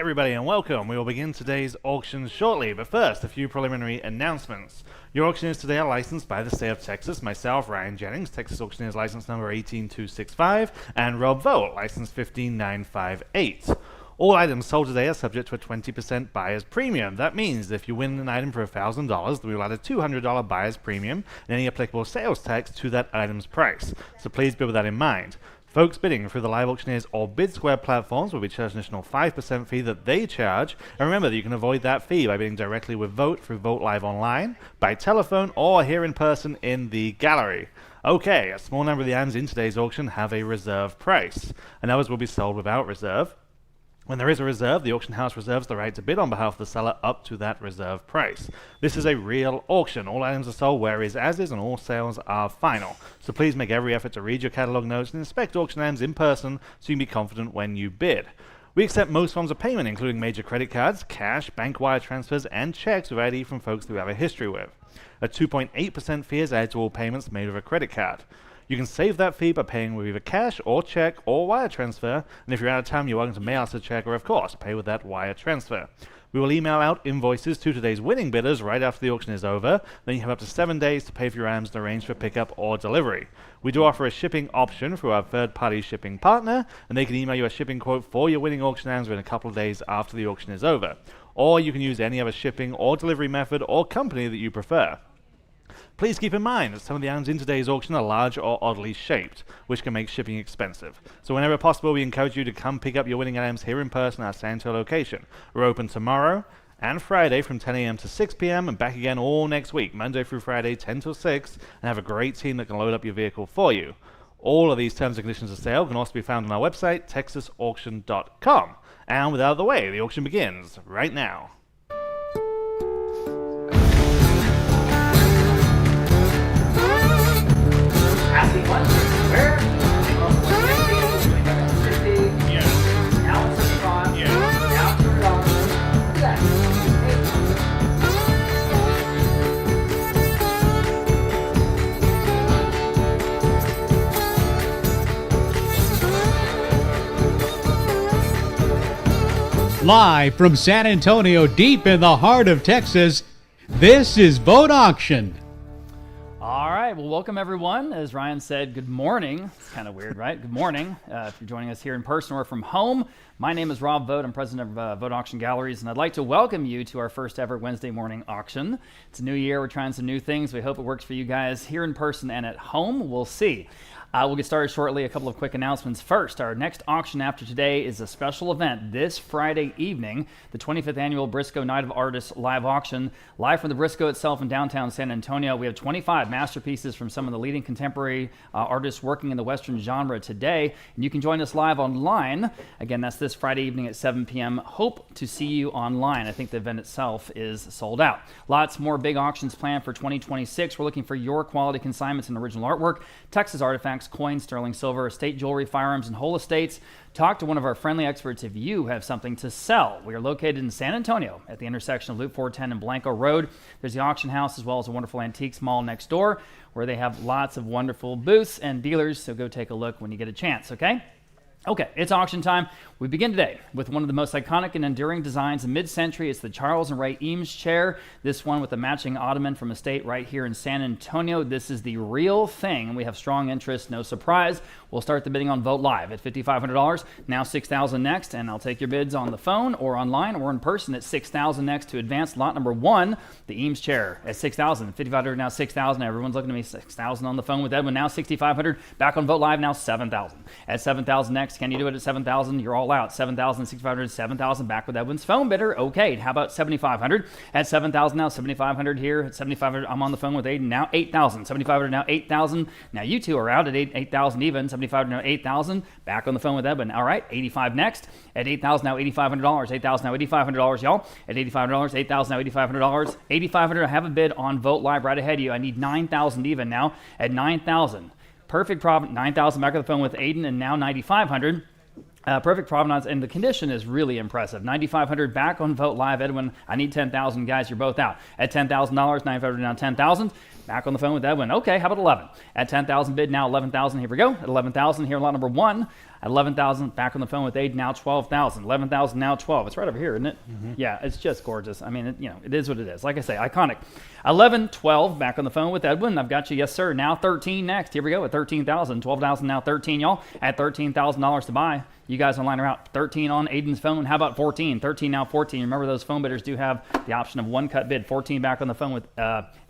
everybody, and welcome. We will begin today's auction shortly, but first, a few preliminary announcements. Your auctioneers today are licensed by the state of Texas. Myself, Ryan Jennings, Texas Auctioneers license number 18265, and Rob Vogt, license 15958. All items sold today are subject to a 20% buyer's premium. That means if you win an item for $1,000, we will add a $200 buyer's premium and any applicable sales tax to that item's price. So please bear with that in mind. Folks bidding through the Live Auctioneers or BidSquare platforms will be charged an additional 5% fee that they charge. And remember that you can avoid that fee by bidding directly with Vogt through Vogt Live Online, by telephone, or here in person in the gallery. Okay, a small number of the items in today's auction have a reserve price, and others will be sold without reserve. When there is a reserve, the auction house reserves the right to bid on behalf of the seller up to that reserve price. This is a real auction. All items are sold where is as is, and all sales are final. So please make every effort to read your catalog notes and inspect auction items in person so you can be confident when you bid. We accept most forms of payment, including major credit cards, cash, bank wire transfers, and checks with ID from folks that we have a history with. A 2.8% fee is added to all payments made with a credit card. You can save that fee by paying with either cash or check or wire transfer, and if you're out of town, you're welcome to mail us a check or, of course, pay with that wire transfer. We will email out invoices to today's winning bidders right after the auction is over. Then you have up to 7 days to pay for your items and arrange for pickup or delivery. We do offer a shipping option through our third-party shipping partner, and they can email you a shipping quote for your winning auction items within a couple of days after the auction is over. Or you can use any other shipping or delivery method or company that you prefer. Please keep in mind that some of the items in today's auction are large or oddly shaped, which can make shipping expensive. So whenever possible, we encourage you to come pick up your winning items here in person at our San Antonio location. We're open tomorrow and Friday from 10 a.m. to 6 p.m. and back again all next week, Monday through Friday, 10 till 6, and have a great team that can load up your vehicle for you. All of these terms and conditions of sale can also be found on our website, texasauction.com. And without the way, the auction begins right now. Asking what? Where? From 150 to 150. Yeah. Now it's 75. Yeah. Now $200. What's that? Live from San Antonio, deep in the heart of Texas, this is Vote Auction. All right, well, welcome everyone. As Ryan said, good morning. It's kind of weird, right? Good morning. If you're joining us here in person or from home, my name is Rob Vogt. I'm president of Vogt Auction Galleries, and I'd like to welcome you to our first ever Wednesday morning auction. It's a new year. We're trying some new things. We hope it works for you guys here in person and at home. We'll see. We'll get started shortly. A couple of quick announcements. First, our next auction after today is a special event this Friday evening, the 25th annual Briscoe Night of Artists live auction, live from the Briscoe itself in downtown San Antonio. We have 25 masterpieces from some of the leading contemporary artists working in the Western genre today, and you can join us live online. Again, that's this Friday evening at 7 p.m. Hope to see you online. I think the event itself is sold out. Lots more big auctions planned for 2026. We're looking for your quality consignments and original artwork, Texas artifacts, coins, sterling silver, estate jewelry, firearms, and whole estates. Talk to one of our friendly experts if you have something to sell. We are located in San Antonio at the intersection of Loop 410 and Blanco Road. There's the auction house as well as a wonderful antiques mall next door where they have lots of wonderful booths and dealers, so go take a look when you get a chance, okay? Okay, it's auction time. We begin today with one of the most iconic and enduring designs in mid-century. It's the Charles and Ray Eames chair. This one with a matching ottoman from a state right here in San Antonio. This is the real thing. We have strong interest, no surprise. We'll start the bidding on Vote Live at $5,500. Now $6,000 next, and I'll take your bids on the phone or online or in person at $6,000 next to advance lot number 1, the Eames chair at $6,000. $5,500 now $6,000. Everyone's looking at me. $6,000 on the phone with Edwin. Now $6,500. Back on Vote Live now $7,000. At $7,000 next. Can you do it at $7,000? You're all out. $7,000, $6,500, $7,000. Back with Edwin's phone bidder. Okay. How about $7,500? At $7,000 now. $7,500 here. At $7,500. I'm on the phone with Aiden. Now $8,000. $7,500 now $8,000. Now you two are out at $8,000 even. $7,500 now $8,000. Back on the phone with Edwin. All right. $85,000 next. At $8,000 now $8,500. $8,000 now $8,500, y'all. At $8,500. $8,000 now $8,500. $8,500. I have a bid on Vote Live right ahead of you. I need $9,000 even now. At $9,000. Perfect profit. $9,000. Back on the phone with Aiden. And now $9,500. Perfect provenance, and the condition is really impressive. $9,500 back on Vote Live. Edwin, I need $10,000, guys. You're both out. At $10,000, $9,500 now $10,000. Back on the phone with Edwin. Okay, how about 11? At $10,000 bid now $11,000. Here we go. At $11,000 here, lot number 1. at 11,000. Back on the phone with Aiden, now 12,000. 11,000, now 12. It's right over here, isn't it? Yeah, it's just gorgeous. I mean, it is what it is. Like I say, iconic. 11, 12, back on the phone with Edwin. I've got you, yes, sir. Now 13 next. Here we go at 13,000. 12,000, now 13, y'all. At $13,000 to buy. You guys online are out. 13 on Aiden's phone. How about 14? 13 now 14. Remember, those phone bidders do have the option of one cut bid. 14 back on the phone with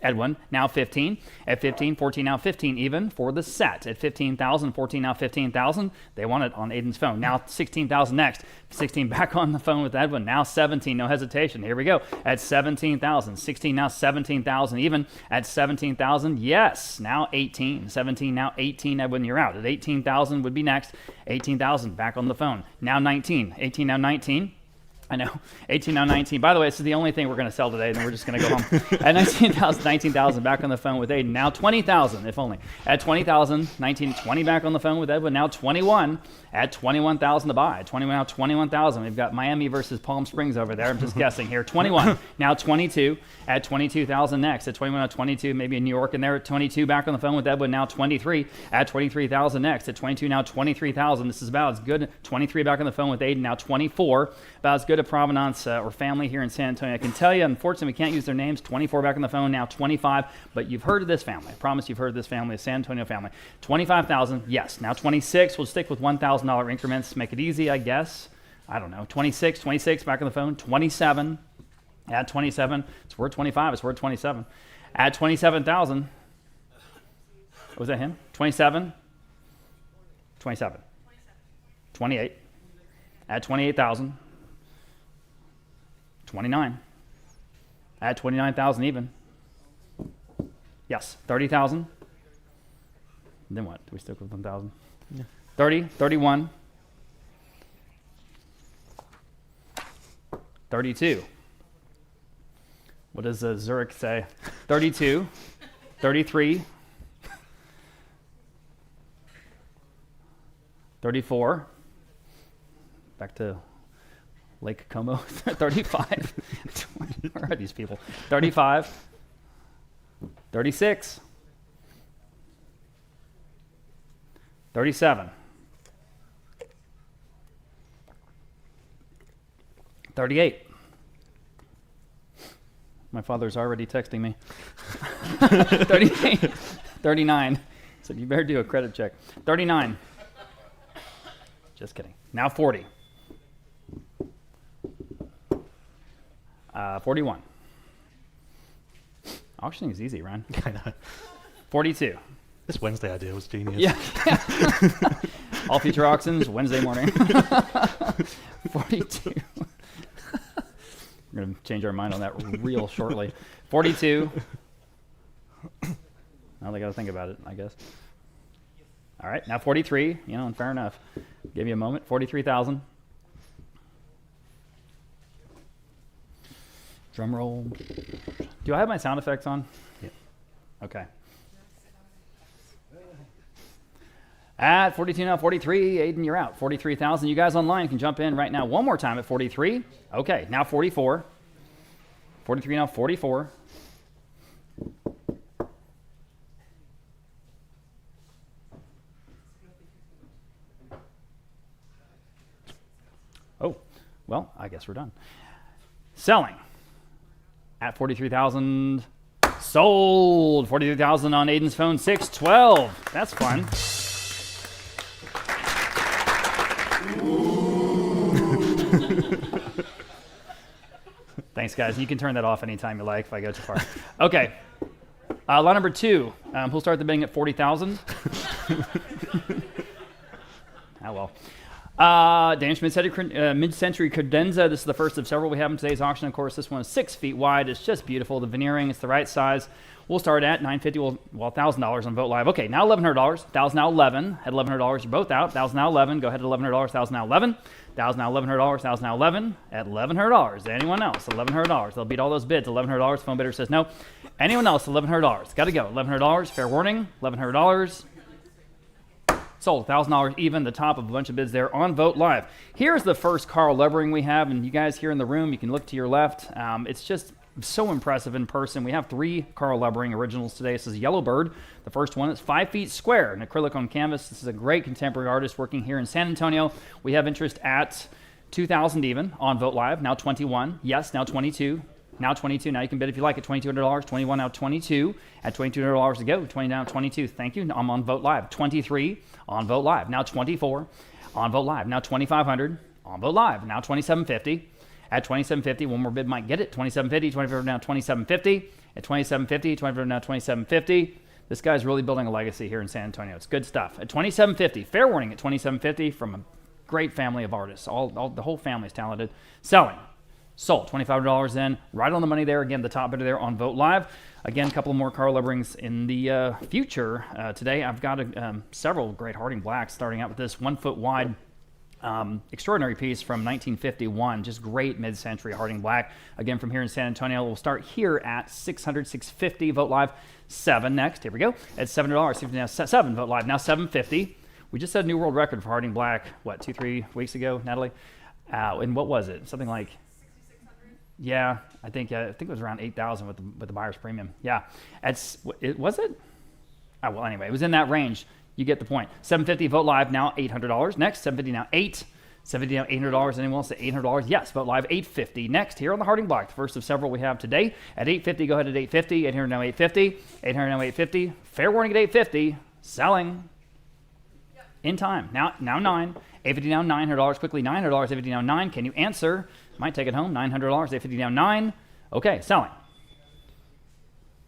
Edwin. Now 15. At 15, 14 now 15 even for the set. At 15,000, 14 now 15,000. They want it on Aiden's phone. Now 16,000 next. 16 back on the phone with Edwin. Now 17. No hesitation. Here we go. At 17,000. 16 now 17,000 even. At 17,000. Yes. Now 18. 17 now 18. Edwin, you're out. At 18,000 would be next. 18,000 back on the phone. Now 19. 18 now 19. I know. 18 now 19. By the way, this is the only thing we're going to sell today, and then we're just going to go home. At 19,000, 19,000 back on the phone with Aiden. Now 20,000, if only. At 20,000, 19, 20 back on the phone with Edwin. Now 21. At 21,000 to buy. 21 now 21,000. We've got Miami versus Palm Springs over there. I'm just guessing here. 21. Now 22. At 22,000 next. At 21 now 22. Maybe in New York in there. At 22 back on the phone with Edwin. Now 23. At 23,000 next. At 22 now 23,000. This is about as good. 23 back on the phone with Aiden. Now 24. About as good a provenance or family here in San Antonio. I can tell you, unfortunately, we can't use their names. 24 back on the phone, now 25, but you've heard of this family. I promise you've heard of this family, the San Antonio family. 25,000, yes. Now 26, we'll stick with $1,000 increments, make it easy, I guess. I don't know. 26 back on the phone. 27, at 27, it's worth 25, it's worth 27. At 27,000, was that him? 27, 27, 28, at 28,000. 29. At 29,000 even. Yes, 30,000. Then what? Do we stick with 1,000? Yeah. 30, 31. 32. What does Zurich say? 32. 33. 34. Back to Lake Como. 35. Where are these people? 35. 36. 37. 38. My father's already texting me. 38. 39. Said, you better do a credit check. 39. Just kidding. Now 40. 41. Auctioning is easy, Ryan. I know. 42. This Wednesday idea was genius. Yeah. All future auctions, Wednesday morning. 42. We're going to change our mind on that real shortly. 42. Now they got to think about it, I guess. All right, now 43, and fair enough. Give you a moment. 43,000. Drum roll. Do I have my sound effects on? Yeah. Okay. At 42 now, 43. Aiden, you're out. 43,000. You guys online can jump in right now one more time at 43. Okay, now 44. 43 now, 44. Oh, well, I guess we're done. Selling. At 43,000. Sold. 43,000 on Aiden's phone. 612. That's fun. Thanks, guys. You can turn that off anytime you like if I go too far. Okay. Lot number 2. We'll start the bidding at 40,000. Oh, well. Danish mid-century credenza. This is the first of several we have in today's auction. Of course, this one is 6 feet wide. It's just beautiful. The veneering, it's the right size. We'll start at $950. Well, $1,000 on Vote Live. Okay, now $1,100. $1,000 now 11. At $1,100, you're both out. $1,000 now 11. Go ahead at $1,100. $1,000 now 11. $1,000 now $1,100. $1,000 now 11. At $1,100. Anyone else? $1,100. They'll beat all those bids. $1,100. Phone bidder says no. Anyone else? $1,100. Got to go. $1,100. Fair warning. $1,100. Sold. $1,000 even, the top of a bunch of bids there on Vote Live. Here's the first Karl Lubbering we have, and you guys here in the room, you can look to your left. It's just so impressive in person. We have 3 Karl Lubbering originals today. This is Yellow Bird. The first one is 5 feet square, an acrylic on canvas. This is a great contemporary artist working here in San Antonio. We have interest at 2,000 even on Vote Live. Now 21. Yes, now 22. Now 22. Now you can bid if you like at $2,200. 21 now 22. At $2,200 to go. 20 now 22. Thank you. I'm on Vote Live. 23 on Vote Live. Now 24 on Vote Live. Now 2,500 on Vote Live. Now 2,750. At 2,750, one more bid might get it. 2,750, 2,500 now 2,750. At 2,750, 2,500 now 2,750. This guy's really building a legacy here in San Antonio. It's good stuff. At 2,750, fair warning at 2,750 from a great family of artists. The whole family is talented. Selling. Sold. $2,500 in. Right on the money there. Again, the top bidder there on Vote Live. Again, a couple more Karl Lubberings in the future. Today, I've got several great Harding Blacks, starting out with this 1 foot wide extraordinary piece from 1951. Just great mid-century Harding Black. Again, from here in San Antonio. We'll start here at $600, $650. Vote Live. 7 next. Here we go. At $700. Now 7. Vote Live. Now $750. We just set a new world record for Harding Black, what, 2-3 weeks ago, Natalie? And what was it? Something like... Yeah, I think it was around 8,000 with the buyer's premium. Yeah, was it? Oh, well, anyway, it was in that range. You get the point. $750. Vote Live now $800. Next, $750 now $8. $750 now $800. Anyone else at $800? Yes. Vote Live $850. Next, here on the Harding Block, the first of several we have today at $850. Go ahead at $850. $800 now $850. $800 now $850. Fair warning at $850. Selling. In time. Now $9. $850 now $900. Quickly $900. $850 now $9. Can you answer? Might take it home. $900. $850 now $9. Okay, selling.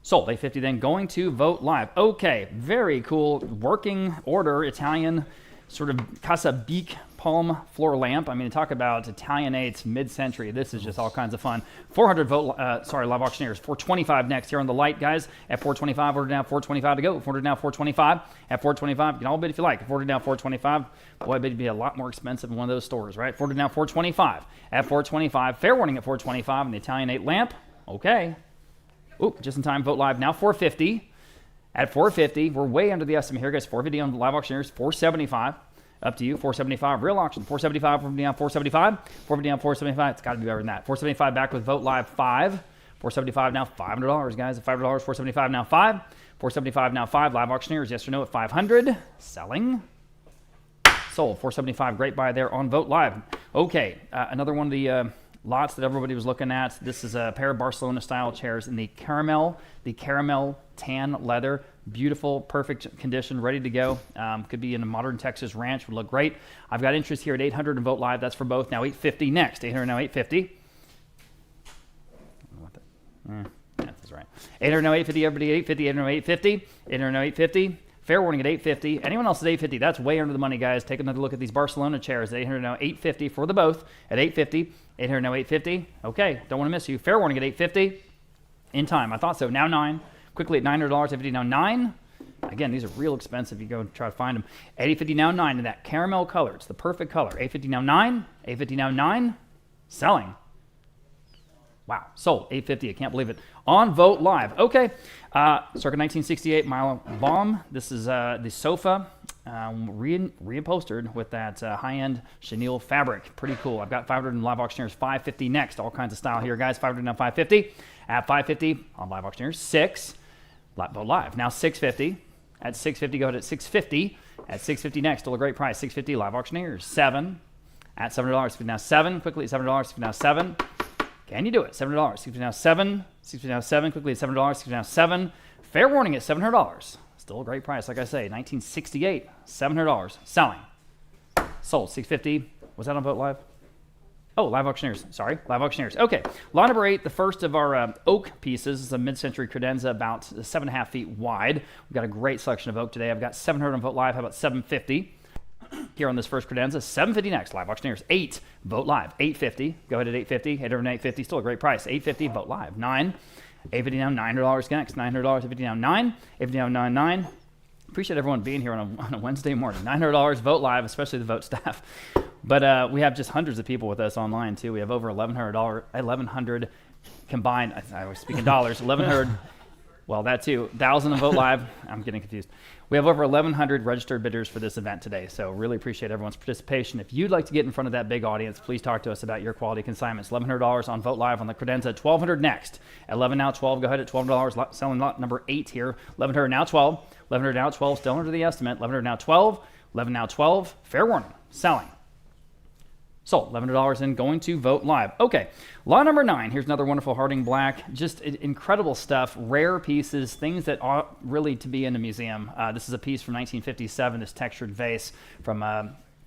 Sold. $850 then going to Vote Live. Okay, very cool working order Italian sort of Casa Bic palm floor lamp. I mean, talk about Italianates mid-century. This is just all kinds of fun. 400 live auctioneers. 425 next here on the light, guys. At 425, order now 425 to go. 400 now 425. At 425, you can all bid if you like. 400 now 425. Boy, I bet it'd be a lot more expensive in one of those stores, right? 400 now 425. At 425, fair warning at 425 on the Italianate lamp. Okay. Ooh, just in time. Vote Live now 450. At 450, we're way under the estimate here, guys. 450 on live auctioneers. 475. Up to you. 475 real auction. 475 from down 475. 450 down 475. It's got to be better than that. 475 back with Vote Live 5. 475 now $500, guys. At $500. 475 now 5. 475 now 5. Live auctioneers. Yes or no at 500. Selling. Sold. 475. Great buy there on Vote Live. Okay. Another one of the lots that everybody was looking at. This is a pair of Barcelona style chairs in the caramel tan leather. Beautiful, perfect condition, ready to go. Could be in a modern Texas ranch, would look great. I've got interest here at 800 and Vote Live. That's for both. Now 850 next. 800 now 850. That's right. 800 now 850. Everybody 850. 800 now 850. 800 now 850. Fair warning at 850. Anyone else at 850? That's way under the money, guys. Take another look at these Barcelona chairs. 800 now 850 for the both at 850. 800 now 850. Okay, don't want to miss you. Fair warning at 850. In time. I thought so. Now 9. Quickly at $900. 850 now 9. Again, these are real expensive. You go try to find them. 850 now 9 in that caramel color. It's the perfect color. 850 now 9. 850 now 9. Selling. Wow, sold. 850. I can't believe it. On Vote Live. Okay. Circa 1968, Milo Baughman. This is the sofa reupholstered with that high-end chenille fabric. Pretty cool. I've got 500 in live auctioneers. 550 next. All kinds of style here, guys. 500 now 550. At 550 on live auctioneers. 6. Vote Live. Now 650. At 650, go ahead at 650. At 650 next. Still a great price. 650 live auctioneers. 7. At $700. Now 7. Quickly at $700. Now 7. Can you do it? $7. 650 now 7. 650 now 7. Quickly at $7. 650 now 7. Fair warning at $700. Still a great price, like I say. 1968, $700. Selling. Sold. 650. Was that on Vote Live? Oh, live auctioneers. Sorry, live auctioneers. Okay, lot number 8, the first of our oak pieces. Is a mid-century credenza about 7.5 feet wide. We've got a great selection of oak today. I've got 700 on Vote Live. How about 750? Here on this first credenza, 750 next. Live auctioneers. 8. Vote Live. 850. Go ahead at 850. Head over to 850. Still a great price. 850. Vote Live. 9. 850 now. $900 next. $900. 850 now. 9. 850 now. 9. Appreciate everyone being here on a Wednesday morning. $900. Vote Live, especially the Vote staff. But we have just hundreds of people with us online too. We have over 1,100 combined. I was speaking dollars. 1,100 Well, that too. 1,000 on Vote Live. I'm getting confused. We have over 1,100 registered bidders for this event today, so really appreciate everyone's participation. If you'd like to get in front of that big audience, please talk to us about your quality consignments. $1,100 on Vote Live on the credenza. $1,200 next. 11 now 12. Go ahead at $12. Selling lot number 8 here. 1,100 now 12. 1,100 now 12. Still under the estimate. 1,100 now 12. 11 now 12. Fair warning. Selling. Sold. $1,100 in, going to Vote Live. Okay, lot number 9. Here's another wonderful Harding Black. Just incredible stuff, rare pieces, things that ought really to be in a museum. This is a piece from 1957, this textured vase from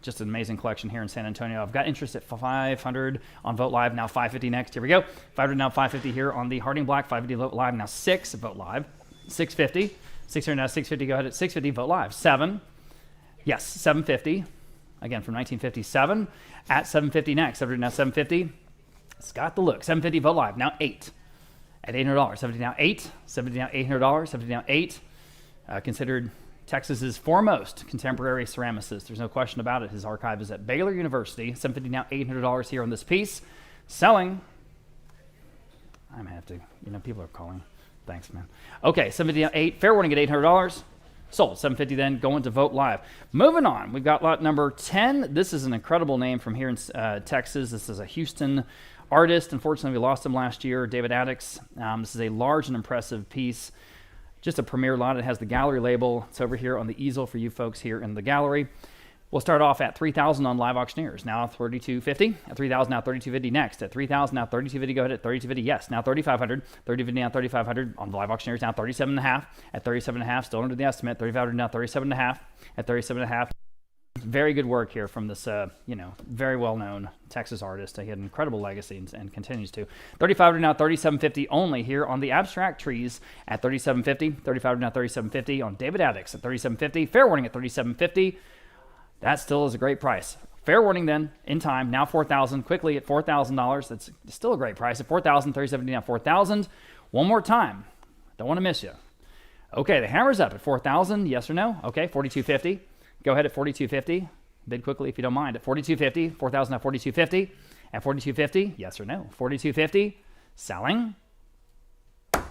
just an amazing collection here in San Antonio. I've got interest at 500 on Vote Live, now 550 next. Here we go. 500 now 550 here on the Harding Black, 550 Vote Live, now 6 Vote Live. 650. 600 now 650, go ahead at 650, Vote Live. 7. Yes, 750. Again, from 1957 at 750 next. 700 now 750. It's got the look. 750 Vote Live. Now 8 at $800. 750 now 8. 750 now $800. 750 now 8. Considered Texas's foremost contemporary ceramicist. There's no question about it. His archive is at Baylor University. 750 now $800 here on this piece. Selling. I'm gonna have to. People are calling. Thanks, man. Okay, 750 now 8. Fair warning at $800. Sold. 750 then, going to Vote Live. Moving on, we've got lot number 10. This is an incredible name from here in Texas. This is a Houston artist. Unfortunately, we lost him last year, David Adickes. This is a large and impressive piece. Just a premier lot. It has the gallery label. It's over here on the easel for you folks here in the gallery. We'll start off at $3,000 on Live Auctioneers. Now $3,250. At $3,000 now $3,250 next. At $3,000 now $3,250. Go ahead at $3,250. Yes. Now $3,500. $3,250 now $3,500 on the Live Auctioneers. Now $37.5. At $37.5. Still under the estimate. $3,500 now $37.5. At $37.5. Very good work here from this, very well-known Texas artist. He had an incredible legacy and continues to. $3,500 now $3,750 only here on the Abstract Trees at $3,750. $3,500 now $3,750 on David Adickes at $3,750. Fair warning at $3,750. That still is a great price. Fair warning then, in time, now $4,000, quickly at $4,000. That's still a great price. At $4,000, $3,750 now $4,000. One more time. Don't want to miss you. Okay, the hammer's up at $4,000, yes or no? Okay, $4,250. Go ahead at $4,250. Bid quickly if you don't mind. At $4,250, $4,000 now $4,250. At $4,250, yes or no? $4,250. Selling.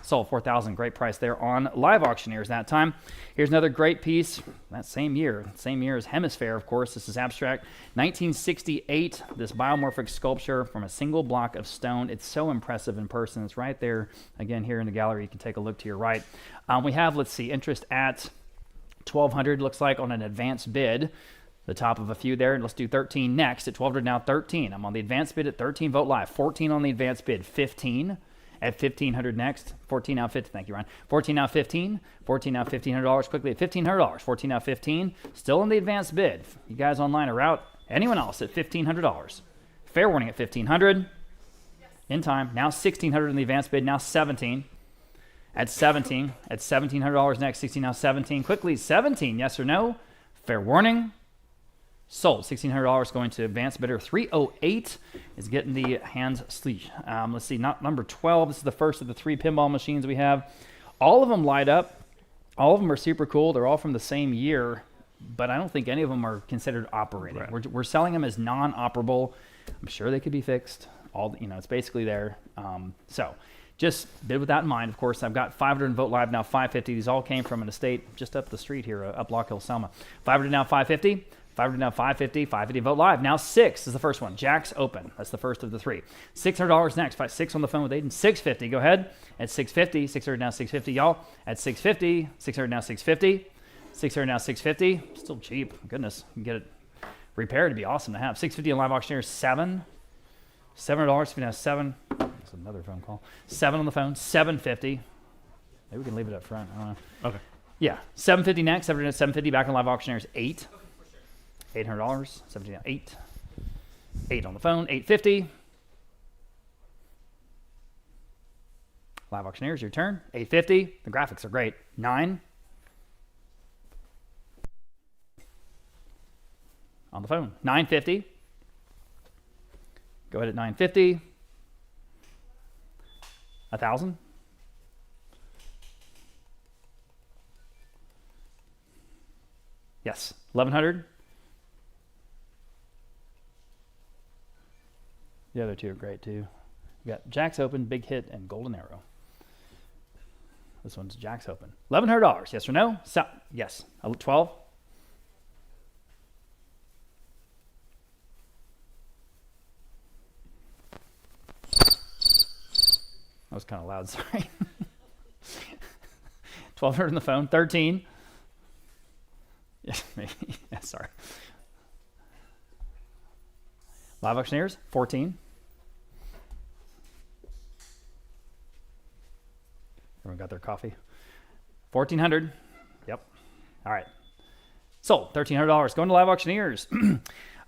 Sold. $4,000. Great price there on Live Auctioneers that time. Here's another great piece. That same year as Hemisphere, of course. This is Abstract. 1968. This biomorphic sculpture from a single block of stone. It's so impressive in person. It's right there, again, here in the gallery. You can take a look to your right. We have, let's see, interest at $1,200, looks like, on an advanced bid. The top of a few there. Let's do 13 next. At $1,200 now 13. I'm on the advanced bid at 13. Vote Live. 14 on the advanced bid. 15. At $1,500 next. 14 now 15. Thank you, Ryan. 14 now 15. 14 now $1,500 quickly at $1,500. 14 now 15. Still in the advanced bid. You guys online are out. Anyone else at $1,500? Fair warning at $1,500. In time. Now $1,600 in the advanced bid. Now 17. At 17. At $1,700 next. 16 now 17. Quickly 17. Yes or no? Fair warning. Sold. $1,600 going to advanced bidder. 308 is getting the hands sleek. Let's see, not number 12. This is the first of the 3 pinball machines we have. All of them light up. All of them are super cool. They're all from the same year, but I don't think any of them are considered operating. Right. We're selling them as non-operable. I'm sure they could be fixed. It's basically there. So just bid with that in mind. Of course, I've got 500 in Vote Live now 550. These all came from an estate just up the street here, up Lock Hill, Selma. 500 now 550. 500 now 550, 550 Vote Live. Now 6 is the first one. Jack's open. That's the first of the 3. $600 next. 6 on the phone with Aiden. 650. Go ahead. At 650. 600 now 650, y'all. At 650. 600 now 650. 600 now 650. Still cheap. Goodness. You can get it repaired. It'd be awesome to have. 650 on Live Auctioneers. 7. $7. If you now 7. That's another phone call. 7 on the phone. 750. Maybe we can leave it up front. I don't know. Okay. Yeah. 750 next. 750 back on Live Auctioneers. 8. $800, 17 now 8. 8 on the phone, 850. Live Auctioneers, your turn. 850. The graphics are great. 9. On the phone, 950. Go ahead at 950. 1,000. Yes, 1,100. The other 2 are great too. We got Jack's Open, Big Hit, and Golden Arrow. This one's Jack's open. $1,100. Yes or no? Yes. 12. That was kind of loud, sorry. 1,200 on the phone. 13. Yes, maybe. Yeah, sorry. Live auctioneers, 14. Everyone got their coffee? 1,400. Yep. All right. Sold. $1,300. Going to live auctioneers.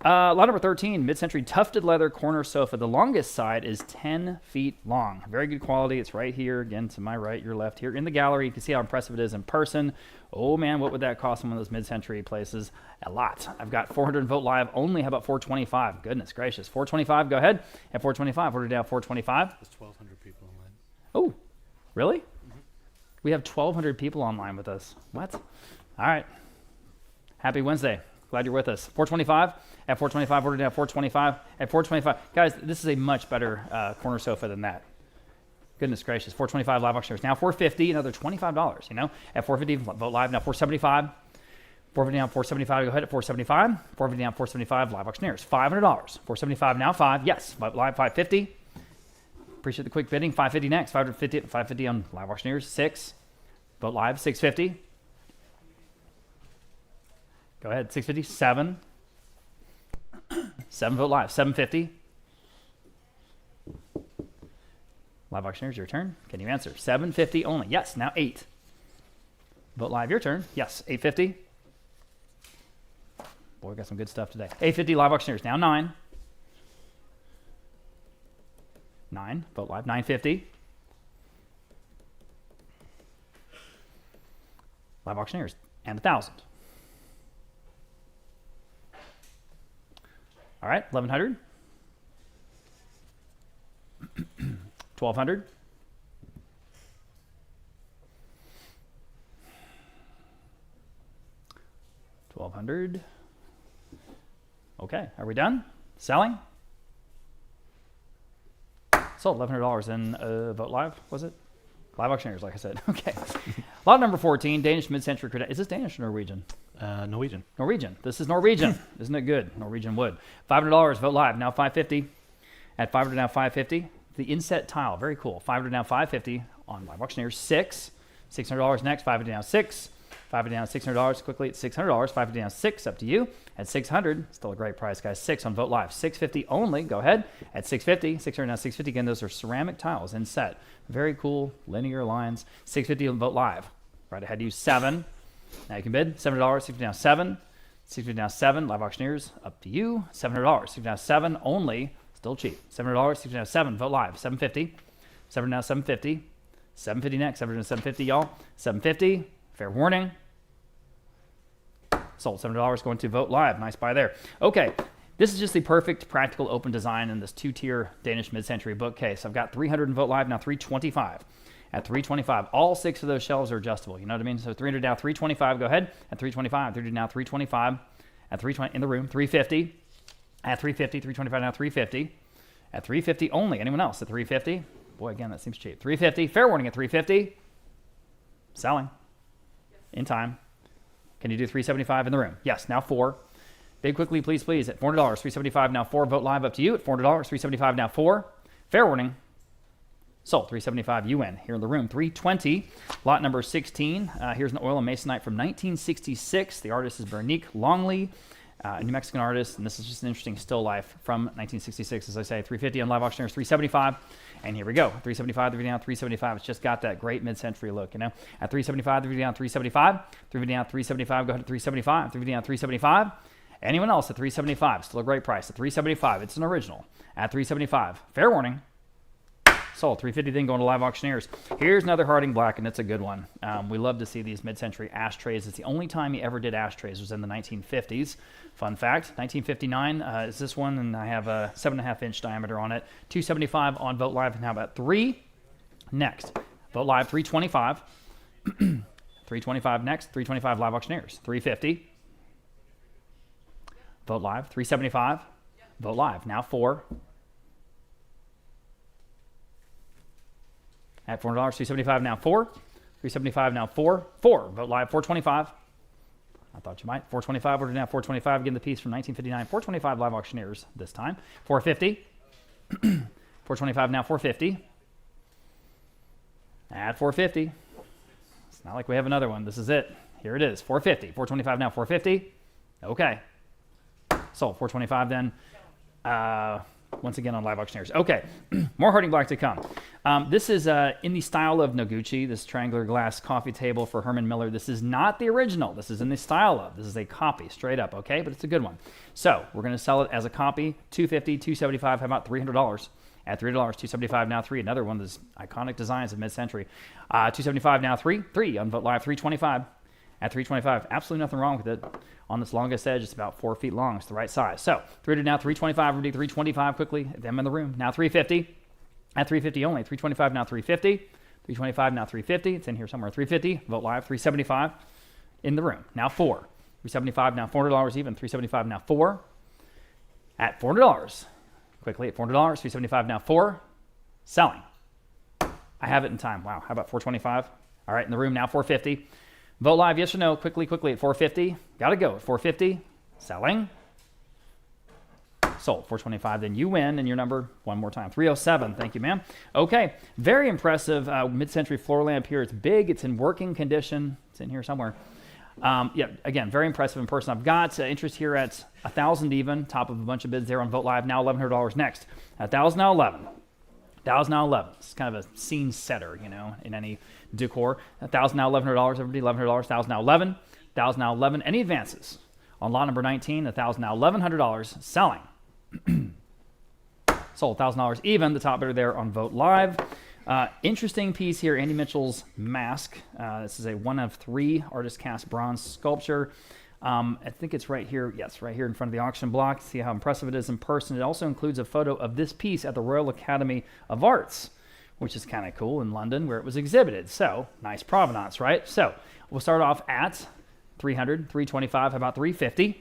Lot number 13, mid-century tufted leather corner sofa. The longest side is 10 feet long. Very good quality. It's right here, again, to my right, your left here in the gallery. You can see how impressive it is in person. Oh, man, what would that cost in one of those mid-century places? A lot. I've got 400 vote live only. How about 425? Goodness gracious. 425, go ahead. At 425, order down 425. There's 1,200 people online. Oh, really? Mm-hmm. We have 1,200 people online with us. What? All right. Happy Wednesday. Glad you're with us. 425. At 425, order down 425. At 425. Guys, this is a much better corner sofa than that. Goodness gracious. 425 live auctioneers. Now 450, another $25, you know. At 450, vote live. Now 475. 450 down 475. Go ahead at 475. 450 down 475 live auctioneers. $500. 475 now 5. Yes. Vote live 550. Appreciate the quick bidding. 550 next. 550 on live auctioneers. 6. Vote live 650. Go ahead. 650. 7. 7 vote live. 750. Live auctioneers, your turn. Can you answer? 750 only. Yes. Now 8. Vote live, your turn. Yes. 850. Boy, we got some good stuff today. 850 live auctioneers. Now 9. 9. Vote live. 950. Live auctioneers. And 1,000. All right. 1,100. 1,200. 1,200. Okay, are we done? Selling? Sold $1,100 in vote live, was it? Live auctioneers, like I said. Okay. Lot number 14, Danish mid-century credit. Is this Danish or Norwegian? Norwegian. Norwegian. This is Norwegian. Isn't it good? Norwegian wood. $500, vote live. Now 550. At 500 now 550. The inset tile, very cool. 500 now 550 on live auctioneers. 6. $600 next. 550 now 6. 550 down $600 quickly at $600. 550 down 6, up to you. At 600, still a great price, guys. 6 on vote live. 650 only. Go ahead. At 650, 600 now 650. Again, those are ceramic tiles in set. Very cool linear lines. 650 on vote live. Right ahead of you. 7. Now you can bid. $7. 650 now 7. 650 now 7. Live auctioneers, up to you. $700. 650 now 7 only. Still cheap. $7. 650 now 7. Vote live. 750. 7 now 750. 750 next. 700 now 750, y'all. 750. Fair warning. Sold. $7 going to vote live. Nice buy there. Okay. This is just the perfect practical open design in this 2-tier Danish mid-century bookcase. I've got 300 in vote live, now 325. At 325, all 6 of those shelves are adjustable. You know what I mean? So 300 now 325. Go ahead. At 325. 300 now 325. At 320 in the room. 350. At 350. 325 now 350. At 350 only. Anyone else at 350? Boy, again, that seems cheap. 350. Fair warning at 350. Selling. In time. Can you do 375 in the room? Yes. Now 4. Bid quickly, please, please. At $400, 375 now 4. Vote live, up to you. At $400, 375 now 4. Fair warning. Sold. 375. You win. Here in the room. 320. Lot number 16. Here's an oil and masonite from 1966. The artist is Bernice Longley, a New Mexican artist, and this is just an interesting still life from 1966. As I say, 350 on live auctioneers, 375. And here we go. 375, 350 down, 375. It's just got that great mid-century look, you know. At 375, 350 down, 375. 350 down, 375. Go ahead at 375. 350 down, 375. Anyone else at 375? Still a great price. At 375, it's an original. At 375, fair warning. Sold. 350 then going to live auctioneers. Here's another Harding Black, and it's a good one. We love to see these mid-century ashtrays. It's the only time he ever did ashtrays was in the 1950s. Fun fact, 1959 is this one, and I have a 7.5-inch diameter on it. 275 on Vote Live, and how about 3? Next. Vote Live, 325. 325 next. 325 live auctioneers. 350. Vote live. 375. Vote live. Now 4. At $400, 375 now 4. 375 now 4. Vote live 425. I thought you might. 425 ordered now 425. Again, the piece from 1959. 425 live auctioneers this time. 450. 425 now 450. At 450. It's not like we have another one. This is it. Here it is. 450. 425 now 450. Okay. Sold. 425 then. Once again on live auctioneers. Okay, more Harding Black to come. This is in the style of Noguchi, this triangular glass coffee table for Herman Miller. This is not the original. This is in the style of. This is a copy, straight up, okay? But it's a good one. So we're going to sell it as a copy, $250, $275. How about $300? At $3, $275 now 3. Another one of those iconic designs of mid-century. $275 now 3 on Vote Live, $325. At $325, absolutely nothing wrong with it. On this longest edge, it's about 4 feet long. It's the right size. So $300 now, $325. We're going to do $325 quickly. Them in the room. Now $350. At $350 only. $325 now $350. $325 now $350. It's in here somewhere. $350. Vote Live. $375 in the room. Now 4. $375 now $400 even. $375 now 4. At $400. Quickly at $400. $375 now 4. Selling. I have it in time. Wow. How about $425? All right, in the room now $450. Vote live, yes or no, quickly at $450. Got to go at $450. Selling. Sold. $425. Then you win, and your number one more time. $307. Thank you, ma'am. Okay. Very impressive mid-century floor lamp here. It's big. It's in working condition. It's in here somewhere. Yeah, again, very impressive in person. I've got interest here at $1,000 even. Top of a bunch of bids there on Vote Live. Now $1,100 next. $1,000 now $11. $1,000 now $11. It's kind of a scene setter, you know, in any decor. $1,000 now $1,100. Everybody, $1,100. $1,000 now $11. $1,000 now $11. Any advances on lot number 19? $1,000 now $1,100. Selling. Sold. $1,000 even. The top bidder there on Vote Live. Interesting piece here. Andy Mitchell's mask. This is a 1 of 3 artist cast bronze sculpture. I think it's right here. Yes, right here in front of the auction block. See how impressive it is in person. It also includes a photo of this piece at the Royal Academy of Arts, which is kind of cool, in London where it was exhibited. So nice provenance, right? So we'll start off at $300, $325. How about $350?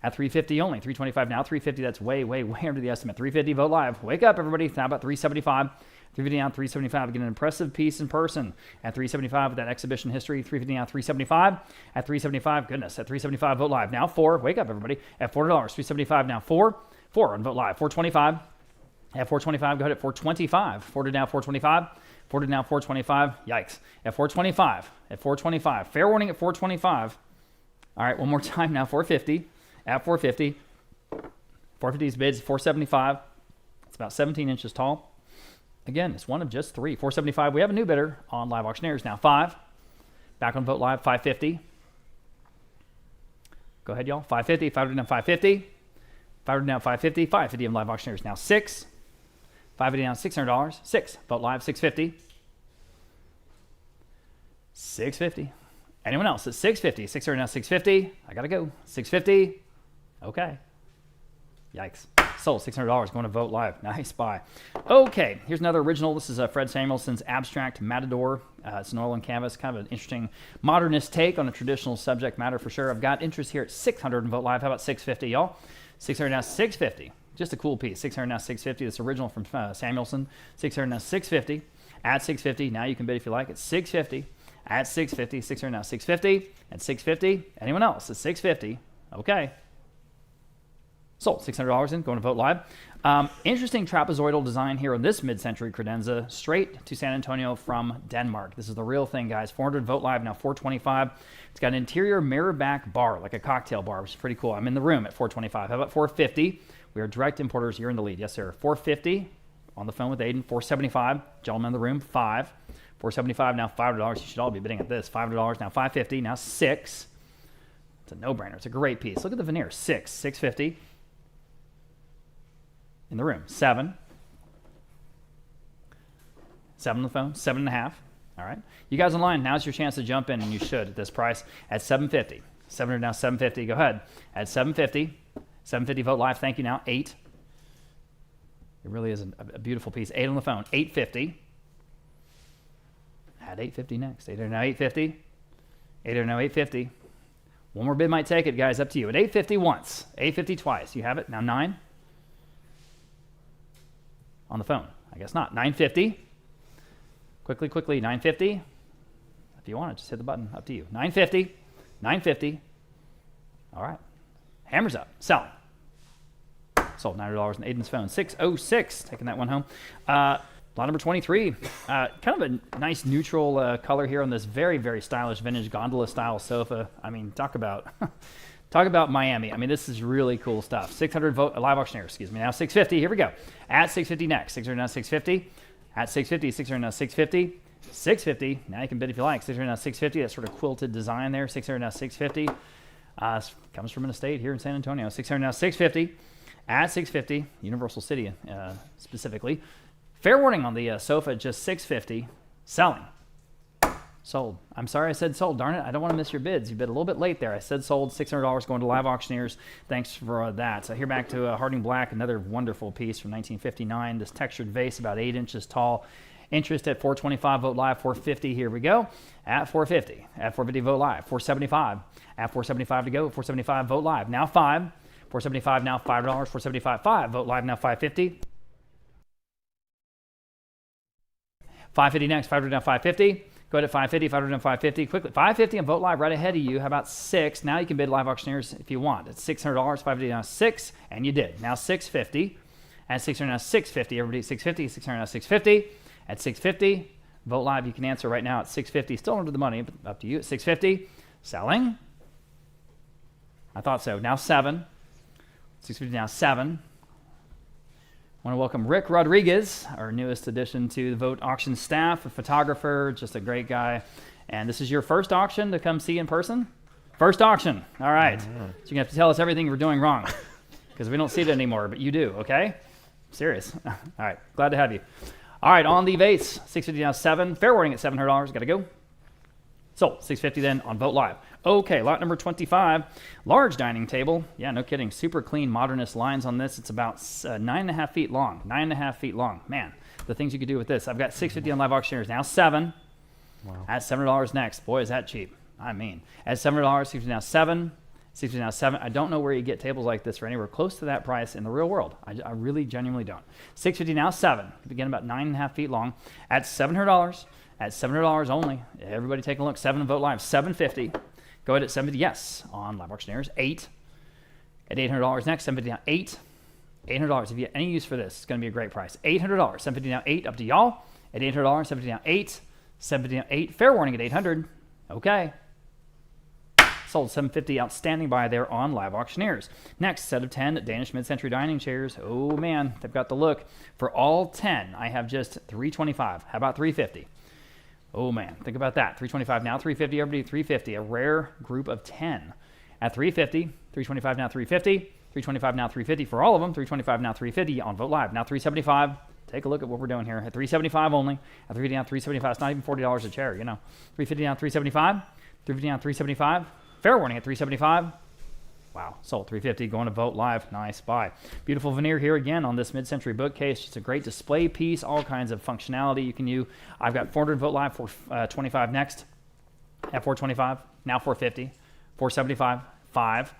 At $350 only. $325 now. $350. That's way under the estimate. $350. Vote Live. Wake up, everybody. How about $375? $350 down, $375. Again, an impressive piece in person at $375 with that exhibition history. $350 down, $375. At $375, goodness, at $375, Vote Live. Now 4. Wake up, everybody. At $4, $375 now 4. 4 on Vote Live. $425. At $425, go ahead at $425. 4 now $425. 4 now $425. Yikes. At $425. At $425. Fair warning at $425. All right, one more time now. $450. At $450. $450's bids $475. It's about 17 inches tall. Again, it's one of just 3. $475. We have a new bidder on live auctioneers now. 5. Back on Vote Live. $550. Go ahead, y'all. $550. $500 down. $550. $500 down. $550. $550 on live auctioneers now. 6. $550 down. $600. 6. Vote Live. $650. $650. Anyone else at $650? $600 now. $650. I gotta go. $650. Okay. Yikes. Sold. $600 going to Vote Live. Nice buy. Okay, here's another original. This is Fred Samuelson's Abstract Matador. It's an oil and canvas, kind of an interesting modernist take on a traditional subject matter for sure. I've got interest here at $600 in Vote Live. How about $650, y'all? $600 now $650. Just a cool piece. $600 now $650. This original from Samuelson. $600 now $650. At $650. Now you can bid if you like. It's $650. At $650. $600 now $650. At $650. Anyone else? At $650. Okay. Sold. $600 in, going to Vote Live. Interesting trapezoidal design here on this mid-century credenza, straight to San Antonio from Denmark. This is the real thing, guys. 400 Vote Live, now $425. It's got an interior mirror back bar, like a cocktail bar, which is pretty cool. I'm in the room at $425. How about $450? We are direct importers. You're in the lead. Yes, sir. $450 on the phone with Aiden. $475. Gentleman in the room. 5. $475 now $5. You should all be bidding at this. $500 now $550. Now 6. It's a no-brainer. It's a great piece. Look at the veneer. 6. $650. In the room. 7. 7 on the phone. 7.5. All right. You guys online, now's your chance to jump in, and you should at this price at $750. $700 now $750. Go ahead. At $750. $750 Vote Live. Thank you now. 8. It really is a beautiful piece. 8 on the phone. $850. At $850 next. $800 now $850. $800 now $850. One more bid might take it, guys. Up to you. At $850 once. $850 twice. You have it. Now 9. On the phone. I guess not. $950. Quickly. $950. If you want it, just hit the button. Up to you. 950. 950. All right. Hammers up. Selling. Sold $900 in Aiden's phone. 606. Taking that one home. Lot number 23. Kind of a nice neutral color here on this very, very stylish vintage gondola style sofa. I mean, talk about Miami. I mean, this is really cool stuff. 600 vote live auctioneer. Excuse me. Now 650. Here we go. At 650 next. 600 now 650. At 650. 600 now 650. 650. Now you can bid if you like. 600 now 650. That sort of quilted design there. 600 now 650. Comes from an estate here in San Antonio. 600 now 650. At 650. Universal City specifically. Fair warning on the sofa, just 650. Selling. Sold. I'm sorry I said sold. Darn it. I don't want to miss your bids. You bid a little bit late there. I said sold. $600 going to live auctioneers. Thanks for that. So here back to Harding Black, another wonderful piece from 1959. This textured vase about 8 inches tall. Interest at 425, vote live, 450. Here we go. At 450. At 450, vote live. 475. At 475 to go. 475, vote live. Now 5. 475, now $5. 475, 5. Vote live, now 550. 550 next. 500 now 550. Go ahead at 550, 500 and 550. Quickly, 550 and vote live right ahead of you. How about 6? Now you can bid live auctioneers if you want. It's $600, 550 now 6, and you did. Now 650. At 600 now 650. Everybody 650, 600 now 650. At 650, vote live. You can answer right now at 650. Still under the money, but up to you. At 650, selling. I thought so. Now 7. 650 now 7. I want to welcome Rick Rodriguez, our newest addition to the Vogt auction staff, a photographer, just a great guy. And this is your first auction to come see in person? First auction. All right. So you're going to have to tell us everything we're doing wrong because we don't see it anymore, but you do, okay? Serious. All right. Glad to have you. All right. On the vase, 650 now 7. Fair warning at $700. Got to go. Sold. 650 then on Vote Live. Okay, lot number 25, large dining table. Yeah, no kidding. Super clean modernist lines on this. It's about 9.5 feet long. 9.5 feet long. Man, the things you could do with this. I've got 650 on live auctioneers. Now 7. Wow. At $700 next. Boy, is that cheap. I mean, at $700, 650 now 7. 650 now 7. I don't know where you get tables like this for anywhere close to that price in the real world. I really genuinely don't. 650 now 7. Again, about 9.5 feet long. At $700. At $700 only. Everybody take a look. 7 Vote Live. 750. Go ahead at 70, yes, on live auctioneers. 8. At $800 next, 750 now 8. $800. If you get any use for this, it's going to be a great price. $800. 750 now 8. Up to y'all. At $800, 750 now 8. 750 now 8. Fair warning at 800. Okay. Sold 750. Outstanding buy there on live auctioneers. Next, set of 10 Danish mid-century dining chairs. Oh man, they've got the look. For all 10, I have just $325. How about $350? Oh man, think about that. $325 now, $350, everybody $350. A rare group of 10 at $350. $325 now, $350. $325 now, $350 for all of them. $325 now, $350 on Vote Live. Now $375. Take a look at what we're doing here. At $375 only. At $350 now, $375. It's not even $40 a chair, you know. $350 now, $375. $350 now, $375. Fair warning at $375. Wow, sold $350, going to Vote Live. Nice buy. Beautiful veneer here again on this mid-century bookcase. Just a great display piece, all kinds of functionality you can use. I've got 400 Vote Live, 425 next. At 425, now 450, 475, 5.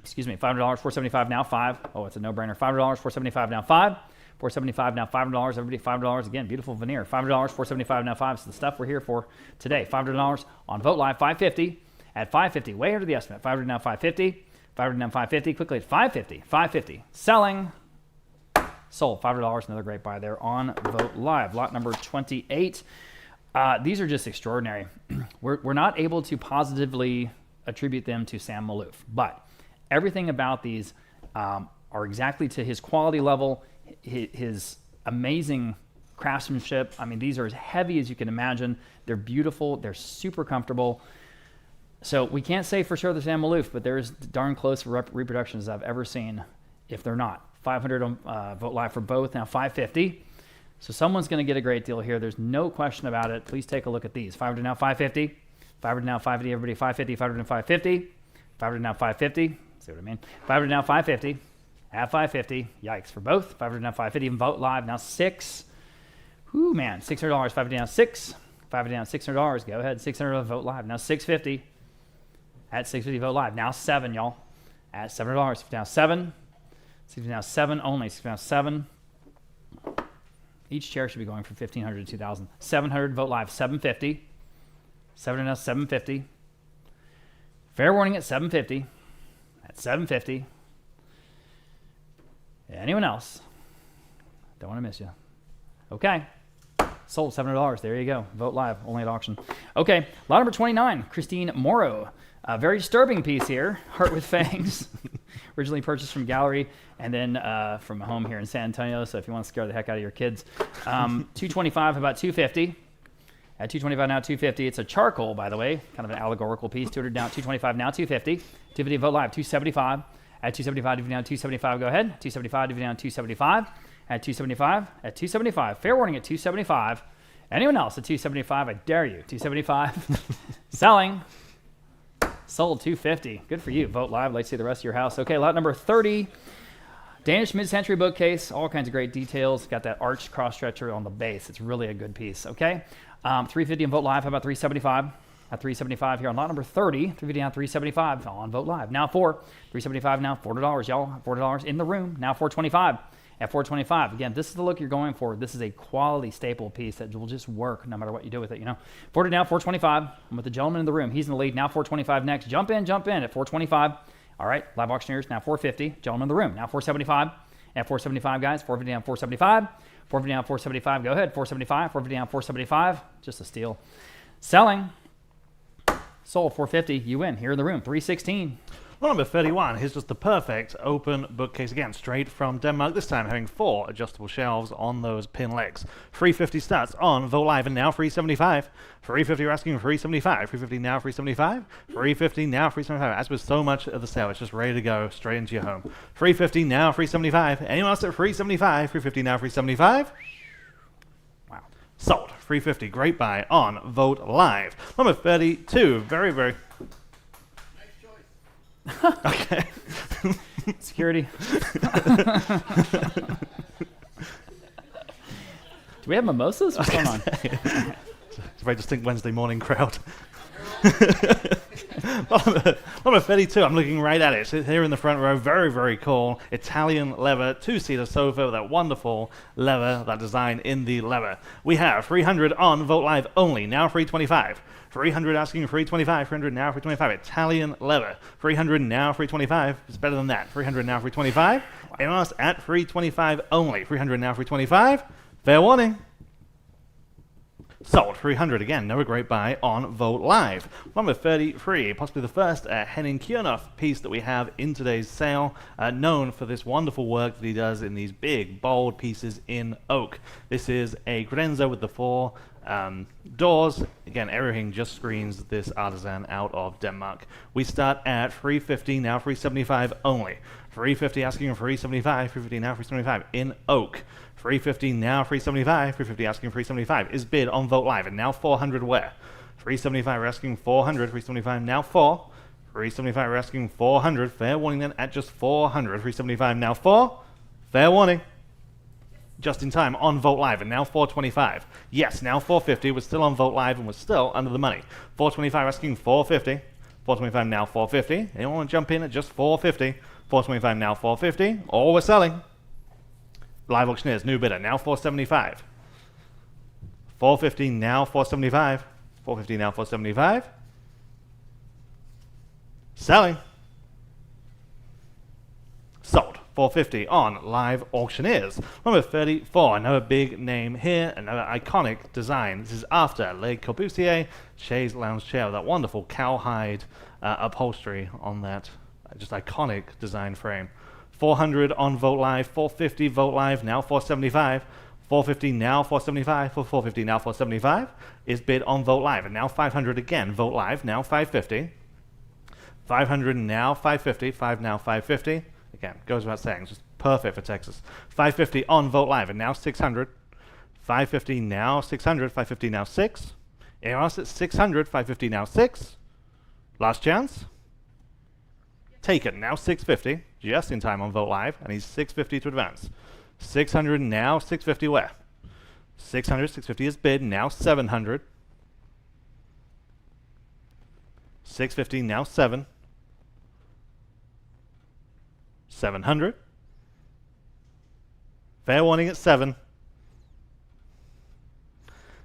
Excuse me, $500, 475 now 5. Oh, it's a no-brainer. $500, 475 now 5. 475 now $5. Everybody $5 again. Beautiful veneer. $500, 475 now 5. So the stuff we're here for today. $500 on Vote Live, 550. At 550, way under the estimate. 500 now 550. 500 now 550. Quickly at 550. 550. Selling. Sold. $500. Another great buy there on Vote Live. Lot number 28. These are just extraordinary. We're not able to positively attribute them to Sam Maloof, but everything about these are exactly to his quality level, his amazing craftsmanship. I mean, these are as heavy as you can imagine. They're beautiful. They're super comfortable. So we can't say for sure they're Sam Maloof, but there's darn close reproductions I've ever seen, if they're not. 500 on Vote Live for both, now 550. So someone's going to get a great deal here. There's no question about it. Please take a look at these. 500 now 550. 500 now 550. Everybody 550. 500 now 550. 500 now 550. See what I mean? 500 now 550. At 550. Yikes for both. 500 now 550. Even Vote Live now 6. Whoo, man. $600. 550 now 6. 550 now $600. Go ahead. $600 Vote Live. Now 650. At 650 Vote Live. Now 7, y'all. At $7. Now 7. 650 now 7 only. 650 now 7. Each chair should be going from $1,500 to $2,000. 700 Vote Live. 750. now 750. Fair warning at 750. At 750. Anyone else? Don't want to miss you. Okay. Sold $700. There you go. Vote live. Only at auction. Okay. Lot number 29. Christine Morrow. A very disturbing piece here. Heart with Fangs. Originally purchased from Gallery and then from home here in San Antonio. So if you want to scare the heck out of your kids. 225, about 250. At 225 now 250. It's a charcoal, by the way. Kind of an allegorical piece. 200 now 225 now 250. 250 vote live. 275. At 275, divvy down 275. Go ahead. 275, divvy down 275. At 275. At 275. Fair warning at 275. Anyone else at 275? I dare you. 275. Selling. Sold 250. Good for you. Vote live. Let's see the rest of your house. Okay, lot number 30. Danish mid-century bookcase. All kinds of great details. Got that arched cross-stretcher on the base. It's really a good piece. Okay. 350 and vote live. How about 375? At 375 here on lot number 30. 350 down 375 on vote live. Now 375 now $40, y'all. $40 in the room. Now 425. At 425. Again, this is the look you're going for. This is a quality staple piece that will just work no matter what you do with it, you know. 40 now 425. I'm with the gentleman in the room. He's in the lead. Now 425 next. Jump in at 425. All right, live auctioneers. Now 450. Gentleman in the room. Now 475. At 475, guys. 450 down 475. 450 down 475. Go ahead. 475. 450 down 475. Just a steal. Selling. Sold 450. You win. Here in the room. 316. Well, number 31, here's just the perfect open bookcase again, straight from Denmark, this time having 4 adjustable shelves on those pin legs. 350 starts on Vote Live and now 375. 350 you're asking 375. 350 now 375. 350 now 375. As with so much of the sale, it's just ready to go straight into your home. 350 now 375. Anyone else at 375? 350 now 375. Wow. Sold. 350. Great buy on Vote Live. Number 32, very, very... Okay. Security. Do we have mimosas? What's going on? It's a very distinct Wednesday morning crowd. Number 32, I'm looking right at it. Here in the front row, very, very cool Italian leather, 2-seater sofa with that wonderful leather, that design in the leather. We have 300 on Vote Live only, now 325. 300 asking 325, 300 now 325. Italian leather. 300 now 325. It's better than that. 300 now 325. And us at 325 only. 300 now 325. Fair warning. Sold. 300 again. Another great buy on Vote Live. Number 33, possibly the first Henning Kjaernulf piece that we have in today's sale, known for this wonderful work that he does in these big, bold pieces in oak. This is a credenza with the 4 doors. Again, everything just screens this artisan out of Denmark. We start at 350, now 375 only. 350 asking for 375, 350 now 375 in oak. 350 now 375, 350 asking 375 is bid on Vote Live, and now 400 where? 375 we're asking 400, 375 now 4. 375 we're asking 400, fair warning then at just 400. 375 now 4, fair warning. Just in time on Vote Live, and now 425. Yes, now 450. We're still on Vote Live, and we're still under the money. 425 asking 450. 425 now 450. Anyone want to jump in at just 450? 425 now 450. Or we're selling. Live auctioneers, new bidder, now 475. 450 now 475. 450 now 475. Selling. Sold. 450 on Live Auctioneers. Number 34, another big name here, another iconic design. This is after Le Corbusier chaise lounge chair, that wonderful cowhide upholstery on that just iconic design frame. 400 on Vote Live, 450 Vote Live, now 475. 450 now 475, 450 now 475 is bid on Vote Live, and now 500 again. Vote Live, now 550. 500 now 550, 5 now 550. Again, goes without saying, it's just perfect for Texas. 550 on Vote Live, and now 600. 550 now 600, 550 now 6. Anyone else at 600, 550 now 6. Last chance. Taken, now 650, just in time on Vote Live, and he's 650 to advance. 600 now 650 where? 600, 650 is bid, now 700. 650 now 7. 700. Fair warning at 7.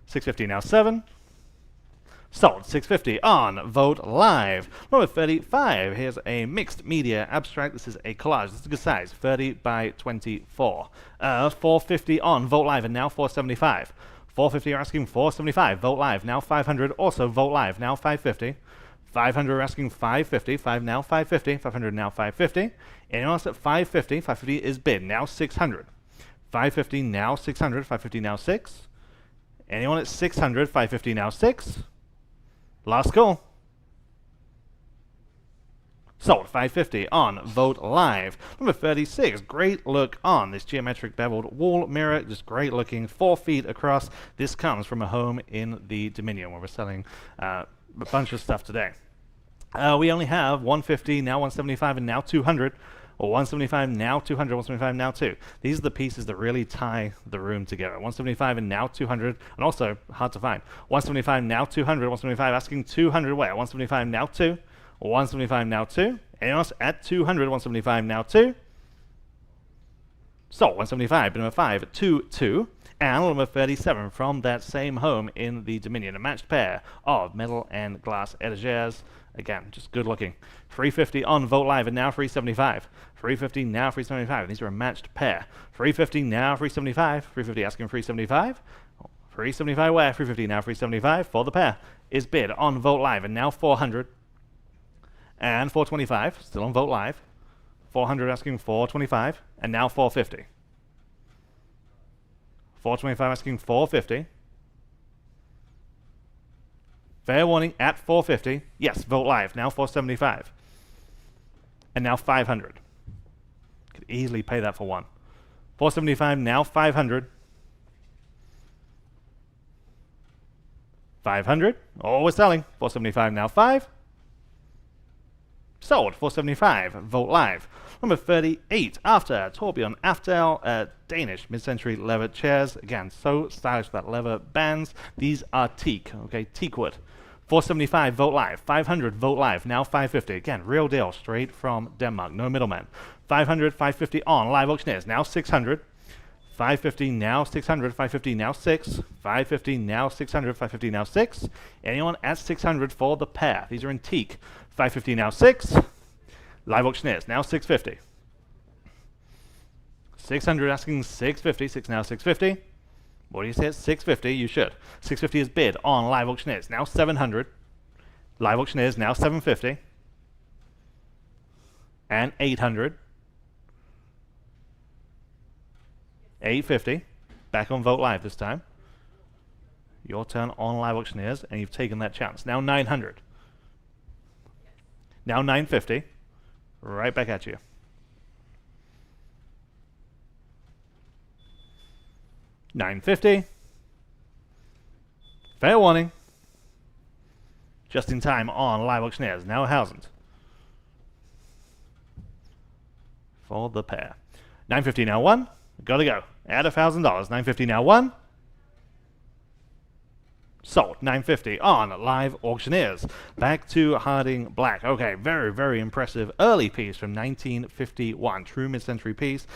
650 now 7. Sold. 650 on Vogt Live. Number 35. Here's a mixed media abstract. This is a collage. This is a good size. 30 by 24. 450 on Vogt Live, and now 475. 450 you're asking 475. Vogt Live. Now 500. Also Vogt Live. Now 550. 500 are asking 550. 5 now 550. 500 now 550. Anyone else at 550? 550 is bid. Now 600. 550 now 600. 550 now 6. Anyone at 600? 550 now 6. Last call. Sold. 550 on Vogt Live. Number 36. Great look on this geometric beveled wall mirror. Just great looking. 4 feet across. This comes from a home in the Dominion where we're selling a bunch of stuff today. We only have 150, now 175, and now 200. Or 175, now 200, 175, now 2. These are the pieces that really tie the room together. 175 and now 200, and also hard to find. 175, now 200, 175, asking 200 where? 175, now 2. 175, now 2. Anyone else at 200, 175, now 2. So, 175, number 5, 2, 2. And number 37 from that same home in the Dominion. A matched pair of metal and glass etagères. Again, just good looking. 350 on Vogt Live, and now 375. 350 now 375. These are a matched pair. 350 now 375. 350 asking 375. 375 where? 350 now 375 for the pair is bid on Vogt Live, and now 400. And 425, still on Vogt Live. 400 asking 425, and now 450. 425 asking 450. Fair warning at 450. Yes, Vogt Live, now 475. And now 500. Could easily pay that for one. 475, now 500. 500. Oh, we're selling. 475, now 5. Sold. 475. Vogt Live. Number 38. After Torbjørn Aftel. Danish mid-century leather chairs. Again, so stylish with that leather bands. These are teak. Okay, teak wood. 475 Vogt Live. 500 Vogt Live. Now 550. Again, real deal. Straight from Denmark. No middleman. 500, 550 on live auctioneers. Now 600. 550 now 600. 550 now 6. 550 now 600. 550 now 6. Anyone at 600 for the pair? These are in teak. 550 now 6. Live auctioneers. Now 650. 600 asking 650. 6 now 650. What do you say at 650? You should. 650 is bid on live auctioneers. Now 700. Live auctioneers. Now 750. And 800. 850. Back on Vogt Live this time. Your turn on live auctioneers, and you've taken that chance. Now 900. Now 950. Right back at you. 950. Fair warning. Just in time on live auctioneers. Now 1,000. For the pair. 950 now 1. Gotta go. Add $1,000. 950 now 1. Sold. 950 on live auctioneers. Back to Harding Black. Okay, very, very impressive early piece from 1951. True mid-century piece.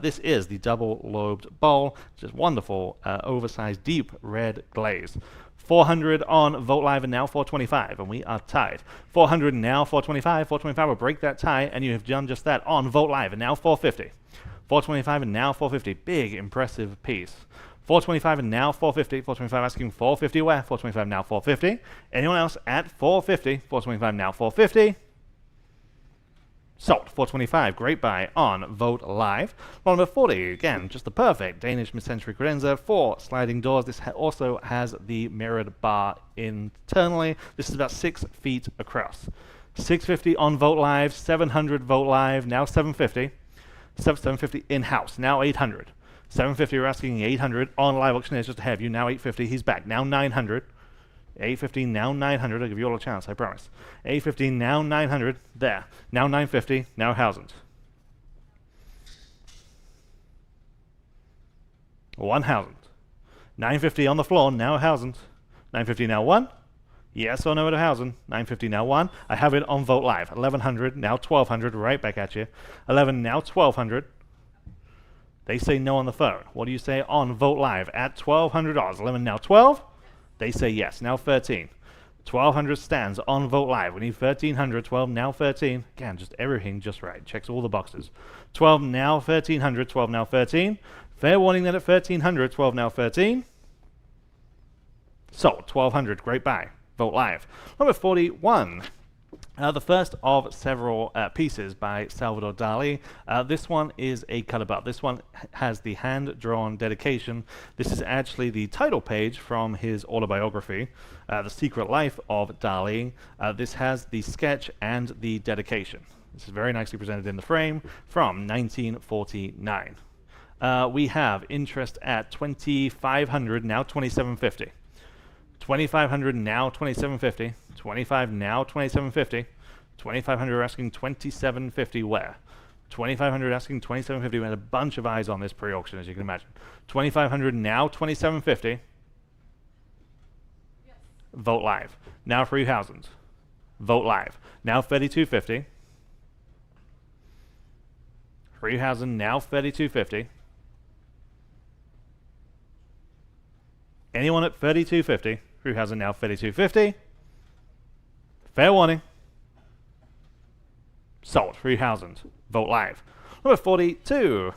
This is the double-lobed bowl. Just wonderful, oversized, deep red glaze. 400 on Vogt Live, and now 425, and we are tied. 400 now 425. 425 will break that tie, and you have done just that on Vogt Live, and now 450. 425 and now 450. Big, impressive piece. 425 and now 450. 425 asking 450 where? 425 now 450. Anyone else at 450? 425 now 450. Sold. 425. Great buy on Vogt Live. Well, number 40. Again, just the perfect Danish mid-century credenza. 4 sliding doors. This also has the mirrored bar internally. This is about 6 feet across. 650 on Vogt Live. 700 Vogt Live. Now 750. 750 in-house. Now 800. 750, you're asking 800 on live auctioneers just to have you. Now 850, he's back. Now 900. 850, now 900. I'll give you all a chance, I promise. 850, now 900. There. Now 950, now 1,000. 1,000. 950 on the floor, now 1,000. 950, now 1. Yes or no at 1,000. 950, now 1. I have it on Vogt Live. 1,100, now 1,200. Right back at you. 11, now 1,200. They say no on the phone. What do you say on Vogt Live at $1,200? 11 now 12. They say yes. Now 13. 1,200 stands on Vote Live. We need 1,300, 12, now 13. Again, just everything just right. Checks all the boxes. 12, now 1,300, 12, now 13. Fair warning that at 1,300, 12, now 13. Sold. 1,200, great buy. Vote Live. Number 41. The first of several pieces by Salvador Dali. This one is a cut above. This one has the hand-drawn dedication. This is actually the title page from his autobiography, The Secret Life of Dali. This has the sketch and the dedication. This is very nicely presented in the frame from 1949. We have interest at 2,500, now 2,750. 2,500, now 2,750. 25, now 2,750. 2,500 asking 2,750 where? 2,500 asking 2,750. We had a bunch of eyes on this pre-auction, as you can imagine. 2,500, now 2,750. Yes. Vote Live. Now 3,000. Vote Live. Now 3,250. 3,000, now 3,250. Anyone at 3,250? 3,000, now 3,250. Fair warning. Sold. 3,000. Vote Live. Number 42.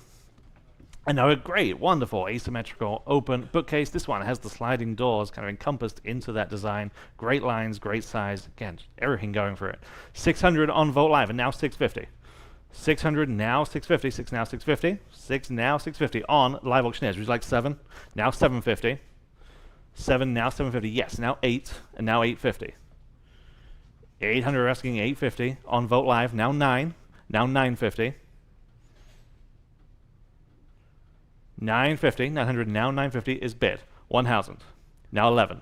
Another great, wonderful, asymmetrical, open bookcase. This one has the sliding doors kind of encompassed into that design. Great lines, great size. Again, everything going for it. 600 on Vote Live, and now 650. 600, now 650. 6, now 650. 6, now 650 on Live Auctioneers. Would you like 7? Now 750. 7, now 750. Yes, now 8, and now 850. 800 asking 850 on Vote Live. Now 9, now 950. 950, 900, now 950 is bid. 1,000, now 11.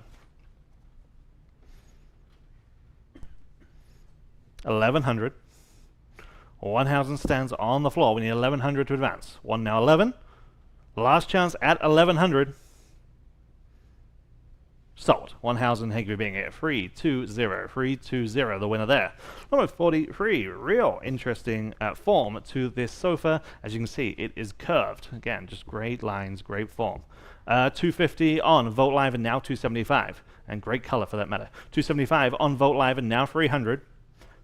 1,100. 1,000 stands on the floor. We need 1,100 to advance. 1, now 11. Last chance at 1,100. Sold. 1,000 Higby being it. 320. 320. The winner there. Number 43. Real interesting form to this sofa. As you can see, it is curved. Again, just great lines, great form. 250 on Vote Live, and now 275. And great color for that matter. 275 on Vote Live, and now 300.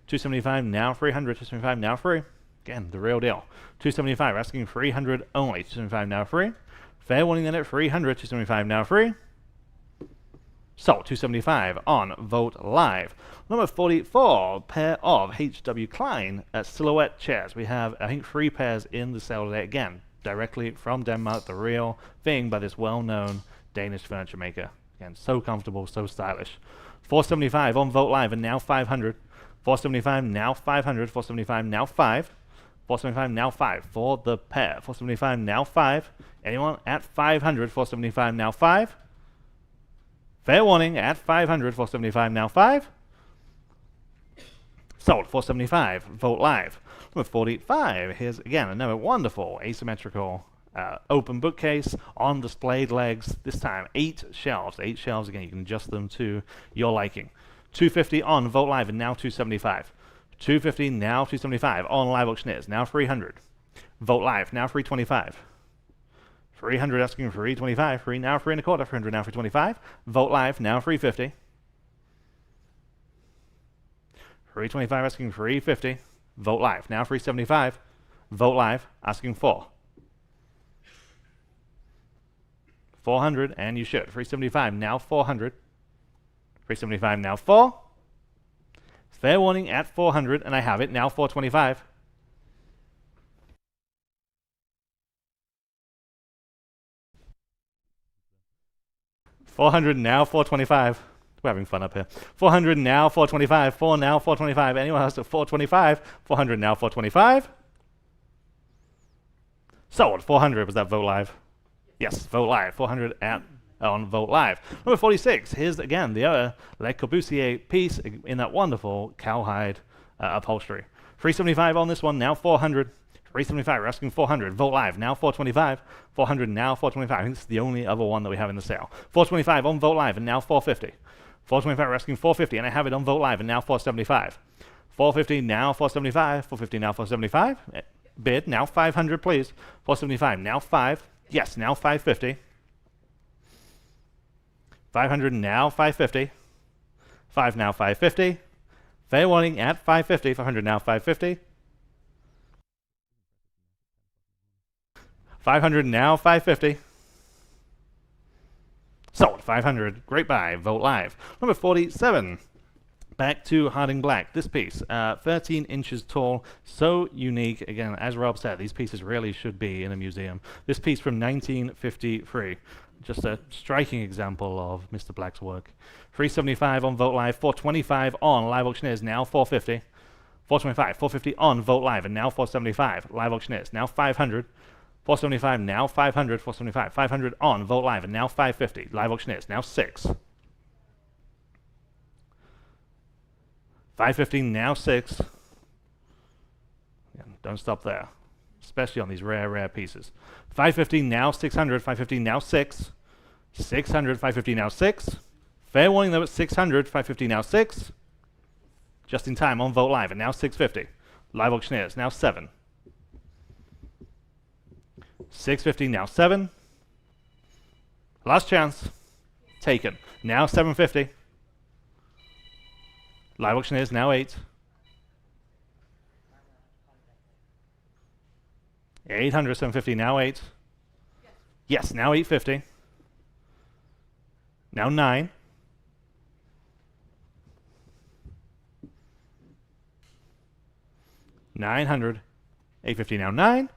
275, now 300. 275, now 3. Again, the real deal. 275 asking 300 only. 275, now 3. Fair warning then at 300. 275, now 3. Sold. 275 on Vote Live. Number 44, pair of H.W. Klein silhouette chairs. We have, I think, 3 pairs in the sale today. Again, directly from Denmark, the real thing by this well-known Danish furniture maker. Again, so comfortable, so stylish. 475 on Vote Live, and now 500. 475, now 500. 475, now 5. 475, now 5 for the pair. 475, now 5. Anyone at 500? 475, now 5. Fair warning at 500. 475, now 5. Sold. 475. Vote Live. Number 45. Here's again another wonderful asymmetrical open bookcase on displayed legs. This time 8 shelves. 8 shelves again. You can adjust them to your liking. 250 on Vote Live, and now 275. 250, now 275 on Live Auctioneers. Now 300. Vote Live. Now 325. 300 asking for 325. 3 now 3 1/4. 300 now 325. Vote Live. Now 350. 325 asking for 350. Vote Live. Now 375. Vote Live asking for 400, and you should. 375 now 400. 375 now 4. Fair warning at 400, and I have it now 425. 400 now 425. We're having fun up here. 400 now 425. 4 now 425. Anyone else at 425? 400 now 425. Sold. 400. Was that Vote Live? Yes, Vote Live. 400 on Vote Live. Number 46. Here's again the other Le Corbusier piece in that wonderful cowhide upholstery. 375 on this one. Now 400. 375, we're asking 400. Vote Live, now 425. 400, now 425. I think this is the only other one that we have in the sale. 425 on Vote Live, and now 450. 425, we're asking 450, and I have it on Vote Live, and now 475. 450, now 475. 450, now 475. Bid, now 500, please. 475, now 5. Yes, now 550. 500, now 550. 5 now 550. Fair warning at 550. 500 now 550. 500 now 550. Sold. 500. Great buy. Vote live. Number 47. Back to Harding Black. This piece, 13 inches tall, so unique. Again, as Rob said, these pieces really should be in a museum. This piece from 1953. Just a striking example of Mr. Black's work. 375 on Vote Live, 425 on Live Auctioneers, now 450. 425, 450 on Vote Live, and now 475. Live Auctioneers, now 500. 475, now 500. 475, 500 on Vote Live, and now 550. Live Auctioneers, now 6. 550, now 6. Again, don't stop there, especially on these rare pieces. 550, now 600. 550, now 6. 600, 550, now 6. Fair warning though at 600. 550, now 6. Just in time on Vote Live, and now 650. Live Auctioneers, now 7. 650, now 7. Last chance. Taken. Now 750. Live Auctioneers, now 8. 800, 750, now 8. Yes, now 850. Now 9. 900. 850, now 9.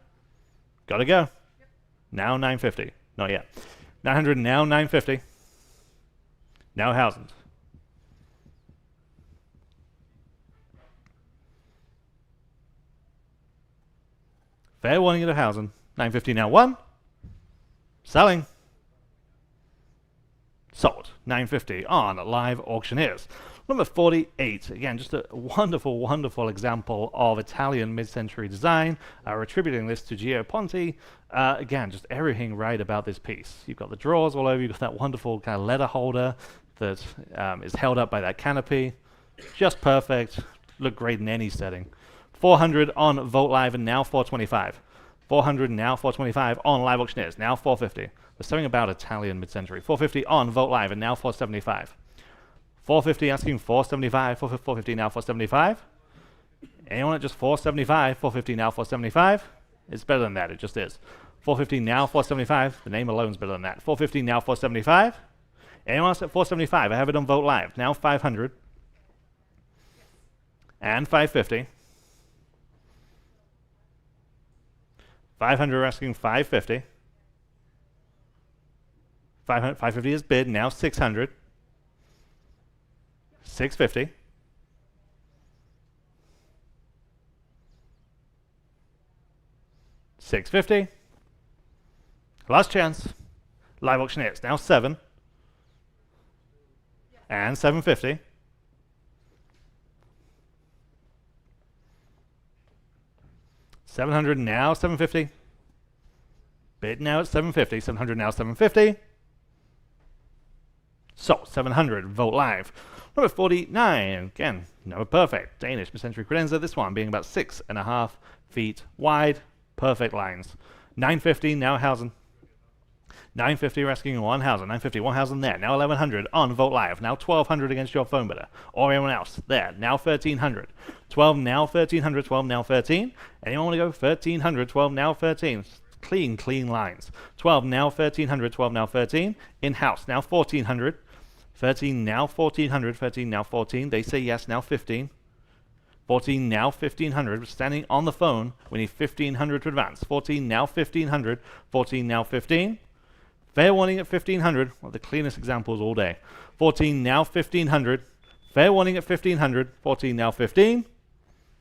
Gotta go. Now 950. Not yet. 900, now 950. Now 1000. Fair warning at 1000. 950, now 1. Selling. Sold. 950 on Live Auctioneers. Number 48. Again, just a wonderful, wonderful example of Italian mid-century design. We're attributing this to Gio Ponti. Again, just everything right about this piece. You've got the drawers all over. You've got that wonderful kind of letter holder that is held up by that canopy. Just perfect. Look great in any setting. 400 on Vote Live, and now 425. 400 now 425 on Live Auctioneers, now 450. There's something about Italian mid-century. 450 on Vote Live, and now 475. 450 asking 475. 450 now 475. Anyone at just 475? 450 now 475. It's better than that. It just is. 450 now 475. The name alone is better than that. 450 now 475. Anyone else at 475? I have it on Vote Live. Now 500. And 550. 500 asking 550. 550 is bid. Now 600. 650. 650. Last chance. Live Auctioneers. Now 7. And 750. 700 now 750. Bid now at 750. 700 now 750. So 700. Vote Live. Number 49. Again, number perfect. Danish mid-century credenza. This one being about 6.5 feet wide. Perfect lines. 950 now 1000. 950 rescuing 1000. 950 1000 there. Now 1100 on Vote Live. Now 1200 against your phone bidder or anyone else there. Now 1300. 12 now 1300. 12 now 13. Anyone want to go 1300? 12 now 13. Clean lines. 12 now 1300. 12 now 13. In house now 1400. 13 now 1400. 13 now 14. They say yes. Now 15. 14 now 1500. We're standing on the phone. We need 1500 to advance. 14 now 1500. 14 now 15. Fair warning at 1500. One of the cleanest examples all day. 14 now 1500. Fair warning at 1500. 14 now 15.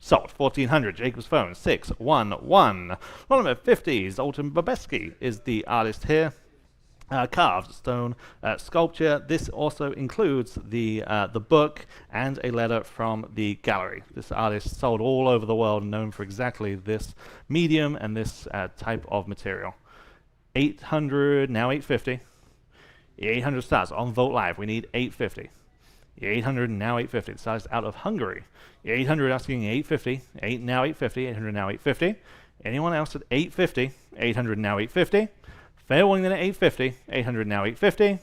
Sold. 1400. Jacob's phone. 611. Roll number 50. Zoltan Babeski is the artist here. Carved stone sculpture. This also includes the book and a letter from the gallery. This artist sold all over the world, known for exactly this medium and this type of material. 800 now 850. 800 starts on Vote Live. We need 850. 800 now 850. It starts out of Hungary. 800 asking 850. 8 now 850. 800 now 850. Anyone else at 850? 800 now 850. Fair warning then at 850. 800 now 850.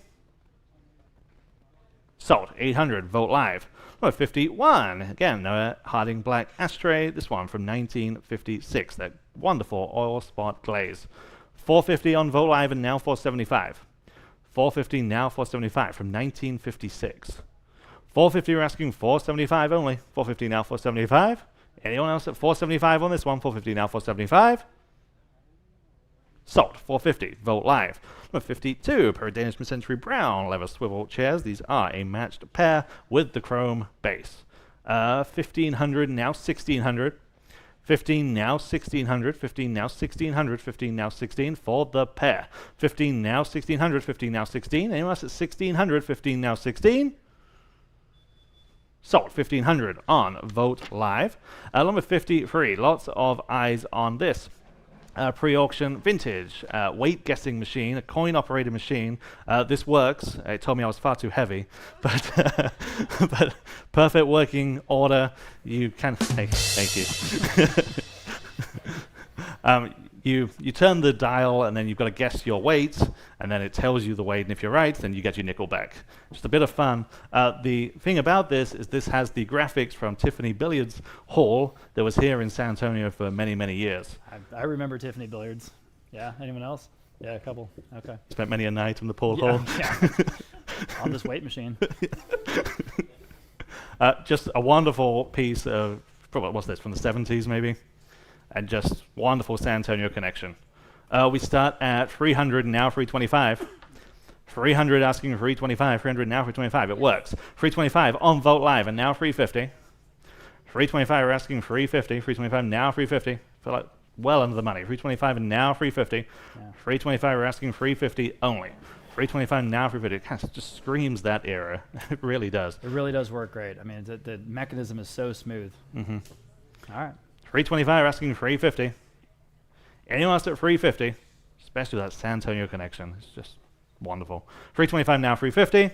Sold. 800. Vote live. Number 51. Again, Harding Black Ashtray. This one from 1956. That wonderful oil spot glaze. 450 on Vote Live and now 475. 450 now 475 from 1956. 450 we're asking 475 only. 450 now 475. Anyone else at 475 on this one? 450 now 475. Sold. 450. Vote live. Number 52. Pair of Danish mid-century brown leather swivel chairs. These are a matched pair with the chrome base. 1500 now 1600. 15 now 1600. 15 now 1600. 15 now 16 for the pair. 15 now 1600. 15 now 16. Anyone else at 1600? 15 now 16. Sold. 1500 on Vote Live. Number 53. Lots of eyes on this. Pre-auction vintage weight guessing machine, a coin operated machine. This works. It told me I was far too heavy, but but perfect working order. You can thank you. You turn the dial and then you've got to guess your weight, and then it tells you the weight, and if you're right, then you get your nickel back. Just a bit of fun. The thing about this is this has the graphics from Tiffany Billiards Hall that was here in San Antonio for many, many years. I remember Tiffany Billiards. Yeah, anyone else? Yeah, a couple. Okay. Spent many a night in the pool hall. Yeah. On this weight machine. Just a wonderful piece of, what's this, from the 70s maybe? And just wonderful San Antonio connection. We start at 300 and now 325. 300 asking for 325. 300 now 325. It works. 325 on Vote Live and now 350. 325 we're asking 350. 325 now 350. Feel like well under the money. 325 and now 350. Yeah. 325 we're asking 350 only. 325 now 350. It kind of just screams that era. It really does. It really does work great. I mean, the mechanism is so smooth. Mm-hmm. All right. 325 asking 350. Anyone else at 350, especially that San Antonio connection. It's just wonderful. 325 now 350.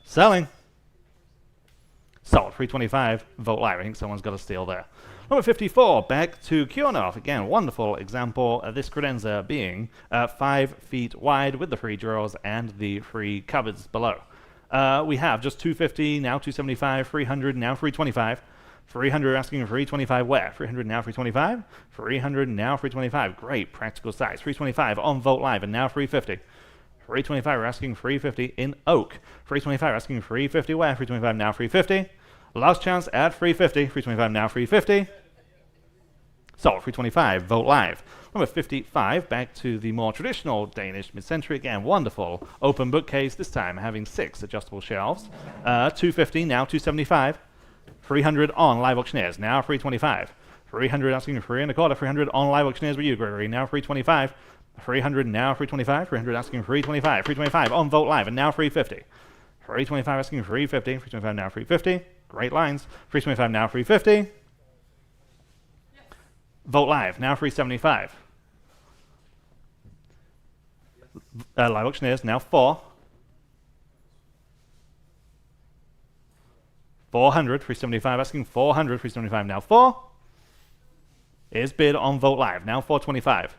Selling. Sold. 325. Vote live. I think someone's got a steal there. Number 54. Back to Kjaernulf. Again, wonderful example. This credenza being 5 feet wide with the free drawers and the free cupboards below. We have just 250 now 275. 300 now 325. 300 asking for 325 where? 300 now 325. 300 now 325. Great practical size. 325 on Vote Live and now 350. 325 we're asking 350 in oak. 325 asking 350 where? 325 now 350. Last chance at 350. 325 now 350. Sold. 325. Vote Live. Number 55. Back to the more traditional Danish mid-century. Again, wonderful open bookcase. This time having 6 adjustable shelves. 250 now 275. 300 on Live Auctioneers, now 325. 300 asking for 3 1/4. 300 on Live Auctioneers with you, Gregory, now 325. 300 now 325. 300 asking for 325. 325 on Vote Live and now 350. 325 asking for 350. 325 now 350. Great lines. 325 now 350. Vote Live, now 375. Live Auctioneers, now 4. 400, 375 asking 400, 375 now 4. Is bid on Vote Live, now 425.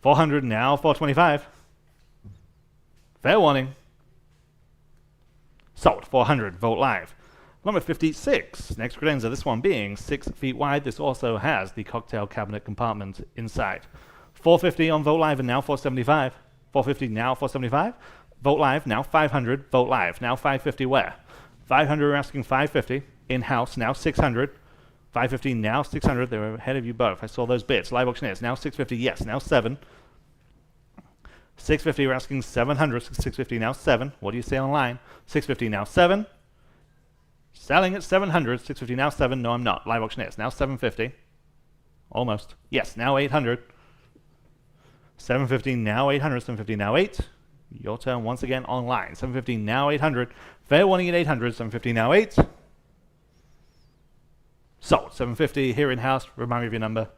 400 now 425. Fair warning. Sold. 400. Vote Live. Number 56. Next credenza. This one being 6 feet wide. This also has the cocktail cabinet compartment inside. 450 on Vote Live and now 475. 450 now 475. Vote Live now 500. Vote Live now 550. Where? 500. We're asking 550. In-house now 600. 550 now 600. They were ahead of you both. I saw those bids. Live Auctioneers now 650. Yes, now 7. 650. We're asking 700. 650 now 7. What do you say online? 650 now 7. Selling at 700. 650 now 7. No, I'm not. Live Auctioneers now 750. Almost. Yes, now 800. 750 now 800. 750 now 8. Your turn once again online. 750 now 800. Fair warning at 800. 750 now 8. Sold. 750 here in house. Remind me of your number.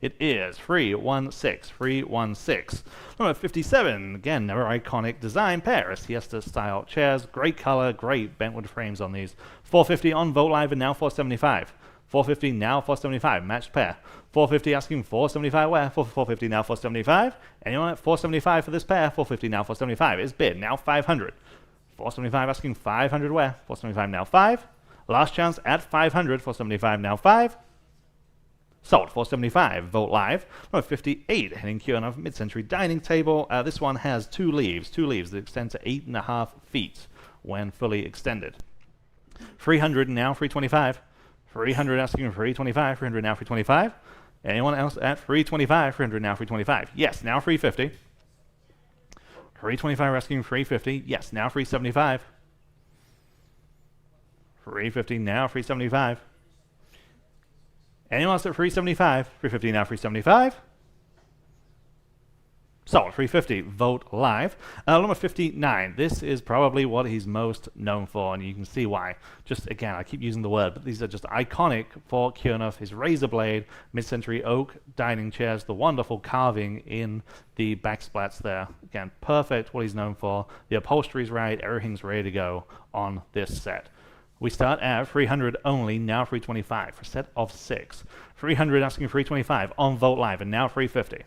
It is 316. 316. Number 57. Again, another iconic design pair. Siesta style chairs. Great color. Great bentwood frames on these. 450 on Vote Live and now 475. 450 now 475, matched pair. 450 asking 475 where? 450 now 475. Anyone at 475 for this pair? 450 now 475 is bid, now 500. 475 asking 500 where? 475 now 5. Last chance at 500, 475 now 5. Sold, 475, Vogt live. Number 58, Henning Kjaernulf, mid-century dining table. This one has two leaves that extend to 8.5 feet when fully extended. 300 now 325. 300 asking 325, 300 now 325. Anyone else at 325, 300 now 325? Yes, now 350. 325 asking 350. Yes, now 375. 350 now 375. Anyone else at 375? 350 now 375. Sold, 350, Vogt live. Number 59, this is probably what he's most known for, and you can see why. Just, again, I keep using the word, but these are just iconic for Kjaernulf. His razor blade, mid-century oak dining chairs, the wonderful carving in the backsplats there. Again, perfect what he's known for. The upholstery's right, everything's ready to go on this set. We start at 300 only, now 325 for a set of 6. 300 asking 325 on Vogt live, and now 350.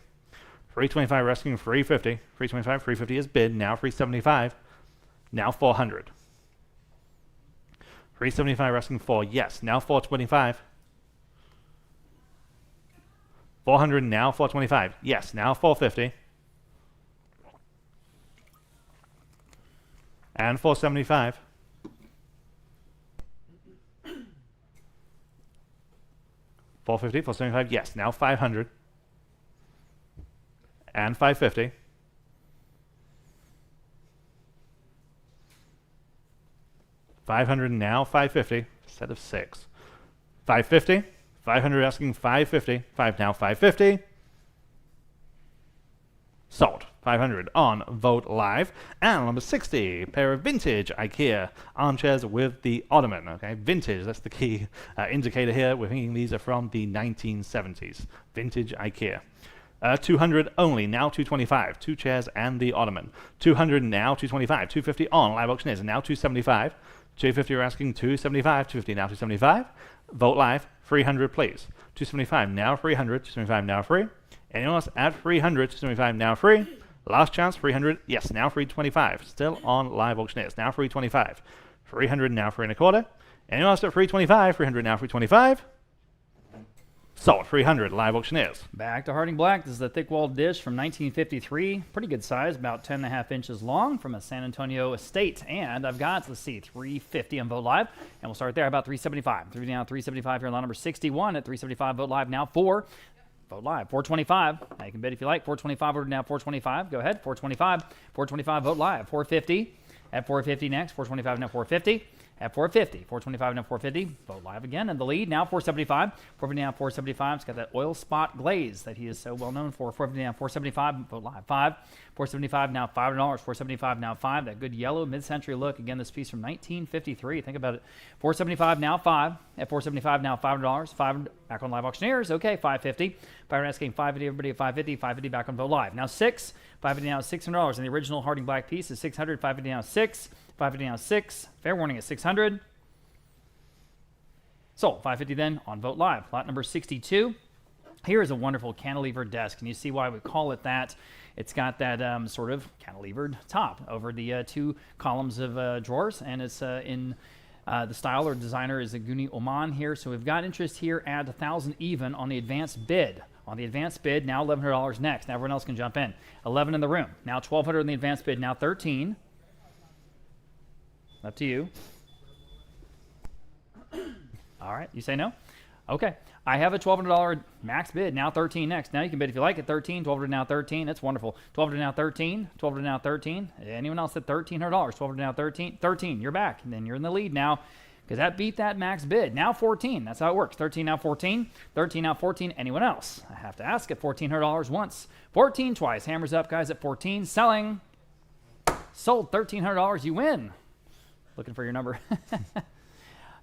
325 asking 350. 325, 350 is bid, now 375. Now 400. 375 asking 4, yes, now 425. 400 now 425, yes, now 450. And 475. 450, 475, yes, now 500. And 550. 500 now 550, set of 6. 550, 500 asking 550, 5 now 550. Sold, 500 on Vogt live. And number 60, pair of vintage IKEA armchairs with the ottoman. Okay, vintage, that's the key indicator here. We're thinking these are from the 1970s. Vintage IKEA. 200 only, now 225. 2 chairs and the ottoman. 200 now 225. 250 on live auctioneers, and now 275. 250 are asking 275. 250 now 275. Vogt live, 300 please. 275 now 300. 275 now free. Anyone else at 300? 275 now free. Last chance, 300. Yes, now 325. Still on live auctioneers, now 325. 300 now 3.25. Anyone else at 325? 300 now 325. Sold, 300, live auctioneers. Back to Harding Black. This is a thick-walled dish from 1953. Pretty good size, about 10.5 inches long, from a San Antonio estate. And I've got, let's see, 350 on Vogt Live. And we'll start there, about 375. 375 here on lot number 61 at 375 Vogt Live. Now 4. Vogt Live, 425. Now you can bid if you like. 425 order now 425. Go ahead, 425. 425 Vogt Live, 450. At 450 next, 425 now 450. At 450, 425 now 450. Vogt Live again in the lead. Now 475. 450 now 475. It's got that oil spot glaze that he is so well known for. 450 now 475. Vogt Live 5. 475 now $5. 475 now 5. That good yellow mid-century look. Again, this piece from 1953. Think about it. 475 now 5. At 475 now $5. 5 back on live auctioneers. Okay, 550. Fire asking 550. Everybody at 550. 550 back on Vogt Live. Now 6. 550 now $600. And the original Harding Black piece is 600. 550 now 6. 550 now 6. Fair warning at 600. Sold. 550 then on Vogt Live. Lot number 62. Here is a wonderful cantilever desk, and you see why we call it that. It's got that sort of cantilevered top over the 2 columns of drawers, and it's in the style or designer is a Guni Oman here. So we've got interest here at 1,000 even on the advanced bid. On the advanced bid, now $1,100 next. Now everyone else can jump in. 11 in the room. Now 1,200 in the advanced bid. Now 13. Up to you. All right, you say no? Okay. I have a $1,200 max bid. Now 13 next. Now you can bid if you like at 13. 1,200 now 13. That's wonderful. 1,200 now 13. 1,200 now 13. Anyone else at $1,300? 1,200 now 13. 13. You're back. And then you're in the lead now because that beat that max bid. Now 14. That's how it works. 13 now 14. 13 now 14. Anyone else? I have to ask at $1,400 once. 14 twice. Hammers up, guys, at 14. Selling. Sold. $1,300. You win. Looking for your number.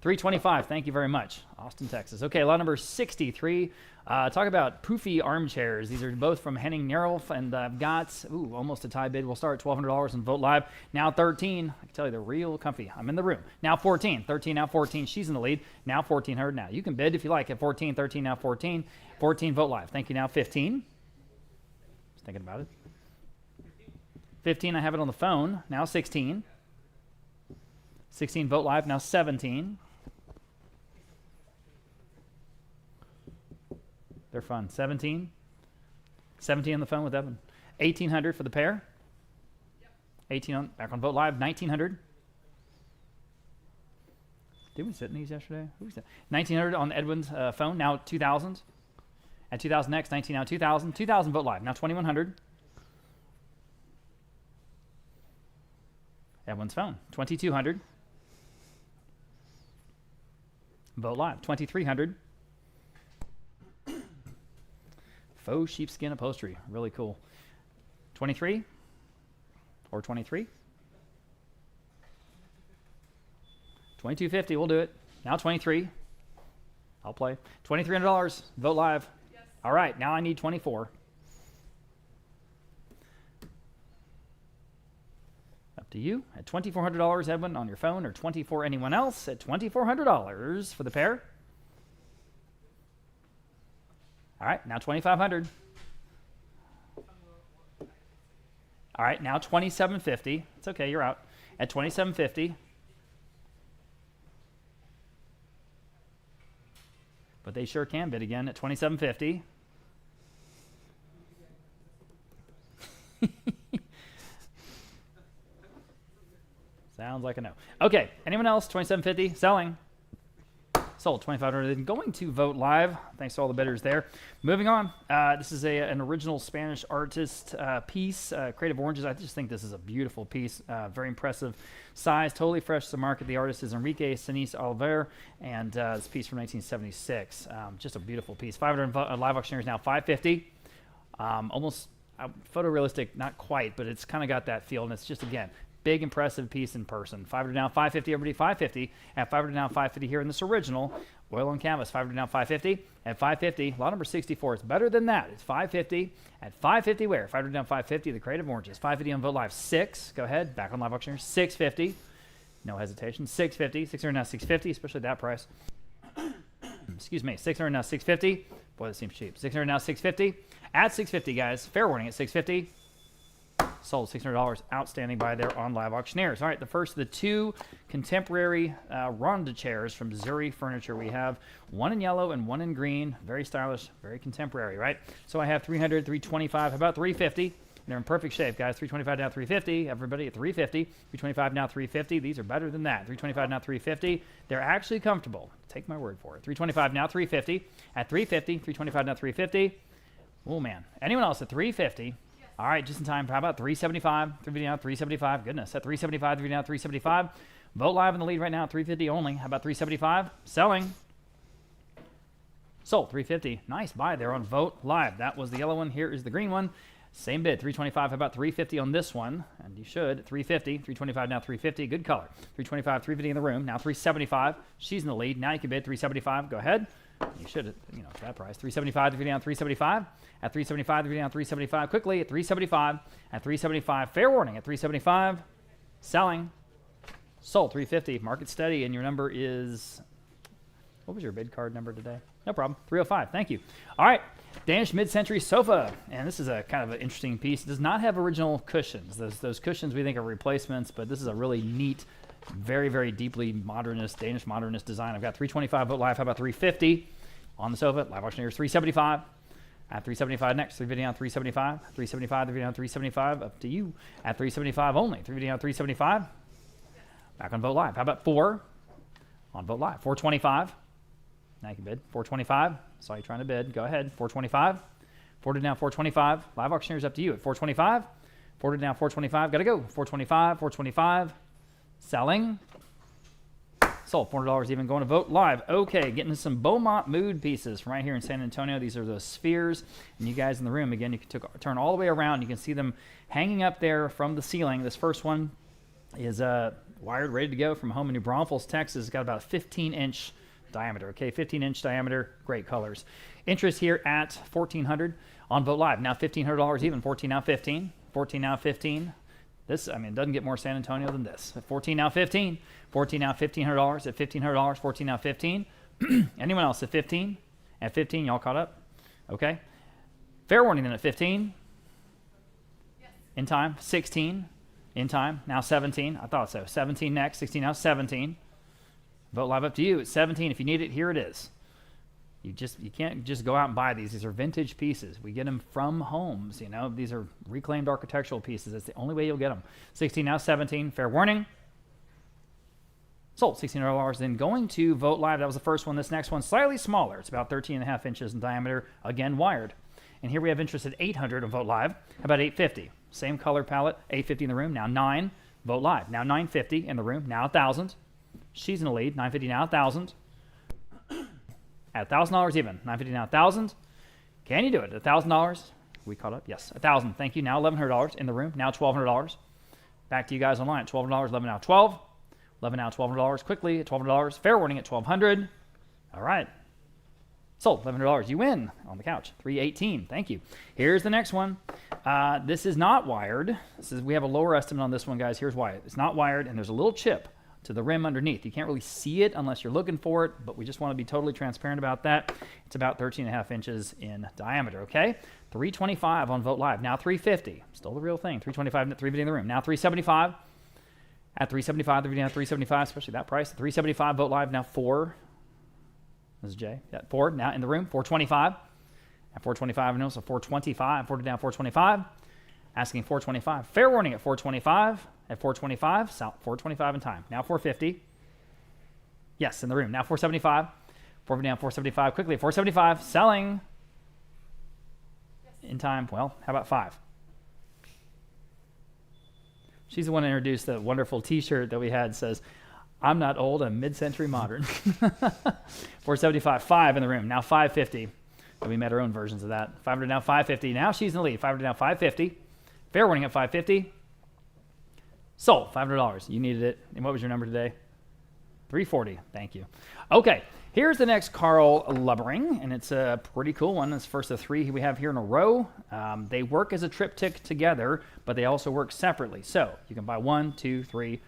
325. Thank you very much. Austin, Texas. Okay, lot number 63. Talk about poofy armchairs. These are both from Henning Kjaernulf, and I've got almost a tie bid. We'll start at $1,200 and vote live. Now 13. I can tell you they're real comfy. I'm in the room. Now 14. 13. Now 14. She's in the lead. Now 1,400. Now you can bid if you like at 14. 13. Now 14. 14. Vote live. Thank you. Now 15. Just thinking about it. 15. I have it on the phone. Now 16. 16. Vote live. Now 17. They're fun. 17. 17 on the phone with Evan. 1,800 for the pair. 18 on back on vote live. 1,900. Did we sit in these yesterday? Who was that? 1,900 on Edwin's phone. Now 2,000. At 2,000 next. 19 now 2,000. 2,000 vote live. Now 2,100. Edwin's phone. 2,200. Vote live. 2,300. Faux sheepskin upholstery. Really cool. 23 or 23. 2,250. We'll do it. Now 23. I'll play. $2,300. Vote live. Yes. All right. Now I need 24. Up to you. At $2,400, Edwin, on your phone, or 24 anyone else at $2,400 for the pair. All right, now 2,500. All right, now 2,750. It's okay, you're out. At 2,750. But they sure can bid again at 2,750. Sounds like a no. Okay, anyone else? 2,750. Selling. Sold. 2,500. Going to vote live. Thanks to all the bidders there. Moving on. This is an original Spanish artist piece. Creative Oranges. I just think this is a beautiful piece. Very impressive size. Totally fresh to market. The artist is Enrique Ceniz Alver, and this piece from 1976. Just a beautiful piece. 500 live auctioneers now. 550. Almost photorealistic. Not quite, but it's kind of got that feel, and it's just again. Big, impressive piece in person. 500 down, 550, everybody, 550. At 500 down, 550 here in this original. Oil on canvas, 500 down, 550. At 550, lot number 64. It's better than that. It's 550. At 550 where? 500 down, 550, the Creative Oranges. 550 on Vote Live, 6. Go ahead, back on Live Auctioneer, 650. No hesitation, 650. 600 now, 650, especially that price. Excuse me, 600 now, 650. Boy, that seems cheap. 600 now, 650. At 650, guys, fair warning at 650. Sold. $600. Outstanding buy there on Live Auctioneers. All right, the first of the two contemporary Ronda chairs from Zuri Furniture. We have one in yellow and one in green. Very stylish, very contemporary, right? So I have 300, 325, how about 350? They're in perfect shape, guys. 325 now, 350. Everybody at 350. 325 now, 350. These are better than that. 325 now, 350. They're actually comfortable. Take my word for it. 325 now, 350. At 350, 325 now, 350. Oh, man. Anyone else at 350? All right, just in time. How about 375? 350 now, 375. Goodness, at 375, 350 now, 375. Vote live in the lead right now, 350 only. How about 375? Selling. Sold, 350. Nice buy there on Vote Live. That was the yellow one. Here is the green one. Same bid, 325. How about 350 on this one? And you should. 350, 325 now, 350. Good color. 325, 350 in the room. Now 375. She's in the lead. Now you can bid 375. Go ahead. You should, that price. 375, 350 down, 375. At 375, 350 down, 375. Quickly at 375. At 375. Fair warning at 375. Selling. Sold. 350. Market steady. And your number is, what was your bid card number today? No problem. 305. Thank you. All right. Danish mid-century sofa. And this is a kind of an interesting piece. It does not have original cushions. Those cushions we think are replacements, but this is a really neat, very, very deeply modernist, Danish modernist design. I've got 325 Vote Live. How about 350 on the sofa? Live Auctioneers 375. At 375 next. 350 down, 375. 375, 350 down, 375. Up to you. At 375 only. 350 down, 375. Back on Vote Live. How about 4 on Vote Live? 425. Now you can bid. 425. Saw you trying to bid. Go ahead. 425. 40 down, 425. Live Auctioneers up to you at 425. 40 down, 425. Got to go. 425, 425. Selling. Sold. $400 even going to Vote Live. Okay, getting some Beaumont Mood pieces from right here in San Antonio. These are those spheres. And you guys in the room, again, you can turn all the way around. You can see them hanging up there from the ceiling. This first one is wired, ready to go from home in New Braunfels, Texas. It's got about a 15-inch diameter. Okay, 15-inch diameter, great colors. Interest here at $1,400 on Vote Live. Now $1,500 even. 14 now 15. 14 now 15. This, I mean, it doesn't get more San Antonio than this. At 14 now 15. 14 now $1,500. At $1,500. 14 now 15. Anyone else at 15? At 15, y'all caught up? Okay. Fair warning then at 15. Yes. In time. 16. In time. Now 17. I thought so. 17 next. 16 now 17. Vote Live up to you. It's 17. If you need it, here it is. You can't just go out and buy these. These are vintage pieces. We get them from homes. You know, these are reclaimed architectural pieces. That's the only way you'll get them. 16 now 17. Fair warning. Sold. $1,600. Then going to Vote Live. That was the first one. This next one slightly smaller. It's about 13.5 inches in diameter. Again, wired. And here we have interest at $800 on Vote Live. How about $850? Same color palette. $850 in the room. Now 9. Vote Live. Now $950 in the room. Now $1,000. She's in the lead. $950 now $1,000. At $1,000 even. $950 now $1,000. Can you do it? $1,000. We caught up? Yes. $1,000. Thank you. Now $1,100 in the room. Now $1,200. Back to you guys online. $1,200. 11 now 12. 11 now $1,200. Quickly at $1,200. Fair warning at $1,200. All right. Sold. $1,100. You win on the couch. $318. Thank you. Here's the next one. This is not wired. We have a lower estimate on this one, guys. Here's why. It's not wired, and there's a little chip to the rim underneath. You can't really see it unless you're looking for it, but we just want to be totally transparent about that. It's about 13.5 inches in diameter, okay? $325 on Vote Live. Now $350. Still the real thing. $325, $350 in the room. Now $375. At $375, $350 now $375, especially that price. $375, Vote Live. Now $4. This is Jay. Yeah, $4 now in the room. $425. At $425, no, so $425. $40 down $425. Asking $425. Fair warning at $425. At $425, $425 in time. Now $450. Yes, in the room. Now $475. $450 down $475. Quickly at $475. Selling. Yes. In time. Well, how about $5? She's the one that introduced the wonderful T-shirt that we had. It says, "I'm not old. I'm mid-century modern." $475. $5 in the room. Now $550. We made our own versions of that. $500 now $550. Now she's in the lead. $500 now $550. Fair warning at $550. Sold. $500. You needed it. And what was your number today? $340. Thank you. Okay. Here's the next Karl Lubbering, and it's a pretty cool one. It's the first of 3 we have here in a row. They work as a triptych together, but they also work separately. So you can buy 1, 2, 3,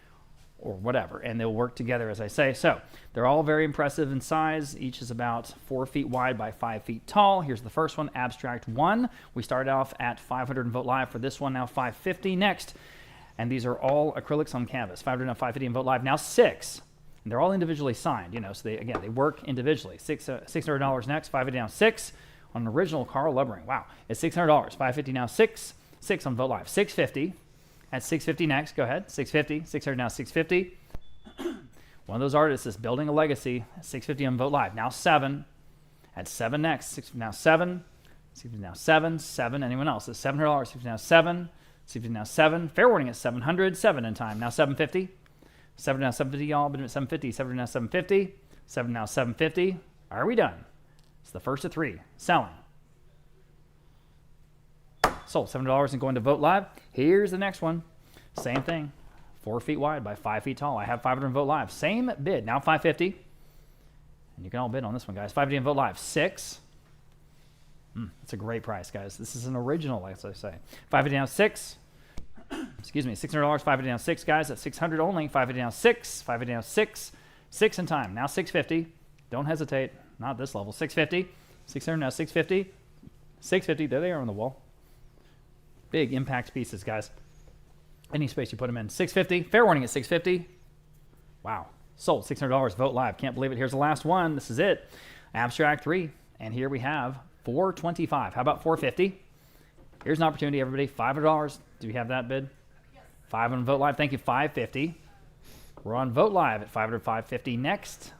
or whatever, and they'll work together, as I say. So they're all very impressive in size. Each is about 4 feet wide by 5 feet tall. Here's the first one, Abstract 1. We started off at $500 and Vote Live for this one. Now $550 next. And these are all acrylics on canvas. $500 now $550 and Vote Live. Now 6. And they're all individually signed, you know, so they work individually. $600 next, $550 now 6 on an original Karl Lubbering. Wow, it's $600. $550 now 6, 6 on Vote Live. $650 at $650 next. Go ahead. $650, $600 now $650. One of those artists is building a legacy. $650 on Vote Live. Now 7 at 7 next. $650 now 7, $650 now 7, 7. Anyone else? It's $700. $650 now 7, $650 now 7. Fair warning at $700. 7 in time. Now $750. 7 now $750, y'all. Been at $750. 7 now $750. 7 now $750. Are we done? It's the first of 3. Selling. Sold. $7 and going to Vote Live. Here's the next one. Same thing. 4 feet wide by 5 feet tall. I have $500 and Vote Live. Same bid. Now $550. And you can all bid on this one, guys. $550 and Vote Live. 6. That's a great price, guys. This is an original, as I say. $550 down 6. Excuse me, $600, $550 down 6, guys. At $600 only. $550 down 6. $550 down 6. 6 in time. Now $650. Don't hesitate. Not this level. $650. $600 now $650. $650. There they are on the wall. Big impact pieces, guys. Any space you put them in. $650. Fair warning at $650. Wow. Sold. $600. Vote Live. Can't believe it. Here's the last one. This is it. Abstract 3. And here we have $425. How about $450? Here's an opportunity, everybody. $500. Do we have that bid? Yes. 5 on Vote Live. Thank you. $550. We're on Vote Live at $500, $550 next.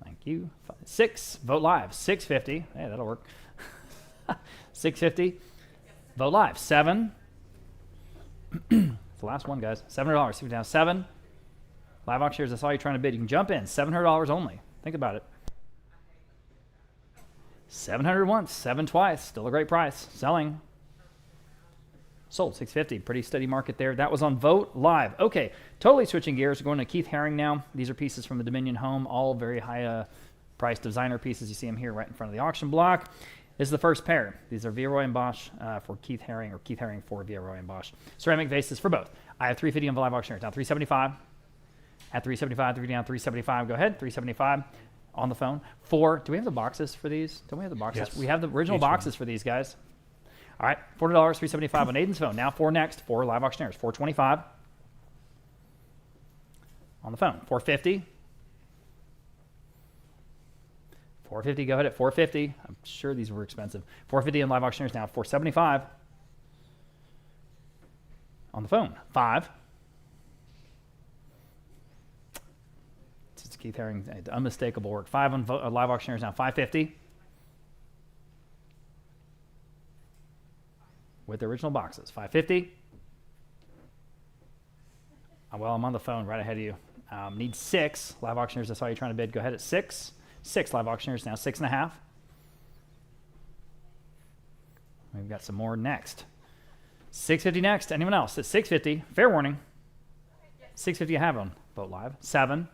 Thank you. 6. Vote Live. $650. Hey, that'll work. $650. Vote Live. 7. It's the last one, guys. $700. See down 7. Live auctioneers, I saw you trying to bid. You can jump in. $700 only. Think about it. 700 once, 7 twice. Still a great price. Selling. Sold 650. Pretty steady market there. That was on Vogt Live. Okay, totally switching gears. We're going to Keith Haring now. These are pieces from the Dominion home, all very high priced designer pieces. You see them here right in front of the auction block. This is the first pair. These are Villeroy and Bosch for Keith Haring, or Keith Haring for Villeroy and Bosch. Ceramic vases for both. I have 350 on the live auctioneers. Now 375. At 375, 3 down, 375. Go ahead. 375 on the phone. 4. Do we have the boxes for these? Don't we have the boxes? Yes. We have the original Each boxes for these guys. All right, $40, 375 on Aiden's phone. Now 4 next, 4 live auctioneers. 425 on the phone. 450. 450, go ahead at 450. I'm sure these were expensive. 450 on live auctioneers now. 475 on the phone. 5. It's Keith Haring, unmistakable work. 5 on live auctioneers now. 550. With the original boxes. 550. Well, I'm on the phone right ahead of you. Need 6 live auctioneers. I saw you trying to bid. Go ahead at 6. 6 live auctioneers now. 6.5. We've got some more next. 650 next. Anyone else? At 650. Fair warning. 650 I have on Vote Live. 7.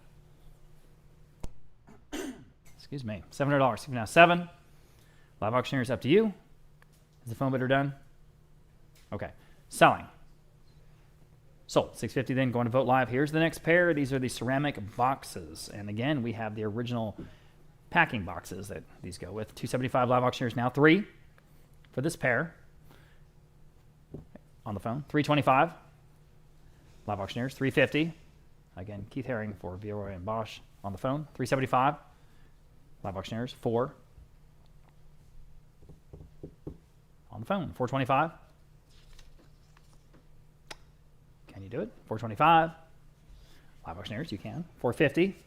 Excuse me. $700. Now 7. Live auctioneers up to you. Is the phone bidder done? Okay. Selling. Sold. 650 then going to Vote Live. Here's the next pair. These are the ceramic boxes. And again, we have the original packing boxes that these go with. 275 live auctioneers now. 3 for this pair. On the phone. 325 live auctioneers. 350. Again, Keith Haring for Villeroy and Bosch on the phone. 375 live auctioneers. 4 on the phone. 425. Can you do it? 425. Live auctioneers, you can. 450.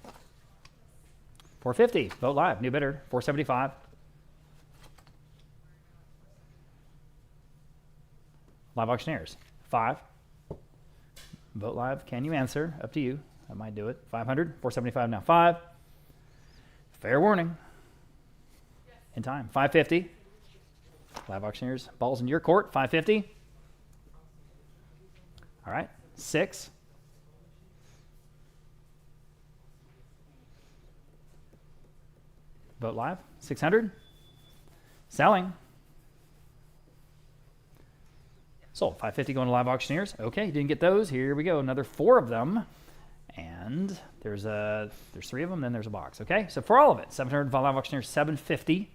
450. Vote Live. New bidder. 475. Live auctioneers. 5. Vote Live. Can you answer? Up to you. I might do it. 500. 475 now. 5. Fair warning. In time. 550. Live auctioneers. Ball's in your court. 550. All right. 6. Vote Live. 600. Selling. Sold. 550 going to live auctioneers. Okay, you didn't get those. Here we go. Another 4 of them. And there's 3 of them, then there's a box. Okay, so for all of it, 700 live auctioneers, 750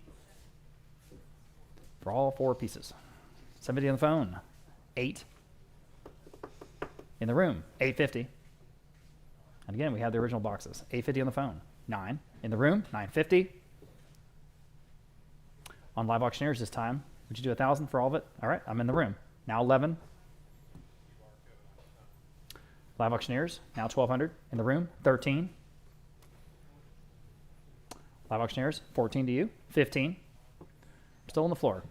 for all 4 pieces. 750 on the phone. 8 in the room. 850. And again, we have the original boxes. 850 on the phone. 9 in the room. 950 on live auctioneers this time. Would you do 1,000 for all of it? All right, I'm in the room. Now 11. Live auctioneers. Now 1,200 in the room. 13. Live auctioneers. 14 to you. 15. Still on the floor.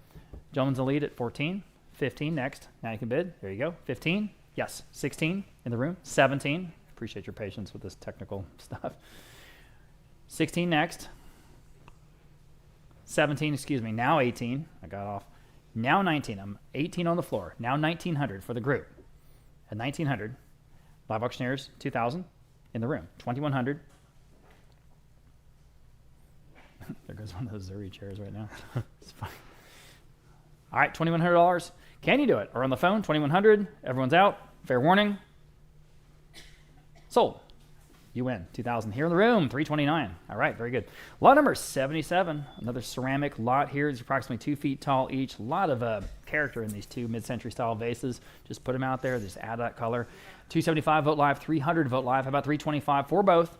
Gentleman's in the lead at 14. 15 next. Now you can bid. There you go. 15. Yes. 16 in the room. 17. Appreciate your patience with this technical stuff. 16 next. 17, excuse me. Now 18. I got off. Now 19. I'm 18 on the floor. Now 1,900 for the group. At 1,900. Live auctioneers, 2,000 in the room. 2,100. There goes one of those Zuri chairs right now. It's fine. All right, $2,100. Can you do it? Or on the phone, 2,100. Everyone's out. Fair warning. Sold. You win. 2,000 here in the room. 329. All right, very good. Lot number 77. Another ceramic lot here. It's approximately 2 feet tall each. A lot of character in these 2 mid-century style vases. Just put them out there. Just add that color. 275 Vote Live. 300 Vote Live. How about 325 for both?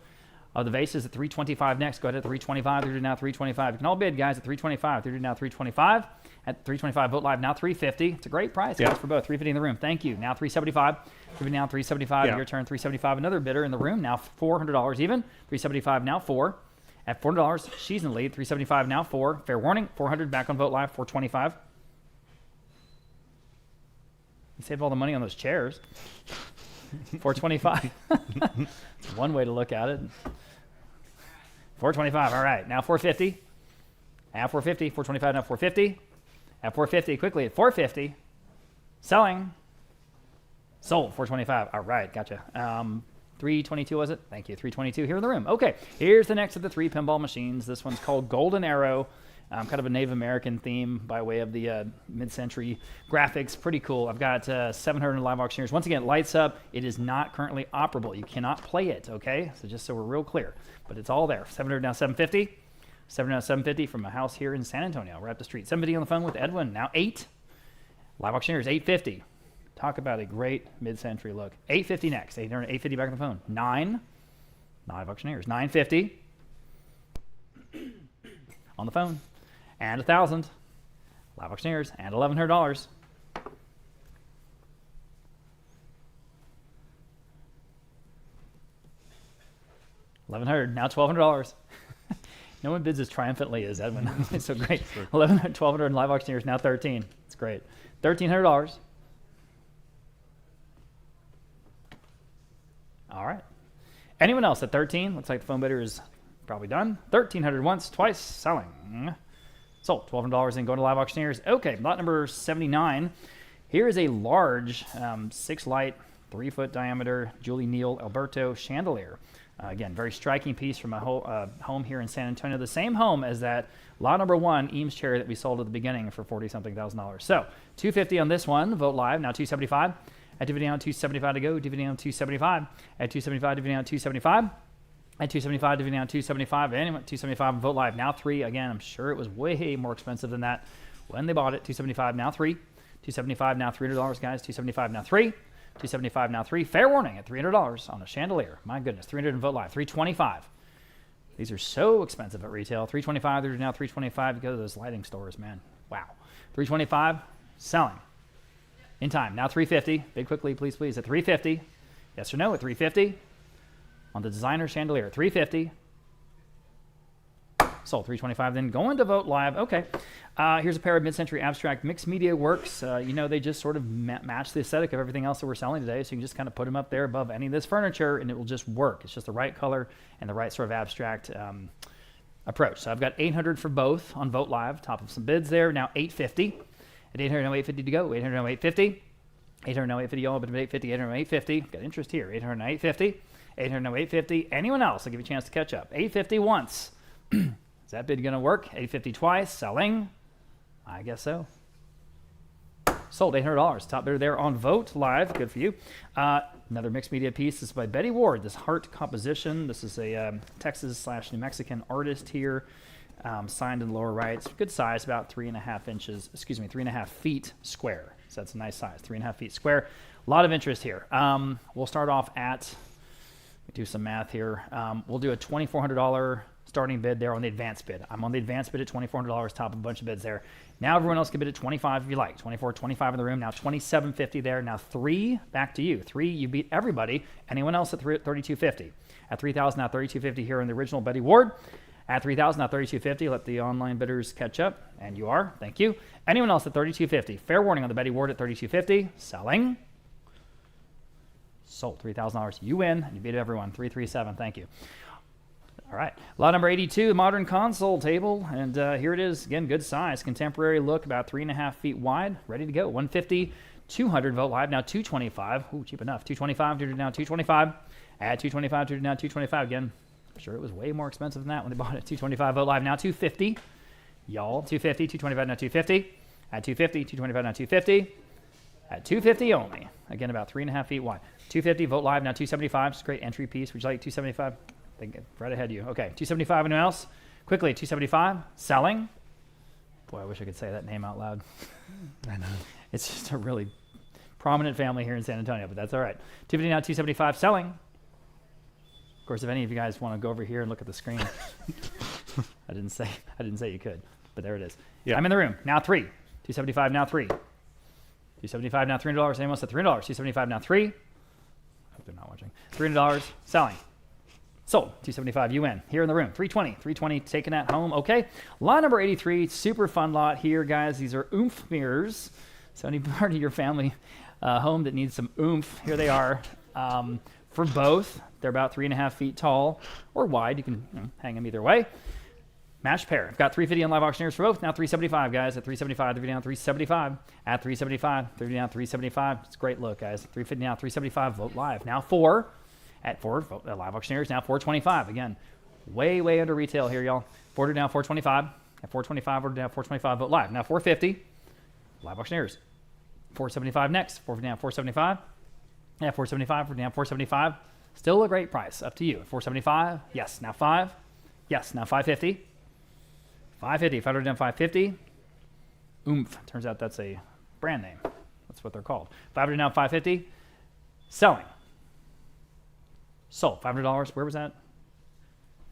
The vases at 325 next. Go ahead at 325. They're now 325. You can all bid, guys, at 325. They're now 325. At 325 Vote Live. Now 350. It's a great price, guys, for both. 350 in the room. Thank you. Now 375. Now 375. Your turn. 375. Another bidder in the room. Now $400 even. 375 now 4. At $400, she's in the lead. 375 now 4. Fair warning. 400 back on Vote Live. 425. You saved all the money on those chairs. 425. It's one way to look at it. 425. All right. Now 450. At 450. 425. Now 450. At 450. Quickly at 450. Selling. Sold. 425. All right, gotcha. 322 was it? Thank you. 322 here in the room. Okay, here's the next of the 3 pinball machines. This one's called Golden Arrow. Kind of a Native American theme by way of the mid-century graphics. Pretty cool. I've got 700 live auctioneers. Once again, lights up. It is not currently operable. You cannot play it, okay? So just so we're real clear. But it's all there. 700 now 750. 700 now 750 from a house here in San Antonio. We're up the street. 750 on the phone with Edwin. Now 8. Live auctioneers, 850. Talk about a great mid-century look. 850 next. 800, 850 back on the phone. 9. Live auctioneers. 950. On the phone. And 1,000. Live auctioneers. And $1,100. 1,100. Now $1,200. No one bids as triumphantly as Edwin. It's so great. 1,100, 1,200 in live auctioneers. Now 13. It's great. $1,300. All right. Anyone else at 13? Looks like the phone bidder is probably done. 1,300 once, twice, selling. Sold. $1,200 in going to live auctioneers. Okay, lot number 79. Here is a large 6-light, 3-foot diameter Julie Neal Alberto chandelier. Again, very striking piece from a home here in San Antonio. The same home as that lot number 1 Eames chair that we sold at the beginning for $40-something thousand. So $250 on this one. Vote live. Now $275. At DVD on $275 to go. DVD on $275. At $275, DVD on $275. At $275, DVD on $275. Anyone $275 vote live. Now 3. Again, I'm sure it was way more expensive than that when they bought it. $275 now 3. $275 now $300, guys. $275 now 3. $275 now 3. Fair warning at $300 on a chandelier. My goodness, $300 in vote live. $325. These are so expensive at retail. $325. There's now $325. Go to those lighting stores, man. Wow. $325. Selling. In time. Now $350. Bid quickly, please. At $350. Yes or no at $350. On the designer chandelier. $350. Sold. $325. Then going to vote live. Okay. Here's a pair of mid-century abstract mixed media works. They just sort of match the aesthetic of everything else that we're selling today. So you can just kind of put them up there above any of this furniture and it will just work. It's just the right color and the right sort of abstract approach. So I've got 800 for both on vote live. Top of some bids there. Now $850. At $800, now $850 to go. $800, now $850. $800, now $850. All up at $850. $800, now $850. Got interest here. $800, now $850. $800, now $850. Anyone else? I'll give you a chance to catch up. $850 once. Is that bid going to work? $850 twice. Selling? I guess so. Sold. $800. Top bidder there on vote live. Good for you. Another mixed media piece. This is by Betty Ward. This heart composition. This is a Texas/New Mexican artist here. Signed in the lower right. Good size, about 3.5 feet square. So that's a nice size, 3.5 feet square. A lot of interest here. We'll start off at, let me do some math here. We'll do a $2,400 starting bid there on the advanced bid. I'm on the advanced bid at $2,400, top of a bunch of bids there. Now everyone else can bid at $25 if you like. $24, $25 in the room. Now $27.50 there. Now 3, back to you. 3, you beat everybody. Anyone else at $32.50? At $3,000, now $32.50 here in the original Betty Ward. At $3,000, now $32.50. Let the online bidders catch up. And you are. Thank you. Anyone else at $32.50? Fair warning on the Betty Ward at $32.50. Selling. Sold. $3,000. You win. And you beat everyone. 337. Thank you. All right. Lot number 82, modern console table. And here it is. Again, good size. Contemporary look, about 3.5 feet wide. Ready to go. $150, $200. Vote live. Now $225. Ooh, cheap enough. $225. Now $225. At $225. Now $225 again. I'm sure it was way more expensive than that when they bought it. $225. Vote live. Now $250. Y'all. $250. $225. Now $250. At $250. $225. Now $250. At $250 only. Again, about 3.5 feet wide. $250. Vote live. Now $275. It's a great entry piece. Would you like $275? Right ahead of you. Okay, $275. Anyone else? Quickly, $275. Selling. Boy, I wish I could say that name out loud. I know. It's just a really prominent family here in San Antonio, but that's all right. $250 now, $275. Selling. Of course, if any of you guys want to go over here and look at the screen, I didn't say you could, but there it is. Yeah. I'm in the room. Now 3. $275 now 3. $275 now $300. Anyone else at $300? $275 now 3. I hope they're not watching. $300. Selling. Sold. $275. You win. Here in the room. $320. Taking that home. Okay. Lot number 83. Super fun lot here, guys. These are oomph mirrors. So any part of your family home that needs some oomph, here they are. For both, they're about 3.5 feet tall or wide. You can hang them either way. Match pair. I've got 350 on live auctioneers for both. Now 375, guys. At 375, 350 down 375. At 375, 30 down 375. It's a great look, guys. 350 now 375. Vote live. Now 4. At 4, vote, live auctioneers. Now 425. Again, way under retail here, y'all. 4 down 425. At 425, order down 425. Vote live. Now 450. Live auctioneers. 475 next. 450 down 475. At 475, order down 475. Still a great price. Up to you. 475. Yes. Now 5. Yes. Now 550. 550, 500 down 550. Oomph. Turns out that's a brand name. That's what they're called. 500 down 550. Selling. Sold. $500. Where was that?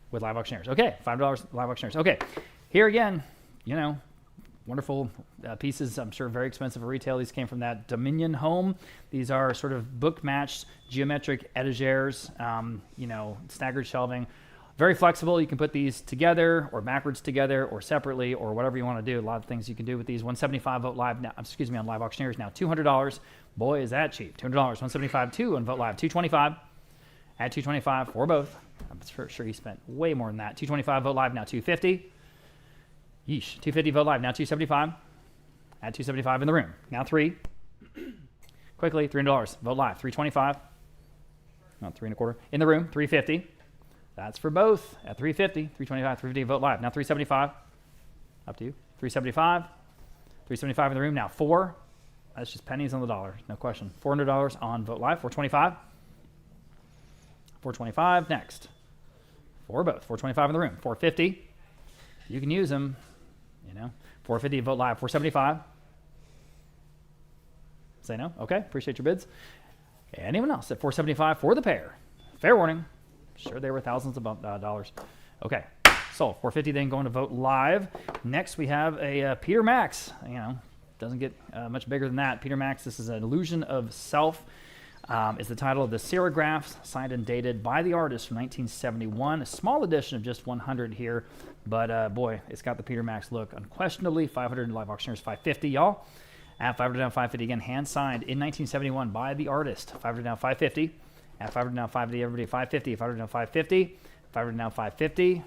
With live auctioneers. Okay. $5 live auctioneers. Okay. Here again, wonderful pieces. I'm sure very expensive at retail. These came from that Dominion home. These are sort of book matched geometric etagères, staggered shelving. Very flexible. You can put these together or backwards together or separately or whatever you want to do. A lot of things you can do with these. 175 vote live now. On live auctioneers now. $200. Boy, is that cheap. $200. 175 2 on vote live. 225. At 225 for both. I'm sure he spent way more than that. 225 vote live now. 250. Yeesh. 250 vote live now. 275. At 275 in the room. Now 3. Quickly. $300. Vote live. 325. Not 3 1/4. In the room. 350. That's for both at 350, 325, 350, vote live. Now 375, up to you. 375, 375 in the room. Now 4, that's just pennies on the dollar, no question. $400 on vote live. 425, 425 next. For both, 425 in the room. 450, you can use them, 450 vote live. 475, say no. Okay, appreciate your bids. Anyone else at 475 for the pair? Fair warning. Sure, they were thousands of dollars. Okay, so 450 then going to vote live. Next, we have a Peter Max. Doesn't get much bigger than that. Peter Max, this is an Illusion of Self. Is the title of the serigraphs, signed and dated by the artist from 1971. A small edition of just 100 here, but boy, it's got the Peter Max look. Unquestionably, 500 in live auctioneers, 550, y'all. At 500 down 550 again, hand signed in 1971 by the artist. 500 down 550. At 500 now 550, everybody 550, 500 now 550, 500 now 550.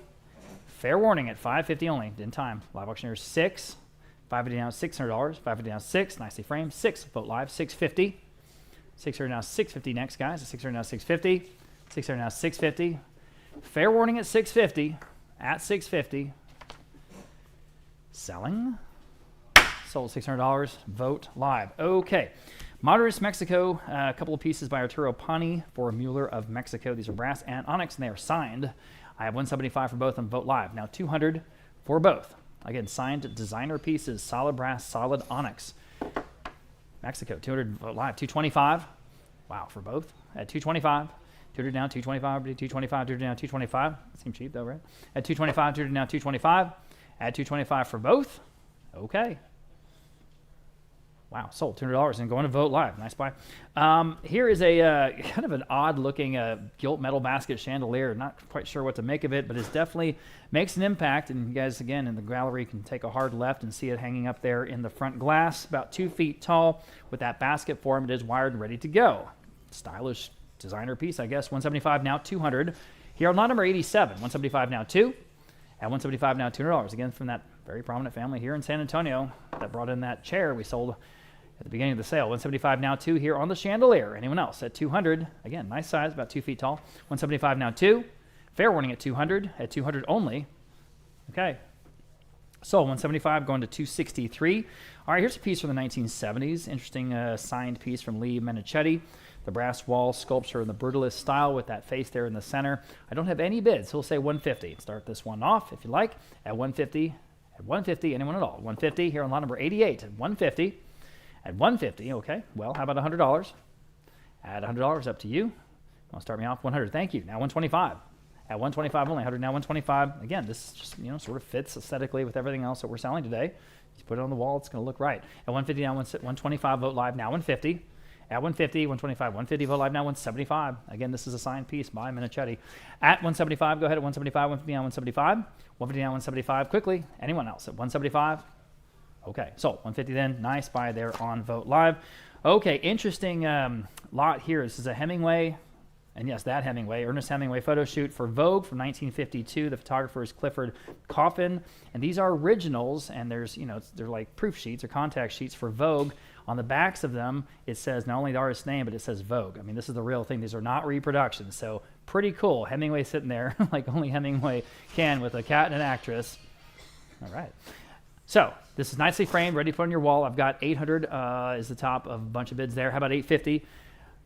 Fair warning at 550 only, in time. Live auctioneers 6, 550 down $600, 550 down 6, nicely framed, 6, vote live, 650. 600 now 650 next, guys. 600 now 650, 600 now 650. Fair warning at 650, at 650. Selling. Sold $600, vote live. Okay. Modernist Mexico, a couple of pieces by Arturo Pani for Mueller of Mexico. These are brass and onyx, and they are signed. I have 175 for both on vote live. Now 200 for both. Again, signed designer pieces, solid brass, solid onyx. Mexico, 200 vote live. 225. Wow, for both. At 225. 200 down, 225, 225, 200 down, 225. That seems cheap though, right? At 225, 200 down, 225. At 225 for both. Okay. Wow, sold $200 and going to vote live. Nice buy. Here is a kind of an odd-looking gilt metal basket chandelier. Not quite sure what to make of it, but it definitely makes an impact. And you guys, again, in the gallery can take a hard left and see it hanging up there in the front glass, about 2 feet tall, with that basket form. It is wired and ready to go. Stylish designer piece, I guess. 175 now, 200. Here on lot number 87, 175 now, 2. At 175 now, $200. Again, from that very prominent family here in San Antonio that brought in that chair we sold at the beginning of the sale. 175 now 2 here on the chandelier. Anyone else at 200? Again, nice size, about 2 feet tall. 175 now 2. Fair warning at 200. At 200 only. Okay. So 175 going to 263. All right, here's a piece from the 1970s. Interesting signed piece from Lee Menichetti. The brass wall sculpture in the brutalist style with that face there in the center. I don't have any bids, so we'll say 150. Start this one off if you like. At 150. At 150, anyone at all? 150 here on lot number 88. At 150. At 150, okay. Well, how about $100? At $100, up to you. I'll start me off 100. Thank you. Now 125. At 125 only. 100 now 125. Again, this just sort of fits aesthetically with everything else that we're selling today. You put it on the wall, it's going to look right. At 150 now 125. Vote live now 150. At 150, 125, 150. Vote live now 175. Again, this is a signed piece by Menichetti. At 175, go ahead at 175. 150 now 175. 150 now 175. Quickly. Anyone else at 175? Okay, so 150 then, nice buy there on Vote Live. Okay, interesting lot here. This is a Hemingway And yes, that Hemingway, Ernest Hemingway photo shoot for Vogue from 1952. The photographer is Clifford Coffin. And these are originals, and there's, they're like proof sheets or contact sheets for Vogue. On the backs of them, it says not only the artist's name, but it says Vogue. I mean, this is the real thing. These are not reproductions. So pretty cool. Hemingway sitting there like only Hemingway can with a cat and an actress. All right. So this is nicely framed, ready to put on your wall. I've got 800 is the top of a bunch of bids there. How about 850?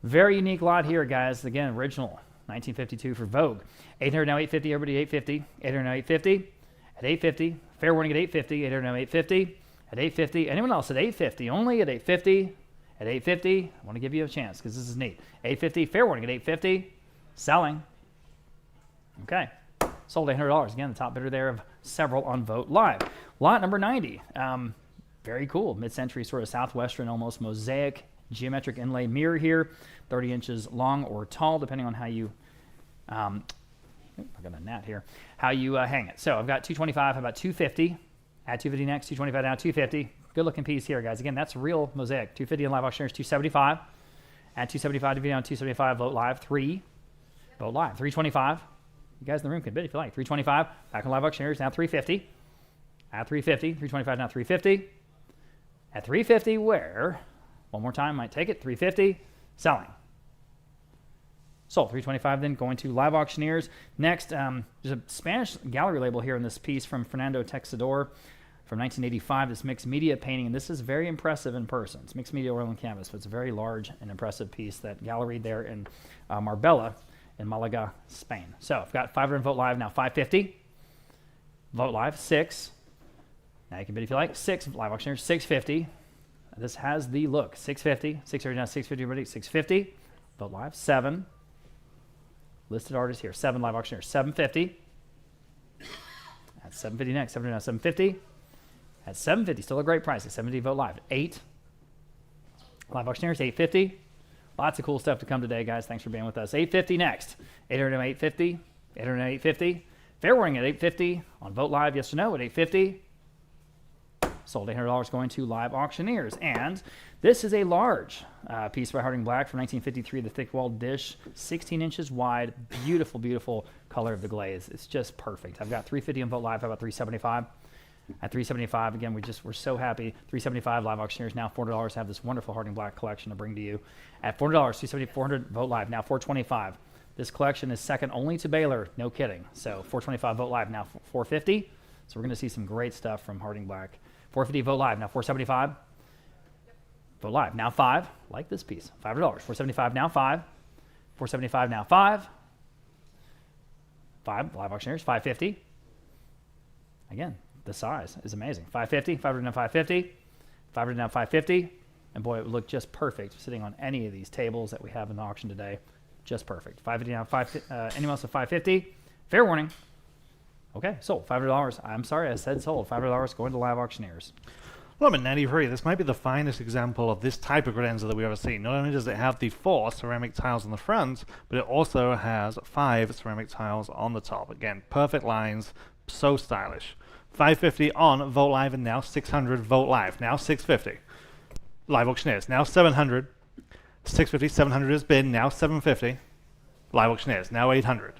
Very unique lot here, guys. Again, original, 1952 for Vogue. 800 now, 850. Everybody, 850. 800 now, 850. At 850. Fair warning at 850. 800 now, 850. At 850. Anyone else at 850? Only at 850. At 850. I want to give you a chance because this is neat. 850. Fair warning at 850. Selling. Okay. Sold $800. Again, the top bidder there of several on Vote Live. Lot number 90. Very cool. Mid-century sort of southwestern, almost mosaic geometric inlay mirror here. 30 inches long or tall, depending on how you, I got a gnat here, how you hang it. So I've got 225. How about 250? Add 250 next. 225 now, 250. Good looking piece here, guys. Again, that's real mosaic. 250 in live auctioneers, 275. Add 275 to video on 275. Vote Live. 3. Vote Live. 325. You guys in the room can bid if you like. 325. Back on live auctioneers. Now 350. At 350. 325 now 350. At 350, where? One more time, might take it. 350. Selling. Sold. 325 then, going to live auctioneers. Next, there's a Spanish gallery label here in this piece from Fernando Texador from 1985. This mixed media painting, and this is very impressive in person. It's mixed media oil and canvas, but it's a very large and impressive piece that galleried there in Marbella in Malaga, Spain. So I've got 500 Vote Live now, 550. Vote Live, 6. Now you can bid if you like. 6 live auctioneers, 650. This has the look. 650. 600 now, 650. Everybody, 650. Vote Live, 7. Listed artists here. 7 live auctioneers, 750. At 750 next. 700 now, 750. At 750, still a great price. At 750, Vote Live. 8. Live auctioneers, 850. Lots of cool stuff to come today, guys. Thanks for being with us. 850 next. 800 now, 850. 800 now, 850. Fair warning at 850. On Vote Live, yes or no at 850. Sold $800 going to live auctioneers. And this is a large piece by Harding Black from 1953, the thick-walled dish, 16 inches wide, beautiful, beautiful color of the glaze. It's just perfect. I've got 350 on Vote Live. How about 375? At 375, again, we're so happy. 375 live auctioneers now, $400 have this wonderful Harding Black collection to bring to you. At $400, 270, 400 Vote Live now, 425. This collection is second only to Baylor, no kidding. So 425 Vote Live now, 450. So we're going to see some great stuff from Harding Black. 450 Vote Live now, 475. Vote Live now, 5. Like this piece, $500. 475 now, 5. 475 now, 5. 5 live auctioneers, 550. Again, the size is amazing. 550, 500 now, 550. 500 now, 550. And boy, it would look just perfect sitting on any of these tables that we have in the auction today. Just perfect. 550 now, 550. Anyone else at 550? Fair warning. Okay, sold. $500. I'm sorry, I said sold. $500 going to live auctioneers. Well, I'm at 93. This might be the finest example of this type of credenza that we've ever seen. Not only does it have the 4 ceramic tiles on the front, but it also has 5 ceramic tiles on the top. Again, perfect lines, so stylish. 550 on Vote Live, and now 600 Vote Live. Now 650. Live auctioneers, now 700. 650, 700 is bid, now 750. Live auctioneers, now 800.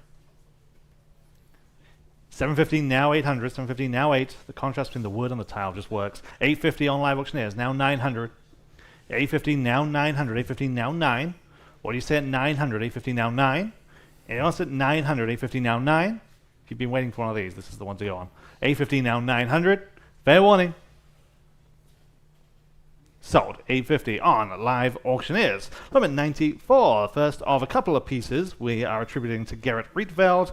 750 now 800, 750 now 8. The contrast between the wood and the tile just works. 850 on live auctioneers, now 900. 850 now 900, 850 now 9. What do you say at 900, 850 now 9? Anyone else at 900, 850 now 9? If you've been waiting for one of these, this is the one to go on. 850 now 900. Fair warning. Sold. 850 on live auctioneers. Limit 94. First of a couple of pieces we are attributing to Gerrit Rietveld,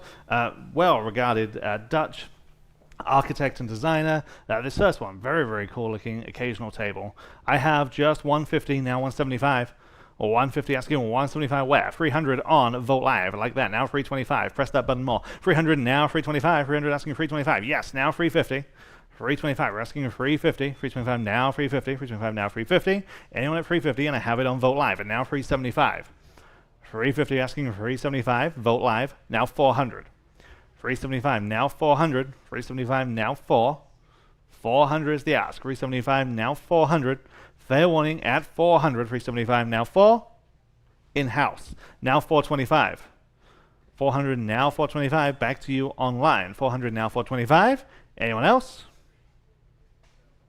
well-regarded Dutch architect and designer. This first one, very, very cool looking occasional table. I have just 150, now 175. Or 150 asking 175 where? 300 on Vote Live. I like that. Now 325. Press that button more. 300 now 325. 300 asking 325. Yes, now 350. 325, we're asking 350, 325 now 350, 325 now 350. Anyone at 350, and I have it on Vote Live, and now 375. 350 asking 375, Vote Live, now 400. 375 now 400, 375 now 4. 400 is the ask, 375 now 400. Fair warning at 400, 375 now 4. in-house. Now 425. 400 now 425. Back to you online. 400 now 425. Anyone else?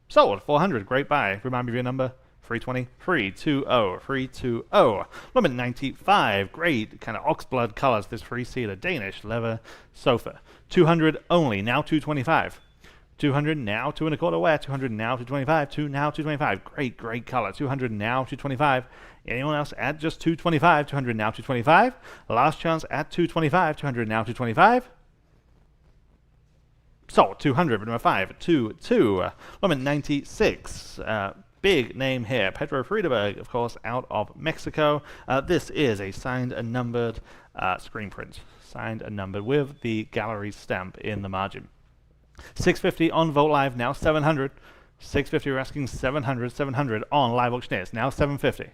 Sold. 400. Great buy. Remind me of your number. 320. 320. 320. Limit 95. Great kind of oxblood colors. This three-seater Danish leather sofa. 200 only. Now 225. 200 now 2 1/4 wear. 200 now 225. 2 now 225. Great, great color. 200 now 225. Anyone else at just 225? 200 now 225. Last chance at 225. 200 now 225. Sold. 200. Number 5. 2. Limit 96. Big name here. Pedro Friedberg, of course, out of Mexico. This is a signed and numbered screen print. Signed and numbered with the gallery stamp in the margin. 650 on Vogt Live, now 700. 650, we're asking 700. 700 on Live Auctioneers, now 750.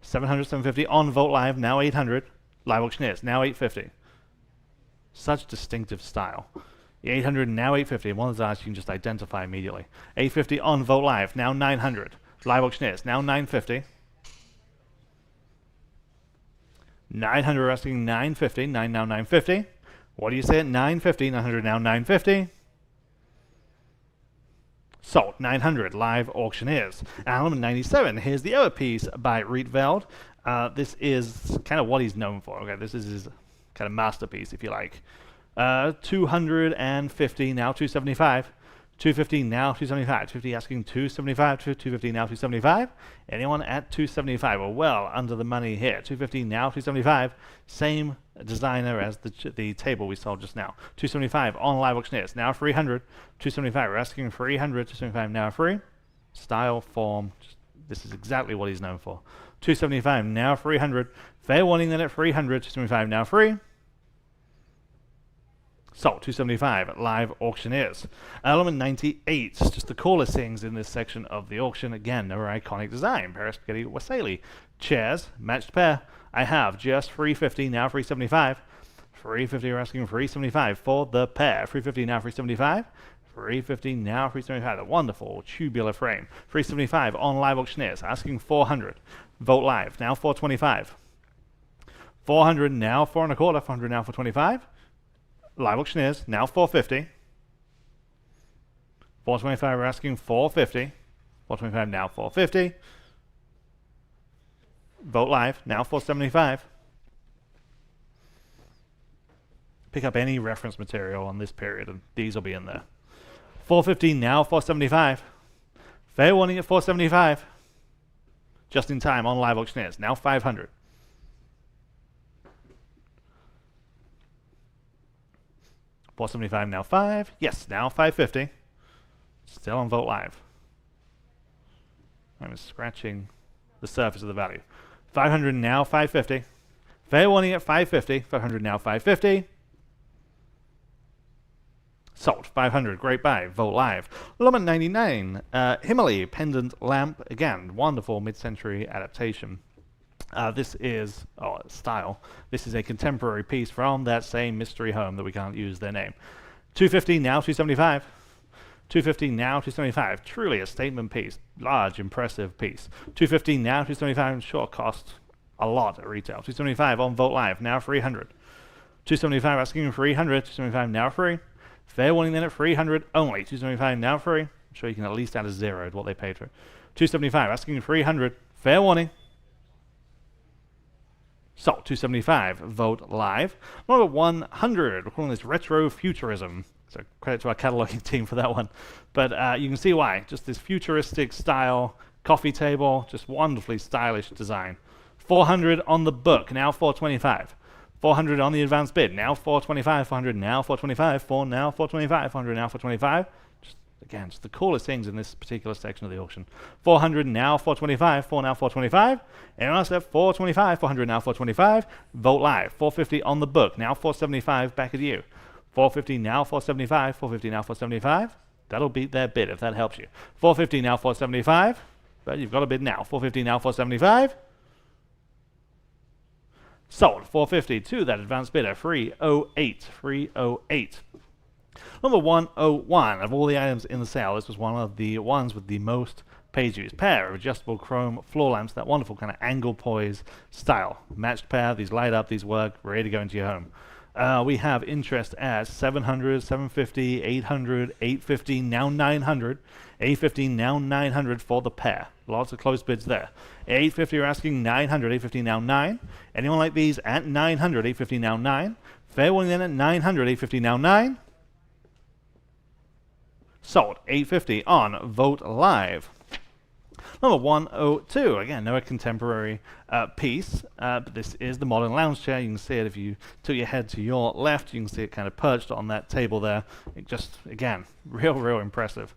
700, 750 on Vogt Live, now 800. Live Auctioneers, now 850. Such distinctive style. 800, now 850. One of those you can just identify immediately. 850 on Vogt Live, now 900. Live Auctioneers, now 950. 900, we're asking 950. 9 now 950. What do you say at 950? 900 now 950. Sold. 900. Live Auctioneers. Element 97. Here's the other piece by Rietveld. This is kind of what he's known for. Okay, this is his kind of masterpiece, if you like. 250 now 275. 250 now 275. 250 asking 275. 250 now 275. Anyone at 275? Well, under the money here. 250 now 275. Same designer as the table we saw just now. 275 on Live Auctioneers. Now 300. 275. We're asking 300. 275 now free. Style, form. This is exactly what he's known for. 275 now 300. Fair warning that at 300. 275 now free. Sold. 275 Live Auctioneers. Element 98. Just the coolest things in this section of the auction. Again, another iconic design. Paris Spaghetti Wassaili. Chairs. Matched pair. I have just 350 now 375. 350 we're asking 375 for the pair. 350 now 375. 350 now 375. The wonderful tubular frame. 375 on Live Auctioneers. Asking 400. Vote Live. Now 425. 400 now 4 1/4. 400 now 425. Live Auctioneers, now 450. 425, we're asking 450. 425, now 450. Vote Live, now 475. Pick up any reference material on this period, and these will be in there. 450, now 475. Fair warning at 475. Just in time on Live Auctioneers, now 500. 475 now 5. Yes, now 550. Still on Vote Live. I'm scratching the surface of the value. 500 now 550. Fair warning at 550. 500 now 550. Sold. 500. Great buy. Vote Live. Lemon 99. Himali pendant lamp. Again, wonderful mid-century adaptation. This is style. This is a contemporary piece from that same mystery home that we can't use their name. 250 now 275. 250 now 275. Truly a statement piece. Large, impressive piece. 250 now 275. Sure, cost a lot at retail. 275 on Vote Live. Now 300. 275 asking 300. 275 now free. Fair warning then at 300 only. 275 now free. I'm sure you can at least add a zero to what they paid for it. 275 asking 300. Fair warning. So, 275, Vote Live. Number 100, we're calling this Retro Futurism. So, credit to our cataloging team for that one. But you can see why. Just this futuristic style coffee table, just wonderfully stylish design. 400 on the book, now 425. 400 on the advanced bid, now 425. 400 now 425. 4 now 425. 400 now 425. Again, just the coolest things in this particular section of the auction. 400 now 425. 4 now 425. Anyone else at 425? 400 now 425. Vote Live. 450 on the book. Now 475 back at you. 450 now 475. 450 now 475. That'll beat their bid if that helps you. 450 now 475. But you've got a bid now. 450 now 475. Sold. 450 to that advanced bidder. 308. 308. Number 101 of all the items in the sale, this was one of the ones with the most page views. Pair of adjustable chrome floor lamps, that wonderful kind of angle poise style. Matched pair, these light up, these work, ready to go into your home. We have interest at 700, 750, 800, 850, now 900. 850, now 900 for the pair. Lots of close bids there. 850, you're asking 900, 850, now 9. Anyone like these at 900, 850, now 9. Fair one then at 900, 850, now 9. Sold. 850 on Vogt Live. Number 102, again, another contemporary piece, but this is the modern lounge chair. You can see it if you tilt your head to your left. You can see it kind of perched on that table there. It just, again, real impressive.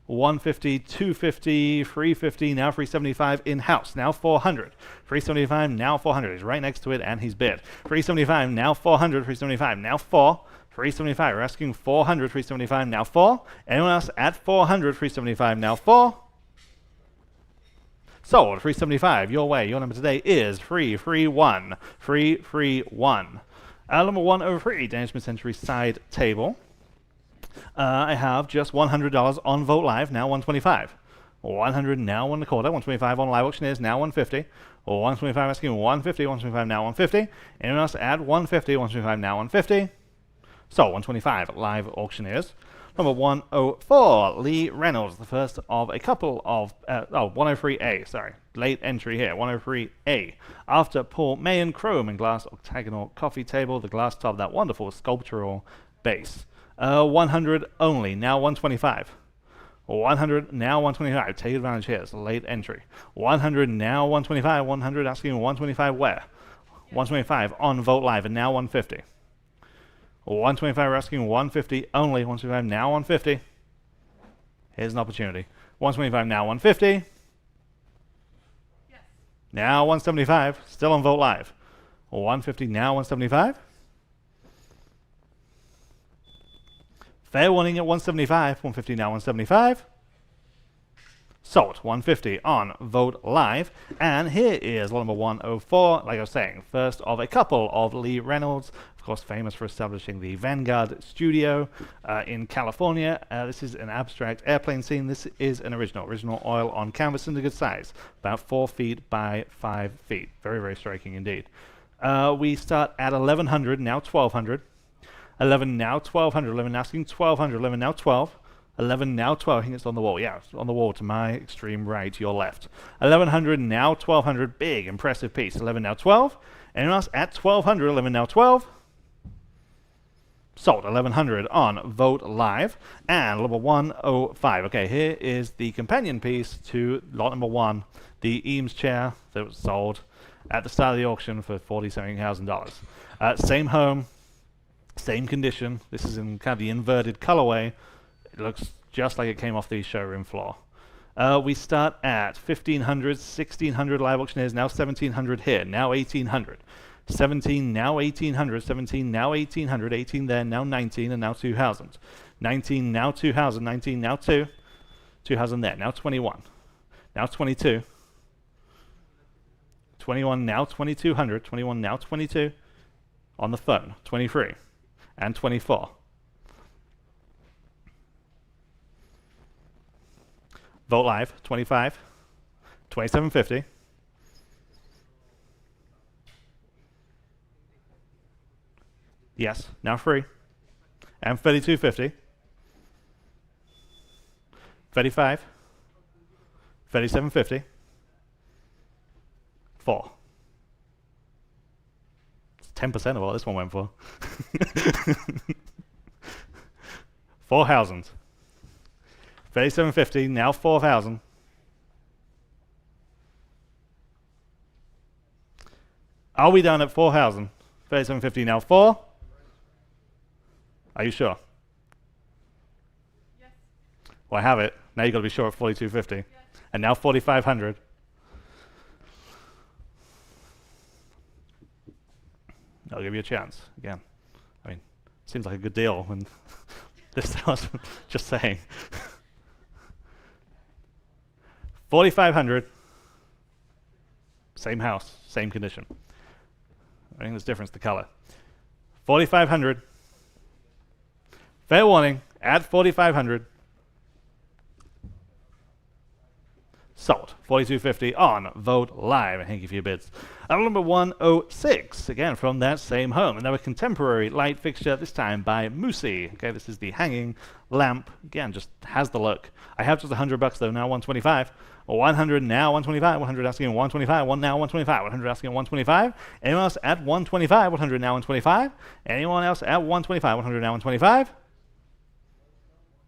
150, 250, 350, now 375 in-house, now 400. 375, now 400. He's right next to it, and he's bid. 375, now 400. 375, now 4. 375, we're asking 400. 375, now 4. Anyone else at 400? 375, now 4. Sold. 375, your way. Your number today is 331. 331. Number 103, Danish mid-century side table. I have just $100 on Vogt Live, now 125. 100 now 1 1/4. 125 on Live Auctioneers, now 150. 125 asking 150. 125 now 150. Anyone else add 150? 125 now 150. So 125 Live Auctioneers. Number 104, Lee Reynolds, the first of a couple of 103A, sorry, late entry here, 103A. After Paul Mayen Chrome and glass octagonal coffee table, the glass top, that wonderful sculptural base. 100 only, now 125. 100 now 125. Take advantage here. It's a late entry. 100 now 125. 100 asking 125 where? 125 on Vogt Live and now 150. 125 we're asking 150 only. 125 now 150. Here's an opportunity. 125 now 150. Yes. Now 175. Still on Vogt Live. 150 now 175. Fair warning at 175, 150 now 175. Sold, 150 on Vogt Live. And here is lot number 104, like I was saying, first of a couple of Lee Reynolds, of course famous for establishing the Vanguard studio in California. This is an abstract airplane scene. This is an original oil on canvas in a good size, about 4 feet by 5 feet. Very striking indeed. We start at 1100, now 1200. 11 now 1200, 11 asking 1200, 11 now 12, 11 now 12, I think it's on the wall, yeah, it's on the wall to my extreme right, your left. 1100 now 1200, big, impressive piece, 11 now 12, anyone else at 1200, 11 now 12, sold, 1100 on Vogt Live, and number 105, okay, here is the companion piece to lot number 1, the Eames chair that was sold at the start of the auction for $47,000. Same home, same condition. This is in kind of the inverted colorway. It looks just like it came off the showroom floor. We start at 1500, 1600 Live Auctioneers, now 1700 here, now 1800. 17 now 1800, 17 now 1800, 18 there, now 19, and now 2000. 19 now 2000, 19 now 2, 2000 there, now 21, now 22. 21 now 2200, 21 now 22 on the phone, 23. And 24. Vogt Live, 25. 2750. Yes, now free. And 3250. 35. 3750. 4. 10% of what this one went for. 4,000. 3750, now 4,000. Are we done at 4,000? 3750, now 4? Are you sure? Yes. Well, I have it. Now you've got to be sure at 4250. Yes. And now 4,500. I'll give you a chance again. I mean, seems like a good deal when this house, just saying. 4,500. Same house, same condition. I think there's difference to color. 4,500. Fair warning, at 4,500. Sold. 42.50 on Vote Live. Thank you for your bids. Number 106, again from that same home. Another contemporary light fixture, this time by Moosey. Okay, this is the hanging lamp. Again, just has the look. I have just $100 though, now 125. 100 now, 125. 100 asking 125. One now, 125. 100 asking 125. Anyone else at 125? 100 now, 125. Anyone else at 125? 100 now, 125.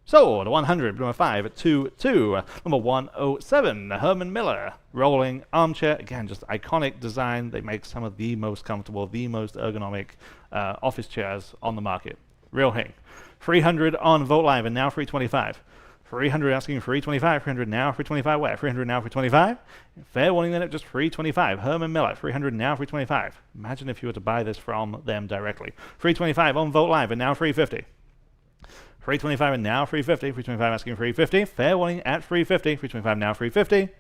Sold. 100, number 5 at 2-2. Number 107, Herman Miller. Rolling armchair. Again, just iconic design. They make some of the most comfortable, the most ergonomic office chairs on the market. Real thing. 300 on Vote Live and now 325. 300 asking 325. 300 now, 325 where? 300 now, 325. Fair warning then at just 325. Herman Miller, 300 now, 325. Imagine if you were to buy this from them directly. 325 on Vote Live and now 350. 325 and now 350. 325 asking 350. Fair warning at 350. 325 now 350.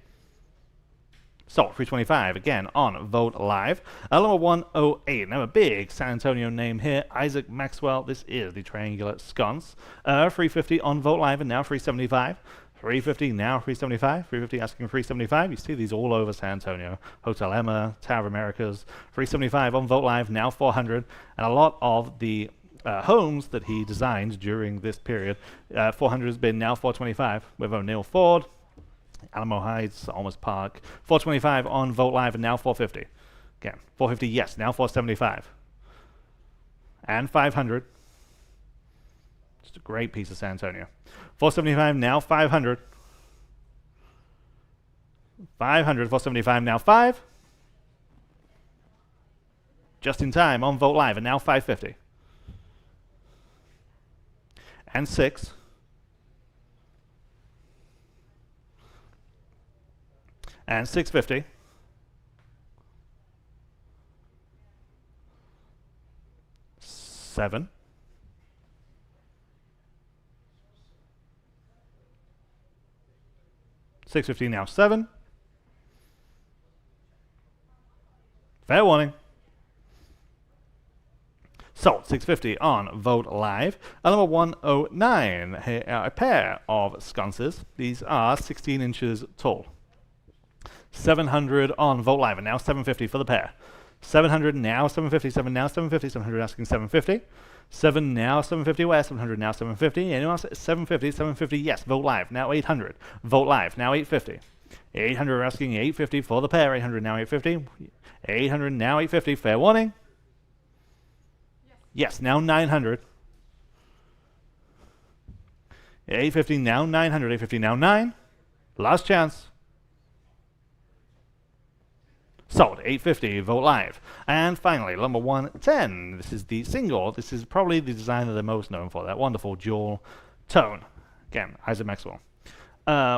Sold. 325 again on Vote Live. Number 108. Now a big San Antonio name here. Isaac Maxwell. This is the triangular sconce. 350 on Vote Live and now 375. 350 now 375. 350 asking 375. You see these all over San Antonio. Hotel Emma, Tower of Americas. 375 on Vote Live now 400. And a lot of the homes that he designed during this period. 400 has been now 425 with O'Neill Ford, Alamo Heights, Almas Park. 425 on Vote Live and now 450. Again, 450, yes, now 475. And 500. Just a great piece of San Antonio. 475 now 500. 500, 475 now 5. Just in time on Vote Live and now 550. And 6. And 650. Seven. 650 now 7. Fair warning. Sold. 650 on Vote Live. Number 109, here are a pair of sconces. These are 16 inches tall. 700 on Vote Live, and now 750 for the pair. 700 now 750, 7 now 750, 700 asking 750. 7 now 750 where? 700 now 750. Anyone else? 750, 750, yes. Vote Live, now 800. Vote Live, now 850. 800 asking 850 for the pair. 800 now 850. 800 now 850. Fair warning. Yes, now 900. 850 now 900. 850 now 9. Last chance. Sold. 850. Vote Live. And finally, number 110. This is the single. This is probably the design that they're most known for. That wonderful dual tone. Again, Isaac Maxwell.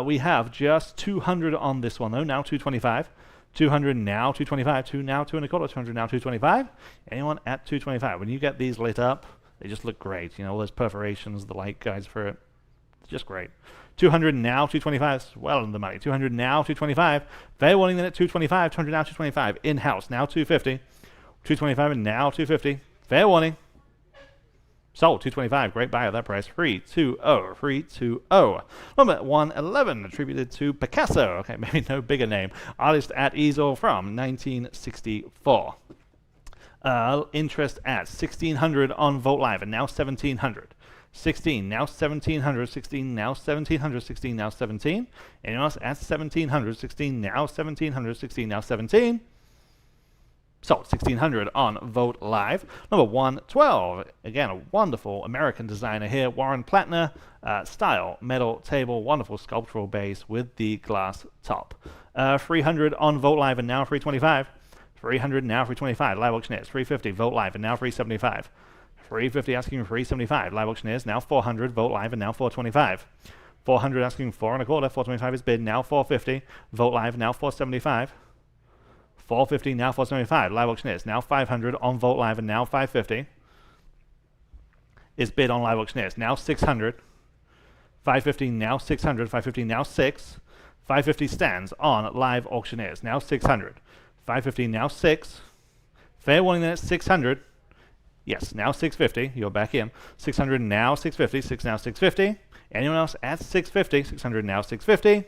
We have just 200 on this one, though. Now 225. 200 now 225. 2 now 2 and a quarter. 200 now 225. Anyone at 225? When you get these lit up, they just look great. You know, all those perforations, the light guides for it. It's just great. 200 now 225. It's well in the money. 200 now 225. Fair warning then at 225. 200 now 225. In-house now 250. 225 and now 250. Fair warning. Sold. 225. Great buy at that price. 320. 320. Number 111 attributed to Picasso. Okay, maybe no bigger name. Artist at easel from 1964. Interest at 1600 on Vote Live and now 1700. 16 now 1700. 16 now 1700. 16 now 17. Anyone else at 1700? 16 now 1700. 16 now 17. Sold. 1600 on Vote Live. Number 112. Again, a wonderful American designer here. Warren Plattner style metal table. Wonderful sculptural base with the glass top. 300 on Vote Live and now 325. 300 now 325. Live auctioneers. 350. Vote Live and now 375. 350 asking 375. Live auctioneers. Now 400. Vote Live and now 425. 400 asking 4 and a quarter. 425 is bid. Now 450. Vote Live now 475. 450 now 475. Live auctioneers now 500 on Vote Live and now 550 is bid on Live auctioneers. Now 600. 550 now 600. 550 now 6. 550 stands on Live auctioneers. Now 600. 550 now 6. Fair warning then at 600. Yes, now 650. You're back in. 600 now 650. 6 now 650. Anyone else at 650? 600 now 650.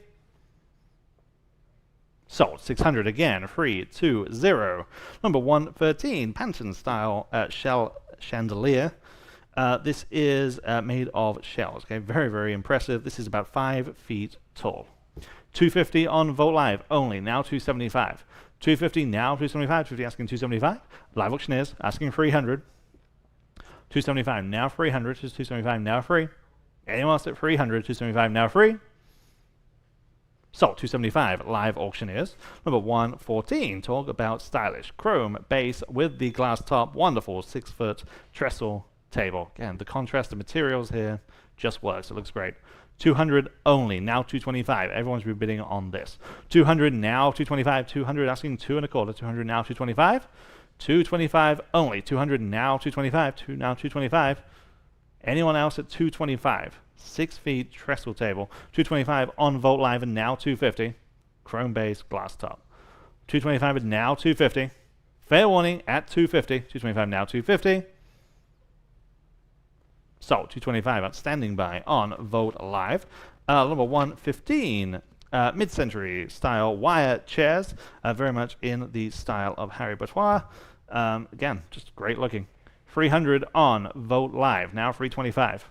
Sold. 600 again. 320. Number 113, Panton style shell chandelier. This is made of shells. Okay, very, very impressive. This is about 5 feet tall. 250 on Vogt Live only. Now 275. 250 now 275. 250 asking 275. Live auctioneers asking 300. 275 now 300. 275 now free. Anyone else at 300? 275 now free. Sold. 275 live auctioneers. Number 114, talk about stylish chrome base with the glass top. Wonderful 6-foot trestle table. Again, the contrast of materials here just works. It looks great. 200 only. Now 225. Everyone's been bidding on this. 200 now 225. 200 asking 2 1/4. 200 now 225. 225 only. 200 now 225. Now 225. Anyone else at 225? 6 feet trestle table. 225 on Vogt Live and now 250. Chrome base, glass top. 225 and now 250. Fair warning at 250. 225 now 250. Sold. 225 outstanding buy on Vogt Live. Number 115. Mid-century style wire chairs. Very much in the style of Harry Boutoir. Again, just great looking. 300 on Vogt Live. Now 325.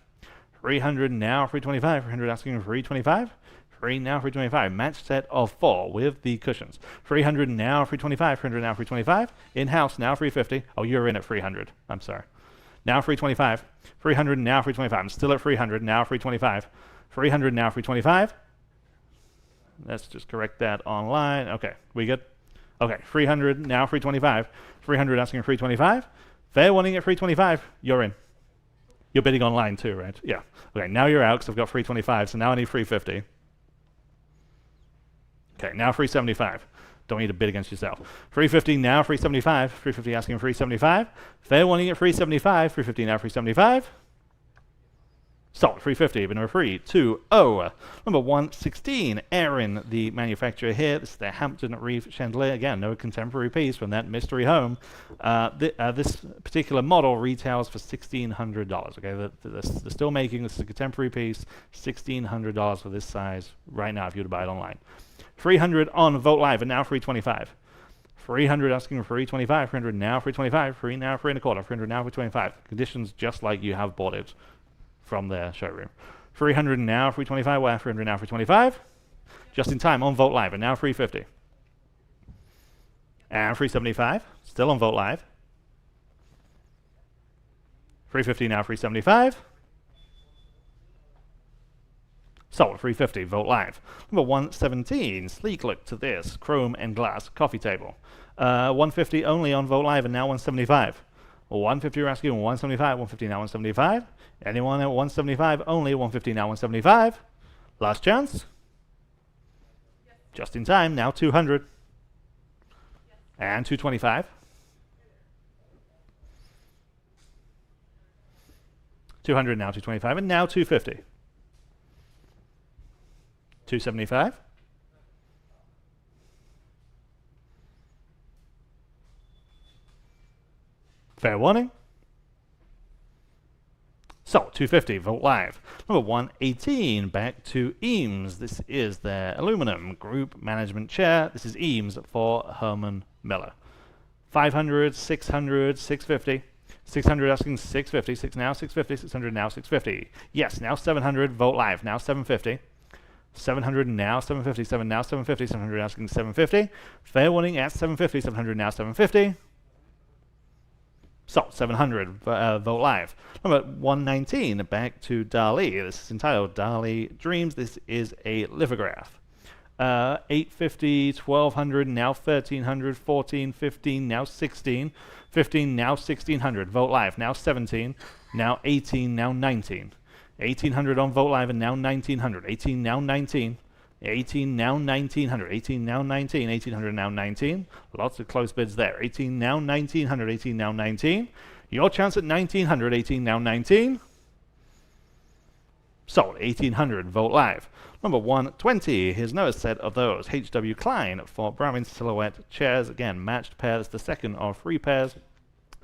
300 now 325. 300 asking 325. 3 now 325. Match set of 4 with the cushions. 300 now 325. 300 now 325. In-house now 350. Oh, you're in at 300. I'm sorry. Now 325. 300 now 325. I'm still at 300. Now 325. 300 now 325. Let's just correct that online. Okay, we good? Okay, 300 now 325. 300 asking 325. Fair warning at 325. You're in. You're bidding online too, right? Yeah. Okay, now you're out because I've got 325, so now I need 350. Okay, now 375. Don't need to bid against yourself. 350 now 375. 350 asking 375. Fair warning at 375. 350 now 375. Sold. 350. But number 320. Number 116. Erin, the manufacturer here. This is the Hampton Reef chandelier. Again, no contemporary piece from that mystery home. This particular model retails for $1,600. Okay, they're still making this is a contemporary piece. $1,600 for this size right now if you were to buy it online. 300 on Vogt Live and now 325. 300 asking for 325. 300 now 325. 3 now 3 1/4. 300 now 325. Conditions just like you have bought it from their showroom. 300 now 325. Where 300 now 325. Just in time on Vogt Live and now 350. And 375. Still on Vogt Live. 350 now 375. Sold. 350. Vogt Live. Number 117. Sleek look to this. Chrome and glass coffee table. 150 only on Vogt Live and now 175. 150 you're asking. 175. 150 now 175. Anyone at 175 only. 150 now 175. Last chance. Just in time. Now 200. And 225. 200 now 225 and now 250. 275. Fair warning. So, 250, Vogt Live. Number 118, back to Eames. This is their aluminum group management chair. This is Eames for Herman Miller. 500, 600, 650. 600 asking 650. 6 now 650. 600 now 650. Yes, now 700, Vogt Live. Now 750. 700 now 750. 7 now 750. 700 asking 750. Fair warning at 750. 700 now 750. So, 700, Vogt Live. Number 119, back to Dali. This is entitled Dali Dreams. This is a lithograph. 850, 1200, now 1300, 14, 15, now 16, 15, now 1600. Vogt Live, now 17, now 18, now 19. 1800 on Vogt Live and now 1900. 18, now 19. 18 now 1900, 18 now 19, 1800 now 19. Lots of close bids there. 18 now 1900, 18 now 19. Your chance at 1900, 18 now 19. Sold. 1800, Vogt Live. Number 120, here's another set of those. H.W. Klein for Brahmin silhouette chairs. Again, matched pair. That's the second of 3 pairs.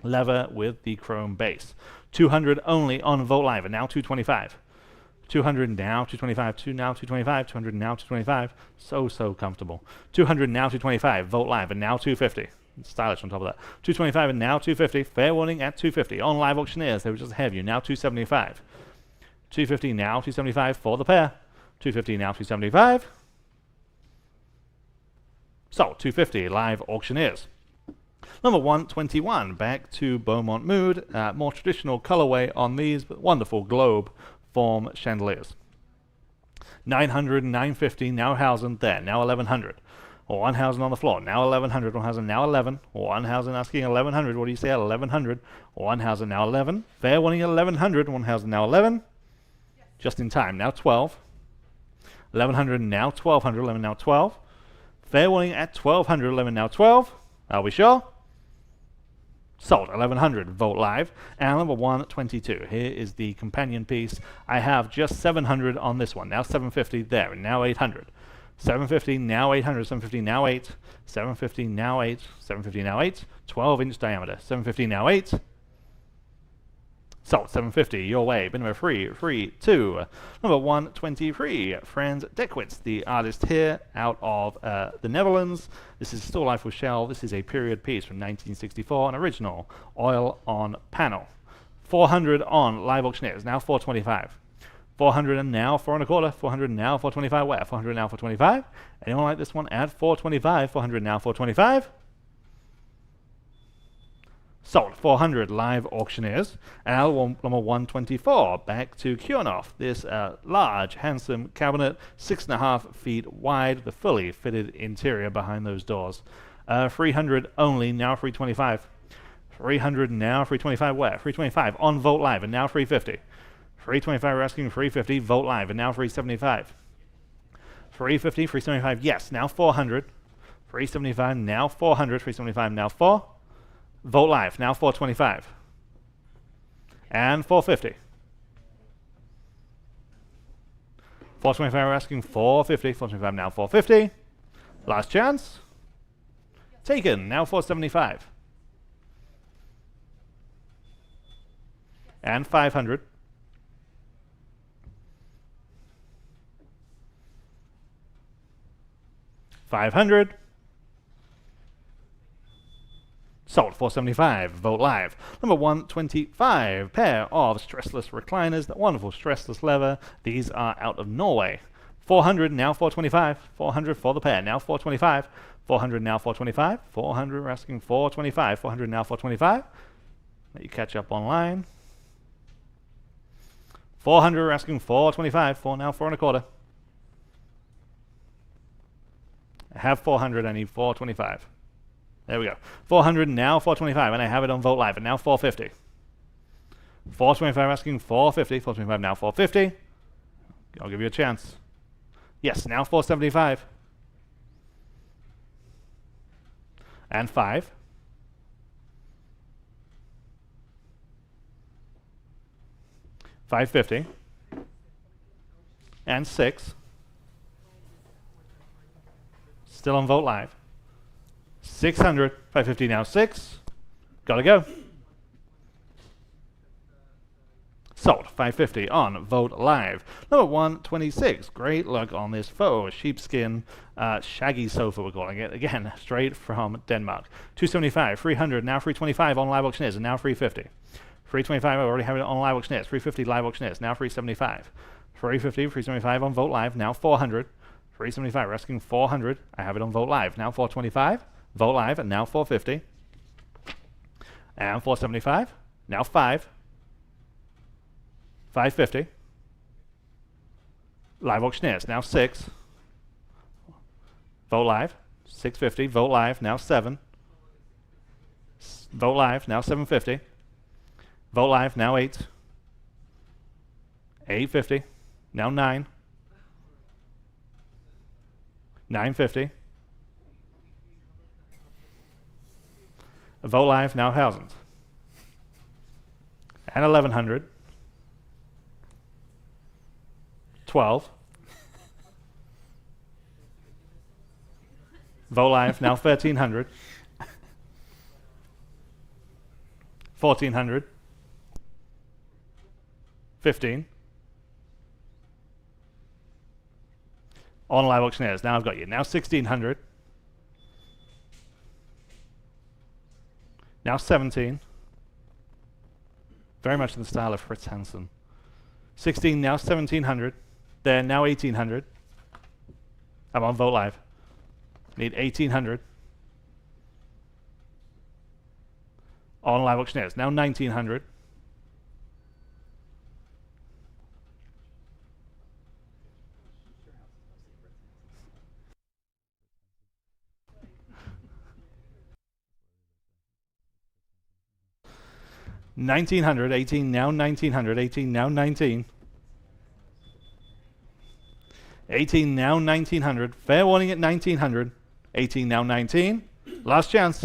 Leather with the chrome base. 200 only on Vogt Live and now 225. 200 now, 225, 225, 200 now, 225. So comfortable. 200 now, 225. Vote live, and now 250. Stylish on top of that. 225 and now 250. Fair warning at 250. On live auctioneers, they were just ahead of you. Now 275. 250 now, 275 for the pair. 250 now, 275. So 250 live auctioneers. Number 121, back to Beaumont Mood. More traditional colorway on these, but wonderful globe form chandeliers. 900 and 950, now 1,000 there, now 1,100. 1,000 on the floor, now 1,100, 1,000 now 11. 1,000 asking 1,100, what do you say at 1,100? 1,000 now 11. Fair warning at 1,100, 1,000 now 11. Just in time, now 12. 1,100 now 1,200, 11 now 12. Fair warning at 1,200, 11 now 12. Are we sure? Sold, 1,100, vote live. And number 122, here is the companion piece. I have just 700 on this one, now 750 there, and now 800. 750, now 800, 750, now 8, 750, now 8, 750, now 8, 12-inch diameter, 750, now 8. So, 750, your way, bin number 332. Number 123, Frans Deckwitz, the artist here, out of the Netherlands. This is Still Life with Shell. This is a period piece from 1964, an original oil on panel. 400 on live auctioneers, now 425. 400 and now 425. 400 and now 425. Where? 400 now 425. Anyone like this one? Add 425. 400 now 425. Sold. 400 live auctioneers. And number 124. Back to Kjaernulf. This large, handsome cabinet, 6.5 feet wide, the fully fitted interior behind those doors. 300 only. Now 325. 300 now 325. Where? 325 on Vote Live, and now 350. 325, we're asking 350, vote live, and now 375. 350, 375, yes, now 400. 375, now 400, 375, now 4. Vote live, now 425. And 450. 425, we're asking 450, 425, now 450. Last chance. Taken, now 475. And 500. 500. Sold. 475. Vote live. Number 125. Pair of stressless recliners. That wonderful stressless leather. These are out of Norway. 400. Now 425. 400 for the pair. Now 425. 400 now 425. 400. We're asking 425. 400 now 425. Let you catch up online. 400. We're asking 425. 4 now 4.25. I have 400, I need 425. There we go. 400 now, 425, and I have it on Vote Live, and now 450. 425 asking 450, 425 now 450. I'll give you a chance. Yes, now 475. And 5. $550. And 6. Still on Vote Live. 600, 550 now 6. Gotta go. Sold. 550 on Vote Live. Number 126. Great look on this faux sheepskin shaggy sofa, we're calling it. Again, straight from Denmark. 275, 300, now 325 on live auctioneers, and now 350. 325, I already have it on live auctioneers. 350 live auctioneers, now 375. 350, 375 on Vote Live, now 400. 375, we're asking 400. I have it on Vote Live. Now 425. Vote Live, and now 450. And 475. Now 5. 550. Live auctioneers, now 6. Vote Live. 650. Vote Live, now 7. Vote Live, now 750. Vote Live, now 8. 850. Now 9. 950. Vote Live, now 1,000. And 1,100. 12. Vote Live, now 1,300. 1,400. 15. On live auctioneers. Now I've got you. Now 1600. Now 17. Very much in the style of Fritz Hansen. 16, now 1700. There, now 1800. I'm on Vote Live. Need 1800. On live auctioneers. Now 1900. $1,900, 18, now 1900, 18, now 19. 18, now 1900. Fair warning at 1900. 18, now 19. Last chance.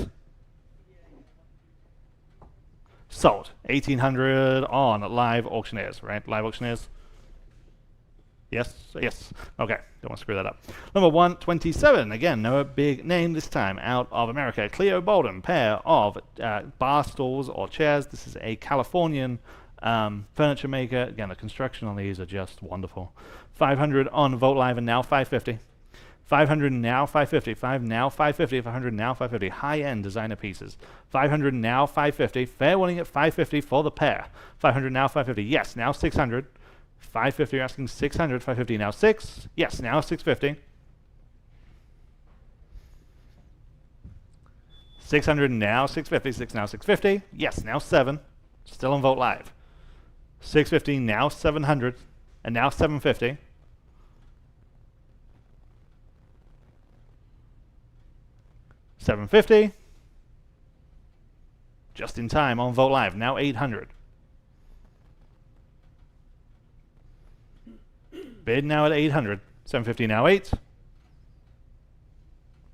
Sold. 1800 on live auctioneers, right? Live auctioneers. Yes, yes. Okay, don't want to screw that up. Number 127, again, no big name this time, out of America. Cleo Bolden, pair of bar stools or chairs. This is a Californian furniture maker. Again, the construction on these are just wonderful. 500 on Vote Live and now 550. 500 now 550. 5 now 550. 500 now 550. High-end designer pieces. 500 now 550. Fair warning at 550 for the pair. 500 now 550. Yes, now 600. 550, you're asking 600, 550 now 6. Yes, now 650. 600 now 650, 6 now 650. Yes, now 7. Still on Vote Live. 650 now 700 and now 750. 750. Just in time on Vote Live. Now 800. Bid now at 800. 750 now 8.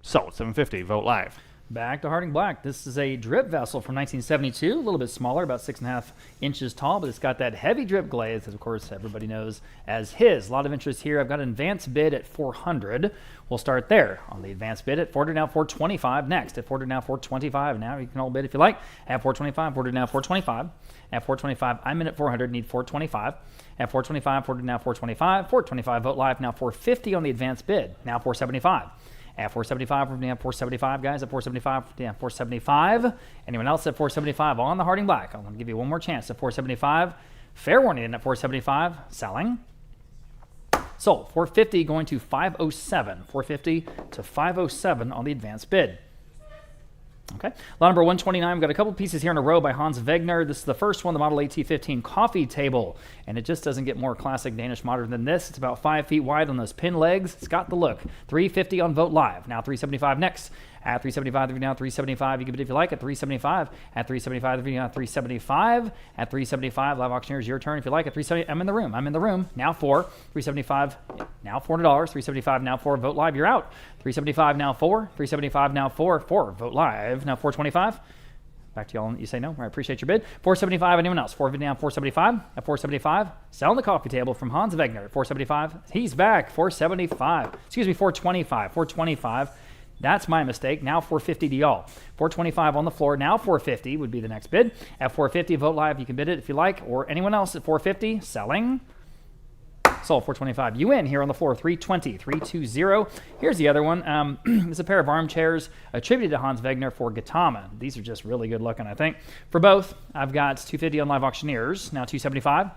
Sold. 750. Vote Live. Back to Harding Black. This is a drip vessel from 1972, a little bit smaller, about 6.5 inches tall, but it's got that heavy drip glaze, as of course everybody knows as his. A lot of interest here. I've got an advanced bid at 400. We'll start there on the advanced bid at 400 now 425 next. At 400 now 425. Now you can all bid if you like. At 425, 400 now 425. At 425, I'm in at 400, need 425. At 425, 400 now 425. 425, Vote Live, now 450 on the advanced bid. Now 475. At 475, we're going to have 475, guys. At 475, yeah, 475. Anyone else at 475 on the Harding Black? I'm going to give you one more chance at 475. Fair warning at 475. Selling. Sold. 450 going to 507. 450 to 507 on the advanced bid. Okay. Lot number 129. We've got a couple pieces here in a row by Hans Wegner. This is the first one, the Model AT15 coffee table. And it just doesn't get more classic Danish modern than this. It's about 5 feet wide on those pin legs. It's got the look. 350 on Vote Live. Now 375 next. At 375, now 375. You can bid if you like at 375. At 375, now 375. At 375, live auctioneers, your turn if you like. At 370, I'm in the room. I'm in the room. Now 4. 375, now $400. 375, now 4. Vote Live, you're out. 375, now 4. 375, now 4. 4. Vote Live, now 425. Back to y'all. You say no. I appreciate your bid. 475. Anyone else? 450 now. 475. At 475. Selling the coffee table from Hans Wegner. At 475. He's back. 475. Excuse me. 425. 425. That's my mistake. Now 450 to y'all. 425 on the floor. Now 450 would be the next bid. At 450, Vote Live. You can bid it if you like, or anyone else at 450. Selling. Sold. 425. You in here on the floor. 320. 320. Here's the other one. It's a pair of armchairs attributed to Hans Wegner for Gautama. These are just really good looking, I think. For both, I've got 250 on Live Auctioneers. Now 275.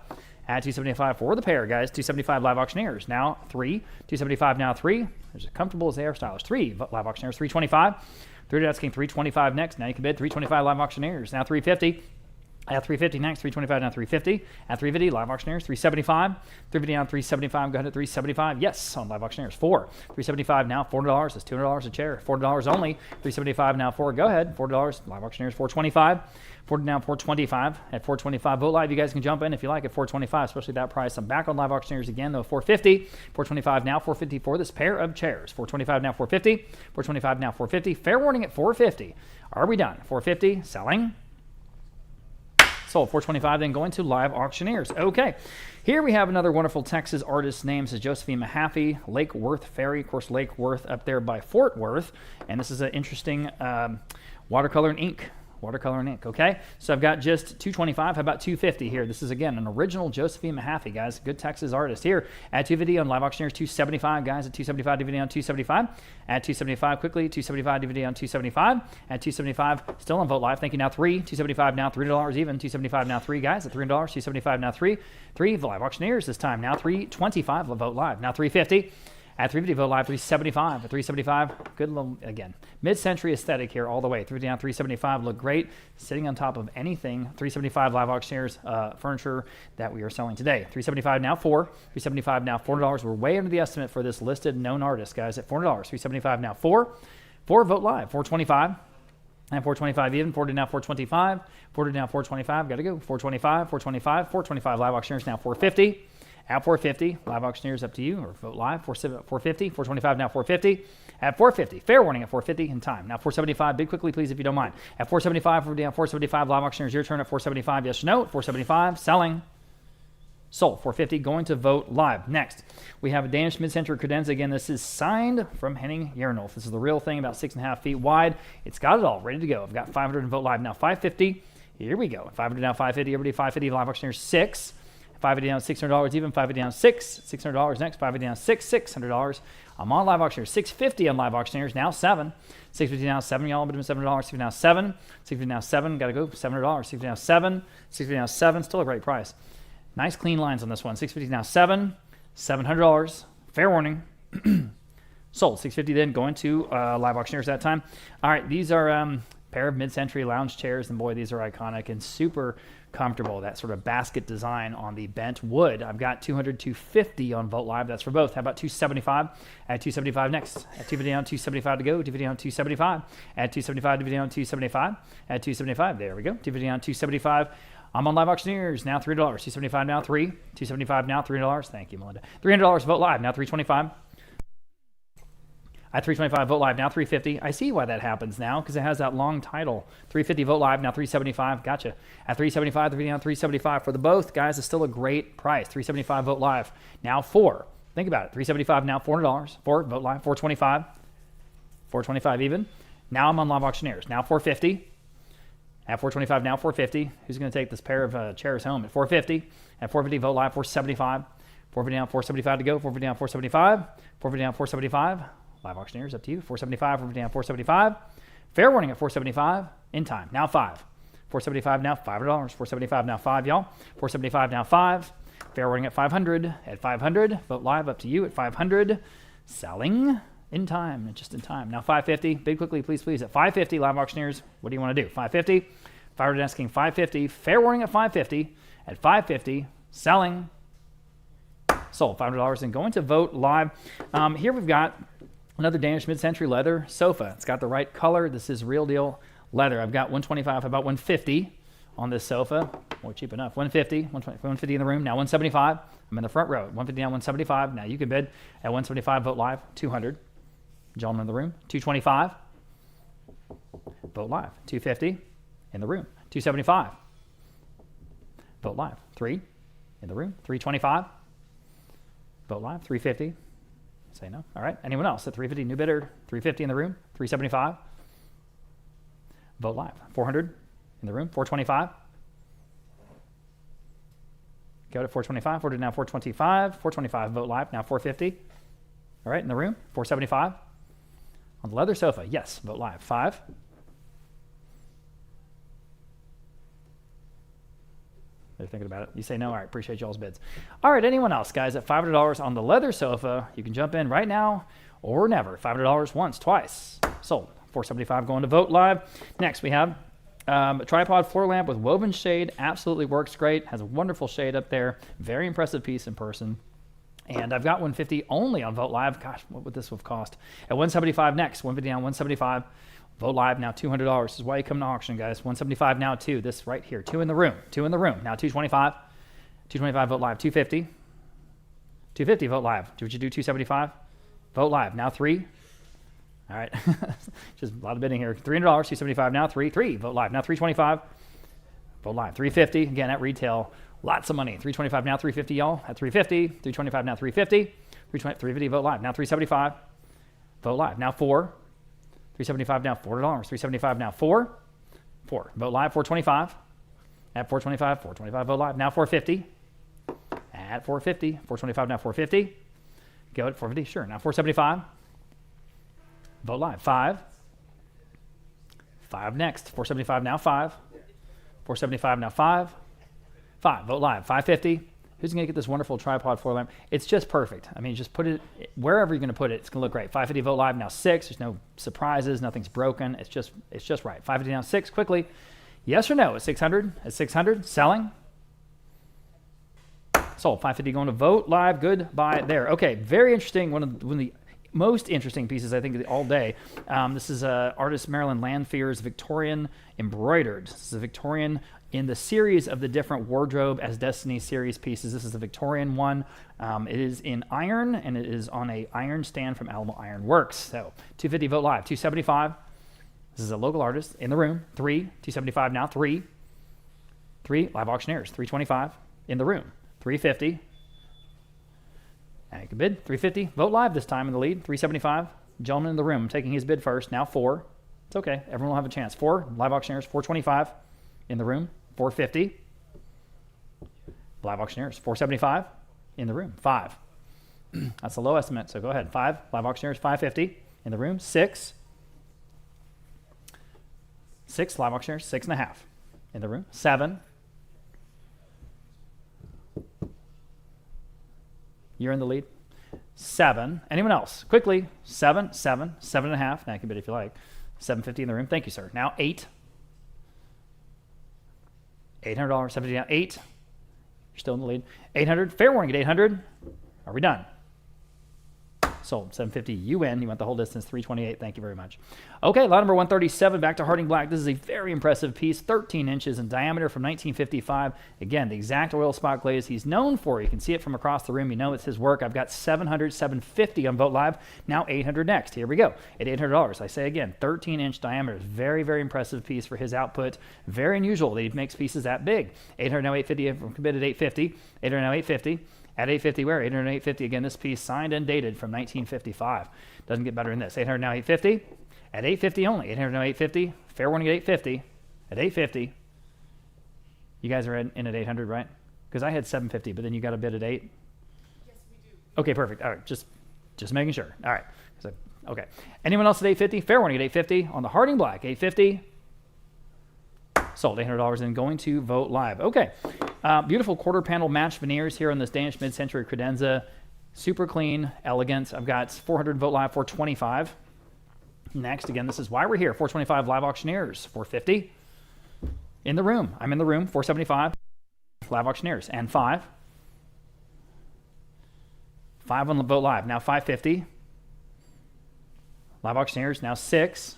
At 275 for the pair, guys. 275 Live Auctioneers. Now 3. 275 now 3. There's as comfortable as they are stylish. 3 Live Auctioneers. 325. 3 asking 325 next. Now you can bid 325 Live Auctioneers. Now 350. At 350 next. 325 now 350. At 350 Live Auctioneers. 375. 350 now 375. Go ahead at 375. Yes, on Live Auctioneers. 4. 375 now $400. That's $200 a chair. $400 only. 375 now 4. Go ahead. $4. Live Auctioneers. 425. 4 now 425. At 425 Vote Live, you guys can jump in if you like at 425, especially that price. I'm back on Live Auctioneers again though. 450. 425 now 450 for this pair of chairs. 425 now 450. 425 now 450. Fair warning at 450. Are we done? 450. Selling. Sold. 425 then going to Live Auctioneers. Okay. Here we have another wonderful Texas artist. Name is Josephine Mahaffey. Lake Worth Ferry. Of course, Lake Worth up there by Fort Worth. And this is an interesting watercolor and ink watercolor and ink. Okay, so I've got just $225. How about $250 here? This is again an original Josephine Mahaffey, guys. Good Texas artist here. At $250 on Live Auctioneers, $275, guys. At $275 DVD on $275. At $275 quickly, $275 DVD on $275. At $275 still on Vote Live. Thank you. Now $3, $275 now $3 even. $275 now $3, guys. At $3, $275 now $3. Live Auctioneers this time now $325. Vote Live now $350. At $350, Vote Live, $375. At $375, good little, again, mid-century aesthetic here all the way. $350 down, $375, look great. Sitting on top of anything. $375 Live Auctioneers furniture that we are selling today. $375 now $4. $375 now $4. We're way under the estimate for this listed known artist, guys, at $4. $375 now $4. Vote Live, $425. And $425 even. $4 now $425. $4 now $425. Got to go. $425, $425, $425 Live Auctioneers now $450. At $450, Live Auctioneers up to you, or Vote Live, $450, $425 now $450. At $450, fair warning at $450 in time. Now $475, bid quickly please if you don't mind. At $475, we're down $475, Live Auctioneers, your turn at $475, yes or no. At $475, selling. Sold. $450, going to Vote Live. Next, we have a Danish mid-century credenza. Again, this is signed from Henning Kjaernulf. This is the real thing, about 6.5 feet wide. It's got it all, ready to go. I've got 500 in Vote Live now $550. Here we go. 500 now $550, everybody $550, Live Auctioneers 6. $550 down, $600 even. $550 down 6. $600 next. $550 down 6. $600. I'm on Live Auctioneers. $650 on Live Auctioneers. Now 7. $650 now 7. Y'all, but $7. $650 now 7. $650 now 7. Got to go. $700. $650 now 7. $650 now 7. Still a great price. Nice clean lines on this one. $650 now 7. $700. Fair warning. Sold. $650 then going to Live Auctioneers that time. All right, these are pair of mid-century lounge chairs, and boy, these are iconic and super comfortable. That sort of basket design on the bent wood. I've got 200, 250 on Vote Live. That's for both. How about 275? At 275 next. At 250 on 275 to go. 250 on 275. At 275, 250 on 275. At 275, there we go. 250 on 275. I'm on Live Auctioneers. Now $3. 275 now 3. 275 now $3. Thank you, Melinda. $300 Vote Live. Now $325. At $325, Vote Live, now $350. I see why that happens now, because it has that long title. $350, Vote Live, now $375. Gotcha. At $375, $350 down $375 for the both, guys. It's still a great price. $375, Vote Live, now $4. Think about it. $375 now $400. $4, Vote Live, $425. $425 even. Now I'm on Live Auctioneers. Now $450. At $425, now $450. Who's going to take this pair of chairs home at $450? At $450, Vote Live, $475. $450 down $475 to go. $450 down $475. $450 down $475. Live Auctioneers, up to you. $475, $450 down $475. Fair warning at $475 in time. Now $5. $475 now $500. $475 now $5, y'all. $475 now $5. Fair warning at $500. At $500, Vote Live, up to you at $500. Selling in time, just in time. Now $550. Bid quickly, please, please. At $550, Live Auctioneers, what do you want to do? $550. $500 asking $550. Fair warning at $550. At $550, selling. Sold. $500 and going to Vote Live. Here we've got another Danish mid-century leather sofa. It's got the right color. This is real deal leather. I've got $125, about $150 on this sofa. More cheap enough. $150, $150 in the room. Now $175. I'm in the front row. $150 now $175. Now you can bid at $175. Vote Live. $200. Gentlemen in the room. $225. Vote Live. $250 in the room. $275. Vote Live. $3 in the room. $325. Vote Live. $350. Say no. All right. Anyone else at $350? New bidder. $350 in the room. $375. Vote Live. $400 in the room. $425. Go to $425. $400 now $425. $425. Vote Live. Now $450. All right. In the room. $475. On the leather sofa. Yes. Vote Live. $5. They're thinking about it. You say no. All right. Appreciate y'all's bids. All right. Anyone else, guys, at $500 on the leather sofa? You can jump in right now or never. $500 once, twice. Sold. $475 going to Vote Live. Next, we have a tripod floor lamp with woven shade. Absolutely works great. Has a wonderful shade up there. Very impressive piece in person. And I've got $150 only on Vote Live. Gosh, what would this have cost? At $175 next. $150 down $175. Vote Live now $200. This is why you come to auction, guys. $175 now $2. This right here. $2 in the room. $2 in the room. Now $225. $225 Vote Live. $250. $250 Vote Live. Would you do $275? Vote Live now $3. All right. Just a lot of bidding here. $300. $275 now $3. $3 Vote Live now $325. Vote Live $350. Again at retail. Lots of money. $325 now $350, y'all. At $350. $325 now $350. $350 Vote Live now $375. Vote Live now $4. $375 now $4. $375 now $4. 4. Vote live, 425. At 425, 425, vote live. Now 450. At 450, 425, now 450. Go at 450, sure. Now 475. Vote live, 5. 5 next. 475, now 5. 475, now 5. 5, vote live, 550. Who's going to get this wonderful tripod floor lamp? It's just perfect. I mean, just put it wherever you're going to put it. It's going to look great. 550 vote live, now 6. There's no surprises. Nothing's broken. It's just right. 550 now 6. Quickly. Yes or no at 600? At 600, selling. Sold. 550 going to vote live. Goodbye there. Okay, very interesting. One of the most interesting pieces, I think, all day. This is artist Marilyn Landfear's Victorian embroidered. This is a Victorian in the series of the different Wardrobe as Destiny series pieces. This is a Victorian one. It is in iron, and it is on a iron stand from Alamo Iron Works. So 250 vote live. 275. This is a local artist in the room. 3. 275 now. 3. 3 live auctioneers. 325 in the room. 350. And you can bid. 350. Vote live this time in the lead. 375. Gentleman in the room taking his bid first. Now 4. It's okay. Everyone will have a chance. 4 live auctioneers. 425 in the room. 450. Live auctioneers. 475 in the room. 5. That's a low estimate, so go ahead. 5 live auctioneers. 550 in the room. 6. 6 live auctioneers. 6.5 in the room. 7. You're in the lead. 7. Anyone else? Quickly. 7. 7. 7.5. Now you can bid if you like. 750 in the room. Thank you, sir. Now 8. $800. 750 now. 8. You're still in the lead. 800. Fair warning at 800. Are we done? Sold. 750. You win. You went the whole distance. 328. Thank you very much. Okay, lot number 137. Back to Harding Black. This is a very impressive piece. 13 inches in diameter from 1955. Again, the exact oil spot glaze he's known for. You can see it from across the room. You know it's his work. I've got 700, 750 on Vote Live. Now 800 next. Here we go. At $800. I say again, 13-inch diameter. Very, very impressive piece for his output. Very unusual that he makes pieces that big. 800 now 850. I'm committed 850. 800 now 850. At 850 where? 800 and 850. Again, this piece signed and dated from 1955. Doesn't get better than this. 800 now 850. At 850 only. 800 now 850. Fair warning at 850. At 850. You guys are in at 800, right? Because I had 750, but then you got a bid at 8. Yes, we do. Okay, perfect. All right, just making sure. All right. So, okay. Anyone else at 850? Fair warning at 850 on the Harding Black. 850. Sold. $800 and going to Vote Live. Okay. Beautiful quarter panel match veneers here on this Danish mid-century credenza. Super clean, elegant. I've got 400 Vote Live, 425. Next, again, this is why we're here. 425 live auctioneers, 450. In the room. I'm in the room. 475 live auctioneers. And 5. 5 on the Vote Live. Now 550. Live auctioneers. Now 6.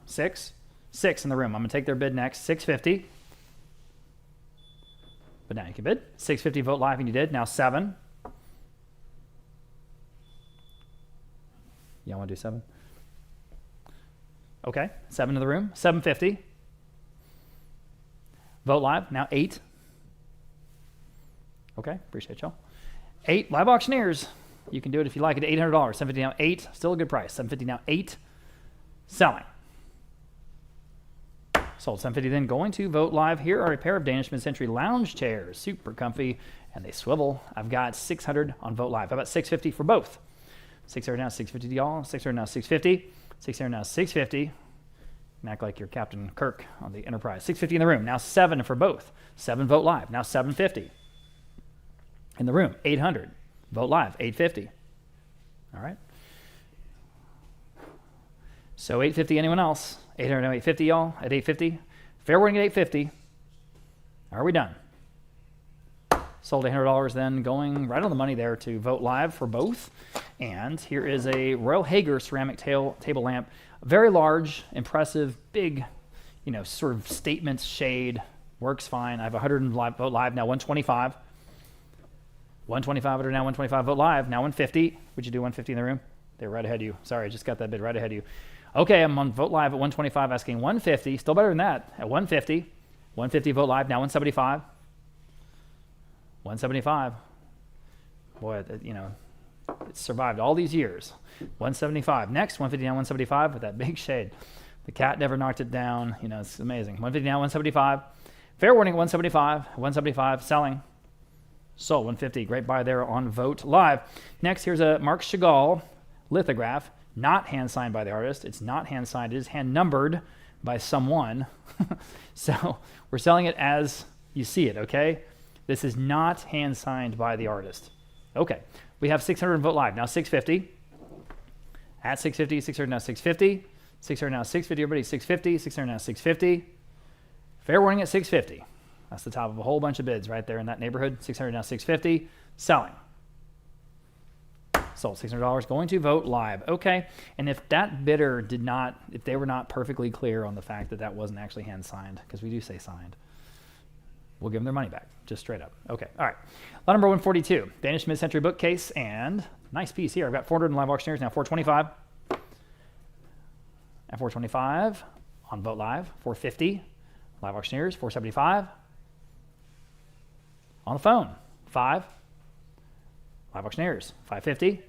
6. 6 in the room. I'm going to take their bid next. 650. But now you can bid. 650 Vote Live, and you did. Now 7. Y'all want to do 7? Okay. 7 in the room. 750. Vote Live. Now 8. Okay. Appreciate y'all. 8 live auctioneers. You can do it if you like it. $800. 750 now 8. Still a good price. 750 now 8. Selling. Sold. 750 then going to Vote Live. Here are a pair of Danish mid-century lounge chairs. Super comfy, and they swivel. I've got 600 on Vote Live. How about 650 for both? 600 now, 650 to y'all. 600 now, 650. 600 now, 650. Act like you're Captain Kirk on the Enterprise. 650 in the room. Now 7 for both. 7 Vote Live. Now 750. In the room. 800. Vote Live. 850. All right. So 850, anyone else? 800 now 850, y'all. At 850. Fair warning at 850. Are we done? Sold $800 then, going right on the money there to Vote Live for both. And here is a Royal Hager ceramic table lamp. Very large, impressive, big, sort of statement shade. Works fine. I have 100 in Vote Live, now 125. 125 now 125 Vote Live, now 150. Would you do 150 in the room? They're right ahead of you. Sorry, I just got that bid right ahead of you. Okay, I'm on Vote Live at 125, asking 150. Still better than that at 150. 150 Vote Live, now 175. 175. Boy, it survived all these years. 175. Next, 150 now 175 with that big shade. The cat never knocked it down. You know, it's amazing. 150 now, 175. Fair warning, 175. 175, selling. Sold, 150. Great buy there on Vogt Live. Next, here's a Marc Chagall lithograph, not hand-signed by the artist. It's not hand-signed. It is hand-numbered by someone. So we're selling it as you see it, okay? This is not hand-signed by the artist. Okay, we have 600 in Vogt Live. Now 650. At 650, 600 now 650. 600 now 650, everybody, 650. 600 now 650. Fair warning at 650. That's the top of a whole bunch of bids right there in that neighborhood. 600 now 650. Selling. Sold, $600 going to Vogt Live. Okay, and if that bidder did not, if they were not perfectly clear on the fact that that wasn't actually hand signed, because we do say signed, we'll give them their money back, just straight up. Okay, all right. Lot number 142, Danish mid-century bookcase, and nice piece here. I've got 400 in live auctioneers, now 425. At 425 on Vogt Live, 450. Live auctioneers, 475. On the phone, 5. Live auctioneers, 550.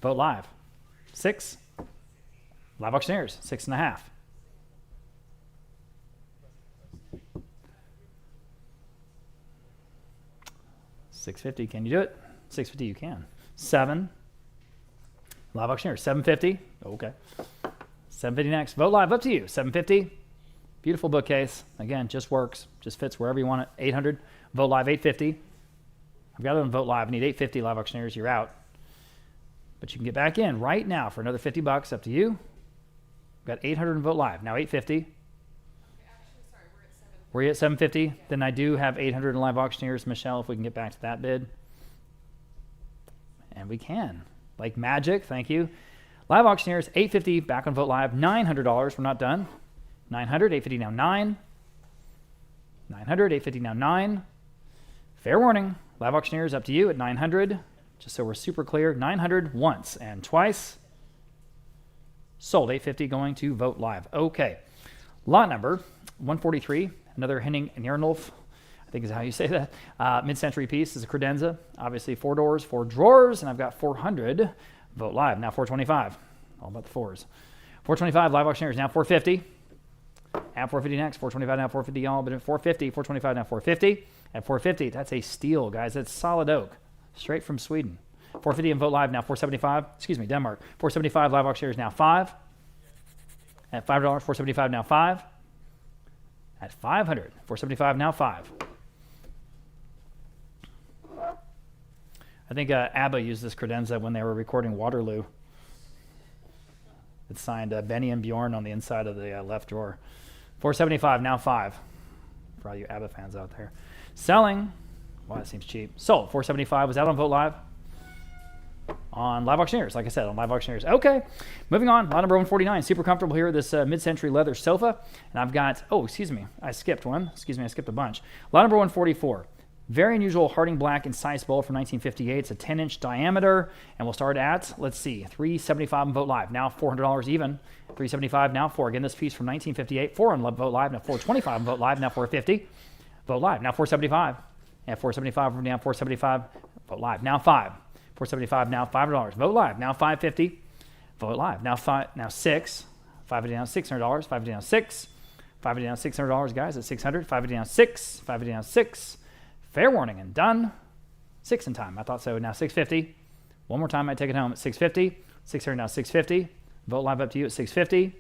Vogt Live, 6. Live auctioneers, 6.5. $650, can you do it? $650, you can. 7. Live auctioneers, $750. Okay. $750 next. Vogt Live, up to you. $750. Beautiful bookcase. Again, just works. Just fits wherever you want it. $800. Vogt Live, $850. I've got it on Vogt Live. I need $850. Live auctioneers, you're out. But you can get back in right now for another $50. Up to you. We've got 800 in Vogt Live. Now 850. Were you at 750? Then I do have 800 in live auctioneers. Michelle, if we can get back to that bid. And we can. Like magic, thank you. Live auctioneers, 850 back on Vogt Live. $900, we're not done. 900, 850 now 9. 900, 850 now 9. Fair warning. Live auctioneers, up to you at 900. Just so we're super clear. 900 once and twice. Sold, 850 going to Vogt Live. Okay. Lot number 143. Another Henning Kjaernulf, I think is how you say that. Mid-century piece is a credenza. Obviously 4 doors, 4 drawers, and I've got 400. Vogt Live, now 425. All about the 4s. 425, live auctioneers, now 450. At 450 next, 425 now 450, y'all, but at 450, 425 now 450. At 450, that's a steel, guys. That's solid oak, straight from Sweden. 450 in Vogt Live, now 475. Excuse me, Denmark. 475, live auctioneers, now 5. At $5, 475 now 5. At 500, 475 now 5. I think ABBA used this credenza when they were recording Waterloo. It's signed Benny and Bjorn on the inside of the left drawer. 475 now 5. For all you ABBA fans out there. Selling. Wow, that seems cheap. Sold. 475 was out on Vogt Live. On live auctioneers, like I said, on live auctioneers. Okay, moving on. Lot number 149. Super comfortable here. This mid-century leather sofa. And I've got, oh, excuse me. I skipped one. Excuse me, I skipped a bunch. Lot number 144. Very unusual Harding Black incised bowl from 1958. It's a 10-inch diameter. And we'll start at, let's see, $375 on Vogt Live. Now $400 even. $375 now 4. Again, this piece from 1958. 4 on Vogt Live. Now $425 on Vogt Live. Now $450. Vogt Live. Now $475. And $475 now $475. Vogt Live. Now 5. $475 now $5. Vogt Live now $550. Vogt Live now 5. Now 6. $550 now $600. $550 now 6. $550 now $600, guys. At $600. $550 now 6. $550 now 6. Fair warning and done. 6 in time. I thought so. Now $650. One more time. I take it home at $650. $600 now $650. Vogt Live up to you at $650.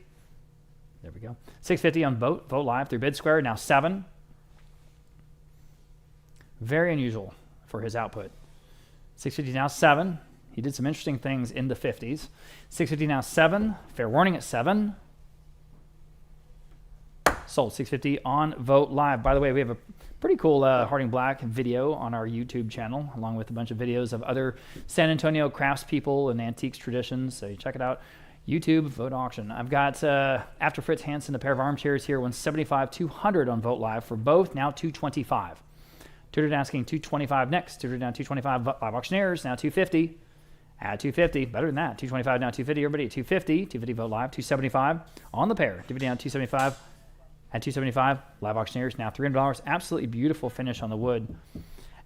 There we go. $650 on Vogt Live through Bid Square. Now 7. Very unusual for his output. $650 now 7. He did some interesting things in the 50s. $650 now 7. Fair warning at 7. Sold. $650 on Vogt Live. By the way, we have a pretty cool Harding Black video on our YouTube channel, along with a bunch of videos of other San Antonio craftspeople and antiques traditions. So you check it out. YouTube, Vogt Auction. I've got, after Fritz Hansen, a pair of armchairs here, 175, 200 on Vogt Live for both, now 225. Tutored asking 225 next. Tutored down 225. Live auctioneers now 250. Add 250. Better than that. 225 now 250. Everybody at 250. 250 Vogt Live. 275 on the pair. Divvy down 275. At 275. Live auctioneers now $300. Absolutely beautiful finish on the wood.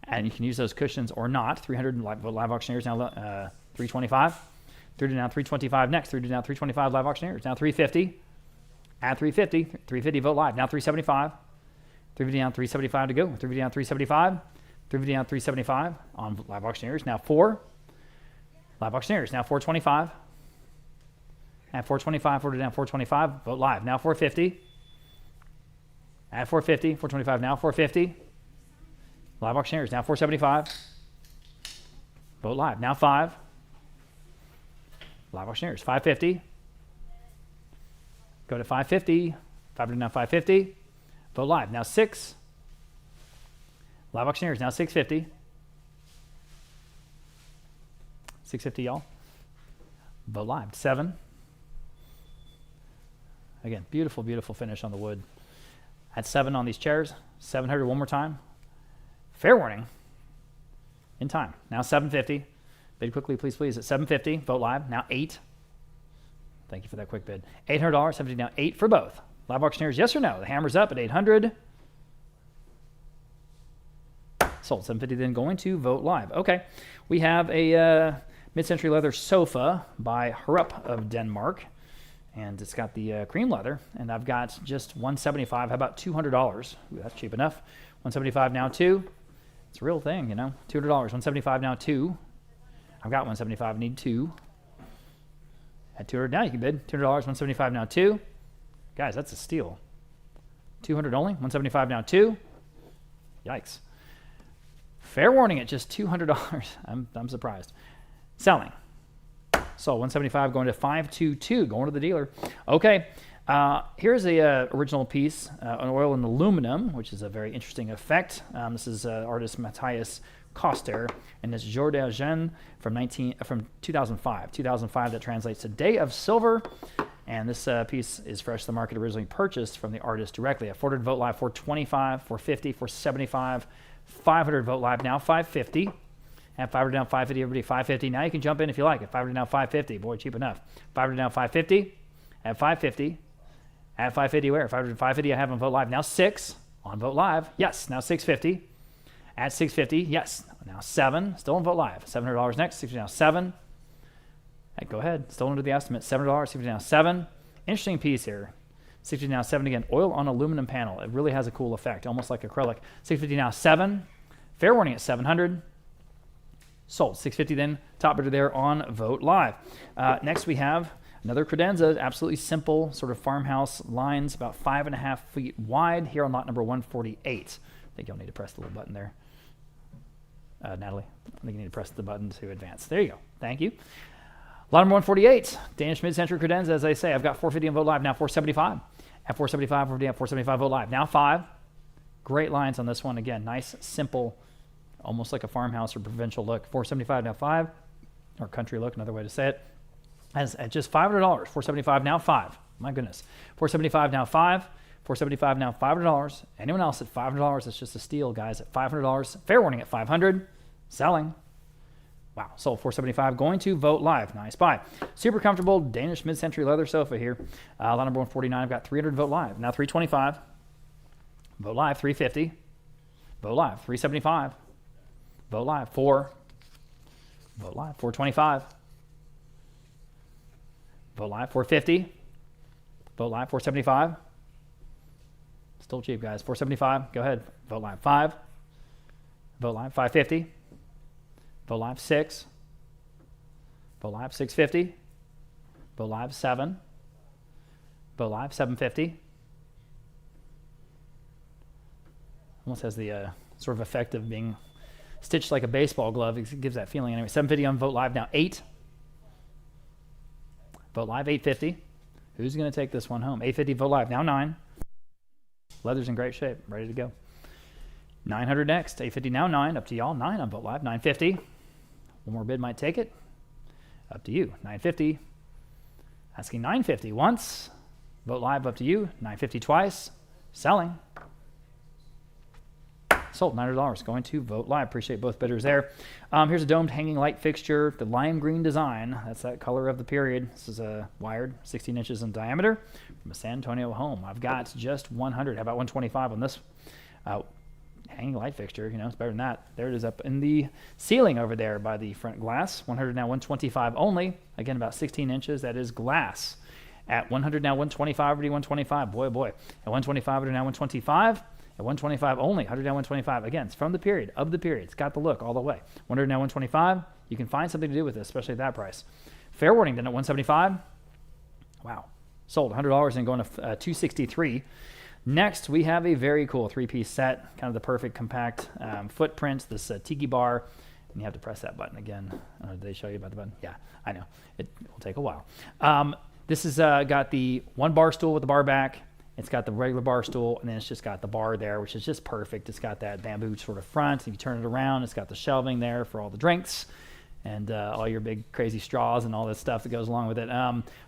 And you can use those cushions or not. 300 live auctioneers now 325. Through to now 325 next. Through to now 325 live auctioneers. Now 350. Add 350. 350 vote live. Now 375. 350 down 375 to go. 350 down 375. 350 down 375 on live auctioneers. Now 4. Live auctioneers. Now 425. Add 425. 40 down 425. Vote live. Now 450. Add 450. 425 now 450. Live auctioneers. Now 475. Vote live. Now 5. Live auctioneers. 550. Go to 550. 500 now 550. Vote live. Now 6. Live auctioneers. Now 650. 650, y'all. Vote live. 7. Again, beautiful, beautiful finish on the wood. At 7 on these chairs. 700 one more time. Fair warning. In time. Now 750. Bid quickly, please, please. At 750. Vote live. Now 8. Thank you for that quick bid. $800. 70 now 8 for both. Live auctioneers, yes or no? The hammer's up at 800. Sold. 750 then going to vote live. Okay. We have a mid-century leather sofa by Herup of Denmark. And it's got the cream leather. And I've got just $175. How about $200? Ooh, that's cheap enough. $175 now 2. It's a real thing, you know. $200. $175 now 2. I've got $175. Need 2. At $200 now you can bid. $200. $175 now 2. Guys, that's a steal. $200 only. $175 now 2. Yikes. Fair warning at just $200. I'm surprised. Selling. So $175 going to $522, going to the dealer. Okay, here's a original piece, an oil and aluminum, which is a very interesting effect. This is artist Matthias Koster, and it's Jour d'Argent from 2005. 2005, that translates to Day of Silver. And this piece is fresh to the market, originally purchased from the artist directly. At 400 vote live, 425, 450, 475, 500 vote live now, 550. At 500 down 550, everybody 550. Now you can jump in if you like. At 500 down 550, boy, cheap enough. 500 down 550. At 550. At 550 where? 500 550 I have on vote live. Now 6 on vote live. Yes, now 650. At 650, yes. Now 7, still on vote live. $700 next. 650 now 7. Hey, go ahead. Still under the estimate. $7. 650 now 7. Interesting piece here. 650 now 7 again. Oil on aluminum panel. It really has a cool effect, almost like acrylic. 650 now 7. Fair warning at 700. Sold. 650 then, top bidder there on Vote Live. Next we have another credenza, absolutely simple, sort of farmhouse lines, about 5.5 feet wide here on lot number 148. I think you'll need to press the little button there. Natalie, I think you need to press the button to advance. There you go. Thank you. Lot number 148, Danish mid-century credenza, as I say. I've got 450 on Vote Live, now 475. At 475, 475 Vote Live, now 5. Great lines on this one. Again, nice, simple, almost like a farmhouse or provincial look. 475 now 5, or country look, another way to say it. As at just $500, 475 now 5. My goodness. 475 now 5. 475 now $500. Anyone else at $500? It's just a steal, guys. At $500, fair warning at 500. Selling. Wow. Sold. 475 going to Vote Live. Nice buy. Super comfortable Danish mid-century leather sofa here. Lot number 149. I've got 300 Vote Live. Now 325. Vote Live 350. Vote Live 375. Vote Live 4. Vote Live 425. Vote Live 450. Vote Live 475. Still cheap, guys. 475. Go ahead. Vote Live 5. Vote Live 550. Vote Live 6. Vote Live 650. Vote Live 7. Vote Live 750. Almost has the sort of effect of being stitched like a baseball glove. It gives that feeling anyway. 750 on Vote Live now 8. Vote Live 850. Who's going to take this one home? 850 Vote Live now 9. Leather's in great shape, ready to go. 900 next. 850 now 9. Up to y'all. 9 on Vote Live. 950. One more bid might take it. Up to you. 950. Asking 950 once. Vote Live up to you. 950 twice. Selling. Sold. $900 going to Vote Live. Appreciate both bidders there. Here's a domed hanging light fixture, the lime green design. That's that color of the period. This is a wired, 16 inches in diameter from a San Antonio home. I've got just 100. How about 125 on this? hanging light fixture. You know, it's better than that. There it is up in the ceiling over there by the front glass. 100 now, 125 only. Again, about 16 inches. That is glass. At 100 now, 125 over to 125. Boy, oh boy. At 125 over to now, 125. At 125 only. 100 now, 125. Again, it's from the period, of the period. It's got the look all the way. 100 now, 125. You can find something to do with this, especially at that price. Fair warning then at 175. Wow. Sold $100 and going to 263. Next, we have a very cool three-piece set, kind of the perfect compact footprint, this tiki bar. And you have to press that button again. Did they show you about the button? Yeah, I know. It will take a while. This has got the one bar stool with the bar back. It's got the regular bar stool, and then it's just got the bar there, which is just perfect. It's got that bamboo sort of front. If you turn it around, it's got the shelving there for all the drinks and all your big crazy straws and all this stuff that goes along with it.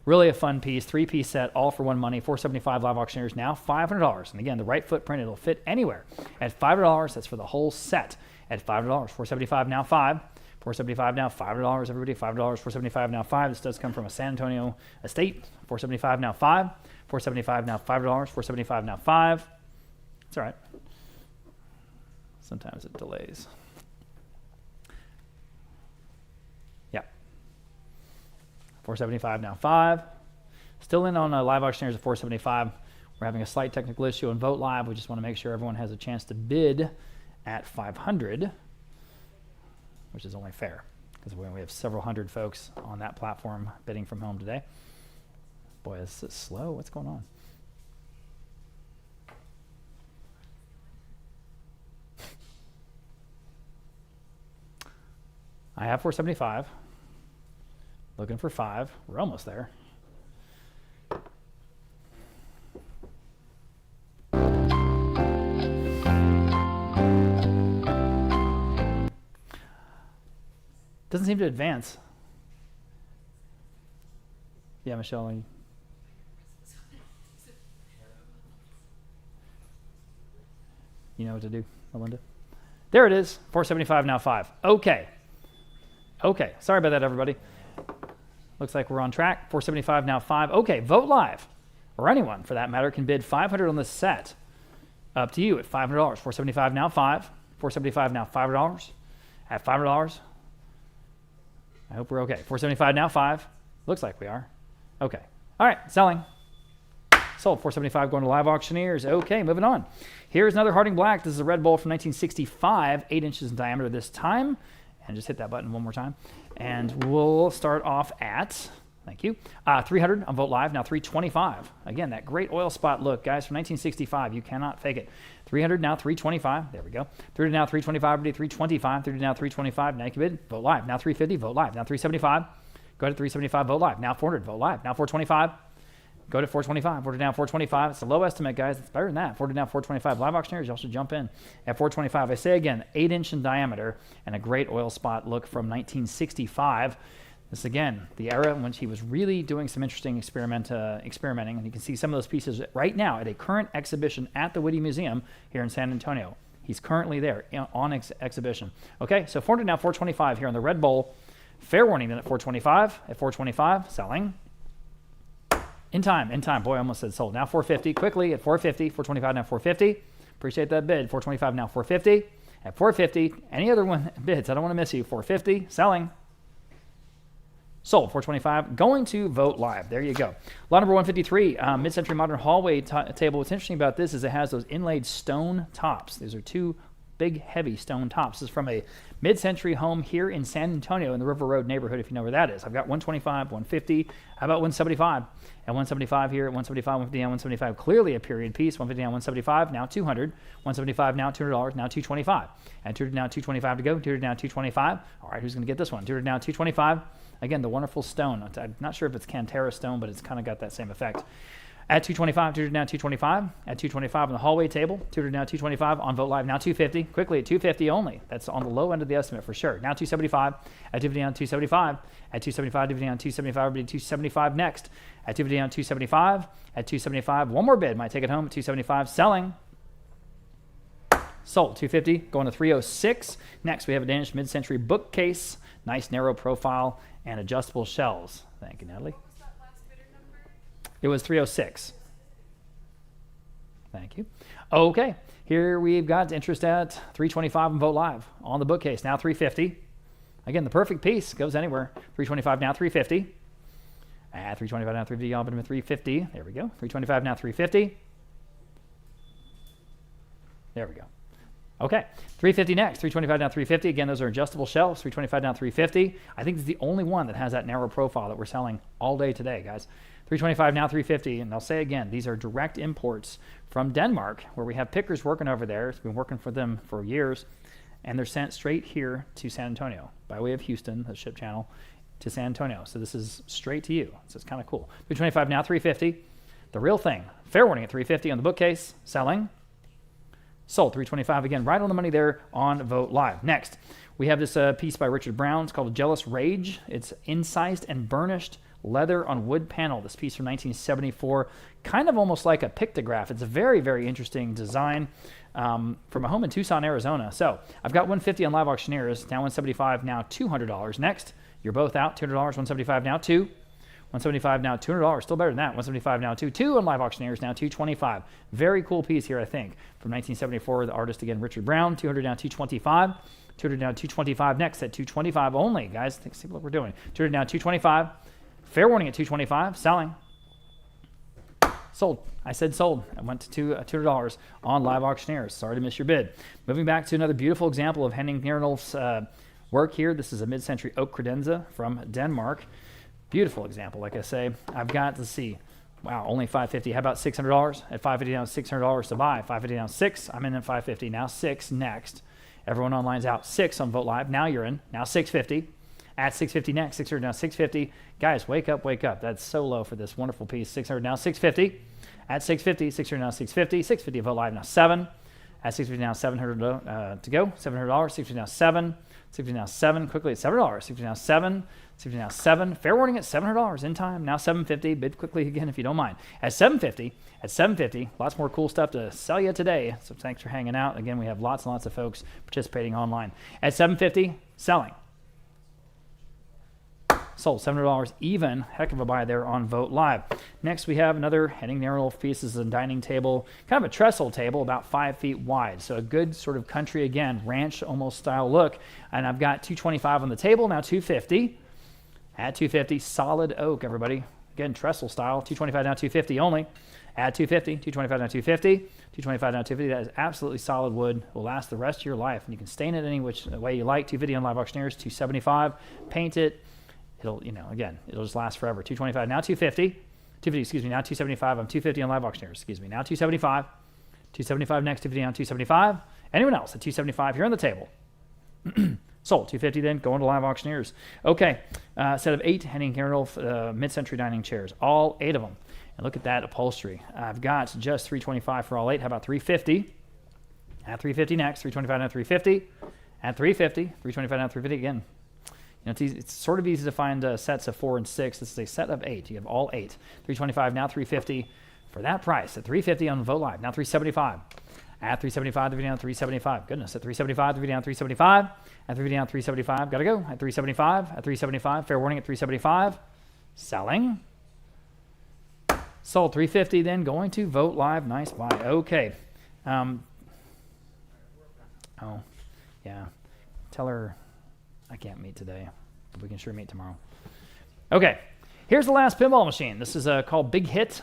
Really a fun piece, three-piece set, all for one money, $475 live auctioneers now, $500. And again, the right footprint, it'll fit anywhere. At $500, that's for the whole set. At $500, $475 now, $5. $475 now, $5. Everybody, $5. $475 now, $5. This does come from a San Antonio estate. $475 now, $5. $475 now, $5. $475 now, $5. It's all right. Sometimes it delays. Yeah. $475 now, $5. Still in on live auctioneers at $475. We're having a slight technical issue on Vote Live. We just want to make sure everyone has a chance to bid at $500. Which is only fair because we have several hundred folks on that platform bidding from home today. Boy, is this slow? What's going on? I have 475. Looking for 5. We're almost there. Doesn't seem to advance. Yeah, Michelle. You know what to do, Melinda? There it is. 475 now, 5. Okay. Okay. Sorry about that, everybody. Looks like we're on track. 475 now, 5. Okay. Vote Live, or anyone for that matter, can bid $500 on this set. Up to you at $500. 475 now, 5. 475 now, $5. At $5. I hope we're okay. 475 now, 5. Looks like we are. Okay. All right, selling. Sold. 475 going to live auctioneers. Okay, moving on. Here's another Harding Black. This is a Red Bull from 1965, 8 inches in diameter this time. And just hit that button one more time. And we'll start off at, thank you, 300 on Vote Live. Now 325. Again, that great oil spot look, guys, from 1965. You cannot fake it. 300 now, 325. There we go. 300 now, 325. 325. 300 now, 325. Now you can bid. Vote Live. Now 350. Vote Live. Now 375. Go to 375. Vote Live. Now 400. Vote Live. Now 425. Go to 425. 400 now, 425. It's a low estimate, guys. It's better than that. 400 now, 425. Live auctioneers, y'all should jump in at 425. I say again, 8 inch in diameter and a great oil spot look from 1965. This again, the era in which he was really doing some interesting experimenting, and you can see some of those pieces right now at a current exhibition at the Whitty Museum here in San Antonio. He's currently there on exhibition. Okay, so 400 now, 425 here on the Red Bull. Fair warning then at 425. At 425, selling. In time. Boy, I almost said sold. Now 450, quickly at 450. 425 now, 450. Appreciate that bid. 425 now, 450. At 450, any other one bids? I don't want to miss you. 450, selling. Sold. 425. Going to Vote Live. There you go. Lot number 153, mid-century modern hallway table. What's interesting about this is it has those inlaid stone tops. These are two big, heavy stone tops. This is from a mid-century home here in San Antonio in the River Road neighborhood, if you know where that is. I've got 125, 150. How about 175? At 175 here, at 175, 150 down, 175. Clearly a period piece. 150 down, 175. Now 200. 175 now, $200. Now 225. And 200 now, 225 to go. 200 now, 225. All right, who's going to get this one? 200 now, 225. Again, the wonderful stone. I'm not sure if it's Cantera stone, but it's kind of got that same effect. At 225, 200 now, 225. At 225 on the hallway table. 200 now, 225 on Vote Live. Now 250. Quickly at 250 only. That's on the low end of the estimate for sure. Now 275. At 250 down, 275. At 275, 250 down, 275. 275 next. At 250 down, 275. At 275, one more bid. Might take it home at 275. Selling. Sold. 250. Going to 306. Next, we have a Danish mid-century bookcase. Nice narrow profile and adjustable shelves. Thank you, Natalie. It was 306. Thank you. Okay, here we've got interest at $325 on Vote Live on the bookcase. Now $350. Again, the perfect piece goes anywhere. $325 now $350. At $325 now $350. I'll put him at $350. There we go. $325 now $350. There we go. Okay, $350 next. $325 now $350. Again, those are adjustable shelves. $325 now $350. I think it's the only one that has that narrow profile that we're selling all day today, guys. $325 now $350. And I'll say again, these are direct imports from Denmark, where we have pickers working over there. It's been working for them for years. And they're sent straight here to San Antonio by way of Houston, the ship channel, to San Antonio. So this is straight to you. So it's kind of cool. $325 now $350. The real thing. Fair warning at $350 on the bookcase. Selling. Sold. $325 again, right on the money there on Vote Live. Next, we have this piece by Richard Brown. It's called Jealous Rage. It's incised and burnished leather on wood panel. This piece from 1974, kind of almost like a pictograph. It's a very, very interesting design from a home in Tucson, Arizona. So I've got $150 on Live Auctioneers, now $175, now $200. Next, you're both out. $200, $175 now $2. $175 now $200, still better than that. $175 now $2 on Live Auctioneers, now $225. Very cool piece here, I think, from 1974. The artist again, Richard Brown. $200 now $225. $200 now $225. Next at $225 only, guys. See what we're doing. $200 now $225. Fair warning at $225. Selling. Sold. I said sold. I went to $200 on Live Auctioneers. Sorry to miss your bid. Moving back to another beautiful example of Henning Kjaernulf's work here. This is a mid-century oak credenza from Denmark. Beautiful example, like I say. I've got, let's see, wow, only $550. How about $600? At $550 now, $600 to buy. $550 now, $6. I'm in at $550. Now $6 next. Everyone online's out. $6 on Vote Live. Now you're in. Now $650. At $650 next. $600 now $650. Guys, wake up, wake up. That's so low for this wonderful piece. $600 now $650. At $650. $600 now $650. $650 Vote Live now $7. At $650 now $700 to go. $700. $650 now $7. $650 now $7. Quickly at $7. $650 now $7. $650 now $7. Fair warning at $700 in time. Now $750. Bid quickly again if you don't mind. At $750. At $750. Lots more cool stuff to sell you today. So thanks for hanging out. Again, we have lots and lots of folks participating online. At $750. Selling. Sold. $700 even. Heck of a buy there on Vote Live. Next, we have another Henning Kjaernulf piece. This is a dining table, kind of a trestle table, about 5 feet wide. So a good sort of country, again, ranch almost style look. And I've got $225 on the table, now $250. At $250, solid oak, everybody. Again, trestle style. $225 now $250 only. At $250, $225 now $250. $225 now $250. That is absolutely solid wood. Will last the rest of your life. And you can stain it any which way you like. $250 on Live Auctioneers. $275. Paint it. It'll, again, it'll just last forever. $225 now $250. Now $275. I'm $250 on Live Auctioneers. Now $275. $275 next. $250 now $275. Anyone else at $275 here on the table? Sold. $250 then, going to Live Auctioneers. Okay, set of 8 Henning Kjaernulf mid-century dining chairs, all 8 of them. And look at that upholstery. I've got just $325 for all 8. How about $350? At $350 next. $325 now $350. At $350. $325 now $350 again. It's sort of easy to find sets of 4 and 6. This is a set of 8. You have all 8. $325 now $350 for that price. At $350 on Vote Live. Now $375. At $375, $350 down $375. Goodness, at $375, $350 down $375. At $350 down $375. Gotta go. At $375. At $375. Fair warning at $375. Selling. Sold. $350 then going to Vote Live. Nice buy. Okay. Oh, yeah. Tell her I can't meet today, but we can sure meet tomorrow. Okay. Here's the last pinball machine. This is called Big Hit.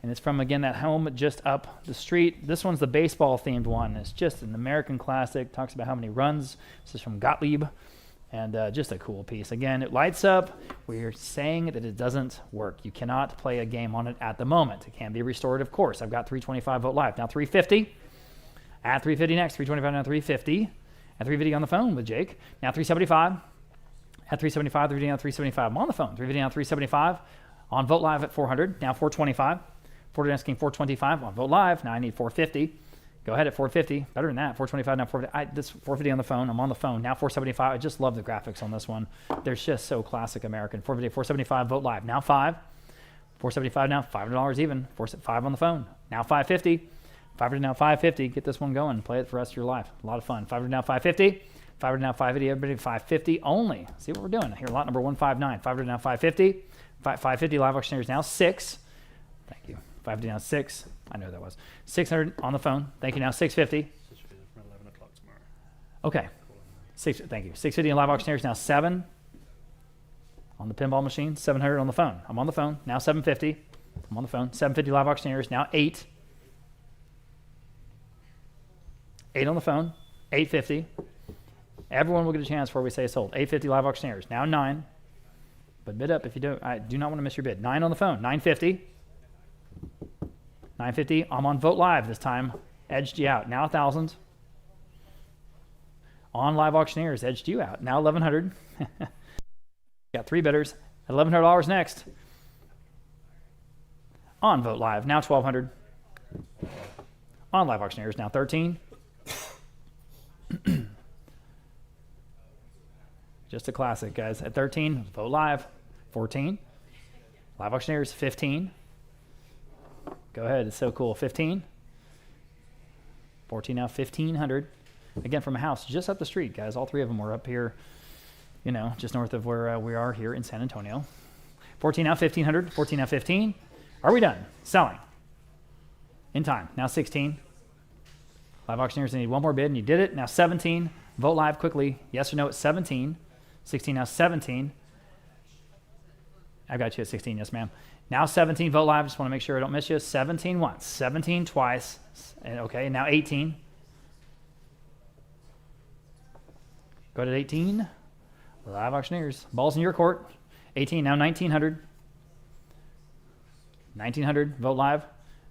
And it's from, again, that home just up the street. This one's the baseball-themed one. It's just an American classic. Talks about how many runs. This is from Gottlieb. And just a cool piece. Again, it lights up. We're saying that it doesn't work. You cannot play a game on it at the moment. It can be restored, of course. I've got $325 Vote Live. Now $350. At $350 next. $325 now $350. At $350 on the phone with Jake. Now $375. At $375. $350 now $375. I'm on the phone. $350 now $375. On Vote Live at $400. Now $425. $400 asking $425 on Vote Live. Now I need $450. Go ahead at $450. Better than that. $425 now $450. This $450 on the phone. I'm on the phone. Now $475. I just love the graphics on this one. They're just so classic American. $450, $475 Vote Live. Now $5. $475 now $500 even. $5 on the phone. Now $550. $500 now $550. Get this one going. Play it for the rest of your life. A lot of fun. $500 now $550. $500 now $550. Everybody $550 only. See what we're doing here. Lot number 159. $500 now $550. $550 Live Auctioneers now $6. Thank you. $550 now $6. I know that was. 600 on the phone. Thank you. Now 650. From 11 o'clock tomorrow. Okay. Thank you. 650 in live auctioneers. Now 7 on the pinball machine. 700 on the phone. I'm on the phone. Now 750. I'm on the phone. 750 live auctioneers. Now 8. 8 on the phone. 850. Everyone will get a chance before we say sold. 850 live auctioneers. Now 9. But bid up if you don't. I do not want to miss your bid. 9 on the phone. 950. 950. I'm on Vote Live this time. Edged you out. Now 1,000. On live auctioneers. Edged you out. Now 1,100. Got 3 bidders. At $1,100 next. On Vote Live. Now 1,200. On live auctioneers. Now 13. Just a classic, guys. At 13, Vote Live. 14. Live auctioneers, 15. Go ahead. It's so cool. 15. 14 now, 1,500. Again, from a house just up the street, guys. All 3 of them were up here, you know, just north of where we are here in San Antonio. 14 now, 1,500. 14 now, 15. Are we done? Selling. In time. Now 16. Live auctioneers, they need one more bid, and you did it. Now 17. Vote Live quickly. Yes or no at 17. 16 now, 17. I got you at 16. Yes, ma'am. Now 17. Vote Live. Just want to make sure I don't miss you. 17 once. 17 twice. And okay, now 18. Go to 18. Live auctioneers. Ball's in your court. 18. Now 1,900. 1,900. Vote Live.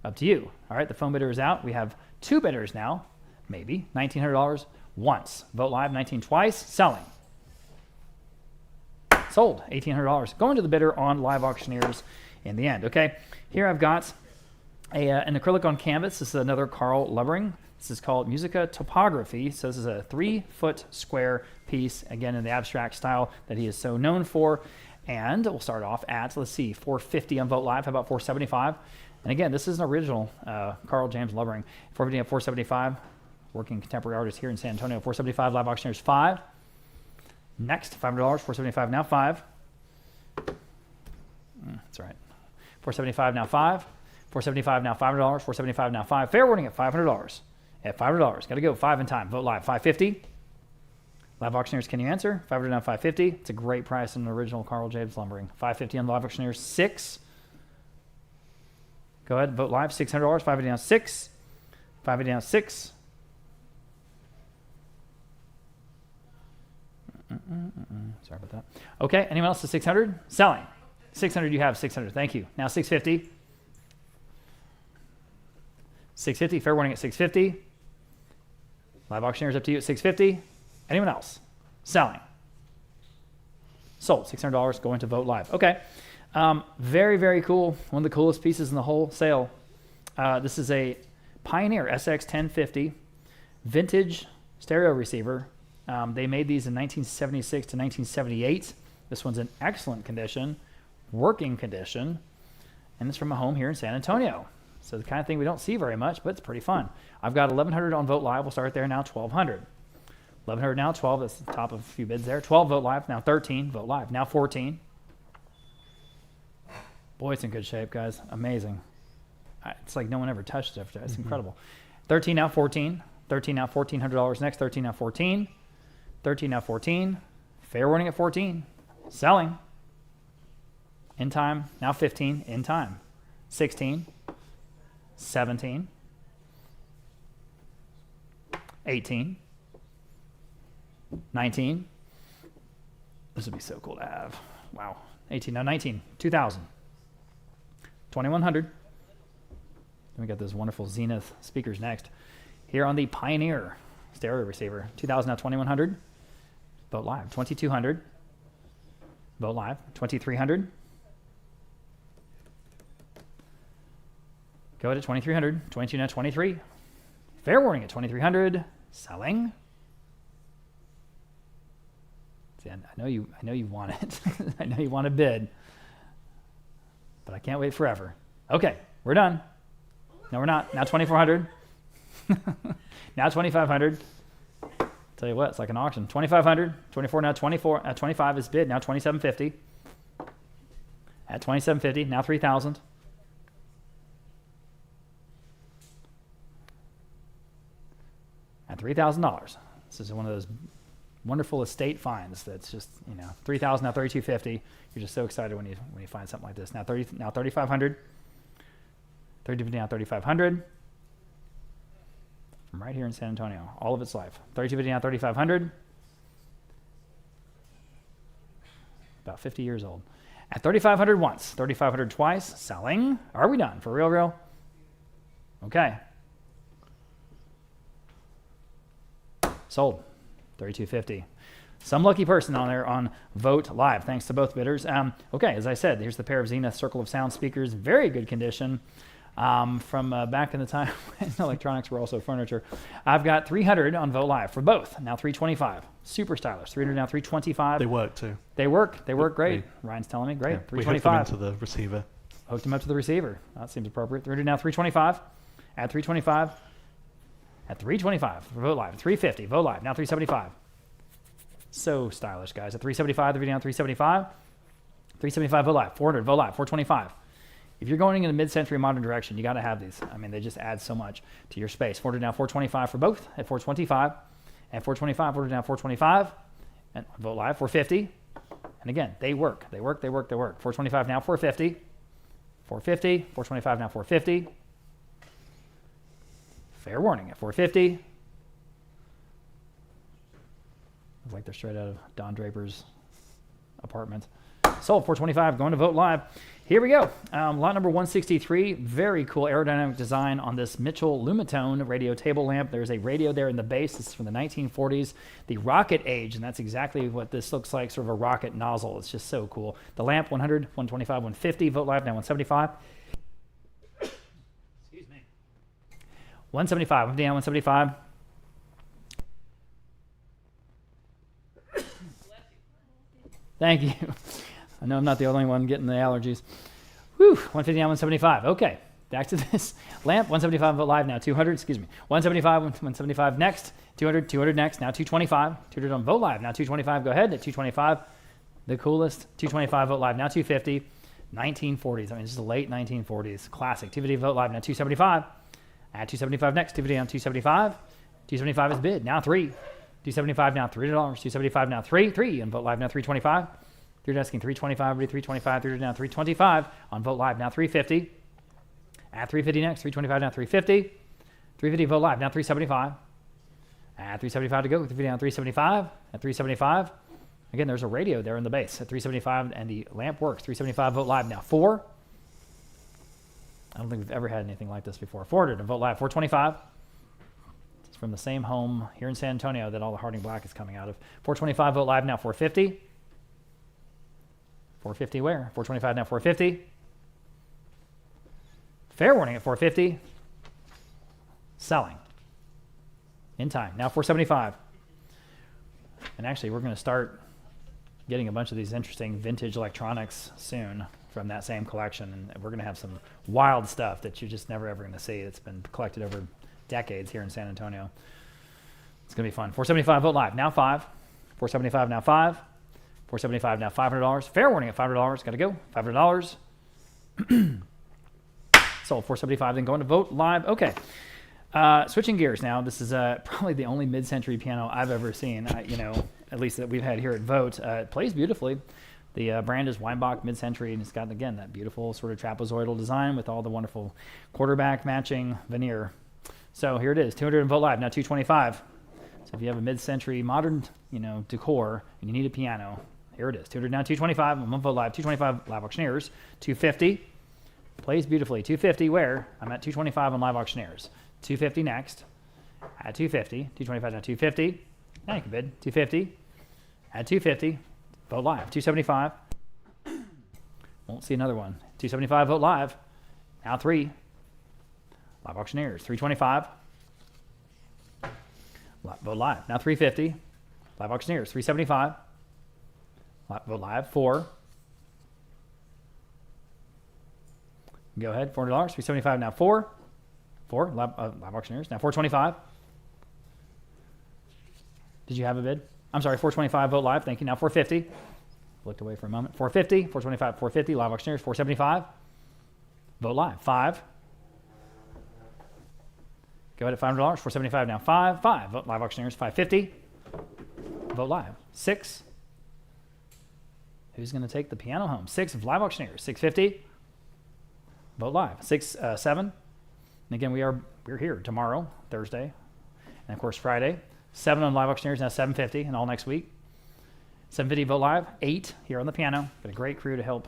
Up to you. All right, the phone bidder is out. We have 2 bidders now. Maybe. $1,900 once. Vote Live. 19 twice. Selling. Sold. $1,800. Going to the bidder on live auctioneers in the end. Okay. Here I've got an acrylic on canvas. This is another Karl Lubbering. This is called Musica Topography. So this is a 3-foot square piece, again in the abstract style that he is so known for. And we'll start off at, let's see, $450 on Vote Live. How about $475? And again, this is an original Karl James Lubbering. $450 at $475. Working contemporary artist here in San Antonio. $475. Live auctioneers 5. Next, $500. $475 now 5. That's right. $475 now 5. $475 now $500. $475 now 5. Fair warning at $500. At $500. Got to go 5 in time. Vote Live. $550. Live auctioneers, can you answer? $500 now $550. It's a great price on the original Karl James Lubbering. $550 on live auctioneers 6. Go ahead. Vote Live. $600. $550 now 6. $550 now 6. Sorry about that. Okay, anyone else to 600? Selling. 600, you have 600. Thank you. Now 650. 650. Fair warning at 650. Live auctioneers up to you at 650. Anyone else? Selling. Sold. $600 going to Vote Live. Okay. Very, very cool. One of the coolest pieces in the whole sale. This is a Pioneer SX1050 vintage stereo receiver. They made these in 1976 to 1978. This one's in excellent condition, working condition, and it's from a home here in San Antonio. So the kind of thing we don't see very much, but it's pretty fun. I've got 1,100 on Vote Live. We'll start there now, 1,200. 1,100 now, 12. That's the top of a few bids there. 12 Vote Live, now 13. Vote Live, now 14. Boy, it's in good shape, guys. Amazing. It's like no one ever touched it after that. It's incredible. 13 now, 14. 13 now, $1,400 next. 13 now, 14. 13 now 14. Fair warning at 14. Selling. In time. Now 15. In time. 16. 17. 18. 19. This would be so cool to have. Wow. 18. Now 19. 2,000. 2,100. Then we got those wonderful Zenith speakers next. Here on the Pioneer stereo receiver. 2,000 now 2,100. Vote Live. 2,200. Vote Live. 2,300. Go to 2,300. 22 now 23. Fair warning at 2,300. Selling. See, I know you want it. I know you want a bid, but I can't wait forever. Okay, we're done. No, we're not. Now 2,400. Now 2,500. Tell you what, it's like an auction. 2,500. 24 now 24. 25 is bid. Now 2,750. At 2,750. Now 3,000. $3,000. This is one of those wonderful estate finds that's just, $3,000, now $3,250. You're just so excited when you find something like this. Now $3,500. $3,250, now $3,500. From right here in San Antonio, all of its life. $3,250, now $3,500. About 50 years old. At $3,500 once, $3,500 twice. Selling. Are we done? For real? Okay. Sold. $3,250. Some lucky person on there on Vogt Live. Thanks to both bidders. Okay, as I said, here's the pair of Zenith Circle of Sound speakers. Very good condition. From back in the time when electronics were also furniture. I've got $300 on Vogt Live for both. Now $325. Super stylish. $300, now $325. They work too. They work great. Ryan's telling me. Great. Yeah, $325. we hooked them into the receiver. Hooked them up to the receiver. That seems appropriate. $300, now $325. Add $325. At $325 for Vogt Live. $350. Vogt Live. Now $375. So stylish, guys. At $375, the video down $375. $375 Vogt Live. $400 Vogt Live. $425. If you're going in a mid-century modern direction, you got to have these. I mean, they just add so much to your space. $400 now $425 for both. At $425. At $425. $400 now $425. And Vogt Live $450. And again, they work. $425 now $450. $450. $425 now $450. Fair warning at $450. Looks like they're straight out of Don Draper's apartment. Sold $425, going to Vogt Live. Here we go. Lot number 163. Very cool aerodynamic design on this Mitchell Lumitone radio table lamp. There's a radio there in the base. This is from the 1940s, the rocket age, and that's exactly what this looks like, sort of a rocket nozzle. It's just so cool. The lamp, 100, 125, 150. Vogt Live now 175. Excuse me. 175. I'm down 175. Thank you. I know I'm not the only one getting the allergies. Whew, 150 now, 175. Okay, back to this lamp. 175 Vogt Live now, 200, excuse me. 175, 175 next. 200, 200 next. Now 225. 200 on Vogt Live. Now 225, go ahead at 225. The coolest. 225 Vogt Live. Now 250. 1940s. I mean, this is the late 1940s. Classic. 250 Vogt Live. Now 275. At 275 next. 250 on 275. 275 is bid. Now 3. 275 now $3. 275 now 3 on Vogt Live now 325. You're asking 325, 325, 300 now 325 on Vogt Live now 350. At 350 next, 325 now 350. 350 Vogt Live now 375. At 375 to go, 350 now 375. At 375, again there's a radio there in the base at 375 and the lamp works. 375 Vogt Live now 4. I don't think we've ever had anything like this before. 400 on Vogt Live 425. It's from the same home here in San Antonio that all the Harding Black is coming out of. 425 Vogt Live now 450. 450 where? 425 now 450. Fair warning at 450. Selling. In time. Now 475. And actually we're going to start getting a bunch of these interesting vintage electronics soon from that same collection. And we're going to have some wild stuff that you're just never ever going to see. It's been collected over decades here in San Antonio. It's going to be fun. 475 Vogt Live. Now 5. 475 now 5. 475 now $500. Fair warning at $500. Got to go. $500. Sold 475. Then going to Vogt Live. Okay. Switching gears now. This is probably the only mid-century piano I've ever seen. At least that we've had here at Vogt. It plays beautifully. The brand is Weinbach mid-century, and it's got again that beautiful sort of trapezoidal design with all the wonderful quarterback matching veneer. So here it is. 200 in Vogt Live. Now 225. So if you have a mid-century modern, decor and you need a piano. Here it is, 200 now, 225, I'm on Vogt Live, 225 Live Auctioneers, 250, plays beautifully, 250 where? I'm at 225 on Live Auctioneers, 250 next, at 250, 225 now 250, now you can bid, 250, at 250, Vogt Live, 275, won't see another one, 275 Vogt Live, now 3, Live Auctioneers, 325, Vogt Live, now 350, Live Auctioneers, 375, Vogt Live, 4. Go ahead, $400, 375 now 4. 4, Live Auctioneers, now 425. Did you have a bid? I'm sorry, 425 Vogt Live, thank you. Now 450. Looked away for a moment. 450, 425, 450, Live Auctioneers, 475. Vogt Live, 5. Go ahead at $500. $475 now. 5. 5. Vote live auctioneers. $550. Vote live. 6. Who's going to take the piano home? 6 of live auctioneers. $650. Vote live. 6, 7. And again, we're here tomorrow, Thursday, and of course Friday. 7 on live auctioneers now. $750, and all next week. $750. Vote live. 8 here on the piano. Got a great crew to help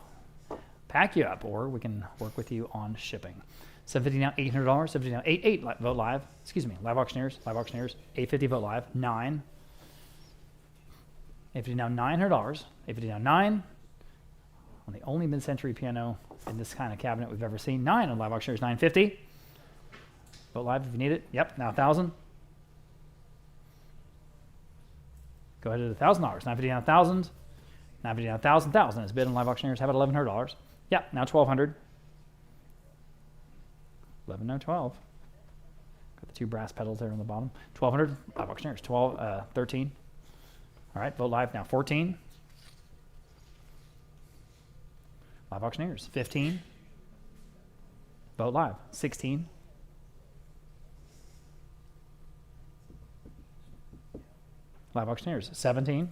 pack you up, or we can work with you on shipping. $750 now. $800. $750 now. 8. Vote live. Excuse me. Live auctioneers. Live auctioneers. $850. Vote live. 9. $850 now. $900. $850 now. 9 on the only mid-century piano in this kind of cabinet we've ever seen. 9 on live auctioneers. $950. Vote live if you need it. Yep. Now 1,000. Go ahead at $1,000. $950 now. 1,000. $950 now. 1,000. 1,000 is bid on live auctioneers. How about $1,100? Yep. Now 1,200. 11, no 12. Got the 2 brass pedals there on the bottom. 1,200. Live auctioneers. 13. All right. Vote live now. 14. Live auctioneers. 15. Vote live. 16. Live auctioneers. 17.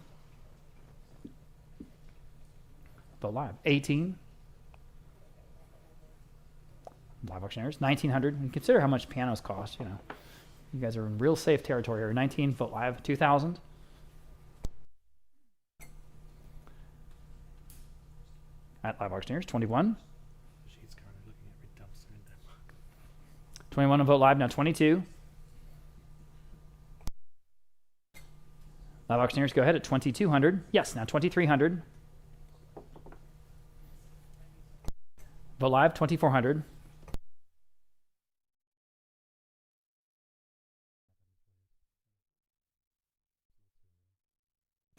Vote live. 18. Live auctioneers. 1,900. And consider how much pianos cost. You know, you guys are in real safe territory here. 19. Vote live. 2,000. At live auctioneers. 21. 21 on vote live now. 22. Live auctioneers, go ahead at 2,200. Yes, now 2,300. Vote live, 2,400.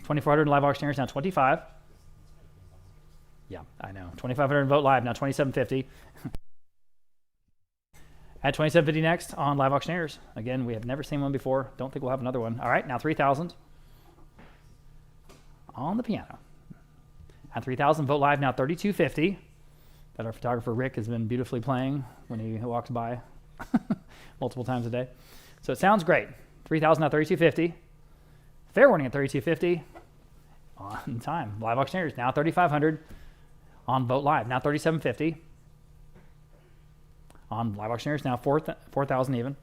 $2,400 live auctioneers, now 25. Yeah, I know. 2,500 vote live, now 2,750. At 2,750 next on live auctioneers. Again, we have never seen one before. Don't think we'll have another one. All right, now 3,000 on the piano. At 3,000 vote live, now 3,250. That our photographer Rick has been beautifully playing when he walks by multiple times a day. So it sounds great. 3,000 now 3,250. Fair warning at 3,250 on time. Live auctioneers now 3,500 on vote live. Now 3,750 on live auctioneers. Now 4,000 even.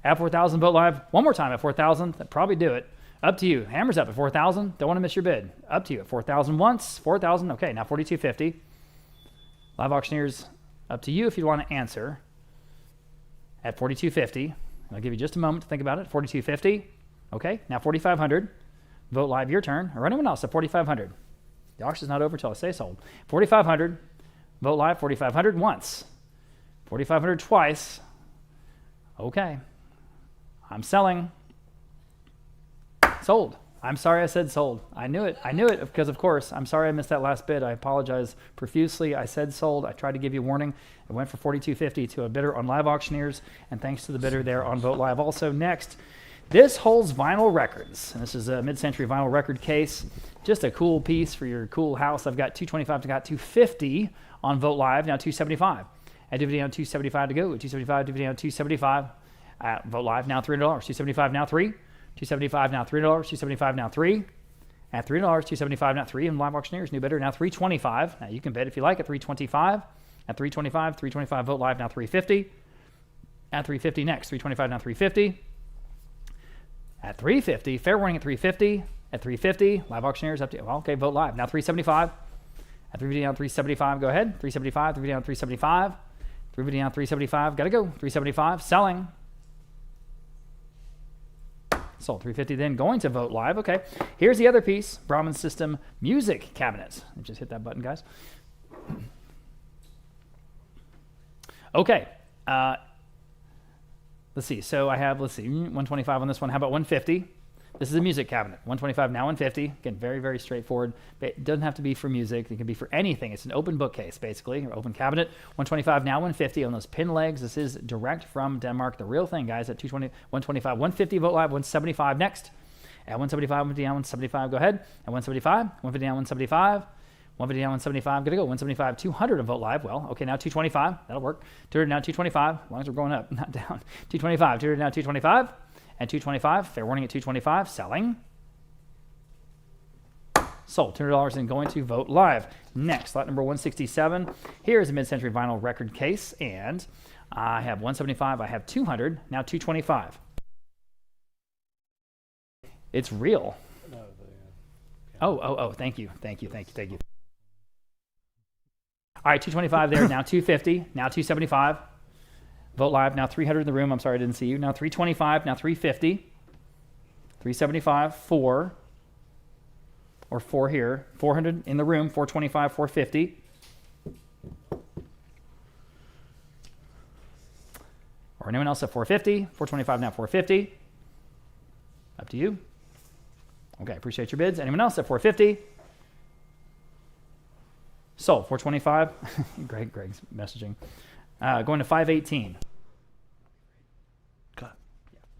At 4,000 vote live. One more time at 4,000. That'd probably do it. Up to you. Hammers up at 4,000. Don't want to miss your bid. Up to you at 4,000 once. 4,000. Okay, now 4,250. Live auctioneers, up to you if you want to answer. At 4,250. I'll give you just a moment to think about it. 4,250. Okay, now 4,500. Vote live, your turn. Or anyone else at 4,500. The auction's not over until I say sold. 4,500. Vote live, 4,500 once. 4,500 twice. Okay. I'm selling. Sold. I'm sorry I said sold. I knew it. I knew it because, of course, I'm sorry I missed that last bid. I apologize profusely. I said sold. I tried to give you a warning. It went for $4,250 to a bidder on live auctioneers, and thanks to the bidder there on Vote Live. Also, next, this holds vinyl records, and this is a mid-century vinyl record case. Just a cool piece for your cool house. I've got 225 to got 250 on Vote Live. Now 275. At DVD on 275 to go. 275, DVD on 275. At Vote Live, now $300. 275 now 3. 275 now $3. 275 now 3. At $3, 275 now 3. And live auctioneers, new bidder now 325. Now you can bid if you like at 325. At 325 Vote Live now 350. At 350 next, 325 now 350. At 350, fair warning at 350. At 350, live auctioneers up to, well, okay, Vote Live now 375. At 350 down 375, go ahead. 375, 350 down 375. 350 down 375, gotta go. 375, selling. Sold. 350 then going to Vote Live. Okay, here's the other piece. Behlmann System music cabinet. Just hit that button, guys. Okay. Let's see. So I have, 125 on this one. How about 150? This is a music cabinet. 125 now 150. Again, very, very straightforward. It doesn't have to be for music. It can be for anything. It's an open bookcase, basically, or open cabinet. 125 now 150 on those pin legs. This is direct from Denmark. The real thing, guys, at 220, 125, 150 Vogt Live, 175 next. At 175, 150 down 175, go ahead. At 175, 150 down 175. 150 down 175, good to go. 175, 200 on Vogt Live. Well, okay, now 225. That'll work. 200 now 225, as long as we're going up, not down. 225, 200 now 225. And 225, fair warning at 225, selling. Sold, $200 and going to Vogt Live. Next, lot number 167. Here's a mid-century vinyl record case, and I have 175, I have 200, now 225. It's real. Oh, thank you. All right, 225 there, now 250, now 275. Vogt Live, now 300 in the room. I'm sorry I didn't see you. Now 325, now 350. 375, 4. Or 4 here. 400 in the room, 425, 450. Or anyone else at 450. 425, now 450. Up to you. Okay, appreciate your bids. Anyone else at 450? Sold, 425. Greg's messaging. Going to 518.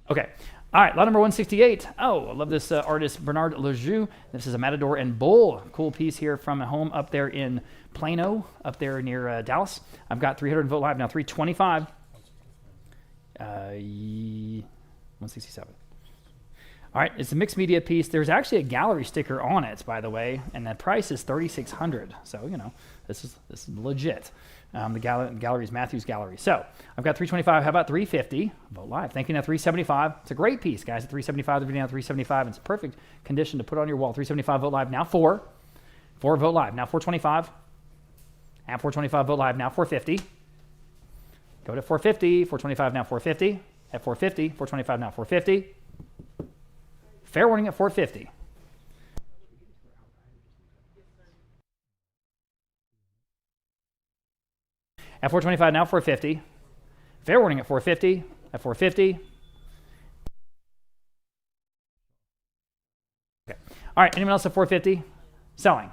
Okay. All right, lot number 168. Oh, I love this artist, Bernard Lejeune. This is a Matador and Bull. Cool piece here from a home up there in Plano, up there near Dallas. I've got 300 Vogt Live now, 325. 167. All right, it's a mixed media piece. There's actually a gallery sticker on it, by the way, and the price is $3,600. So, you know, this is legit. The gallery is Matthews Gallery. So I've got 325. How about 350? Vogt Live. Thank you. Now 375. It's a great piece, guys. At 375, the video now 375. It's a perfect condition to put on your wall. 375 Vogt Live. Now 4. 4 Vogt Live. Now 425. At 425 Vogt Live. Now 450. Go to 450. 425 now 450. At 450. 425 now 450. Fair warning at 450. At 425 now 450. Fair warning at 450. At 450. Okay. All right. Anyone else at 450? Selling.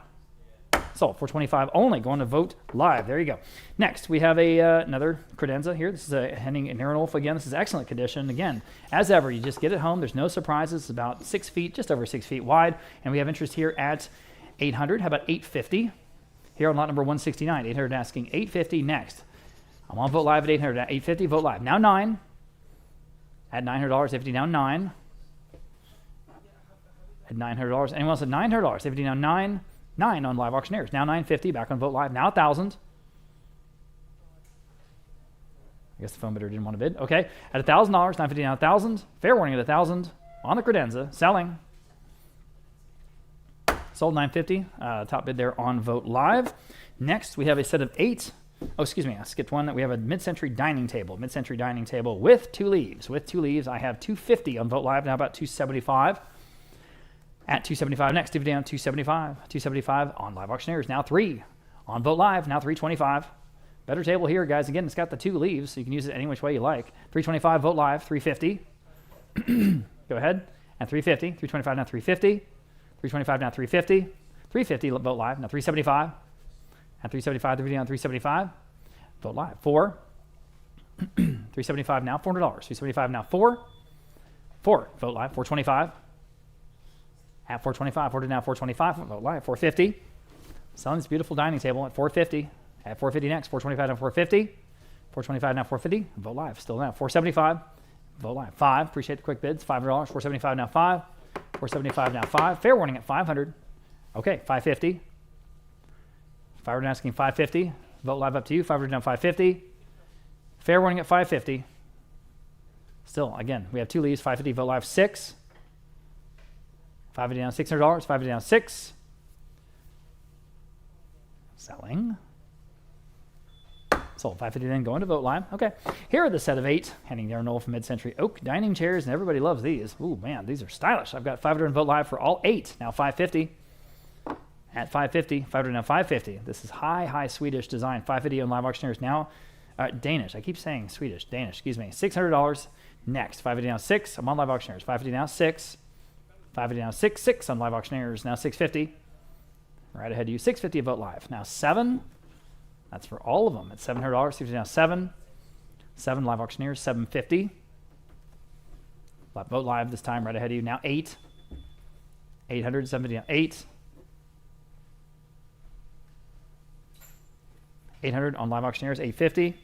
Sold. 425 only. Going to Vogt Live. There you go. Next, we have another credenza here. This is a Henning Kjaernulf again. This is excellent condition. Again, as ever, you just get it home. There's no surprises. It's about 6 feet, just over 6 feet wide. And we have interest here at 800. How about 850? Here on lot number 169. 800 asking 850 next. I'm on Vogt Live at 800. At 850, Vogt Live. Now 9. At $900, 850 now 9. At $900. Anyone else at $900? 850 now 9. 9 on Live Auctioneers. Now 950 back on Vogt Live. Now 1,000. I guess the phone bidder didn't want to bid. Okay. At $1,000, 950 now 1,000. Fair warning at 1,000 on the credenza. Selling. Sold 950. Top bid there on Vogt Live. Next, we have a set of 8. Oh, excuse me. I skipped one. We have a mid-century dining table. Mid-century dining table with 2 leaves. With 2 leaves, I have 250 on Vogt Live. Now about 275. At 275 next, DVD on 275. 275 on Live Auctioneers. Now 3 on Vogt Live. Now 325. Better table here, guys. Again, it's got the 2 leaves, so you can use it any which way you like. 325 Vogt Live. 350. Go ahead. At 350. 325 now 350. 325 now 350. 350 Vogt Live. Now 375. At 375, the video on 375. Vogt Live. 4. 375 now. $400. 375 now 4. 4. Vogt Live. 425. At 425, 400 now 425, Vogt Live, 450. Selling this beautiful dining table at 450. At 450 next, 425 now 450. 425 now 450, Vogt Live, still now 475. Vogt Live, 5. Appreciate the quick bids, $500. 475 now 5. 475 now 5. Fair warning at 500. Okay, 550. 500 asking 550. Vogt Live up to you, 500 now 550. Fair warning at 550. Still, again, we have 2 leaves, 550, Vogt Live, 6. 550 down $600, 550 down 6. Selling. Sold 550 then going to Vogt Live. Okay. Here are the set of 8 Henning Kjaernulf mid-century oak dining chairs, and everybody loves these. Ooh, man, these are stylish. I've got 500 in Vogt Live for all 8. Now 550. At 550, 500 now 550. This is high Swedish design. 550 on Live Auctioneers now. Danish. I keep saying Swedish. Danish, excuse me. $600 next. 550 now 6. I'm on Live Auctioneers. 550 now 6. 550 now 6 on live auctioneers. Now 650. Right ahead of you. 650 at Vote Live. Now 7. That's for all of them. It's $700. 650 now 7. 7 live auctioneers. 750. Vote Live this time right ahead of you. Now 8. 800. 750 now 8. 800 on live auctioneers. 850.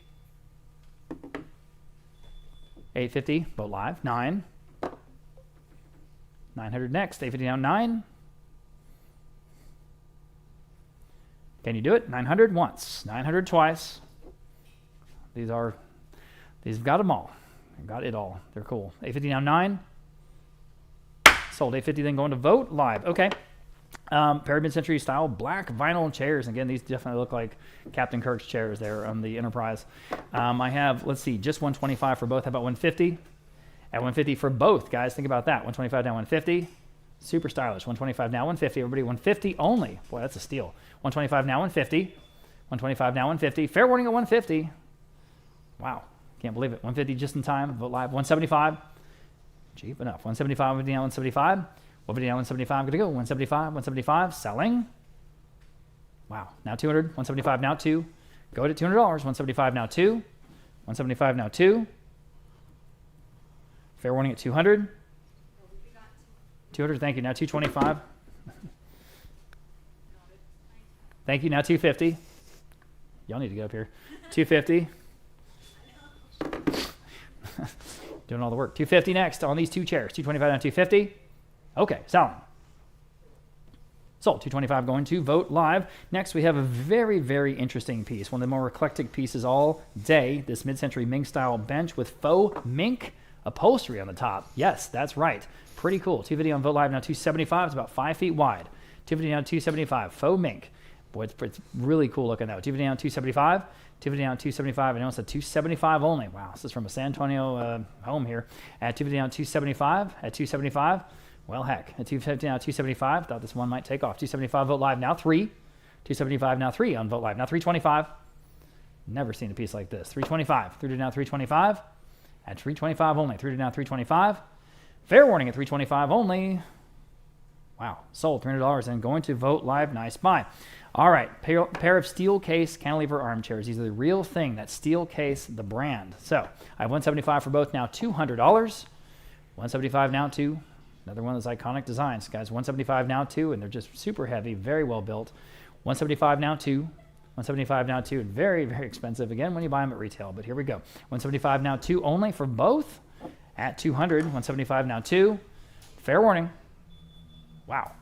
850. Vote Live. 9. 900 next. 850 now 9. Can you do it? 900 once. 900 twice. These have got them all. They've got it all. They're cool. 850 now 9. Sold. 850 then going to Vote Live. Okay. Pair of mid-century style black vinyl chairs. Again, these definitely look like Captain Kirk's chairs there on the Enterprise. I have, let's see, just 125 for both. How about 150? At 150 for both, guys. Think about that. 125 now 150. Super stylish. 125 now 150. Everybody 150 only. Boy, that's a steal. 125 now 150. 125 now 150. Fair warning at 150. Wow. Can't believe it. 150 just in time. Vote Live. 175. Cheap enough. 175. 150 now 175. 150 now 175. Good to go. 175. 175. Selling. Wow. Now 200. 175 now 2. Go to $200. 175 now 2. 175 now 2. Fair warning at 200. 200, thank you. Now 225. Thank you. Now 250. Y'all need to go up here. 250. Doing all the work. 250 next on these two chairs. 225 now 250. Okay, selling. Sold. 225 going to Vote Live. Next, we have a very, very interesting piece. One of the more eclectic pieces all day. This mid-century Ming style bench with faux mink upholstery on the top. Yes, that's right. Pretty cool. 250 on Vote Live now 275. It's about 5 feet wide. 250 now 275. Faux mink. Boy, it's really cool looking though. 250 now 275. 250 now 275. I know it's a 275 only. Wow, this is from a San Antonio home here. At 250 now 275. At 275. Well, heck. At 250 now 275. Thought this one might take off. 275 Vote Live now 3. 275 now 3 on Vote Live. Now 325. Never seen a piece like this. 325. 3 to now 325. At 325 only. 3 to now 325. Fair warning at 325 only. Wow. Sold. $300 and going to Vote Live. Nice buy. All right. Pair of steel case cantilever armchairs. These are the real thing. That steel case, the brand. So I have 175 for both now. $200. 175 now 2. Another one of those iconic designs, guys. 175 now 2, and they're just super heavy, very well built. 175 now 2. 175 now 2, and very, very expensive again when you buy them at retail. But here we go. 175 now 2 only for both. At 200. 175 now 2. Fair warning. Wow.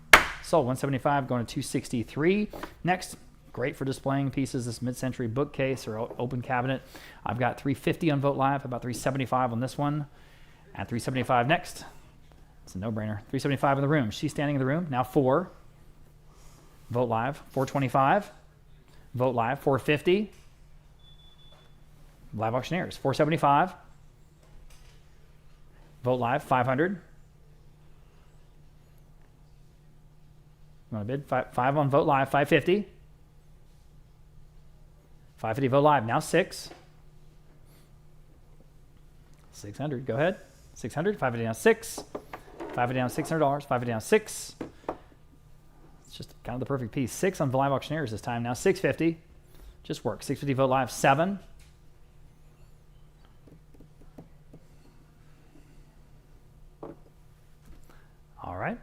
Sold. 175 going to 263. Next, great for displaying pieces. This mid-century bookcase or open cabinet. I've got 350 on Vote Live. About 375 on this one. At 375 next. It's a no-brainer. 375 in the room. She's standing in the room. Now 4. Vote Live. 425. Vote Live. 450. Live auctioneers. 475. Vote Live. 500. You want to bid? 5 on Vote Live. 550. 550 Vote Live. Now 6. 600. Go ahead. 600. 550 now 6. 550 down $600. 550 down 6. It's just kind of the perfect piece. 6 on Live auctioneers this time. Now 650. Just work. 650 Vote Live. 7. All right.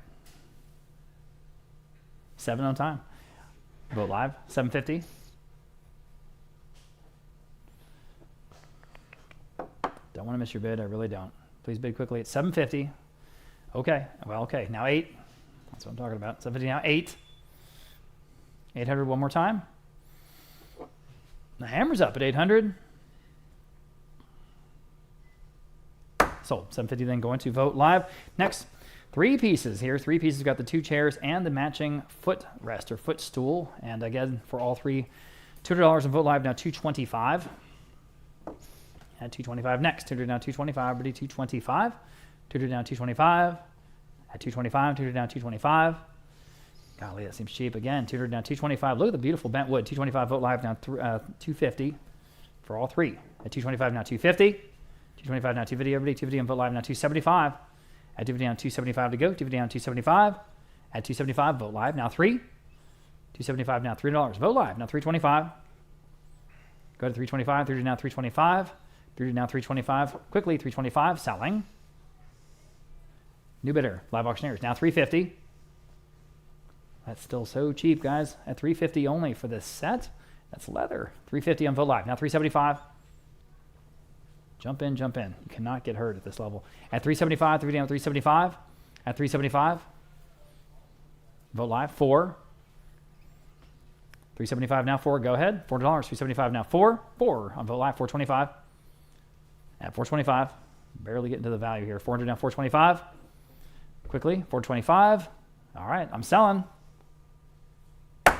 7 on time. Vote Live. 750. Don't want to miss your bid. I really don't. Please bid quickly at 750. Okay. Well, okay. Now 8. That's what I'm talking about. 750 now 8. 800 one more time. The hammer's up at 800. Sold. 750 then going to Vote Live. Next, 3 pieces here. 3 pieces. Got the 2 chairs and the matching footrest or footstool. And again, for all 3, $200 on Vote Live now 225. At 225 next. 200 now 225. Ready 225. 200 down 225. At 225. 200 down 225. Golly, that seems cheap again. 200 down 225. Look at the beautiful bent wood. 225 Vote Live now 250 for all 3. At 225 now 250. 225 now 250. Everybody 250 on Vote Live now 275. At 250 down, 275 to go. 250 down, 275. At 275, vote live. Now 3. 275 now, $3. Vote live. Now 325. Go to 325. 3 now, 325. 3 now, 325. Quickly, 325. Selling. New bidder. Live auctioneers. Now 350. That's still so cheap, guys. At 350 only for this set. That's leather. 350 on vote live. Now 375. Jump in, jump in. You cannot get hurt at this level. At 375, 3 down, 375. At 375. Vote live. 4. 375 now. 4. Go ahead. $4. 375 now. 4. 4 on vote live. 425. At 425. Barely getting to the value here. 400 now. 425. Quickly. 425. All right. I'm selling.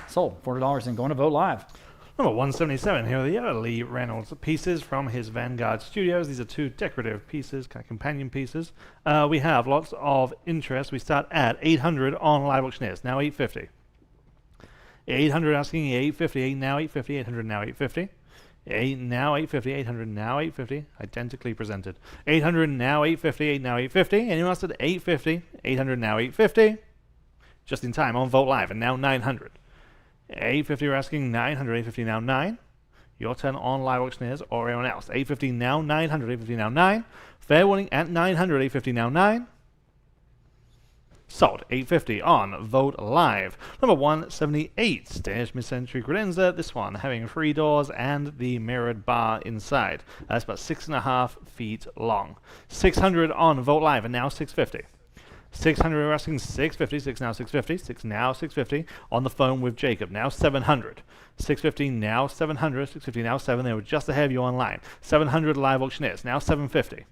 Sold. $4 and going to vote live. Number 177, here are the Lee Reynolds pieces from his Vanguard Studios. These are 2 decorative pieces, kind of companion pieces. We have lots of interest. We start at 800 on Live Auctioneers, now 850. 800 asking 850, 8 now 850, 800 now 850. 8 now 850, 800 now 850, identically presented. 800 now 850, 8 now 850. Anyone else at 850, 800 now 850. Just in time on Vote Live, and now 900. 850 we're asking 900, 850 now 9. Your turn on Live Auctioneers or anyone else. 850 now 900, 850 now 9. Fair warning at 900, 850 now 9. Sold. 850 on Vote Live. Number 178, Danish mid-century credenza. This one having 3 doors and the mirrored bar inside. That's about 6.5 feet long. 600 on Vote Live, and now 650. 600 we're asking 650, 6 now 650, 6 now 650 on the phone with Jacob, now 700. 650 now 700, 650 now 7, they were just ahead of you online. 700 Live Auctioneers, now 750.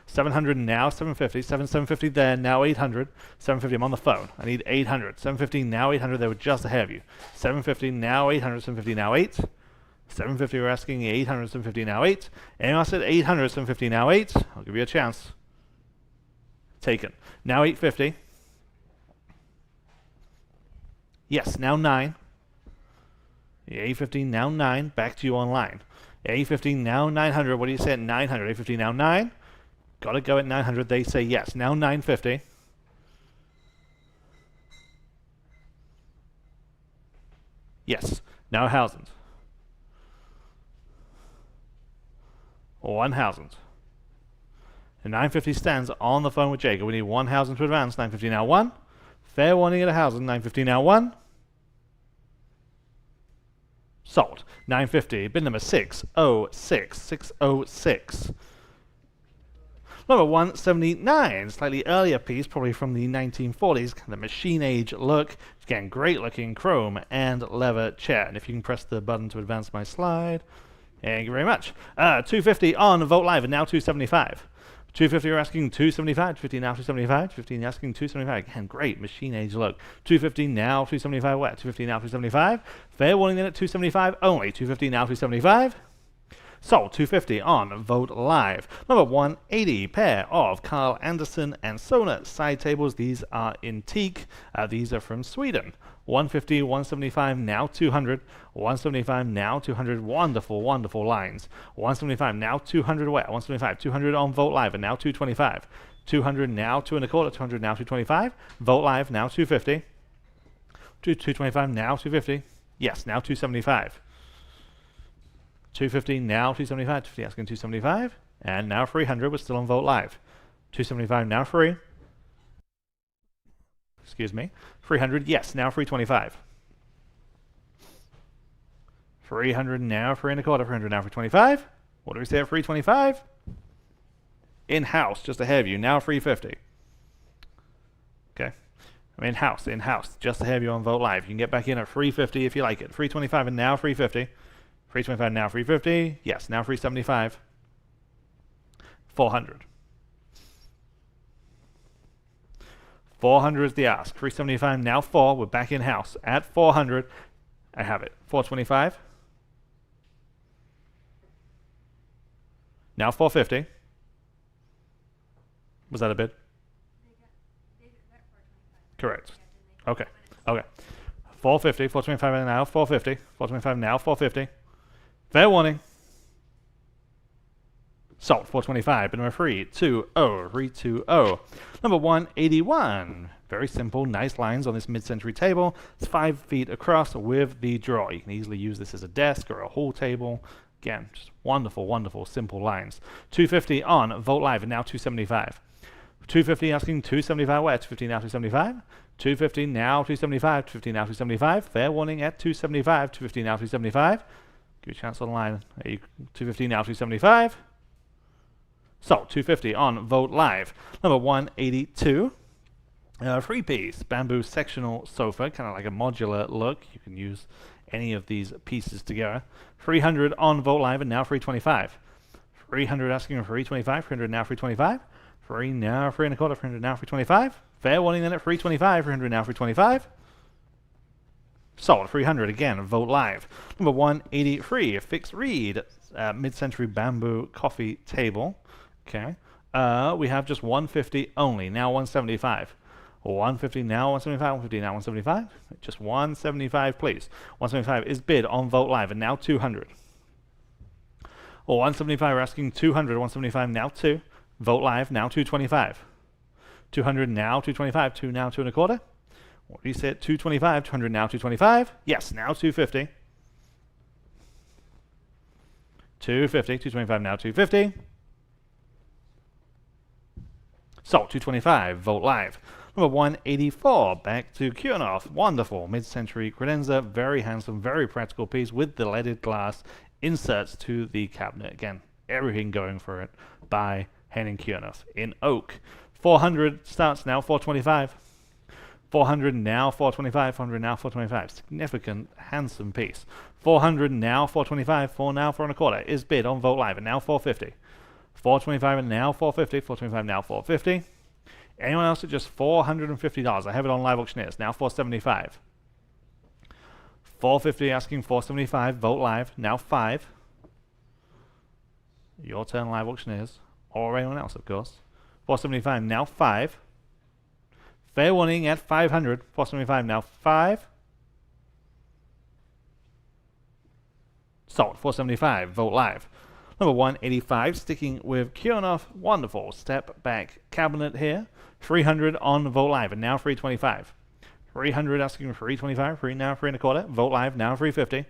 700 now 750, 750 there, now 800. 750 I'm on the phone, I need 800. 750 now 800, they were just ahead of you. 750 now 800, 750 now 8. 750 we're asking 800, 750 now 8. Anyone else at 800, 750 now 8? I'll give you a chance. Taken. Now 850. Yes, now 9. 850 now 9. Back to you online. 850 now 900. What do you say at 900? 850 now 9. Gotta go at 900. They say yes. Now 950. Yes. Now 1,000. 1,000. And 950 stands on the phone with Jacob. We need 1,000 to advance. 950 now 1. Fair warning at 1,000. 950 now 1. Sold. 950. Bid number 606. 606. Number 179. Slightly earlier piece, probably from the 1940s. The machine age look. Again, great looking chrome and leather chair. And if you can press the button to advance my slide. Thank you very much. 250 on Vote Live, and now 275. 250 you're asking 275, 250 now 275, 250 asking 275. Again, great machine age look. 250 now 275 wet, 250 now 275. Fair warning then at 275 only. 250 now 275. Sold. 250 on Vote Live. Number 180, pair of Carl Anderson and Sona side tables. These are in teak. These are from Sweden. 150, 175, now 200. 175, now 200. Wonderful, wonderful lines. 175, now 200 wet. 175, 200 on Vote Live, and now 225. 200 now 2 1/4. 200 now 225. Vote Live, now 250. 225 now 250. Yes, now 275. 250 now 275. 250 asking 275. And now 300. We're still on Vote Live. 275 now free. Excuse me. 300. Yes, now 325. 300 now 3 1/4. 300 now 325. What do we say at 325? In-house, just ahead of you. Now 350. Okay. In-house, just ahead of you on Vote Live. You can get back in at 350 if you like it. 325 and now 350. 325 now 350. Yes, now 375. 400. 400 is the ask. 375 now 4. We're back in-house at 400. I have it. 425. Now 450. Was that a bid? Correct. Okay. Okay. 450. 425 now 450. 425 now 450. Fair warning. Sold. 425. Bid number 320. 320. Number 181. Very simple, nice lines on this mid-century table. It's 5 feet across with the drawer. You can easily use this as a desk or a hall table. Again, just wonderful, wonderful, simple lines. 250 on Vogt Live, and now 275. 250 asking 275 where? 250 now 275. 250 now 275. 250 now 275. Fair warning at 275. 250 now 275. Give you a chance on the line. 250 now 275. So 250 on Vogt Live. Number 182. Three-piece bamboo sectional sofa, kind of like a modular look. You can use any of these pieces together. 300 on Vogt Live, and now 325. 300 asking for 325. 300 now 325. 3 now 3 and a quarter. 300 now 325. Fair warning then at 325. 300 now 325. Sold. 300 again. Vogt Live. Number 183. A fixed reed mid-century bamboo coffee table. Okay. We have just 150 only. Now 175. 150 now 175. 150 now 175. Just 175, please. 175 is bid on Vogt Live, and now 200. 175. We're asking 200. 175 now 2. Vogt Live now 225. 200 now 225. 2 now 2 and a quarter. What do you say at 225? 200 now 225. Yes, now 250. 250. 225 now 250. So 225. Vogt Live. Number 184, back to Kjaernulf. Wonderful mid-century credenza, very handsome, very practical piece with the leaded glass inserts to the cabinet. Again, everything going for it by Henning Kjaernulf in oak. 400 starts now 425. 400 now 425. 400 now 425. Significant, handsome piece. 400 now 425. 4 now 4 and a quarter is bid on Vogt Live, and now 450. 425 and now 450. 425 now 450. Anyone else at just $450? I have it on Live Auctioneers. Now 475. 450 asking 475. Vogt Live. Now 5. Your turn, Live Auctioneers. Or anyone else, of course. 475. Now 5. Fair warning at 500. 475. Now 5. Sold. 475. Vogt Live. Number 185, sticking with Kjaernulf. Wonderful step back cabinet here. 300 on Vogt Live, and now 325. 300 asking for 325. 3 now 3 and a quarter. Vogt Live now 350.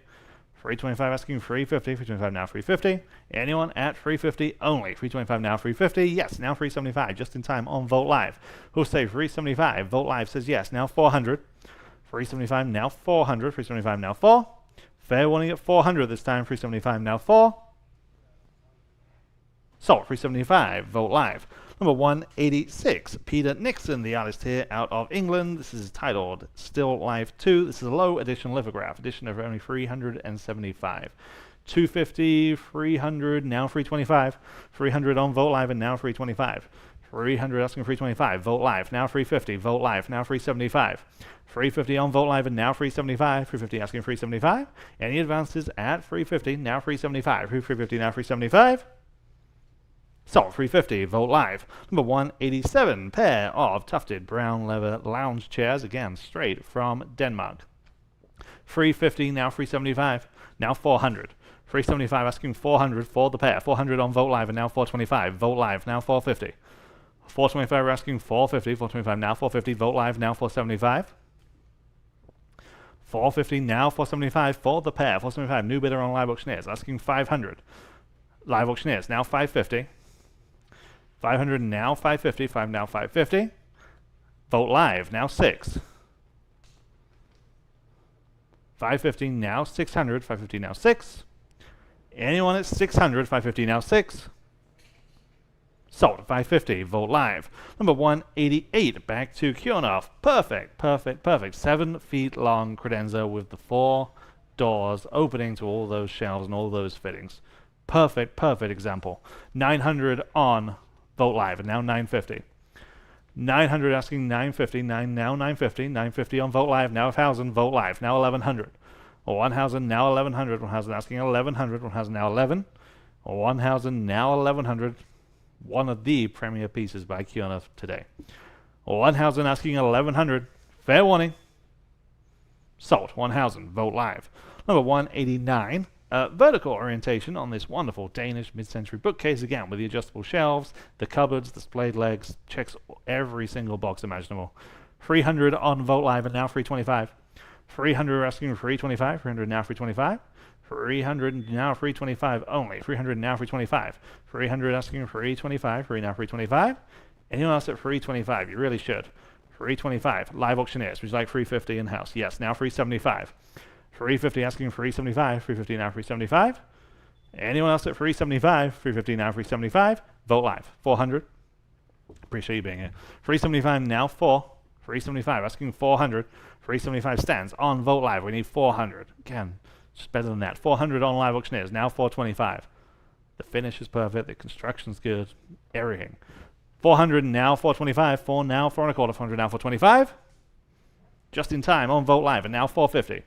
325 asking 350. 325 now 350. Anyone at 350 only. 325 now 350. Yes, now 375. Just in time on Vogt Live. Who'll say 375? Vogt Live says yes. Now 400. 375 now 400. 375 now 4. Fair warning at 400 this time. 375 now 4. Sold. 375. Vogt Live. Number 186. Peter Nixon, the artist here out of England. This is titled Still Life 2. This is a low edition lithograph. Edition of only 375. 250, 300, now 325. 300 on Vogt Live, and now 325. 300 asking 325. Vogt Live, now 350. Vogt Live, now 375. 350 on Vogt Live, and now 375. 350 asking 375. Any advances at 350, now 375. 350 now 375. Sold. 350. Vogt Live. Number 187. Pair of tufted brown leather lounge chairs. Again, straight from Denmark. 350. Now 375. Now 400. 375 asking 400 for the pair. 400 on Vogt Live, and now 425. Vogt Live. Now 450. 425 asking 450. 425 now 450. Vogt Live. Now 475. 450 now 475 for the pair. 475. New bidder on Live Auctioneers asking 500. Live Auctioneers. Now 550. 500 now 550. 5 now 550. Vogt Live. Now 6. 550 now 600. 550 now 6. Anyone at 600. 550 now 6. Sold. 550. Vogt Live. Number 188. Back to Kjaernulf. Perfect, perfect, perfect. 7 feet long credenza with the 4 doors opening to all those shelves and all those fittings. Perfect, perfect example. 900 on Vogt Live, and now 950. 900 asking 950. 9 now 950. 950 on Vogt Live. Now 1,000. Vogt Live. Now 1,100. 1,000 now 1,100. 1,000 asking 1,100. 1,000 now 11. 1,000 now 1,100. One of the premier pieces by Kjaernulf today. 1,000 asking 1,100. Fair warning. Sold. 1,000. Vogt Live. Number 189. Vertical orientation on this wonderful Danish mid-century bookcase, again with the adjustable shelves, the cupboards, the splayed legs, checks every single box imaginable. 300 on Vogt Live and now 325. 300 asking for 325, 300 now 325. 300 now 325 only. 300 now 325. 300 asking for 325, 3 now 325. Anyone else at 325? You really should. 325 live auctioneers. Would you like 350 in house? Yes. Now 375. 350 asking for 375. 350 now 375. Anyone else at 375? 350 now 375. Vote live. 400. Appreciate you being here. 375 now 4. 375 asking 400. 375 stands on Vote Live. We need 400. Again, just better than that. 400 on live auctioneers. Now 425. The finish is perfect. The construction's good. Everything. 400 now 425. 4 now 4 and a quarter. 400 now 425. Just in time on Vote Live. And now 450.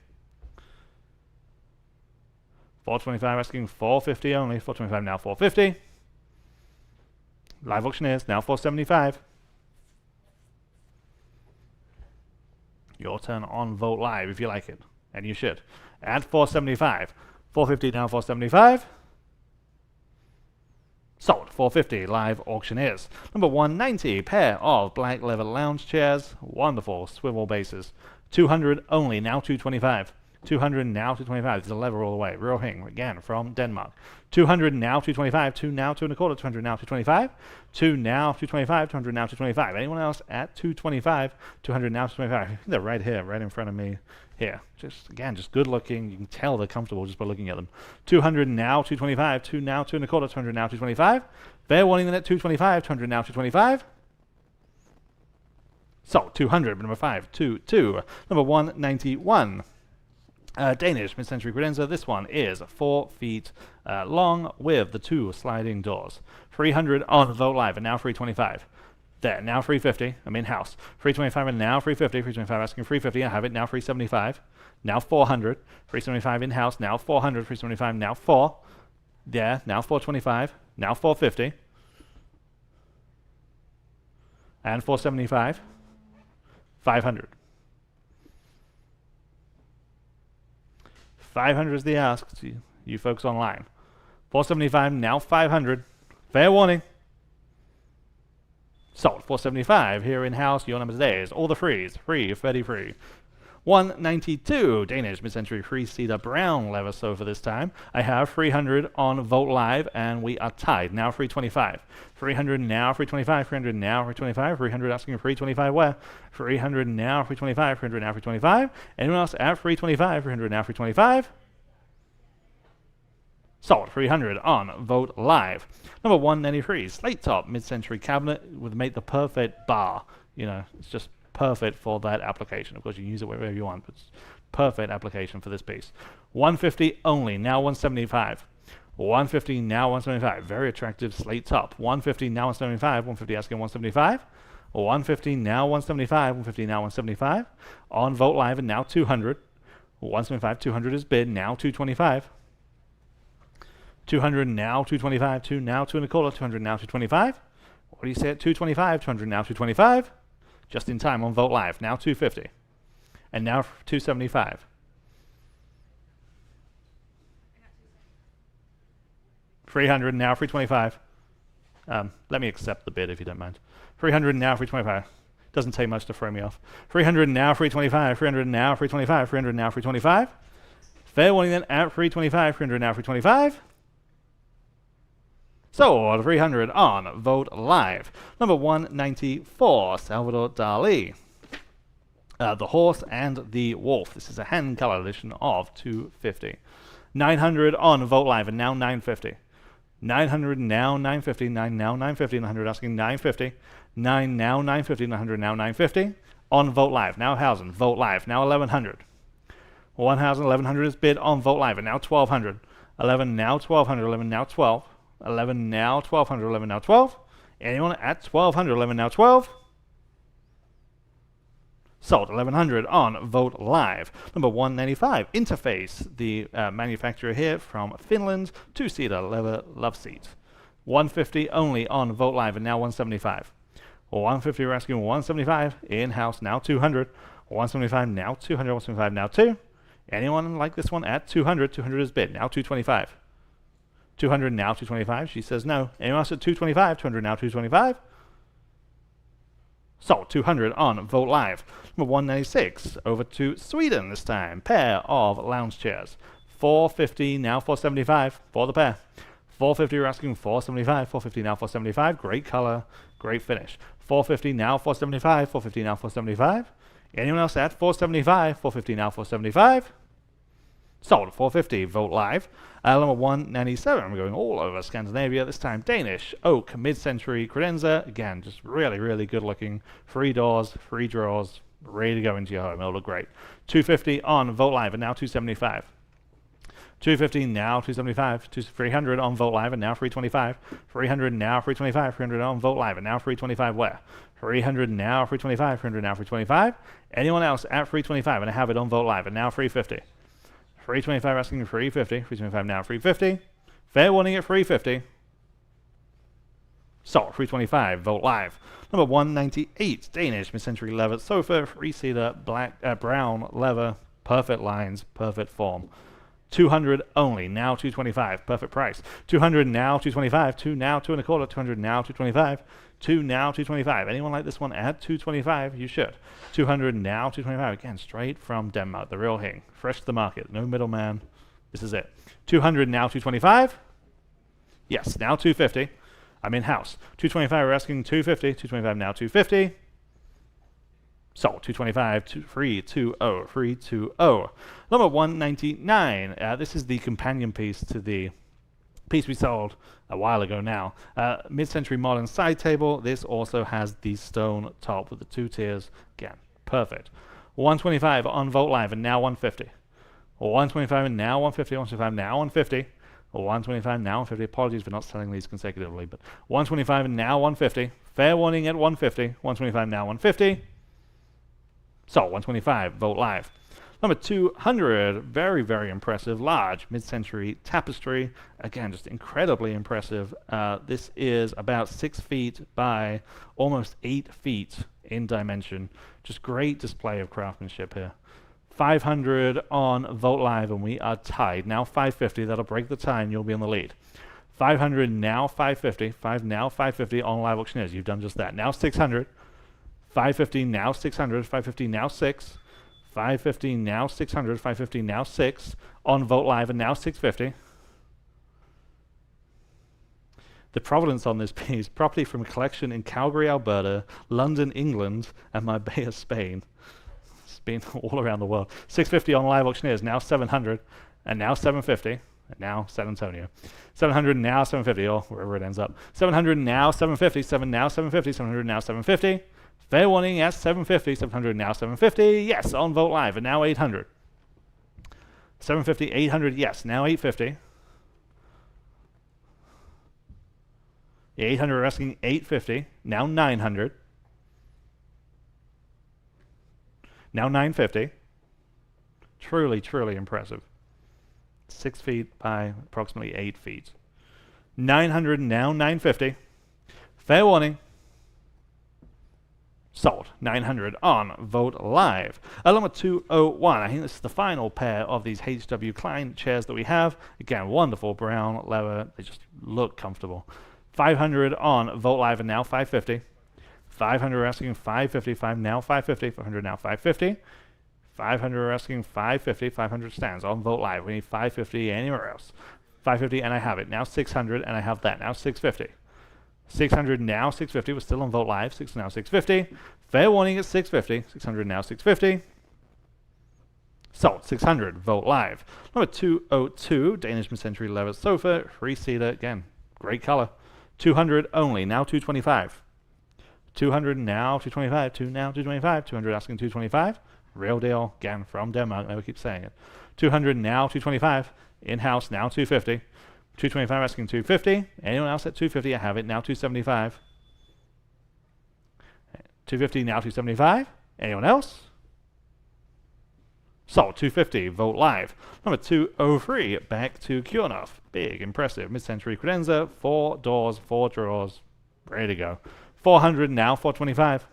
425 asking 450 only. 425 now 450. Live auctioneers now 475. Your turn on Vote Live if you like it. And you should. At 475. 450 now 475. Sold. 450 live auctioneers. Number 190, pair of black leather lounge chairs. Wonderful swivel bases. 200 only, now 225. 200 now 225. There's a lever all the way. Real thing, again, from Denmark. 200 now 225. 2 now 2 and a quarter. 200 now 225. 2 now 225. 200 now 225. Anyone else at 225? 200 now 225. They're right here, right in front of me here. Just, again, just good looking. You can tell they're comfortable just by looking at them. 200 now 225. 2 now 2 and a quarter. 200 now 225. They're wanting them at 225. 200 now 225. So, 200, number 5, 2, 2. Number 191. Danish mid-century credenza. This one is 4 feet long with the 2 sliding doors. 300 on Vote Live and now 325. There, now 350. I'm in house. 325 and now 350. 325 asking 350. I have it now 375. Now 400. 375 in house. Now 400. 375 now 4. There, now 425. Now 450. And 475. 500. 500 is the ask to you folks online. 475, now 500. Fair warning. Sold. 475 here in house. Your number today is all the frees. Free, Freddy free. 192 Danish mid-century free-seater brown leather sofa this time. I have 300 on Vote Live and we are tied. Now 325. 300 now 325. 300 now 325. 300 asking 325 where? 300 now 325. 300 now 325. Anyone else at 325? 300 now 325. Sold. 300 on Vote Live. Number 193 slate top mid-century cabinet would make the perfect bar. You know, it's just perfect for that application. Of course, you can use it wherever you want, but it's perfect application for this piece. 150 only, now 175. 150 now 175. Very attractive slate top. 150 now 175. 150 asking 175. 150 now 175. 150 now 175. On Vote Live and now 200. 175. 200 is bid. Now 225. 200 now 225. 2 now 2 and a quarter. 200 now 225. What do you say at 225? 200 now 225. Just in time on Vote Live. Now 250. And now 275. $300 now 325. Let me accept the bid if you don't mind. 300 now 325. Doesn't take much to throw me off. 300 now 325. 300 now 325. 300 now 325. Fair warning then at 325. 300 now 325. So, 300 on Vote Live. Number 194, Salvador Dali. The Horse and the Wolf. This is a hand-colored edition of 250. 900 on Vote Live and now 950. 900 now 950. 9 now 950. 900 asking 950. 9 now 950. 900 now 950. On Vote Live. Now 1,000. Vote Live. Now 1,100. 1,000. 1,100 is bid on Vote Live and now 1,200. 11 now 1,200. 11 now 12. 11 now 1,200. 11 now 12. Anyone at 1,200. 11 now 12. Sold. 1,100 on Vote Live. Number 195, Interface, the manufacturer here from Finland, 2-seater leather love seat. 150 only on Vote Live and now 175. 150 we're asking 175 in-house, now 200. 175 now 200. 175 now 2. Anyone like this one at 200? 200 is bid. Now 225. 200 now 225. She says no. Anyone else at 225? 200 now 225. Sold. 200 on Vogt Live. Number 196 over to Sweden this time. Pair of lounge chairs. 450 now 475 for the pair. 450 we're asking 475. 450 now 475. Great color, great finish. 450 now 475. 450 now 475. Anyone else at 475? 450 now 475. Sold. 450 Vogt Live. Number 197. We're going all over Scandinavia this time. Danish oak mid-century credenza. Again, just really, really good looking. 3 doors, 3 drawers, ready to go into your home. It'll look great. 250 on Vogt Live and now 275. 250 now 275. 300 on Vogt Live and now 325. 300 now 325. 300 on Vogt Live and now 325 where? 300 now 325. 300 now 325. Anyone else at 325? And I have it on Vogt Live and now 350. 325 asking 350. 325 now 350. Fair warning at 350. Sold. 325 Vogt Live. Number 198 Danish mid-century leather sofa, 3-seater, black, brown leather, perfect lines, perfect form. 200 only. Now 225. Perfect price. 200 now 225. 2 now 2 1/4. 200 now 225. 2 now 225. Anyone like this one at 225? You should. 200 now 225. Again, straight from Denmark. The real Hing. Fresh to the market. No middleman. This is it. 200 now 225. Yes. Now 250. I'm in house. 225. We're asking 250. 225 now 250. Sold. 225, 320, 320. Number 199. This is the companion piece to the piece we sold a while ago now. Mid-century modern side table. This also has the stone top with the 2 tiers. Again, perfect. 125 on Vogt Live and now 150. 125 and now 150. 125 now 150. 125 now 150. Apologies for not selling these consecutively, but 125 and now 150. Fair warning at 150. 125 now 150. So, 125, Vogt Live. Number 200, very, very impressive, large mid-century tapestry. Again, just incredibly impressive. This is about 6 feet by almost 8 feet in dimension. Just great display of craftsmanship here. 500 on Vogt Live, and we are tied. Now 550, that'll break the tie, and you'll be in the lead. 500, now 550. 5 now 550 on Live Auctioneers. You've done just that. Now 600. 550 now 600, 550 now 6, 550 now 600, 550 now 6, on Vogt Live and now 650. The provenance on this piece, property from a collection in Calgary, Alberta, London, England, and Marbella, Spain. It's been all around the world. 650 on Live Auctioneers, now 700, and now 750, and now San Antonio. 700 now 750, or wherever it ends up. 700 now 750, 7 now 750, 700 now 750. Fair warning at 750, 700 now 750, yes, on Vogt Live, and now 800. 750, 800, yes, now 850. 800, we're asking 850, now 900. Now 950. Truly, truly impressive. 6 feet by approximately 8 feet. 900, now 950. Fair warning. Sold. 900 on Vogt Live. Number 201. I think this is the final pair of these H.W. Klein chairs that we have. Again, wonderful brown leather. They just look comfortable. 500 on Vogt Live and now 550. 500 we're asking 550. 5 now 550. 500 now 550. 500 we're asking 550. 500 stands on Vogt Live. We need 550 anywhere else. 550 and I have it. Now 600 and I have that. Now 650. 600 now 650. We're still on Vogt Live. 6 now 650. Fair warning at 650. 600 now 650. Sold. 600 Vogt Live. Number 202 Danish mid-century leather sofa, 3-seater. Again, great color. 200 only. Now 225. 200 now 225. 2 now 225. 200 asking 225. Real deal. Again, from Denmark. Never keep saying it. 200 now 225. In-house now 250. 225 asking 250. Anyone else at 250? I have it. Now 275. 250 now 275. Anyone else? Sold. 250. Vogt Live. Number 203. Back to Kjaernulf. Big, impressive. Mid-century credenza. 4 doors, 4 drawers. Ready to go. 400 now 425.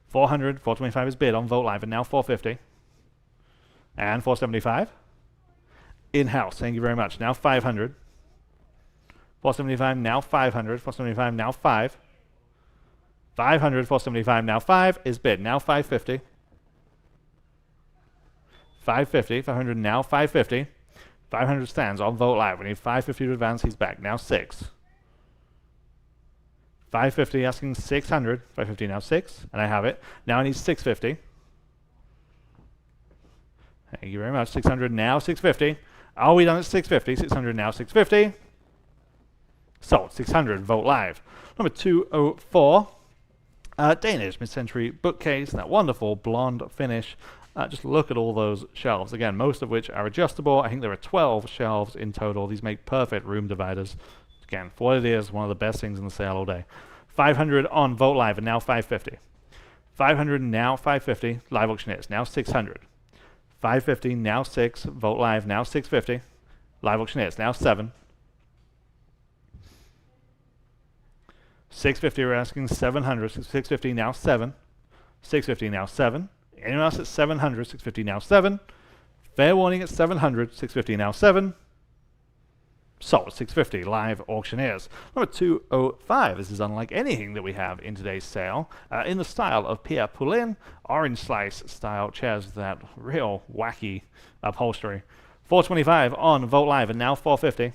400. 425 is bid on Vogt Live and now 450. And 475. In-house, thank you very much. Now 500. 475, now 500. 475, now 5. 500, 475, now 5 is bid. Now 550. 550, 500, now 550. 500 stands on Vogt Live. We need 550 to advance. He's back. Now 6. 550 asking 600. 550 now 6. And I have it. Now I need 650. Thank you very much. 600 now 650. Are we done at 650? 600 now 650. Sold. 600. Vogt Live. Number 204. Danish mid-century bookcase. That wonderful blonde finish. Just look at all those shelves. Again, most of which are adjustable. I think there are 12 shelves in total. These make perfect room dividers. Again, for what it is, one of the best things in the sale all day. 500 on Vogt Live and now 550. 500 now 550. Live auctioneers now 600. 550 now 6. Vogt Live now 650. Live auctioneers now 7. 650 we're asking 700. 650 now 7. 650 now 7. Anyone else at 700, 650 now 7. Fair warning at 700, 650 now 7. Sold, 650, live auctioneers. Number 205, this is unlike anything that we have in today's sale. In the style of Pierre Poulin, orange slice style chairs, that real wacky upholstery. 425 on Vogt Live and now 450.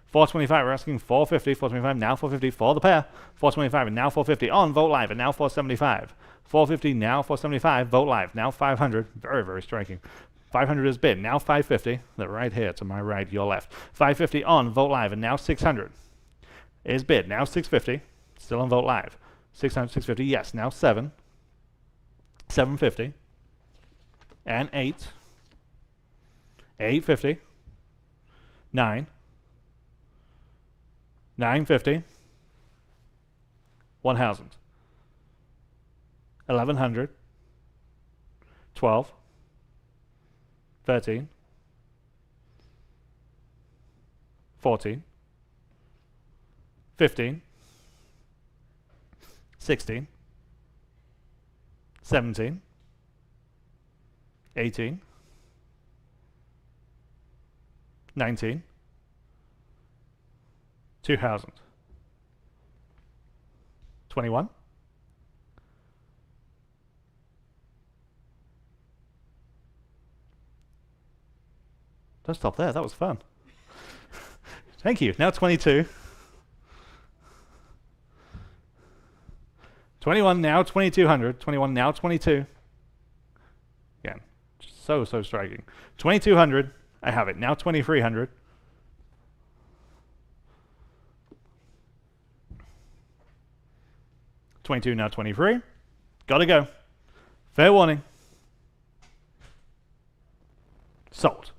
425, we're asking 450, 425, now 450 for the pair. 425 and now 450 on Vogt Live and now 475. 450, now 475, Vogt Live, now 500. Very, very striking. 500 is bid, now 550. They're right here to my right, your left. 550 on Vogt Live and now 600. Is bid, now 650. Still on Vogt Live. 600, 650, yes, now 7. 750. And 8. 850. 9. 950. 1000. 1100. 12. 13. 14. 15. 16. 17. 18. 19. 2000. 21. Don't stop there, that was fun. Thank you. Now 22. 21 now 2200. 21 now 22. Again, so striking. 2200. I have it. Now 2300. $22 now 23. Gotta go. Fair warning. Sold.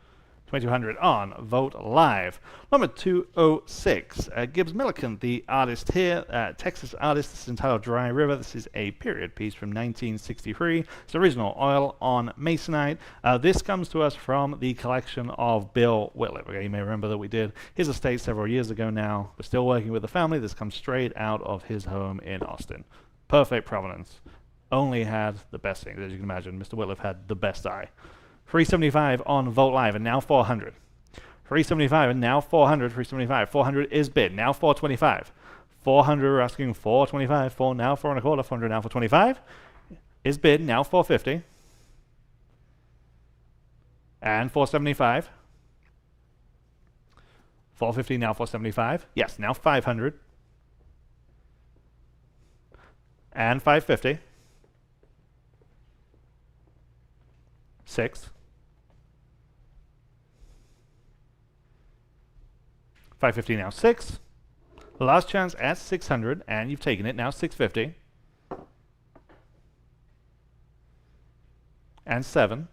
2200 on Vogt Live. Number 206. Gibbs Milliken, the artist here, Texas artist. This is entitled Dry River. This is a period piece from 1963. It's original oil on masonite. This comes to us from the collection of Bill Whitliff. Okay, you may remember that we did his estate several years ago now. We're still working with the family. This comes straight out of his home in Austin. Perfect provenance. Only had the best things, as you can imagine. Mr. Whitliff had the best eye. 375 on Vogt Live and now 400. 375 and now 400. 375. 400 is bid. Now 425. 400 we're asking 425. 4 now 4 and a quarter. 400 now for 25. Is bid. Now 450. And 475. 450 now 475. Yes, now 500. And 550. 6. 550 now 6. Last chance at 600, and you've taken it. Now 650. And 7.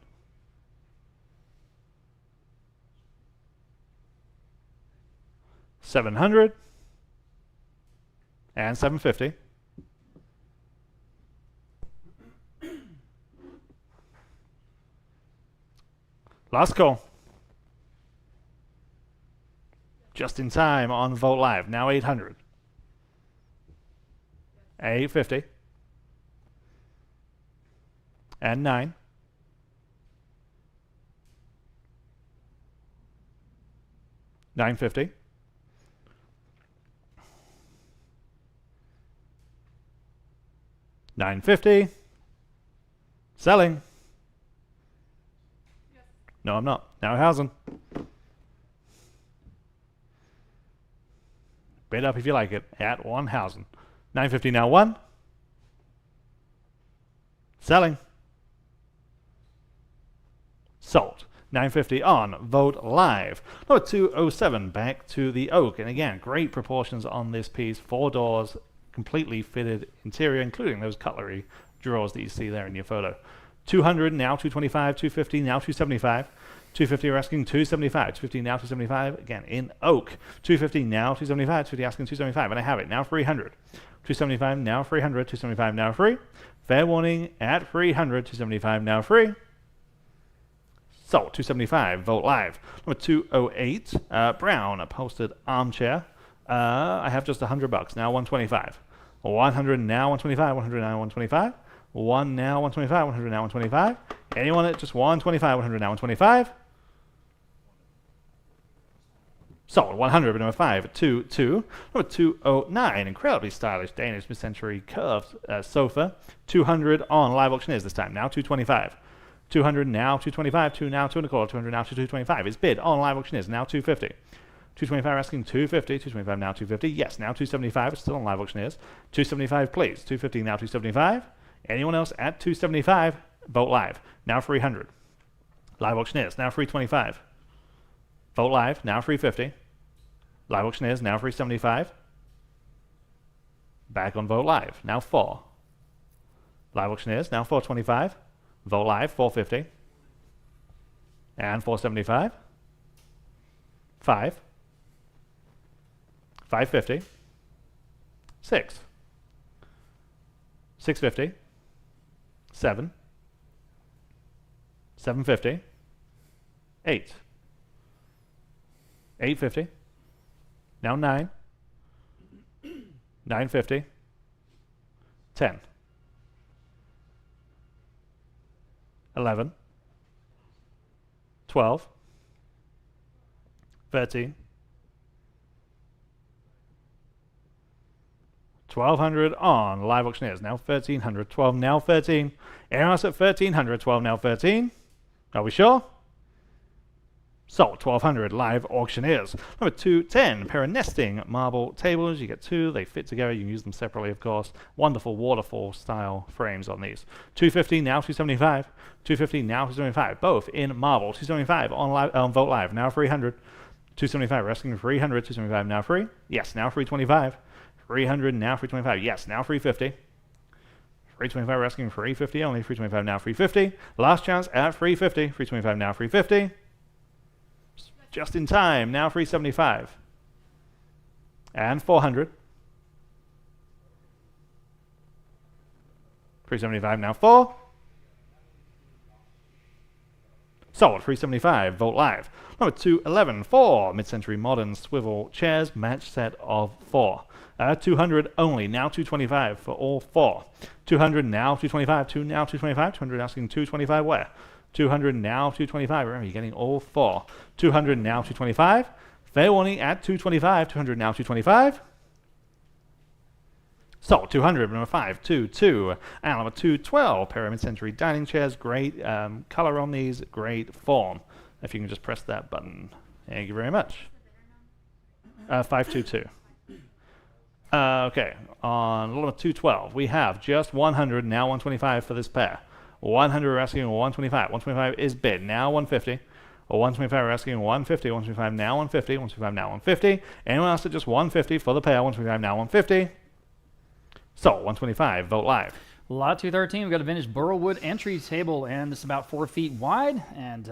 700. And 750. Last call. Just in time on Vogt Live. Now 800. 850. And 9. 950. $950. Selling. No, I'm not. Now Hausen. Bid up if you like it. At 1 Hausen. $950 now 1. Selling. Sold. $950 on Vogt Live. Number 207 back to the oak. And again, great proportions on this piece. 4 doors, completely fitted interior, including those cutlery drawers that you see there in your photo. 200 now 225, 250 now 275. 250 we're asking 275, 250 now 275, again in oak. 250 now 275, 250 asking 275, and I have it now 300. 275 now 300, 275 now free. Fair warning at 300, 275 now free. Sold. 275 Vogt Live. Number 208 brown upholstered armchair. I have just $100 now 125. 100 now 125, 100 now 125. 1 now 125, 100 now 125. Anyone at just 125, 100 now 125. Sold. 100, number 5, 2. Number 209, incredibly stylish Danish mid-century curved sofa. 200 on live auctioneers this time. Now 225. 200 now 225, 2 now 2 and a quarter, 200 now 225 is bid on live auctioneers. Now 250. 225 asking 250, 225 now 250. Yes, now 275. It's still on live auctioneers. 275, please. 250 now 275. Anyone else at 275? Vogt Live. Now 300. Live auctioneers. Now 325. Vogt Live. Now 350. Live auctioneers. Now 375. Back on Vogt Live. Now 4. Live auctioneers. Now 425. Vogt Live. 450. And 475. 5. 550. 6. 650. 7. 750. 8. 850. Now 9. 950. 10. 11. 12. 13. 1200 on live auctioneers. Now 1300. 12 now 13. Anyone else at 1300? 12 now 13. Are we sure? Sold. 1200 live auctioneers. Number 210, pair of nesting marble tables. You get 2. They fit together. You can use them separately, of course. Wonderful waterfall style frames on these. 250 now 275. 250 now 275. Both in marble. 275 on Vogt Live. Now 300. 275. We're asking 300. 275 now free. Yes. Now 325. 300 now 325. Yes. Now 350. 325 we're asking 350 only. 325 now 350. Last chance at 350. 325 now 350. Just in time. Now 375. And 400. 375 now 4. Sold. 375 Vogt Live. Number 211, 4 mid-century modern swivel chairs, match set of 4. 200 only. Now 225 for all 4. 200 now 225. 2 now 225. 200 asking 225 where? 200 now 225. Remember, you're getting all 4. 200 now 225. Fair warning at 225. 200 now 225. Sold. 200, number 5, 2. And number 212, pair of mid-century dining chairs. Great color on these, great form. If you can just press that button. Thank you very much. 522. Okay, on number 212, we have just 100, now 125 for this pair. 100, we're asking 125. 125 is bid, now 150. 125, we're asking 150. 125 now 150. 125 now 150. Anyone else at just 150 for the pair? 125 now 150. So 125, Vogt Live. Lot 213, we've got a vintage burlwood entry table, and it's about 4 feet wide. And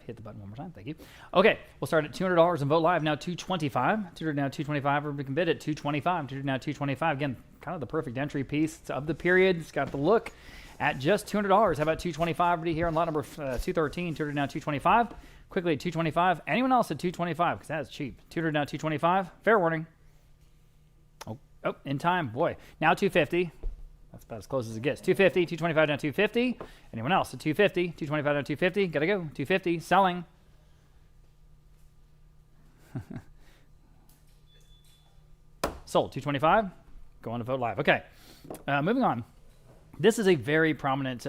hit the button one more time, thank you. Okay, we'll start at $200 and Vogt Live now 225. 200 now 225, or we can bid at 225. 200 now 225. Again, kind of the perfect entry piece. It's of the period. It's got the look at just $200. How about 225 already here on lot number 213? 200 now 225. Quickly at 225. Anyone else at 225? Because that's cheap. 200 now 225. Fair warning. Oh, in time, boy. Now 250. That's about as close as it gets. 250, 225 down 250. Anyone else at 250? 225 down 250. Gotta go. 250. Selling. Sold. 225. Going to Vote Live. Okay. Moving on. This is a very prominent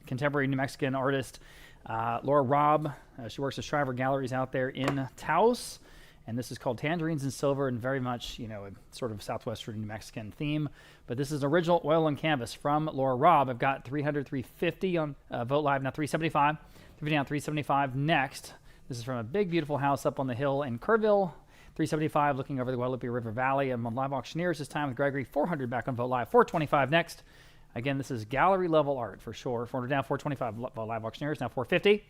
contemporary New Mexican artist, Laura Robb. She works at Shriver Galleries out there in Taos. And this is called Tangerines in Silver, and very much, a sort of southwestern New Mexican theme. But this is original oil on canvas from Laura Robb. I've got 300, 350 on Vote Live, now 375. 350 now, 375 next. This is from a big, beautiful house up on the hill in Kerrville. 375 looking over the Guadalupe River Valley. I'm on Live Auctioneers this time with Gregory. 400 back on Vote Live. 425 next. Again, this is gallery level art for sure. 400 down, 425 Vote Live Auctioneers, now 450.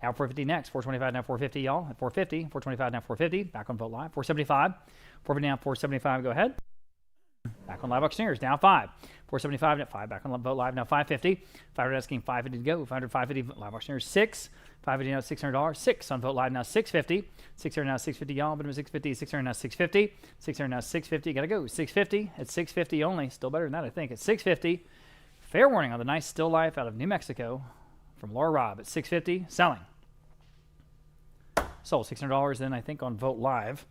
At 450 next, 425 now 450, y'all. At 450, 425 now 450. Back on Vote Live. 475, 450 now 475. Go ahead. Back on Live Auctioneers, now 5. 475 now 5. Back on Vote Live, now 550. 500 asking 550 to go. 500, 550. Live Auctioneers 6. 550 now $600. 6 on Vote Live, now 650. 600 now 650, y'all. But 650. 600 now 650. 600 now 650. Gotta go. 650. At 650 only. Still better than that, I think. At 650. Fair warning on the nice still life out of New Mexico from Laura Robb at 650. Selling. Sold. $600 then, I think, on Vote Live.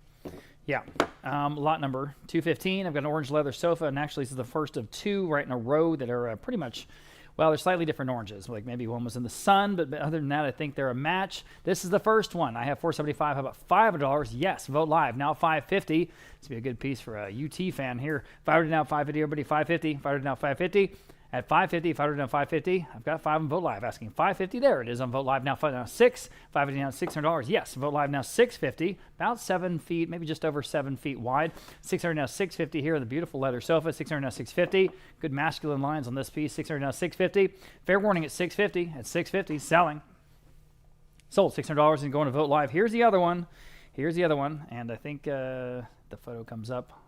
Yeah. Lot number 215. I've got an orange leather sofa, and actually this is the first of two right in a row that are pretty much, well, they're slightly different oranges. Like maybe one was in the sun, but other than that, I think they're a match. This is the first one. I have 475. How about $500? Yes. Vote Live. Now 550. This would be a good piece for a UT fan here. 500 now 550. Everybody 550. 500 now 550. At 550, 500 now 550. I've got 5 on Vote Live asking 550. There it is on Vote Live now. Now 6. 550 now $600. Yes. Vote Live now 650. About 7 feet, maybe just over 7 feet wide. 600 now 650 here on the beautiful leather sofa. 600 now 650. Good masculine lines on this piece. 600 now 650. Fair warning at 650. At 650, selling. Sold. $600 and going to Vote Live. Here's the other one. Here's the other one. And I think the photo comes up.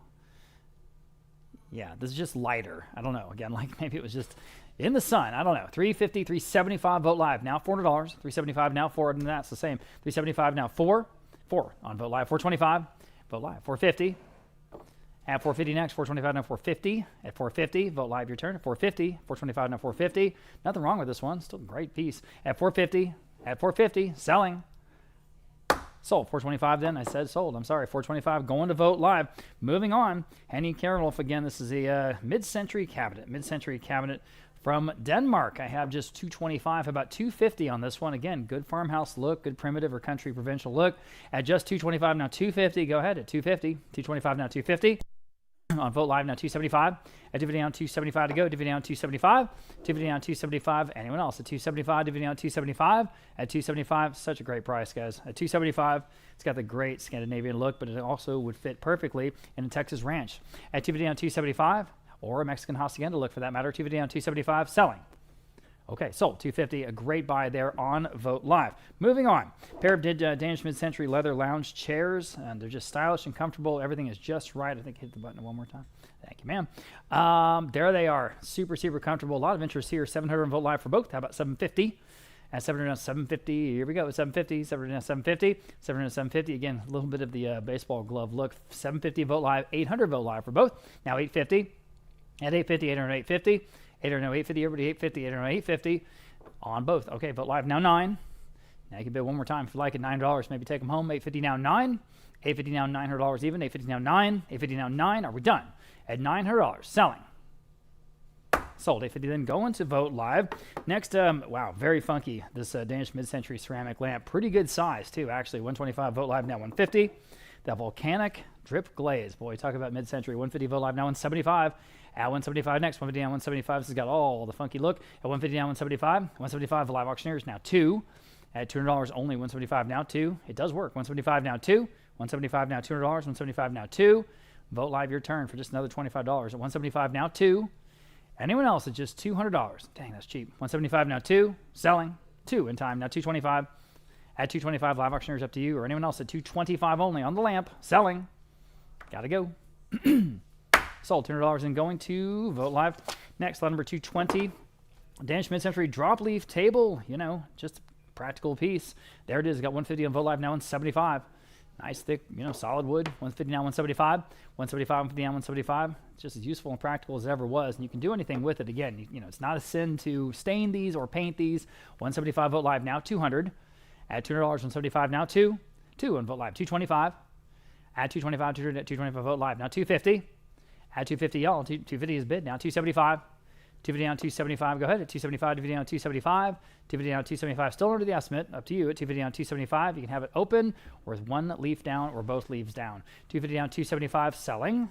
Yeah, this is just lighter. I don't know. Again, like maybe it was just in the sun. I don't know. 350, 375 Vote Live. Now $400. 375 now 4. And that's the same. 375 now 4. 4 on Vote Live. 425. Vote Live. 450. At 450 next. 425 now 450. At 450. Vote Live your turn. At 450. 425 now 450. Nothing wrong with this one. Still a great piece. At 450. At 450. Selling. Sold. 425 then. I said sold. I'm sorry. 425 going to Vote Live. Moving on. Henning Kjaernulf again. This is a mid-century cabinet. Mid-century cabinet from Denmark. I have just 225. About 250 on this one. Again, good farmhouse look. Good primitive or country provincial look. At just 225 now 250. Go ahead at 250. 225 now 250. On Vote Live now 275. At $250 down 275 to go. $250 down 275. $250 down 275. Anyone else at 275? $250 down 275. At 275, such a great price, guys. At 275, it's got the great Scandinavian look, but it also would fit perfectly in a Texas ranch. At $250 down 275, or a Mexican hacienda look for that matter. $250 down 275, selling. Okay, sold. 250, a great buy there on Vote Live. Moving on. Pair of Danish mid-century leather lounge chairs. And they're just stylish and comfortable. Everything is just right. I think hit the button one more time. Thank you, ma'am. There they are. Super, super comfortable. A lot of interest here. 700 on Vote Live for both. How about 750? At 700 now 750. Here we go. 750. 700 now 750. 700 now 750. Again, a little bit of the baseball glove look. 750 Vote Live. 800 Vote Live for both. Now 850. At 850, 800, 850. 800 now 850, everybody 850, 800 now 850 on both. Okay, Vote Live now 9. Now you can bid one more time if you like it. $9. Maybe take them home. 850 now 9. 850 now $900 even. 850 now 9. 850 now 9. Are we done? At $900. Selling. Sold. 850 then going to Vote Live. Next, wow, very funky. This Danish mid-century ceramic lamp. Pretty good size too, actually. 125 Vote Live now 150. That volcanic drip glaze. Boy, talk about mid-century. 150 Vote Live now 175. At 175 next. 150 down 175. This has got all the funky look. At 150 down 175. 175 Live Auctioneers now 2. At $200 only. 175 now 2. It does work. 175 now 2. 175 now $200. 175 now 2. Vote Live your turn for just another $25. At 175 now 2. Anyone else at just $200. Dang, that's cheap. 175 now 2. Selling. 2 in time. Now 225. At 225 Live Auctioneers up to you. Or anyone else at 225 only on the lamp. Selling. Gotta go. Sold. $200 and going to Vote Live. Next, lot number 220. Danish mid-century drop leaf table. You know, just a practical piece. There it is. Got 150 on Vote Live now 175. Nice, thick, you know, solid wood. 150 now 175. 175, 150 now 175. It's just as useful and practical as it ever was. And you can do anything with it. Again, you know, it's not a sin to stain these or paint these. 175 Vote Live now 200. At $200, 175 now 2. 2 on Vote Live. 225. Add 225, 225 vote live. Now 250. Add 250, y'all. 250 is bid. Now 275. 250 down, 275. Go ahead at 275. 250 down, 275. 250 down, 275. Still under the estimate. Up to you at 250 down, 275. You can have it open or with one leaf down or both leaves down. 250 down, 275. Selling.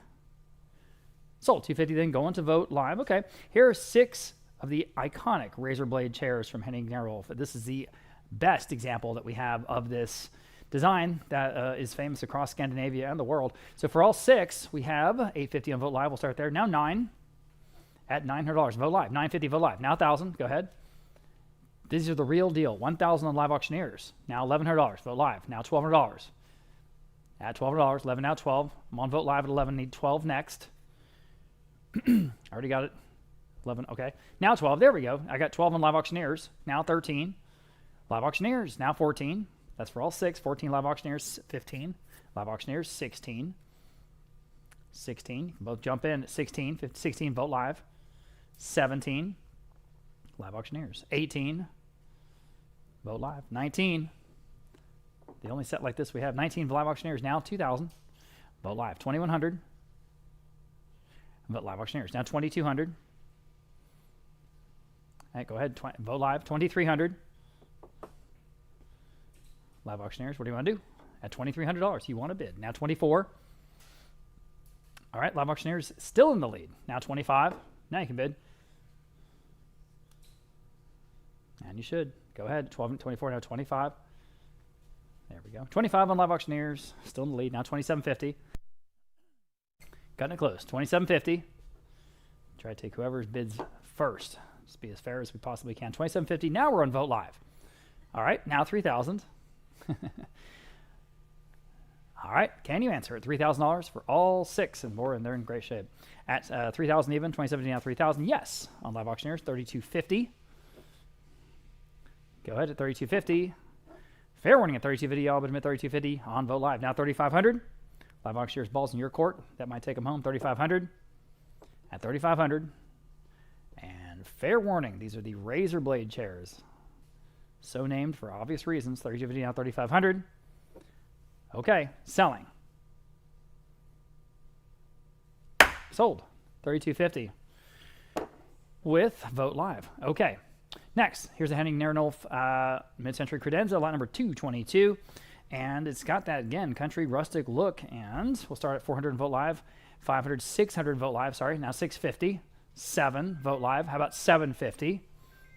Sold. 250 then going to vote live. Okay. Here are 6 of the iconic razor blade chairs from Henning Kjaernulf. This is the best example that we have of this design that is famous across Scandinavia and the world. So for all 6, we have 850 on vote live. We'll start there. Now 9 at $900. Vote live. 950 vote live. Now 1,000. Go ahead. These are the real deal. 1,000 on live auctioneers. Now $1,100. Vote live. Now $1,200. At $1,200. 11 now 12. I'm on vote live at 11. Need 12 next. Already got it. 11. Okay. Now 12. There we go. I got 12 on live auctioneers. Now 13. Live auctioneers. Now 14. That's for all 6. 14 live auctioneers. 15. Live auctioneers. 16. 16. You can both jump in at 16. 15, 16. Vote live. 17. Live auctioneers. 18. Vote live. 19. The only set like this we have. 19 live auctioneers. Now 2,000. Vote live. 2,100. Vote live auctioneers. Now 2,200. All right, go ahead. Vote live. 2,300. Live auctioneers, what do you want to do? At $2,300, you want to bid. Now 24. All right, live auctioneers still in the lead. Now 25. Now you can bid. And you should. Go ahead. 12, 24, now 25. There we go. 25 on live auctioneers, still in the lead. Now 27.50. Cutting it close. 27.50. Try to take whoever's bids first. Just be as fair as we possibly can. 27.50. Now we're on vote live. All right, now 3,000. All right, can you answer it? $3,000 for all 6 and more, and they're in great shape. At 3,000 even, 2017 now 3,000. Yes, on live auctioneers, 32.50. Go ahead at 32.50. Fair warning at 32.50. Y'all but admit 32.50 on vote live. Now 3,500. Live auctioneers, balls in your court. That might take them home. 3,500. At 3,500. And fair warning, these are the razor blade chairs. So named for obvious reasons. 32.50 now 3,500. Okay, selling. Sold. 32.50 with vote live. Okay. Next, here's a Henning Kjaernulf mid-century credenza, lot number 222. And it's got that, again, country rustic look. And we'll start at 400 and vote live. 500, 600 vote live. Sorry, now 650. 7 vote live. How about 750?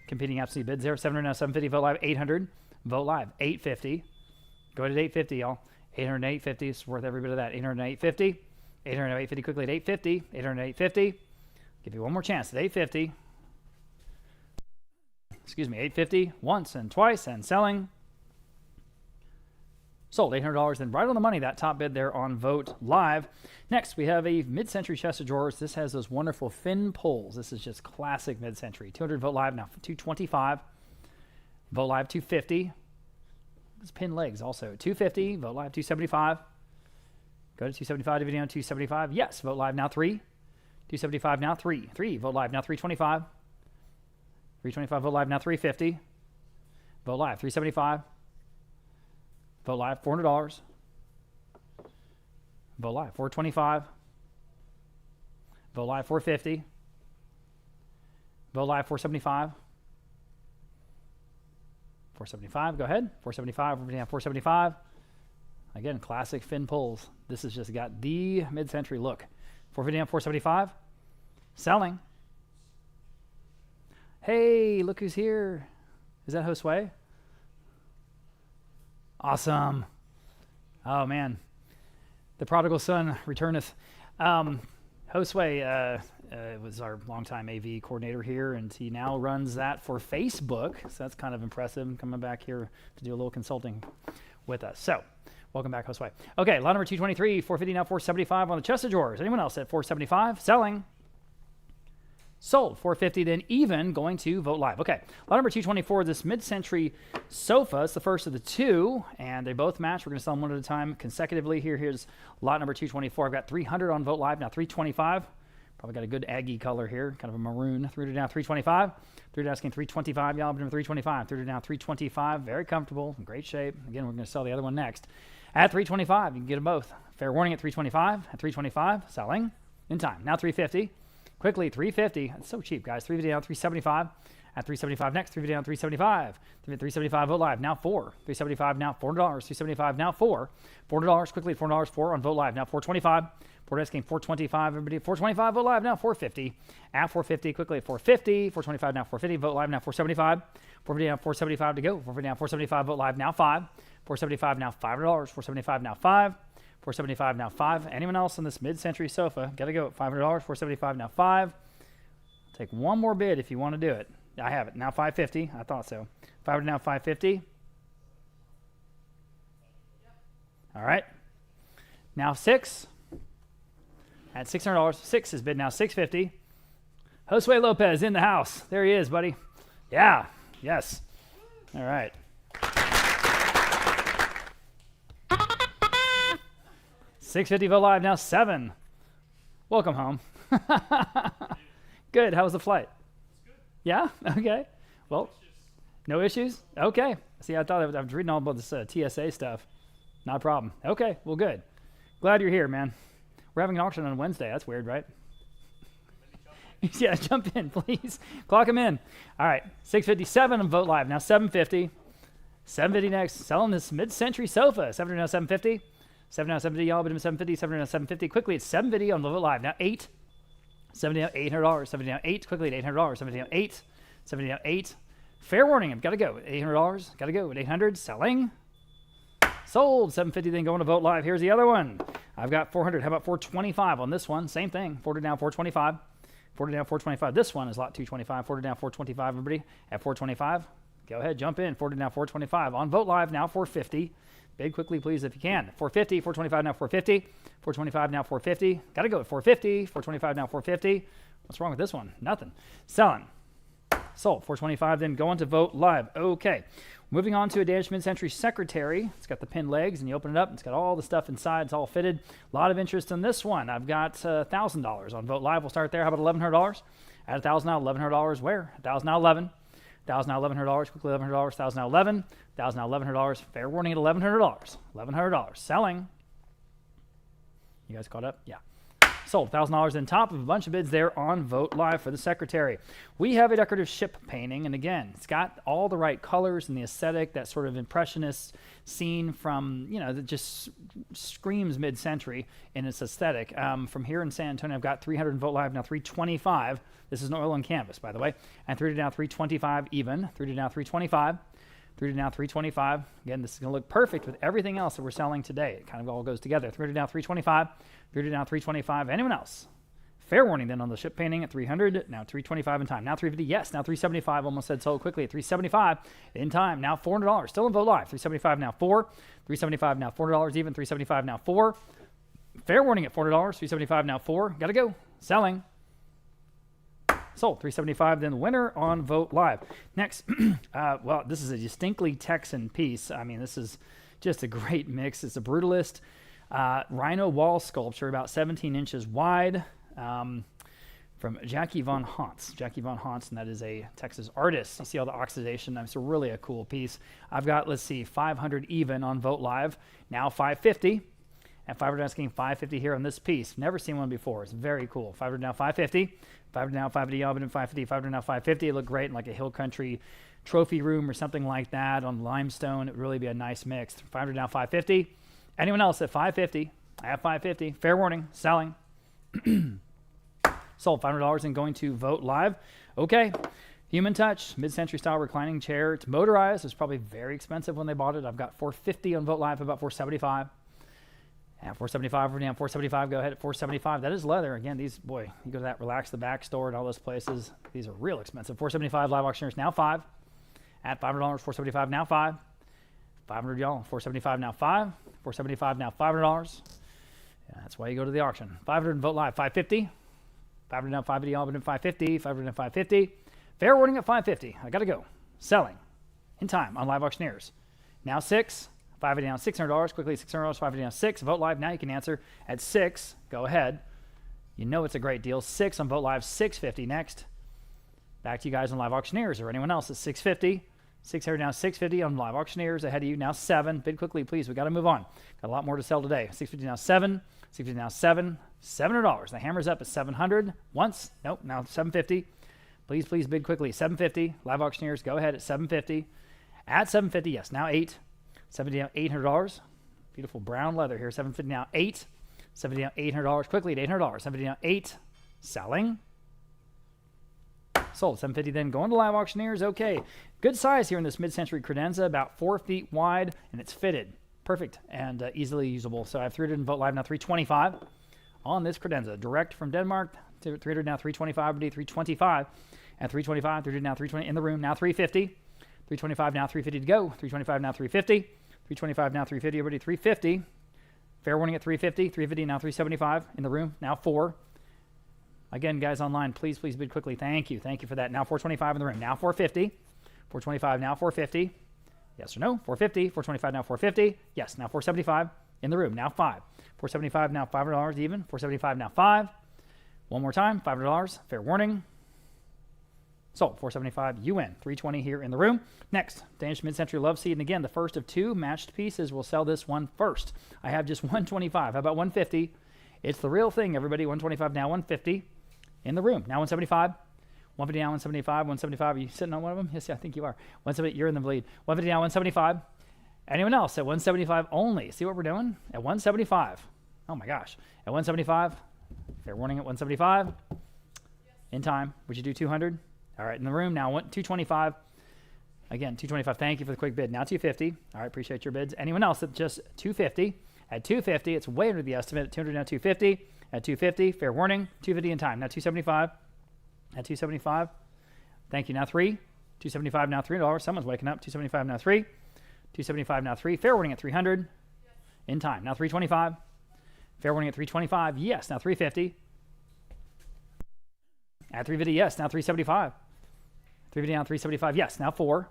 Competing absolute bids there. 700 now 750 vote live. 800 vote live. 850. Go ahead at 850, y'all. 800 and 850 is worth every bit of that. 800 and 850. 800 and 850 quickly at 850. 800 and 850. Give you one more chance at 850. Excuse me, 850 once and twice and selling. Sold $800, then right on the money, that top bid there on Vote Live. Next, we have a mid-century chest of drawers. This has those wonderful fin pulls. This is just classic mid-century. 200 Vote Live, now 225. Vote Live 250. Those pin legs also. 250, Vote Live 275. Go to 275, DVD on 275. Yes, Vote Live now 3. 275 now 3. 3, Vote Live now 325. 325, Vote Live now 350. Vote Live 375. Vote Live, $400. Vote Live, $425. Vote Live, $450. Vote Live, $475. $475, go ahead. $475, $475. Again, classic fin pulls. This has just got the mid-century look. $450 and $475. Selling. Hey, look who's here. Is that Josue? Awesome. Oh, man. The prodigal son returneth. Josue was our longtime AV coordinator here, and he now runs that for Facebook. So that's kind of impressive, coming back here to do a little consulting with us. So welcome back, Josue. Okay, lot number 223, 450 now 475 on the chest of drawers. Anyone else at 475? Selling. Sold. 450 then even, going to Vote Live. Okay, lot number 224, this mid-century sofa. It's the first of the two, and they both match. We're going to sell them one at a time consecutively. Here's lot number 224. I've got 300 on Vote Live, now 325. Probably got a good Aggie color here, kind of a maroon. 300 now 325. 300 asking 325, y'all. 325. 300 now 325. Very comfortable, in great shape. Again, we're going to sell the other one next. At 325, you can get them both. Fair warning at 325. At 325, selling in time. Now 350. Quickly, 350. It's so cheap, guys. 350 down, 375. At 375 next, 350 down, 375. 375 Vote Live, now 4. 375 now, $4. 375 now, 4. $4 quickly, $4, 4 on Vote Live. Now 425. Portes came 425, everybody. 425 Vote Live, now 450. At 450, quickly at 450. 425 now, 450. Vote Live, now 475. 450 now, 475 to go. 450 now, 475. Vote Live, now 5. 475 now, $5. 475 now, 5. 475 now, 5. Anyone else on this mid-century sofa? Got to go at $500. 475 now, 5. Take one more bid if you want to do it. I have it. Now 550. I thought so. 500 now, 550. All right. Now 6. At $600. 6 is bid now 650. Josue Lopez in the house. There he is, buddy. Yeah. Yes. All right. $650 Vote Live now 7. Welcome home. Good. How was the flight? Yeah? Okay. Well, no issues? Okay. See, I thought I was reading all about this TSA stuff. Not a problem. Okay. Well, good. Glad you're here, man. We're having an auction on Wednesday. That's weird, right? Yeah, jump in, please. Clock him in. All right. 657 on Vote Live. Now 750. 750 next. Selling this mid-century sofa. 700 now 750. 7 now 750. Y'all bid him 750. 700 now 750. Quickly, it's 750 on Vote Live. Now 8. 70 now $800. 70 now 8. Quickly at $800. 70 now 8. 70 now 8. Fair warning. I've got to go at $800. Got to go at 800. Selling. Sold. 750. Then going to Vote Live. Here's the other one. I've got 400. How about 425 on this one? Same thing. 40 down 425. 40 down 425. This one is lot 225. 40 down 425. Everybody at 425. Go ahead. Jump in. 40 down 425. On Vote Live now 450. Bid quickly, please, if you can. 450, 425 now 450, 425 now 450. Got to go at 450, 425 now 450. What's wrong with this one? Nothing. Selling. Sold. 425, then going to Vote Live. Okay. Moving on to a Danish mid-century secretary. It's got the pinned legs, and you open it up. It's got all the stuff inside. It's all fitted. A lot of interest in this one. I've got $1,000 on Vote Live. We'll start there. How about $1,100? At $1,000 now, $1,100 where? $1,000 now 11. $1,000 now $1,100, quickly $1,100, $1,000 now 11, $1,000 now $1,100, fair warning at $1,100, $1,100, selling. You guys caught up? Yeah. Sold $1,000 in top of a bunch of bids there on Vote Live for the secretary. We have a decorative ship painting, and again, it's got all the right colors and the aesthetic, that sort of impressionist scene from, you know, that just screams mid-century in its aesthetic. From here in San Antonio, I've got 300 in Vote Live, now 325. This is an oil and canvas, by the way. And 3 to now 325 even. 3 to now 325. 3 to now 325. Again, this is going to look perfect with everything else that we're selling today. It kind of all goes together. 3 to now 325. 3 to now 325. Anyone else? Fair warning then on the ship painting at 300. Now 325 in time. Now 350. Yes. Now 375. Almost said sold quickly at 375 in time. Now $400. Still in Vote Live. 375 now 4. 375 now $4 even. 375 now 4. Fair warning at $400. 375 now 4. Got to go. Selling. Sold. 375 then the winner on Vote Live. Next, well, this is a distinctly Texan piece. I mean, this is just a great mix. It's a brutalist rhino wall sculpture, about 17 inches wide, from Jackie von Hantz. Jackie von Hantz, and that is a Texas artist. You see all the oxidation. It's really a cool piece. I've got, let's see, 500 even on Vote Live. Now 550. And 500 asking 550 here on this piece. Never seen one before. It's very cool. 500 now 550. 500 now 550. Y'all been in 550. 500 now 550. It looked great in like a Hill Country trophy room or something like that on limestone. It would really be a nice mix. 500 now 550. Anyone else at 550? I have 550. Fair warning. Selling. Sold $500 and going to Vote Live. Okay. Human Touch, mid-century style reclining chair. It's motorized. It's probably very expensive when they bought it. I've got 450 on Vote Live, about 475. Yeah, 475, we're down 475, go ahead at 475. That is leather. Again, these, boy, you go to that Relax the Back store and all those places. These are real expensive. 475 live auctioneers, now 5. At $500, 475, now 5. 500, y'all, 475, now 5. 475, now $500. Yeah, that's why you go to the auction. 500 and Vote Live, 550. 500 now 550, y'all, but in 550. 500 and 550. Fair warning at 550. I got to go. Selling in time on live auctioneers. Now 6. 550 down $600, quickly $600, 550 down 6. Vote Live, now you can answer at 6. Go ahead. You know it's a great deal. 6 on Vote Live, 650 next. Back to you guys on live auctioneers or anyone else at 650. 600 now 650 on live auctioneers ahead of you. Now 7. Bid quickly, please. We got to move on. Got a lot more to sell today. 650 now 7. 650 now 7. $700. The hammer's up at 700. Once. Nope. Now 750. Please, please bid quickly. 750. Live auctioneers, go ahead at 750. At 750, yes. Now 8. 70 now $800. Beautiful brown leather here. 750 now 8. 70 now $800. Quickly at $800. 750 now 8. Selling. Sold. 750 then going to live auctioneers. Okay. Good size here in this mid-century credenza, about 4 feet wide, and it's fitted. Perfect and easily usable. So I have 300 in Vote Live now 325 on this credenza. Direct from Denmark to 300 now 325. 325 at 325. 300 now 320 in the room. Now 350. 325 now 350 to go. 325 now 350. 325 now 350. Everybody 350. Fair warning at 350. 350 now 375 in the room. Now 4. Again, guys online, please, please bid quickly. Thank you. Thank you for that. Now 425 in the room. Now 450. 425 now 450. Yes or no? 450. 425 now 450. Yes. Now 475 in the room. Now 5. 475 now $500 even. 475 now 5. One more time. $500. Fair warning. Sold. 475 UN. 320 here in the room. Next, Danish mid-century love seat. And again, the first of 2 matched pieces. We'll sell this one first. I have just 125. How about 150? It's the real thing, everybody. 125 now 150 in the room. Now 175. 150 now 175. 175. Are you sitting on one of them? Yes, yeah, I think you are. 170. You're in the lead. 150 now 175. Anyone else at 175 only? See what we're doing? At 175. Oh my gosh. At 175. Fair warning at 175. In time. Would you do 200? All right, in the room now 225. Again, 225. Thank you for the quick bid. Now 250. All right, appreciate your bids. Anyone else at just 250? At 250, it's way under the estimate. At 200 now 250. At 250, fair warning. 250 in time. Now 275. At 275. Thank you. Now 3. 275 now $3. Someone's waking up. 275 now 3. 275 now 3. Fair warning at 300. In time. Now 325. Fair warning at 325. Yes. Now 350. At 350. Yes. Now 375. 350 now 375. Yes. Now 4.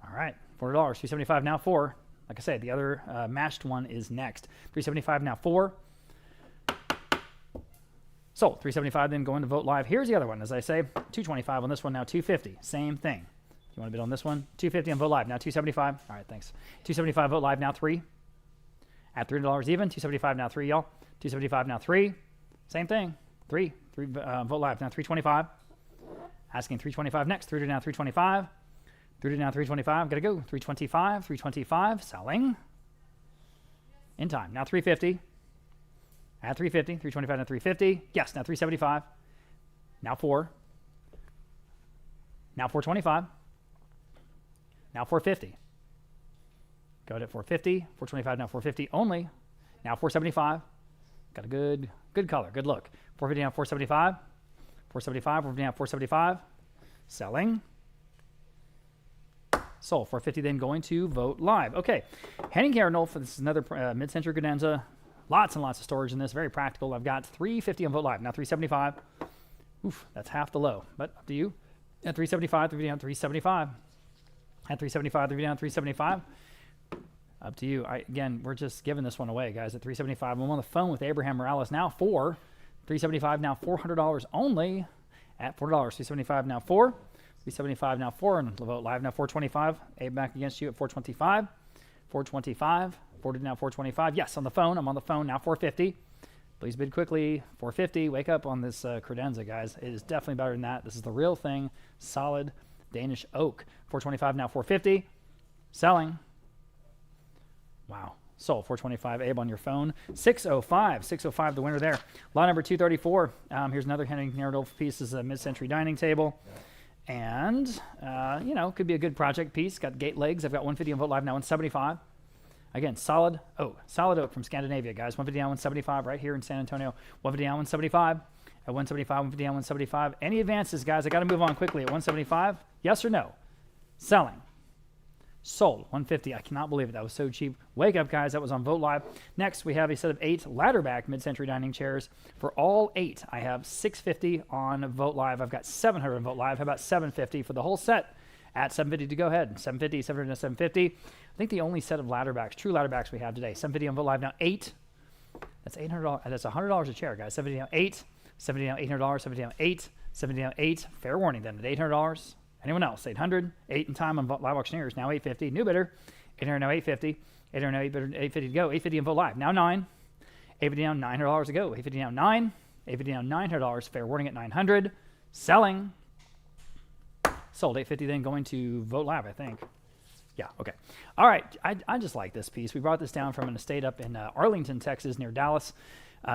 All right. $4. 275 now 4. Like I said, the other matched one is next. 375 now 4. Sold. 375 then going to Vote Live. Here's the other one. As I say, 225 on this one. Now 250. Same thing. You want to bid on this one? 250 on Vote Live. Now 275. All right, thanks. 275 Vote Live now 3. At $3 even. 275 now 3, y'all. 275 now 3. Same thing. 3. Vote Live now 325. Asking 325 next. 300 now 325. 300 now 325. Gotta go. 325. 325. Selling. In time. Now 350. At 350. 325 now 350. Yes. Now 375. Now 4. Now 425. Now 450. Go to 450. 425 now 450 only. Now 475. Got a good color. Good look. 450 now 475. 475. 450 now 475. Selling. Sold. 450 then going to Vote Live. Okay. Henning Kjaernulf. This is another mid-century credenza. Lots and lots of storage in this. Very practical. I've got 350 on Vote Live. Now 375. Oof, that's half the low. But up to you. At 375, 350 down 375. At 375, 350 down 375. Up to you. Again, we're just giving this one away, guys. At 375. I'm on the phone with Abraham Morales now. 375 now $400 only. At $4. 375 now 4. 375 now 4 and Vote Live now 425. Abe back against you at 425. 425. 40 now 425. Yes, on the phone. I'm on the phone now 450. Please bid quickly. 450. Wake up on this credenza, guys. It is definitely better than that. This is the real thing. Solid Danish oak. 425 now 450. Selling. Wow. Sold. 425. Abe on your phone. 605. 605 the winner there. Lot number 234. Here's another Henning Kjaernulf piece. This is a mid-century dining table. And, could be a good project piece. Got gate legs. I've got 150 on Vote Live now 175. Again, solid oak from Scandinavia, guys. 150 down 175 right here in San Antonio. 150 down 175. At 175, 150 down 175. Any advances, guys? I got to move on quickly. At 175, yes or no? Selling. Sold. 150. I cannot believe it. That was so cheap. Wake up, guys. That was on Vote Live. Next, we have a set of 8 ladder-back mid-century dining chairs. For all 8, I have 650 on Vote Live. I've got 700 on Vote Live. How about 750 for the whole set? At 750 to go ahead. 750, 700, 750. I think the only set of ladderbacks, true ladderbacks we have today. 750 on Vote Live now 8. That's $800. That's $100 a chair, guys. 750 down 8. 750 down $800. 750 down 8. 750 down 8. Fair warning then at $800. Anyone else? 800. 8 in time on live auctioneers. Now 850. New bidder. 800 now 850. 800 now 850 to go. 850 in vote live. Now 9. 850 now $900 to go. 850 now 9. 850 now $900. Fair warning at 900. Selling. Sold. 850 then going to vote live, I think. Yeah, okay. All right, I just like this piece. We brought this down from an estate up in Arlington, Texas, near Dallas.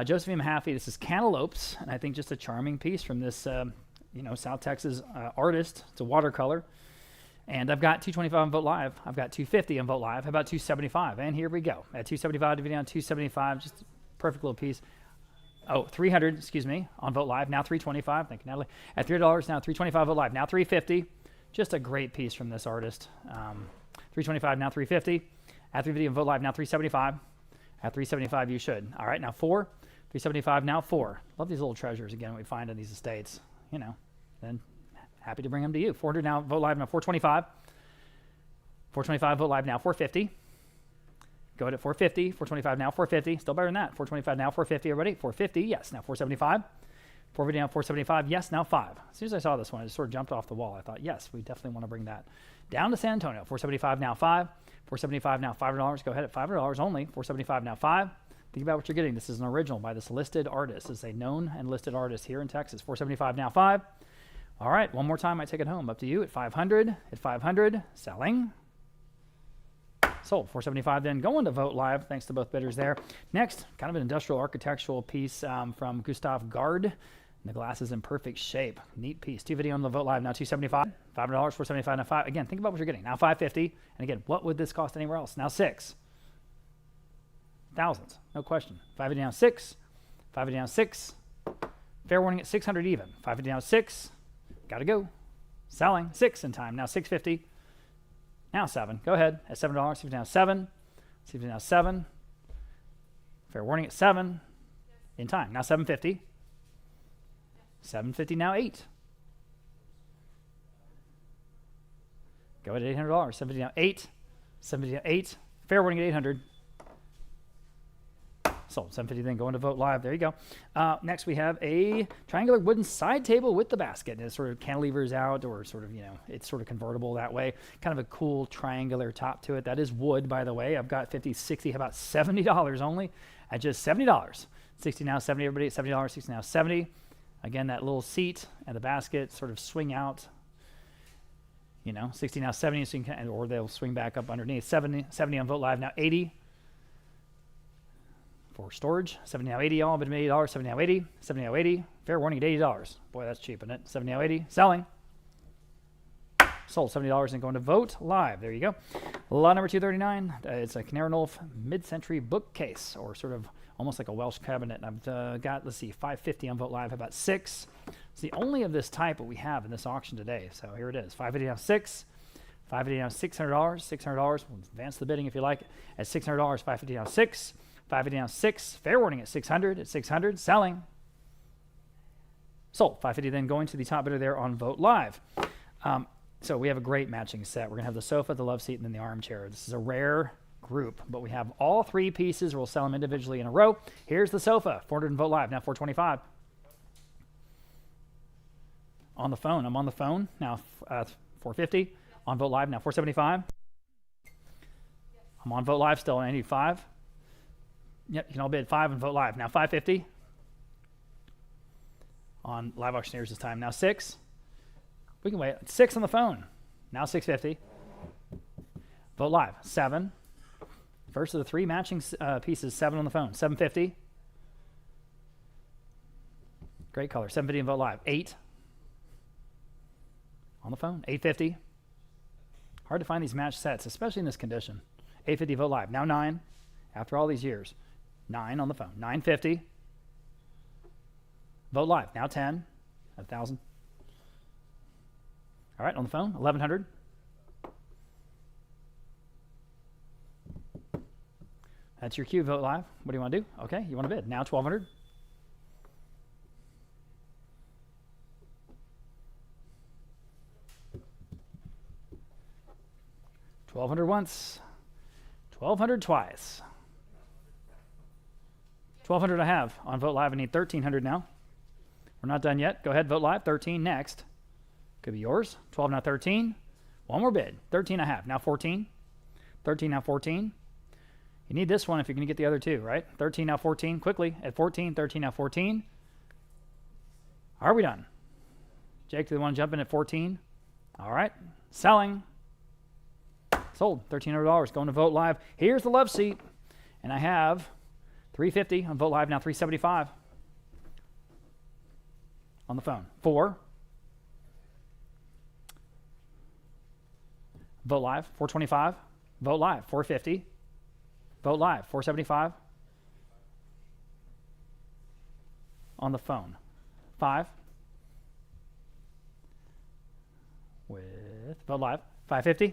Josephine Mahaffey, this is Cantaloupes, and I think just a charming piece from this, South Texas artist. It's a watercolor. And I've got 225 on vote live. I've got 250 on vote live. How about 275? And here we go. At 275, dividing on 275, just a perfect little piece. Oh, 300, excuse me, on vote live. Now 325. Thank you, Natalie. At $3, now 325 vote live. Now 350. Just a great piece from this artist. 325, now 350. At 350 on vote live. Now 375. At 375, you should. All right, now 4. 375, now 4. Love these little treasures, again, we find in these estates. Then happy to bring them to you. 400 now, vote live, now 425. 425, vote live, now 450. Go ahead at 450. 425, now 450. Still better than that. 425, now 450, everybody. 450, yes, now 475. 450, now 475, yes, now 5. As soon as I saw this one, I just sort of jumped off the wall. I thought, yes, we definitely want to bring that down to San Antonio. 475, now 5. 475, now $500. Go ahead at $500 only. 475, now 5. Think about what you're getting. This is an original by this listed artist. This is a known and listed artist here in Texas. 475, now 5. All right, one more time, I take it home. Up to you at 500. At 500, selling. Sold. 475 then going to vote live. Thanks to both bidders there. Next, kind of an industrial architectural piece from Gustav Gard. The glass is in perfect shape. Neat piece. 250 on the vote live. Now 275. $500. 475 now 5. Again, think about what you're getting. Now 550. And again, what would this cost anywhere else? Now 6. Thousands. No question. 550 down 6. 550 down 6. Fair warning at 600 even. 550 down 6. Got to go. Selling. 6 in time. Now 650. Now 7. Go ahead. At $7. 650 down 7. 650 down 7. Fair warning at 7. In time. Now 750. 750 now 8. Go ahead at $800. 750 now 8. 750 now 8. Fair warning at 800. Sold. 750 then going to vote live. There you go. Next we have a triangular wooden side table with the basket. And it sort of cantilevers out, or sort of, it's sort of convertible that way. Kind of a cool triangular top to it. That is wood, by the way. I've got 50, 60, how about $70 only at just $70. 60 now 70, everybody at $70. 60 now 70. Again, that little seat and the basket sort of swing out. 60 now 70, so you can, or they'll swing back up underneath. 70 on vote live now 80. For storage, 70 now 80, all but $80, 70 now 80, 70 now 80, fair warning at $80. Boy, that's cheap, isn't it? 70 now 80, selling. Sold, $70 and going to vote live. There you go. Lot number 239, it's a Kjaernulf mid-century bookcase, or sort of almost like a Welsh cabinet. And I've got, let's see, 550 on vote live, how about 6? It's the only of this type that we have in this auction today. So here it is, 550 now 6. 550 now $600, $600. We'll advance the bidding if you like. At $600, 550 now 6. 550 now 6. Fair warning at 600. At 600, selling. Sold. 550 then going to the top bidder there on vote live. So we have a great matching set. We're going to have the sofa, the love seat, and then the armchair. This is a rare group, but we have all 3 pieces. We'll sell them individually in a row. Here's the sofa. 400 and vote live. Now 425. On the phone. I'm on the phone. Now 450. On vote live. Now 475. I'm on vote live still. I need 5. Yep, you can all bid 5 and vote live. Now 550 on live auctioneers this time. Now 6. We can wait. 6 on the phone. Now 650. Vote live. 7. First of the 3 matching pieces. 7 on the phone. 750. Great color. 750 and vote live. 8 on the phone. 850. Hard to find these match sets, especially in this condition. 850 vote live. Now 9. After all these years. 9 on the phone. 950. Vote live. Now 10. 1,000. All right, on the phone. 1,100. That's your cue. Vote live. What do you want to do? Okay, you want to bid. Now 1,200. $1,200 once. 1,200 twice. 1,200 I have on vote live. I need 1,300 now. We're not done yet. Go ahead, vote live. 13 next. Could be yours. 12, now 13. One more bid. 13 and a half. Now 14. 13, now 14. You need this one if you're going to get the other two, right? 13, now 14. Quickly. At 14. 13, now 14. Are we done? Jake, do you want to jump in at 14? All right. Selling. Sold. $1,300. Going to Vote Live. Here's the love seat. And I have $350 on Vote Live. Now $375 on the phone. 4. Vote Live. $425. Vote Live. $450. Vote Live. $475 on the phone. 5. With Vote Live. $550.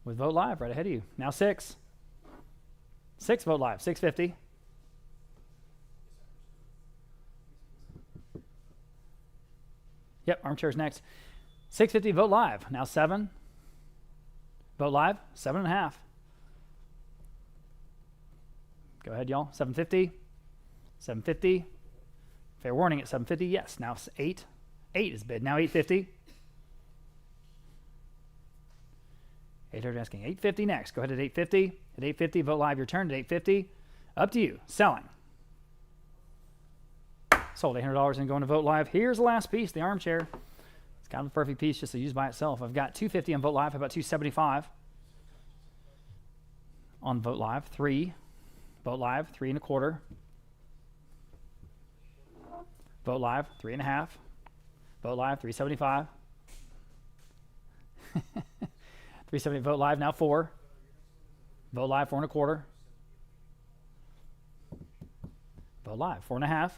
With Vote Live right ahead of you. Now 6. 6 Vote Live. $650. Yep, armchair's next. $650 Vote Live. Now 7. Vote Live. 7.5. Go ahead, y'all. $750. $750. Fair warning at $750. Yes. Now 8. 8 is bid. Now $850. 800 asking. $850 next. Go ahead at $850. At $850, Vote Live. Your turn at $850. Up to you. Selling. Sold $800 and going to Vote Live. Here's the last piece, the armchair. It's kind of a perfect piece just to use by itself. I've got $250 on Vote Live. How about $275 on Vote Live? 3. Vote Live. 3 1/4. Vote Live. 3 1/2. Vote Live. $375. $370. Vote Live. Now 4. Vote Live. 4 1/4. Vote Live. 4 1/2.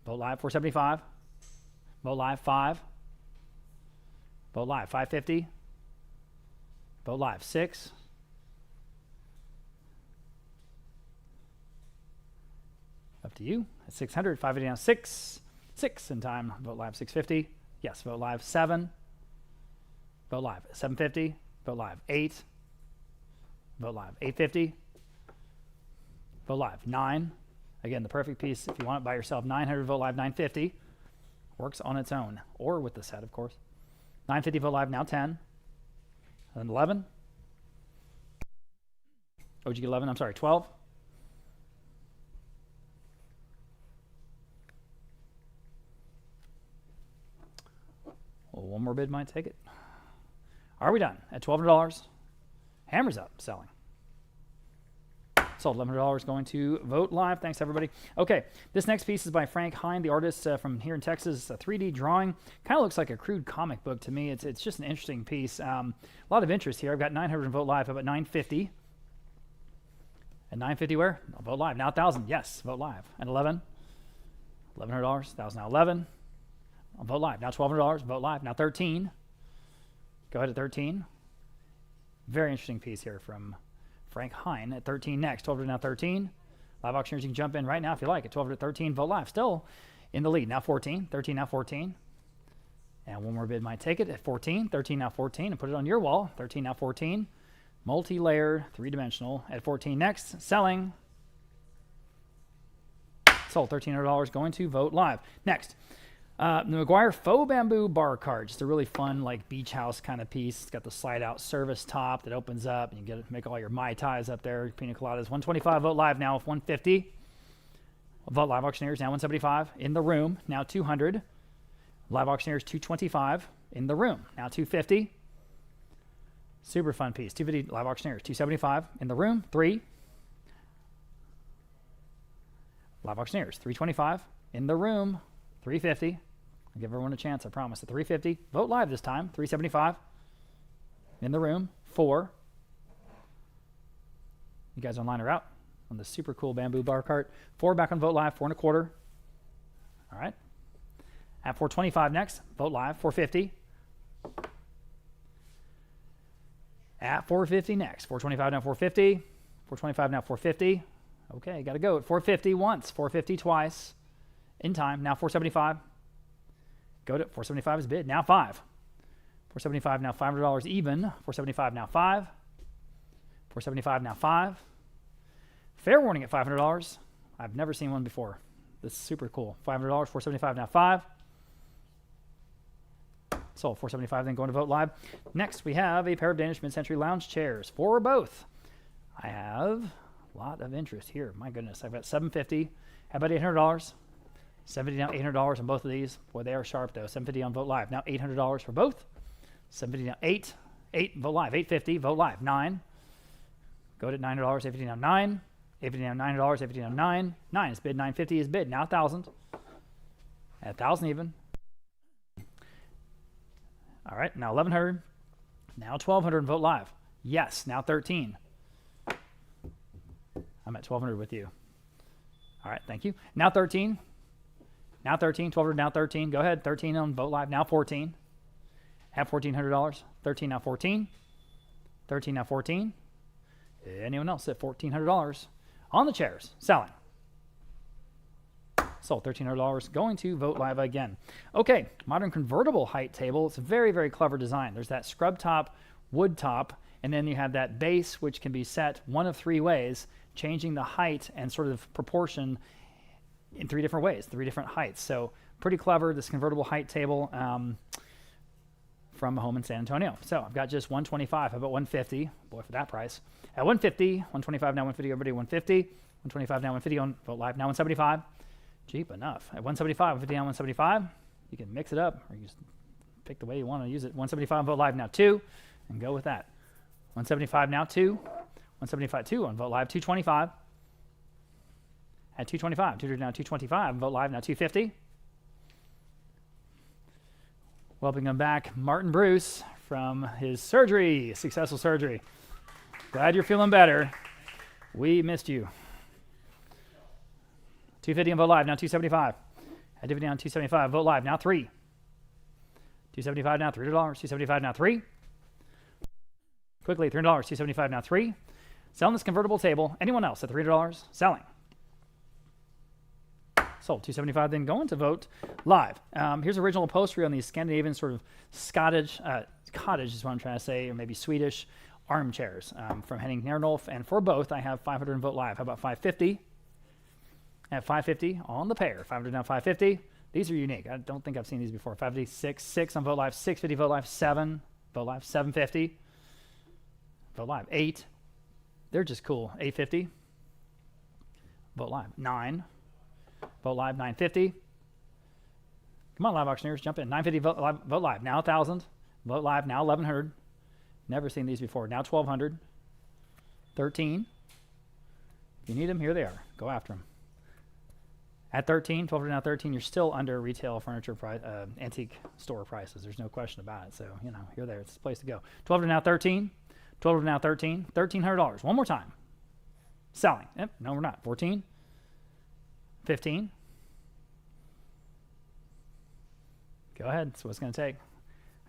Vote Live. $475. Vote Live. 5. Vote Live. $550. Vote Live. 6. Up to you. At $600. $550 now. 6. 6 in time. Vote Live. $650. Yes. Vote Live. 7. Vote Live. $750. Vote Live. 8. Vote Live. $850. Vote Live. 9. Again, the perfect piece if you want it by yourself. $900. Vote Live. $950. Works on its own, or with the set, of course. $950. Vote Live. Now 10. And 11. Oh, did you get 11? I'm sorry, 12. Well, one more bid might take it. Are we done? At $1,200. Hammers up. Selling. Sold $1,100 going to Vote Live. Thanks, everybody. Okay, this next piece is by Frank Hein, the artist from here in Texas. A 3D drawing. Kind of looks like a crude comic book to me. It's just an interesting piece. A lot of interest here. I've got 900 in Vote Live. How about 950? And 950 where? No, Vote Live. Now 1,000. Yes, Vote Live. And 11. $1,100. 1,000 now 11. Vote Live. Now $1,200. Vote Live. Now 13. Go ahead at 13. Very interesting piece here from Frank Hein at 13 next. 12 now 13. Live auctioneers, you can jump in right now if you like. At 12 to 13, Vote Live. Still in the lead. Now 14. 13 now 14. And one more bid might take it at 14. 13 now 14. And put it on your wall. 13 now 14. Multi-layer, 3-dimensional. At 14 next. Selling. Sold $1,300 going to Vote Live. Next. The McGuire faux bamboo bar cart, just a really fun like beach house kind of piece. It's got the slide out service top that opens up and you get make all your Mai Tais up there, pina coladas. 125 Vote Live now with 150. Vote Live auctioneers now 175 in the room, now 200. Live auctioneers 225 in the room, now 250. Super fun piece. 250 live auctioneers 275 in the room, 3. Live auctioneers 325 in the room, 350. I'll give everyone a chance, I promise. At 350. Vote Live this time. 375. In the room. 4. You guys online are out on the super cool bamboo bar cart. 4 back on Vote Live. 4 1/4. All right. At 425 next. Vote Live. 450. At 450 next. 425 now 450. 425 now 450. Okay, got to go at 450 once. 450 twice. In time. Now 475. Go to 475 is bid. Now 5. 475 now $500 even. 475 now 5. 475 now 5. Fair warning at $500. I've never seen one before. This is super cool. $500, $475 now 5. Sold, $475 then going to Vogt Live. Next, we have a pair of Danish mid-century lounge chairs, for or both. I have a lot of interest here. My goodness, I've got $750. How about $800? $750 now, $800 on both of these. Boy, they are sharp though. $750 on Vogt Live. Now $800 for both. $750 now 8. Vogt Live. $850. Vogt Live. 9. Go to $900. $850 now 9. $850 now $900. $850 now 9. 9 is bid. $950 is bid. Now 1,000. At 1,000 even. All right. Now 1,100. Now 1,200 in Vogt Live. Yes. Now 13. I'm at 1,200 with you. All right. Thank you. Now 13. Now 13, 1,200, now 13. Go ahead, 13 on Vogt Live, now 14. Have $1,400. 13, now 14. 13, now 14. Anyone else at $1,400 on the chairs? Selling. Sold, $1,300. Going to Vogt Live again. Okay, modern convertible height table. It's a very, very clever design. There's that scrub top, wood top, and then you have that base, which can be set one of 3 ways, changing the height and sort of proportion in 3 different ways, 3 different heights. So pretty clever, this convertible height table from a home in San Antonio. So I've got just $125. How about $150? Boy, for that price. At $150, $125 now, $150, everybody $150. $125 now, $150 on Vogt Live, now $175. Cheap enough. At $175, $150 now, $175. You can mix it up, or you just pick the way you want to use it. $175 on Vogt Live, now 2, and go with that. $175 now 2. $175 2 on Vogt Live, $225. At $225, tutored now $225, Vogt Live now $250. Welcome back, Martin Bruce from his surgery, successful surgery. Glad you're feeling better. We missed you. $250 on Vogt Live now $275. At $250 down $275, Vogt Live now 3. $275 now $3. $275 now 3. Quickly, $300. $275 now 3. Selling this convertible table. Anyone else at $300? Selling. Sold. $275 then going to Vogt Live. Here's original upholstery on these Scandinavian sort of cottage is what I'm trying to say, or maybe Swedish armchairs from Henning Kjaernulf. And for both, I have 500 in Vogt Live. How about 550? At 550 on the pair. 500 now 550. These are unique. I don't think I've seen these before. 550, 6 on Vogt Live, 650 Vogt Live, 7. Vogt Live, 750. Vogt Live, 8. They're just cool. 850. Vogt Live, 9. Vogt Live, 950. Come on, live auctioneers, jump in. 950 Vogt Live, now 1,000. Vogt Live, now 1,100. Never seen these before. Now 1,200. 13. If you need them, here they are. Go after them. At 13, 1,200 now 13, you're still under retail furniture price, antique store prices. There's no question about it. So, you know, you're there. It's the place to go. 1,200 now 13. 1,200 now 13. $1,300. One more time. Selling. Yep. No, we're not. 14. 15. Go ahead. That's what it's going to take.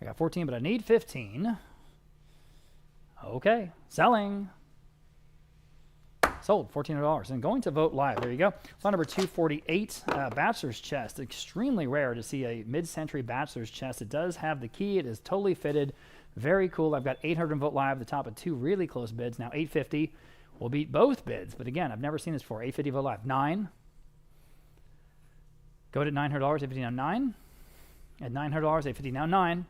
I got 14, but I need 15. Okay. Selling. Sold. $1,400. And going to Vogt Live. There you go. File number 248. Bachelor's chest. Extremely rare to see a mid-century bachelor's chest. It does have the key. It is totally fitted. Very cool. I've got 800 in Vogt Live. The top of 2 really close bids. Now 850 will beat both bids. But again, I've never seen this before. 850 Vogt Live. 9. Go to $900. 850 now 9. At $900. 850 now 9.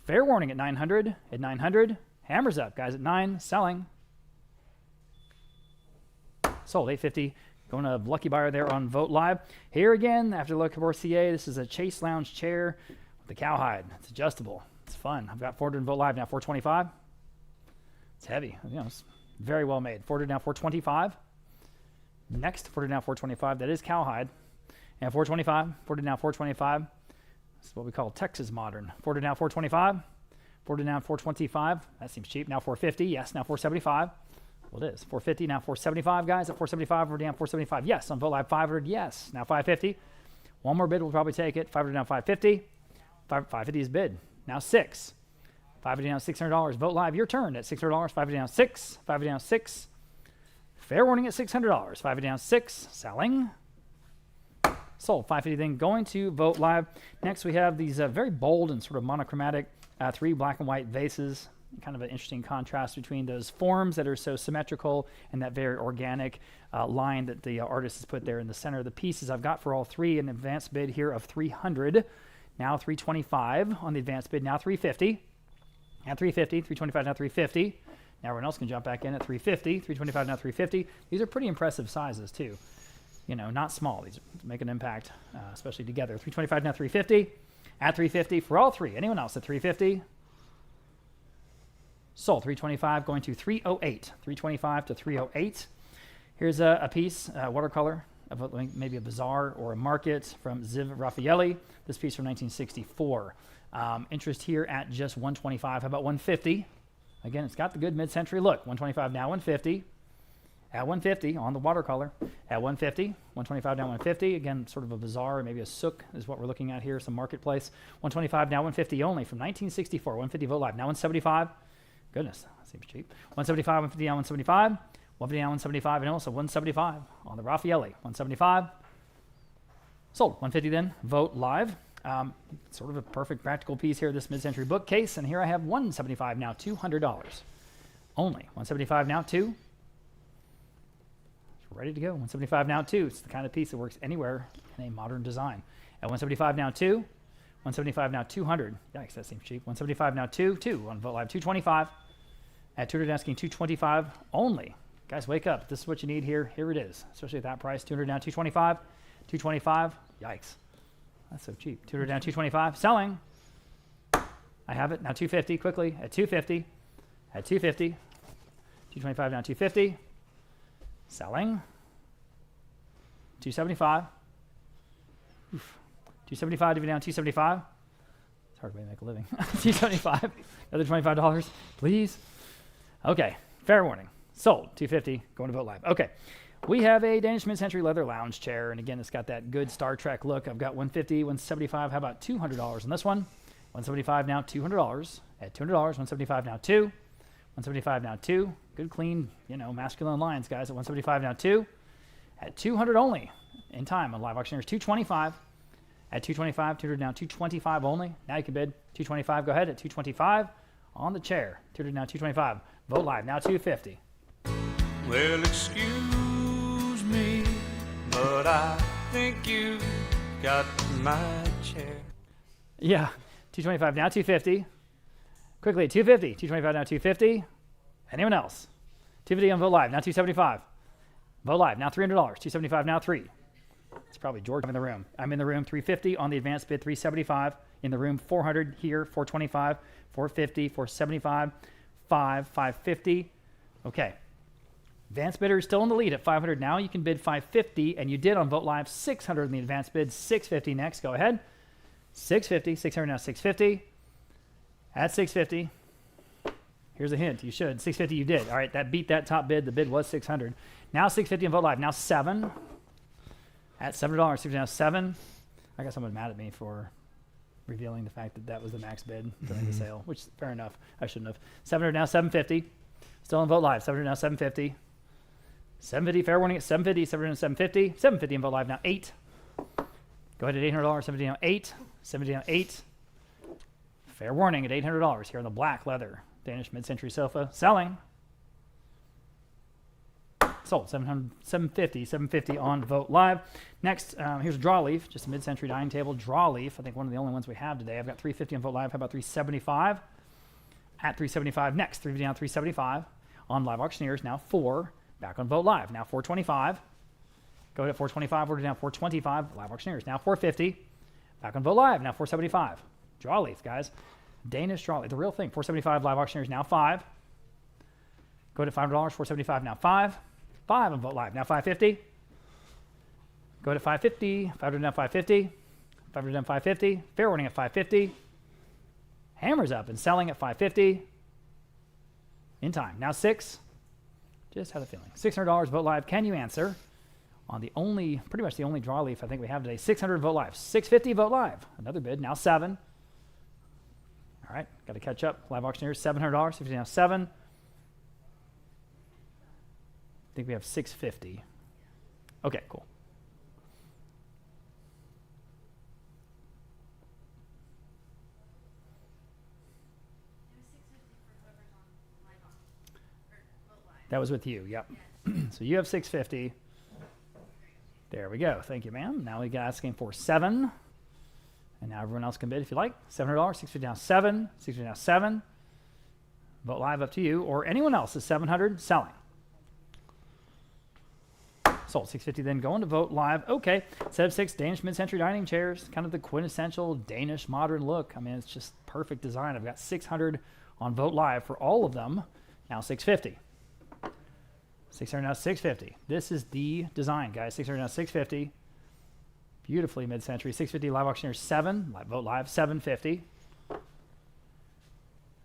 Fair warning at 900. At 900. Hammers up, guys. At 9. Selling. Sold. 850. Going to lucky buyer there on Vogt Live. Here again, after Le Corbusier, this is a Chase Lounge chair with the cowhide. It's adjustable. It's fun. I've got 400 in Vogt Live now. 425. It's heavy. You know, it's very well made. 400 now 425. Next, 400 now 425. That is cowhide. And 425. 400 now 425. This is what we call Texas modern. 400 now 425. 400 now 425. That seems cheap. Now 450. Yes. Now 475. Well, it is. 450. Now 475, guys. At 475. We're down 475. Yes. On Vogt Live 500. Yes. Now 550. One more bid. We'll probably take it. 500 now 550. 550 is bid. Now 6. 550 down $600. Vogt Live, your turn at $600. 550 down 6. 550 down 6. Fair warning at $600. 550 down 6. Selling. Sold. 550 then going to Vogt Live. Next we have these very bold and sort of monochromatic 3 black and white vases. Kind of an interesting contrast between those forms that are so symmetrical and that very organic line that the artist has put there in the center of the pieces. I've got for all three an advanced bid here of $300, now $325 on the advanced bid, now $350, now $350, $325, now $350. Now everyone else can jump back in at $350, $325, now $350. These are pretty impressive sizes too. You know, not small. These make an impact, especially together. $325, now $350, at $350 for all three. Anyone else at $350? Sold. $325 going to $308. $325 to $308. Here's a piece, watercolor of maybe a bazaar or a market from Ziv Raffaelli. This piece from 1964. Interest here at just $125. How about $150? Again, it's got the good mid-century look. $125 now $150. At $150 on the watercolor. At $150. $125 now $150. Again, sort of a bazaar, maybe a souk is what we're looking at here, some marketplace. $125 now $150 only from 1964. $150 Vote Live. Now $175. Goodness, that seems cheap. $175, $150 now $175. $150 now $175, and also $175 on the Raffaelli. $175. Sold. $150 then. Vote Live. Sort of a perfect practical piece here, this mid-century bookcase. And here I have $175 now, $200. Only. $175 now, $2. It's ready to go. $175 now, $2. It's the kind of piece that works anywhere in a modern design. At $175 now, $2. $175 now, $200. Yikes, that seems cheap. $175 now, $2 on Vote Live. $225. At $200 asking $225 only. Guys, wake up. This is what you need here. Here it is, especially at that price. $200 now, $225. $225. Yikes. That's so cheap. $200 down, $225. Selling. I have it. Now $250 quickly. At $250. At $250. $225 now, $250. Selling. $275. Oof. $275 to be down, $275. It's hard way to make a living. $275. Another $25, please. Okay. Fair warning. Sold. $250. Going to Vote Live. Okay. We have a Danish mid-century leather lounge chair, and again, it's got that good Star Trek look. I've got $150, $175. How about $200 on this one? $175 now, $200. At $200, $175 now, $2. $175 now, $2. Good, clean, masculine lines, guys. At $175 now, $2. At $200 only. In time on Live Auctioneers, $225. At $225, $200 now, $225 only. Now you can bid $225. Go ahead at $225 on the chair. $200 now, $225. Vote Live now, $250. Well, excuse me, but I think you got my chair. Yeah, $225 now, $250. Quickly, $250. $225 now, $250. Anyone else? $250 on Vote Live now, $275. Vote Live now, $300. $275 now, $3. It's probably George in the room. I'm in the room, $350 on the advanced bid, $375. In the room, $400 here, $425, $450, $475, $550. Okay. Advanced bidder is still in the lead at $500. Now you can bid $550, and you did on Vote Live $600 in the advanced bid, $650 next. Go ahead. $650, $600 now, $650. At $650. Here's a hint. You should. $650 you did. All right, that beat that top bid. The bid was $600. Now $650 on Vote Live. Now $7. At $7, $650 now $7. I got someone mad at me for revealing the fact that that was the max bid during the sale, which fair enough. I shouldn't have. $700 now $750. Still on Vote Live. $700 now $750. $750, fair warning at $750, $700 $750, $750 in Vote Live now $8. Go ahead at $800, $750 now $8, $750 now $8. Fair warning at $800 here on the black leather Danish mid-century sofa. Selling. Sold. $750, $750 on Vote Live. Next, here's a draw leaf, just a mid-century dining table draw leaf. I think one of the only ones we have today. I've got $350 on Vote Live. How about $375? At $375 next. $350 now $375 on Live Auctioneers. Now 4. Back on Vote Live. Now $425. Go ahead at $425. Order down $425. Live Auctioneers. Now $450. Back on Vote Live. Now $475. Draw leaf, guys. Danish draw leaf. The real thing. $475. Live Auctioneers. Now $5. Go ahead at $500. $475. Now $5. $5 on Vote Live. Now $550. Go ahead at $550. $500 now $550. $500 down $550. Fair warning at $550. Hammers up and selling at $550. In time. Now $6. Just had a feeling. $600 Vote Live. Can you answer on the pretty much the only draw leaf I think we have today? $600 Vote Live. $650 Vote Live. Another bid. Now 7. All right. Got to catch up. Live Auctioneers. $700. $650 now 7. I think we have $650. Okay, cool. That was with you, yep. So you have 650. There we go. Thank you, ma'am. Now we got asking for 7. And now everyone else can bid if you like. $700, 650 now 7, 650 now 7. Vote live, up to you. Or anyone else is 700, selling. Sold. 650 then going to vote live. Okay. Set of 6 Danish mid-century dining chairs. Kind of the quintessential Danish modern look. I mean, it's just perfect design. I've got 600 on vote live for all of them. Now 650. 600 now 650. This is the design, guys. 600 now 650. Beautifully mid-century. 650 live auctioneer 7. Vote live 750.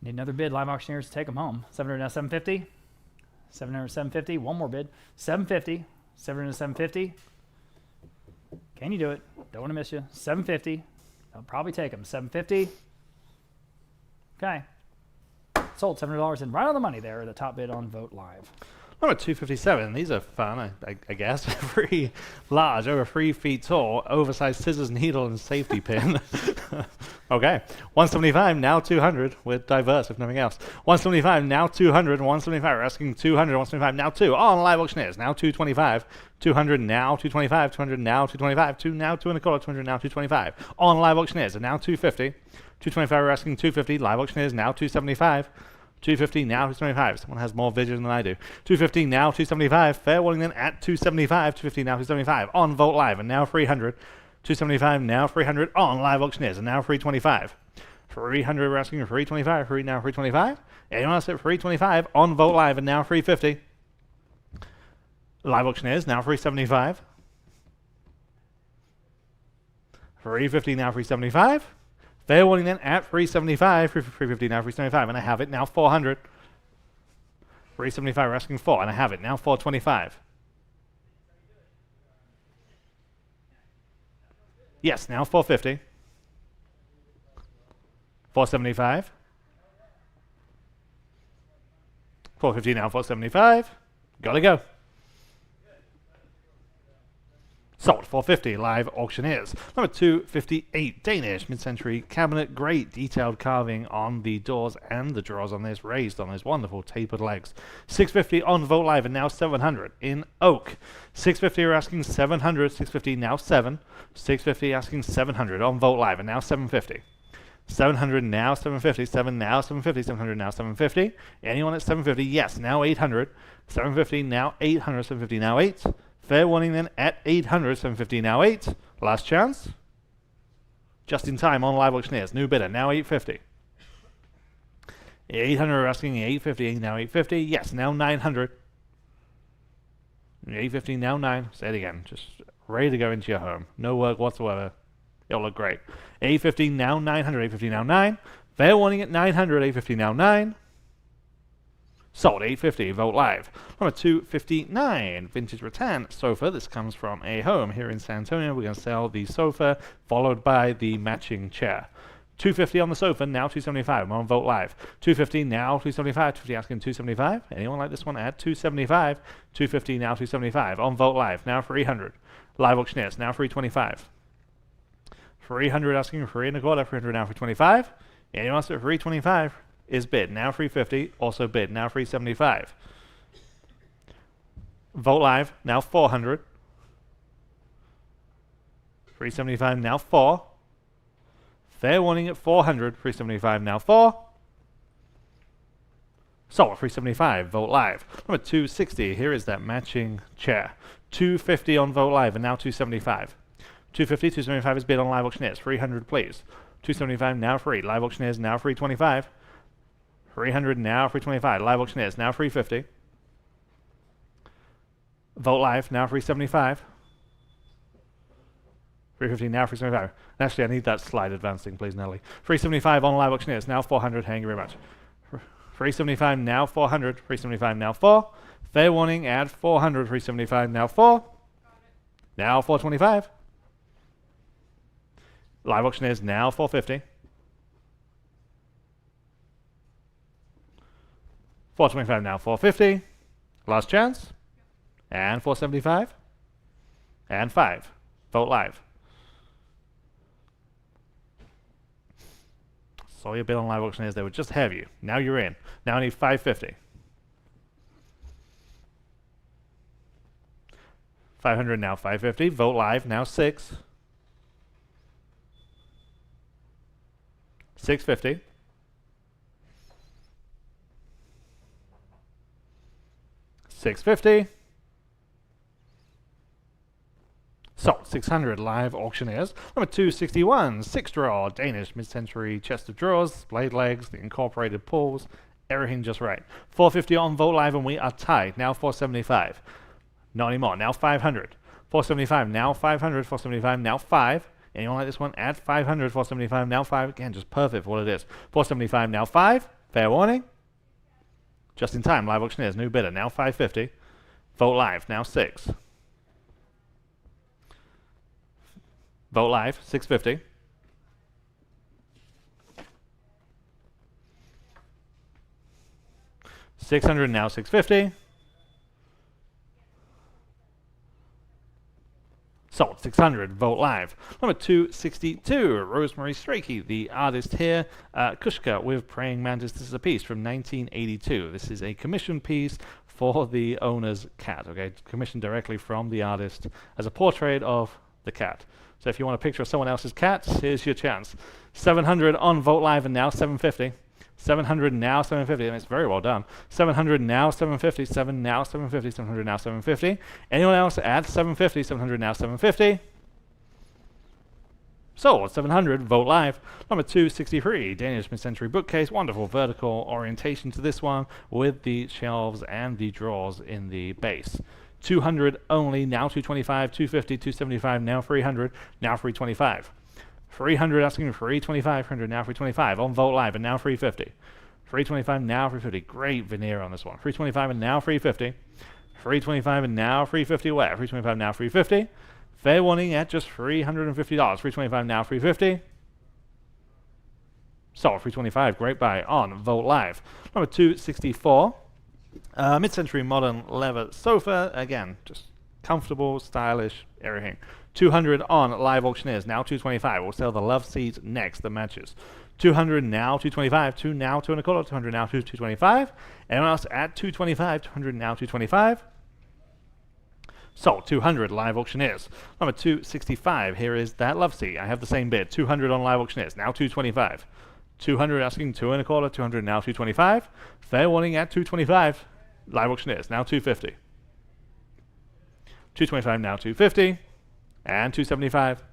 Need another bid. Live auctioneers to take them home. 700 now 750. 700 750. One more bid. 750. 700 750. Can you do it? Don't want to miss you. 750. I'll probably take them. 750. Okay. Sold. $700 and right on the money there. The top bid on vote live. Number 257. These are fun, I guess. Very large, over 3 feet tall, oversized scissors, needle, and safety pin. Okay. 175, now 200. We're diverse, if nothing else. 175, now 200. 175, we're asking 200. 175, now 2. On live auctioneers, now 225. 200, now 225. 200, now 225. 2, now 2 and a quarter. 200, now 225. On live auctioneers, now 250. 225, we're asking 250. Live auctioneers, now 275. 250 now 275. Someone has more vision than I do. 250 now 275. Fair warning then at 275. 250 now 275 on vote live and now 300. 275 now 300 on live auctioneers and now 325. 300 we're asking 325. 3 now 325. Anyone else at 325 on vote live and now 350. Live auctioneers now 375. 350 now 375. Fair warning then at 375, 350 now 375, and I have it now 400. 375 we're asking 4, and I have it now 425. Yes, now 450. 475. 450 now 475. Gotta go. Sold. 450 live auctioneers. Number 258 Danish mid-century cabinet. Great detailed carving on the doors and the drawers on this, raised on those wonderful tapered legs. 650 on vote live and now 700 in oak. 650 are asking 700. 650 now 7. 650 asking 700 on vote live and now 750. 700 now 750. 7 now 750. 700 now 750. Anyone at 750? Yes. Now 800. 750 now 800. 750 now 8. Fair warning then at 800, 750 now 8. Last chance. Just in time on live auctioneers. New bidder now 850. 800 are asking 850, now 850. Yes, now 900. 850 now 9. Say it again. Just ready to go into your home. No work whatsoever. It'll look great. 850 now 900, 850 now 9. Fair warning at 900, 850 now 9. Sold. 850. Vote live. Number 259 vintage rattan sofa. This comes from a home here in San Antonio. We're going to sell the sofa followed by the matching chair. 250 on the sofa, now 275. I'm on vote live. 250 now 275. 250 asking 275. Anyone like this one at 275? 250 now 275. On vote live, now 300. Live auctioneers, now 325. 300 asking 3 and a quarter. 300 now 325. Anyone else at 325? Is bid, now 350, also bid, now 375. Vote live, now 400. 375, now 4. Fair warning at 400, 375, now 4. Sold, 375, vote live. Number 260, here is that matching chair. 250 on vote live, and now 275. 250, 275 is bid on live auctioneers, 300 please. 275 now free, live auctioneers now 325. 300 now 325. Live auctioneers now 350. Vote live now 375. 350 now 375. Actually, I need that slide advancing, please, Nelly. 375 on live auctioneers now 400. Thank you very much. 375 now 400. 375 now 4. Fair warning at 400. 375 now 4. Now 425. Live auctioneers now 450. 425 now 450. Last chance. And 475. And 5. Vote live. Saw your bid on live auctioneers. They would just have you. Now you're in. Now I need 550. 500 now 550. Vote live now 6. 650. $650. Sold 600 live auctioneers. Number 261, 6 draw, Danish mid-century chest of drawers, blade legs, the incorporated pulls, everything just right. 450 on Vote Live and we are tied. Now 475. Not anymore. Now 500. 475. Now 500. 475. Now 5. Anyone like this one? Add 500. 475. Now 5. Again, just perfect for what it is. 475. Now 5. Fair warning. Just in time. Live auctioneers. New bidder. Now 550. Vote Live. Now 6. Vote Live. 650. $600 now 650. Sold 600. Vote Live. Number 262, Rosemary Strakey, the artist here. Kushka with Praying Mantis. This is a piece from 1982. This is a commission piece for the owner's cat. Okay, commissioned directly from the artist as a portrait of the cat. So if you want a picture of someone else's cat, here's your chance. 700 on Vote Live and now 750. 700 now 750, and it's very well done. 700 now 750, 7 now 750, 700 now 750. Anyone else add 750, 700 now 750. Sold 700, Vote Live. Number 263, Danish mid-century bookcase. Wonderful vertical orientation to this one with the shelves and the drawers in the base. 200 only, now 225, 250, 275, now 300, now 325. 300 asking for 325, 300 now 325 on Vote Live and now 350. 325 now 350. Great veneer on this one. 325 and now 350. 325 and now 350 where? 325 now 350. Fair warning at just $350. 325 now 350. Sold 325. Great buy on Vote Live. Number 264. Mid-century modern leather sofa. Again, just comfortable, stylish, everything. 200 on Live Auctioneers, now 225. We'll sell the love seat next, the matches. 200 now 225, 2 now 2 and a quarter, 200 now 225. Anyone else at 225, 200 now 225. Sold 200 Live Auctioneers. Number 265, here is that love seat. I have the same bid, 200 on Live Auctioneers, now 225. 200 asking 2 and a quarter, 200 now 225. Fair warning at 225. Live Auctioneers, now 250. 225 now 250. And 275.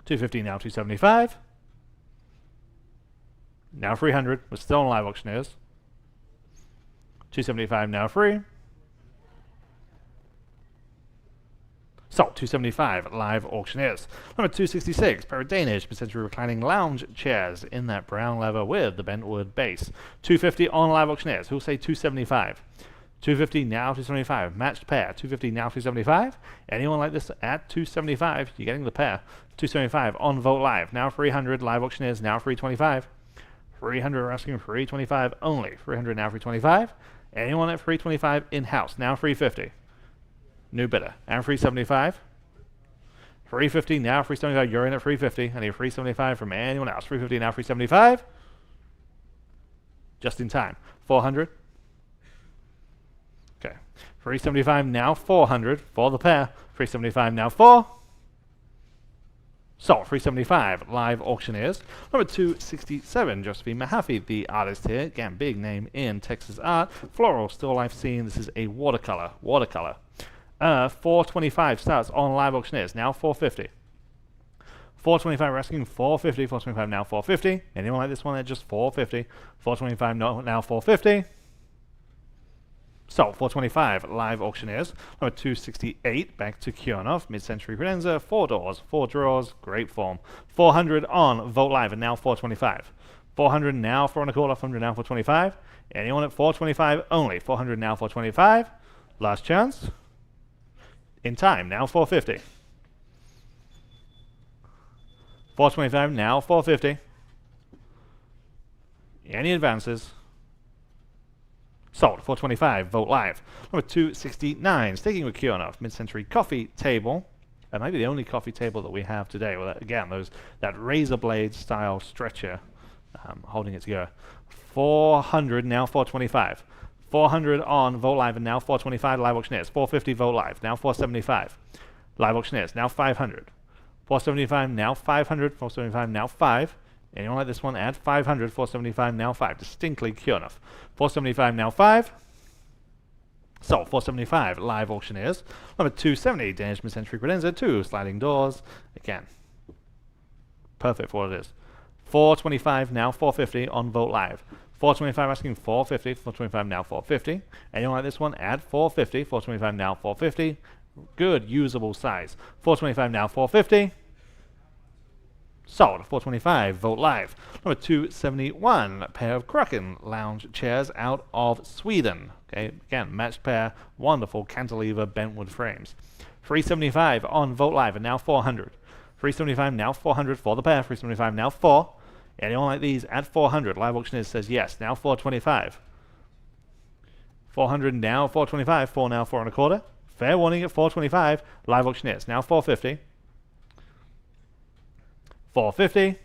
250 now 275. Now 300. We're still on Live Auctioneers. 275 now free. Sold 275 Live Auctioneers. Number 266, pair of Danish mid-century reclining lounge chairs in that brown leather with the bentwood base. 250 on Live Auctioneers. Who'll say 275? 250 now 275. Matched pair. 250 now 275. Anyone like this at 275? You're getting the pair. 275 on Vote Live. Now 300 Live Auctioneers. Now 325. 300 are asking 325 only. 300 now 325. Anyone at 325 in-house. Now 350. New bidder. And 375. 350 now 375. You're in at 350. I need 375 from anyone else. 350 now 375. Just in time. 400. Okay. 375 now 400 for the pair. 375 now 4. Sold 375 Live Auctioneers. Number 267, Josephine Mahaffey, the artist here. Again, big name in Texas art. Floral still life scene. This is a watercolor. 425 starts on Live Auctioneers. Now 450. 425 we're asking 450. 425 now 450. Anyone like this one at just 450? 425 now 450. Sold 425 Live Auctioneers. Number 268, back to Kjaernulf, mid-century credenza, 4 doors, 4 drawers, great form. 400 on Vote Live and now 425. 400 now 4 and a quarter, 400 now 425. Anyone at 425 only. 400 now 425. Last chance. In time, now 450. 425 now 450. Any advances? Sold 425, Vote Live. Number 269, sticking with Kjaernulf, mid-century coffee table. Maybe the only coffee table that we have today. Well, again, that razor blade style stretcher holding it together. 400 now 425. 400 on Vogt Live, and now 425 live auctioneers. 450 Vogt Live, now 475 live auctioneers, now 500. 475, now 500. 475, now 5. Anyone like this one? Add 500. 475, now 5. Distinctly Kjaernulf. 475, now 5. So 475 live auctioneers. Number 270 Danish mid-century credenza. 2 sliding doors. Again, perfect for what it is. 425, now 450 on Vogt Live. 425 asking 450. 425, now 450. Anyone like this one? Add 450. 425, now 450. Good, usable size. 425, now 450. Sold. 425 Vogt Live. Number 271, a pair of Kraken lounge chairs out of Sweden. Okay, again, matched pair, wonderful cantilever bentwood frames. 375 on Vogt Live, and now 400. 375, now 400 for the pair. 375, now 4. Anyone like these? Add 400. Live auctioneers says yes. Now 425. 400 now 425. 4 now 4 1/4. Fair warning at 425. Live auctioneers now 450. 450.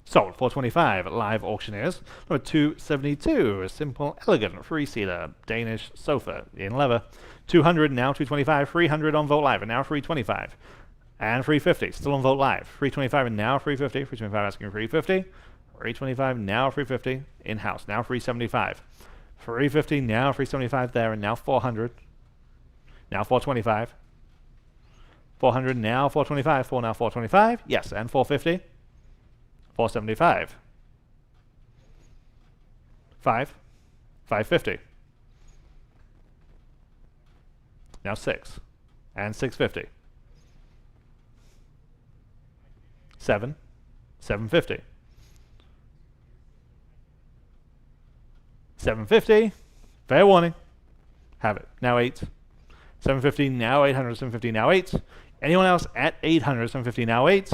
Sold. 425 live auctioneers. Number 272, a simple, elegant, three-seater Danish sofa in leather. 200 now 225. 300 on Vogt Live, and now 325. And 350, still on Vogt Live. 325 and now 350. 325 asking 350. 325 now 350 in-house. Now 375. 350 now 375 there, and now 400. Now 425. 400 now 425. 4 now 425. Yes, and 450. 475. 5. 550. Now 6. And 650. 7. 750. 750. Fair warning. Have it. Now 8. 750 now 800. 750 now 8. Anyone else at 800? 750 now 8.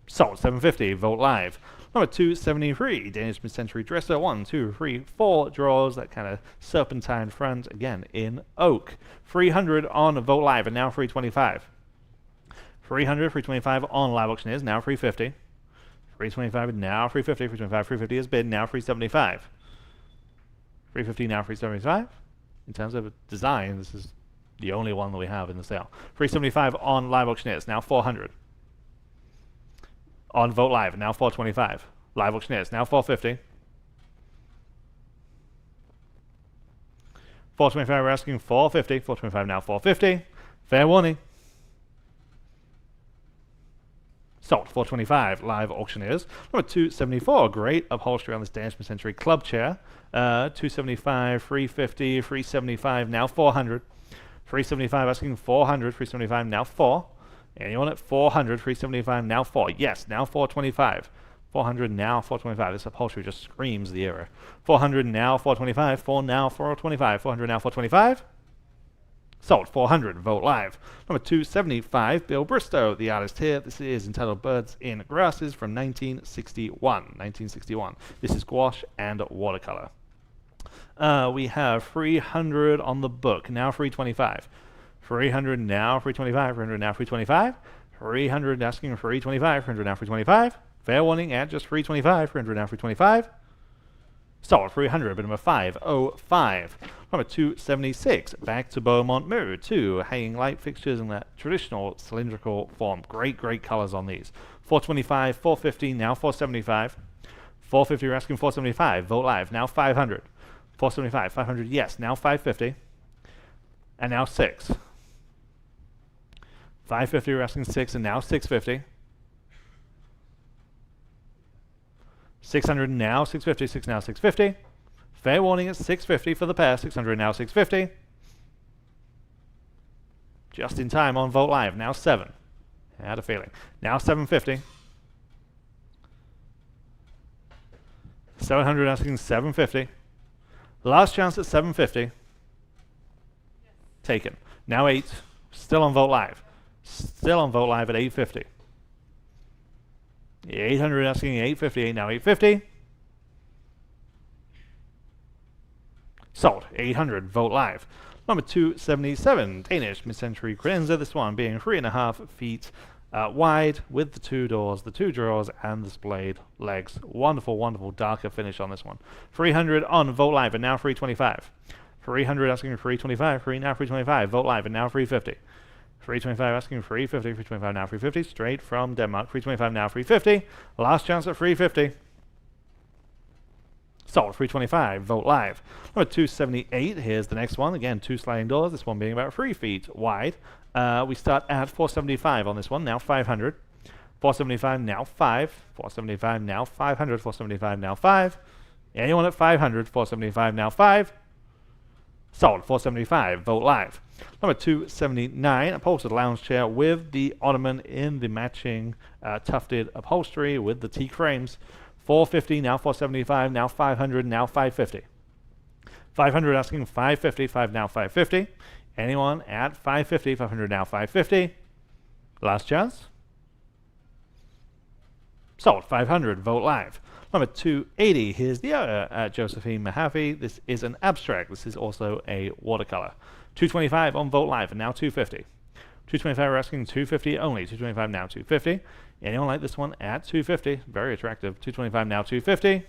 Sold. 750 Vogt Live. Number 273 Danish mid-century dresser. 1, 2, 3, 4 drawers. That kind of serpentine front again in oak. 300 on Vogt Live, and now 325. 300, 325 on live auctioneers, now 350. 325 now 350. 325, 350 is bid, now 375. 350 now 375. In terms of design, this is the only one that we have in the sale. 375 on live auctioneers, now 400. On Vogt Live, now 425. Live auctioneers, now 450. 425, we're asking 450. 425 now 450. Fair warning. Sold. 425 live auctioneers. Number 274, great upholstery on this Danish mid-century club chair. 275, 350, 375, now 400. 375 asking 400. 375 now 4. Anyone at 400? 375 now 4. Yes, now 425. 400 now 425. This upholstery just screams the era. 400 now 425. 4 now 425. 400 now 425. Sold. 400 Vogt Live. Number 275, Bill Bristow, the artist here. This is entitled Birds in Grasses from 1961. 1961. This is gouache and watercolor. We have 300 on the book, now 325. 300 now 325. 300 now 325. 300 asking 325. 300 now 325. Fair warning at just 325. 300 now 325. Sold. 300, bid number 505. Number 276, back to Beaumont Mood. 2 hanging light fixtures in that traditional cylindrical form. Great, great colors on these. 425, 450, now 475. 450, we're asking 475. Vogt Live, now 500. 475, 500, yes, now 550. And now 6. 550, we're asking 6, and now 650. 600 now 650. 6 now 650. Fair warning at 650 for the pair. 600 now 650. Just in time on Vogt Live. Now 7. I had a feeling. Now 750. 700 asking 750. Last chance at 750. Taken. Now 8. Still on Vogt Live. Still on Vogt Live at 850. 800 asking 850. Now 850. Sold. 800 Vogt Live. Number 277, Danish mid-century credenza. This one being 3.5 feet wide with the two doors, the two drawers, and the splayed legs. Wonderful, wonderful darker finish on this one. 300 on Vogt Live, and now 325. 300 asking for 325, now 325. Vogt Live, and now 350. 325 asking 350, 325 now 350. Straight from Denmark. 325 now 350. Last chance at 350. Sold 325. Vogt Live. Number 278. Here's the next one. Again, two sliding doors. This one being about 3 feet wide. We start at 475 on this one. Now 500. 475 now 5. 475 now 500. 475 now 5. Anyone at 500? 475 now 5. Sold 475. Vogt Live. Number 279, upholstered lounge chair with the ottoman in the matching tufted upholstery with the teak frames. 450, now 475, now 500, now 550. 500 asking 550, 5 now 550. Anyone at 550, 500 now 550. Last chance. Sold 500. Vogt Live. Number 280, here's the other Josephine Mahaffey. This is an abstract. This is also a watercolor. 225 on Vogt Live, and now 250. 225 we're asking 250 only. 225 now 250. Anyone like this one at 250? Very attractive. 225 now 250.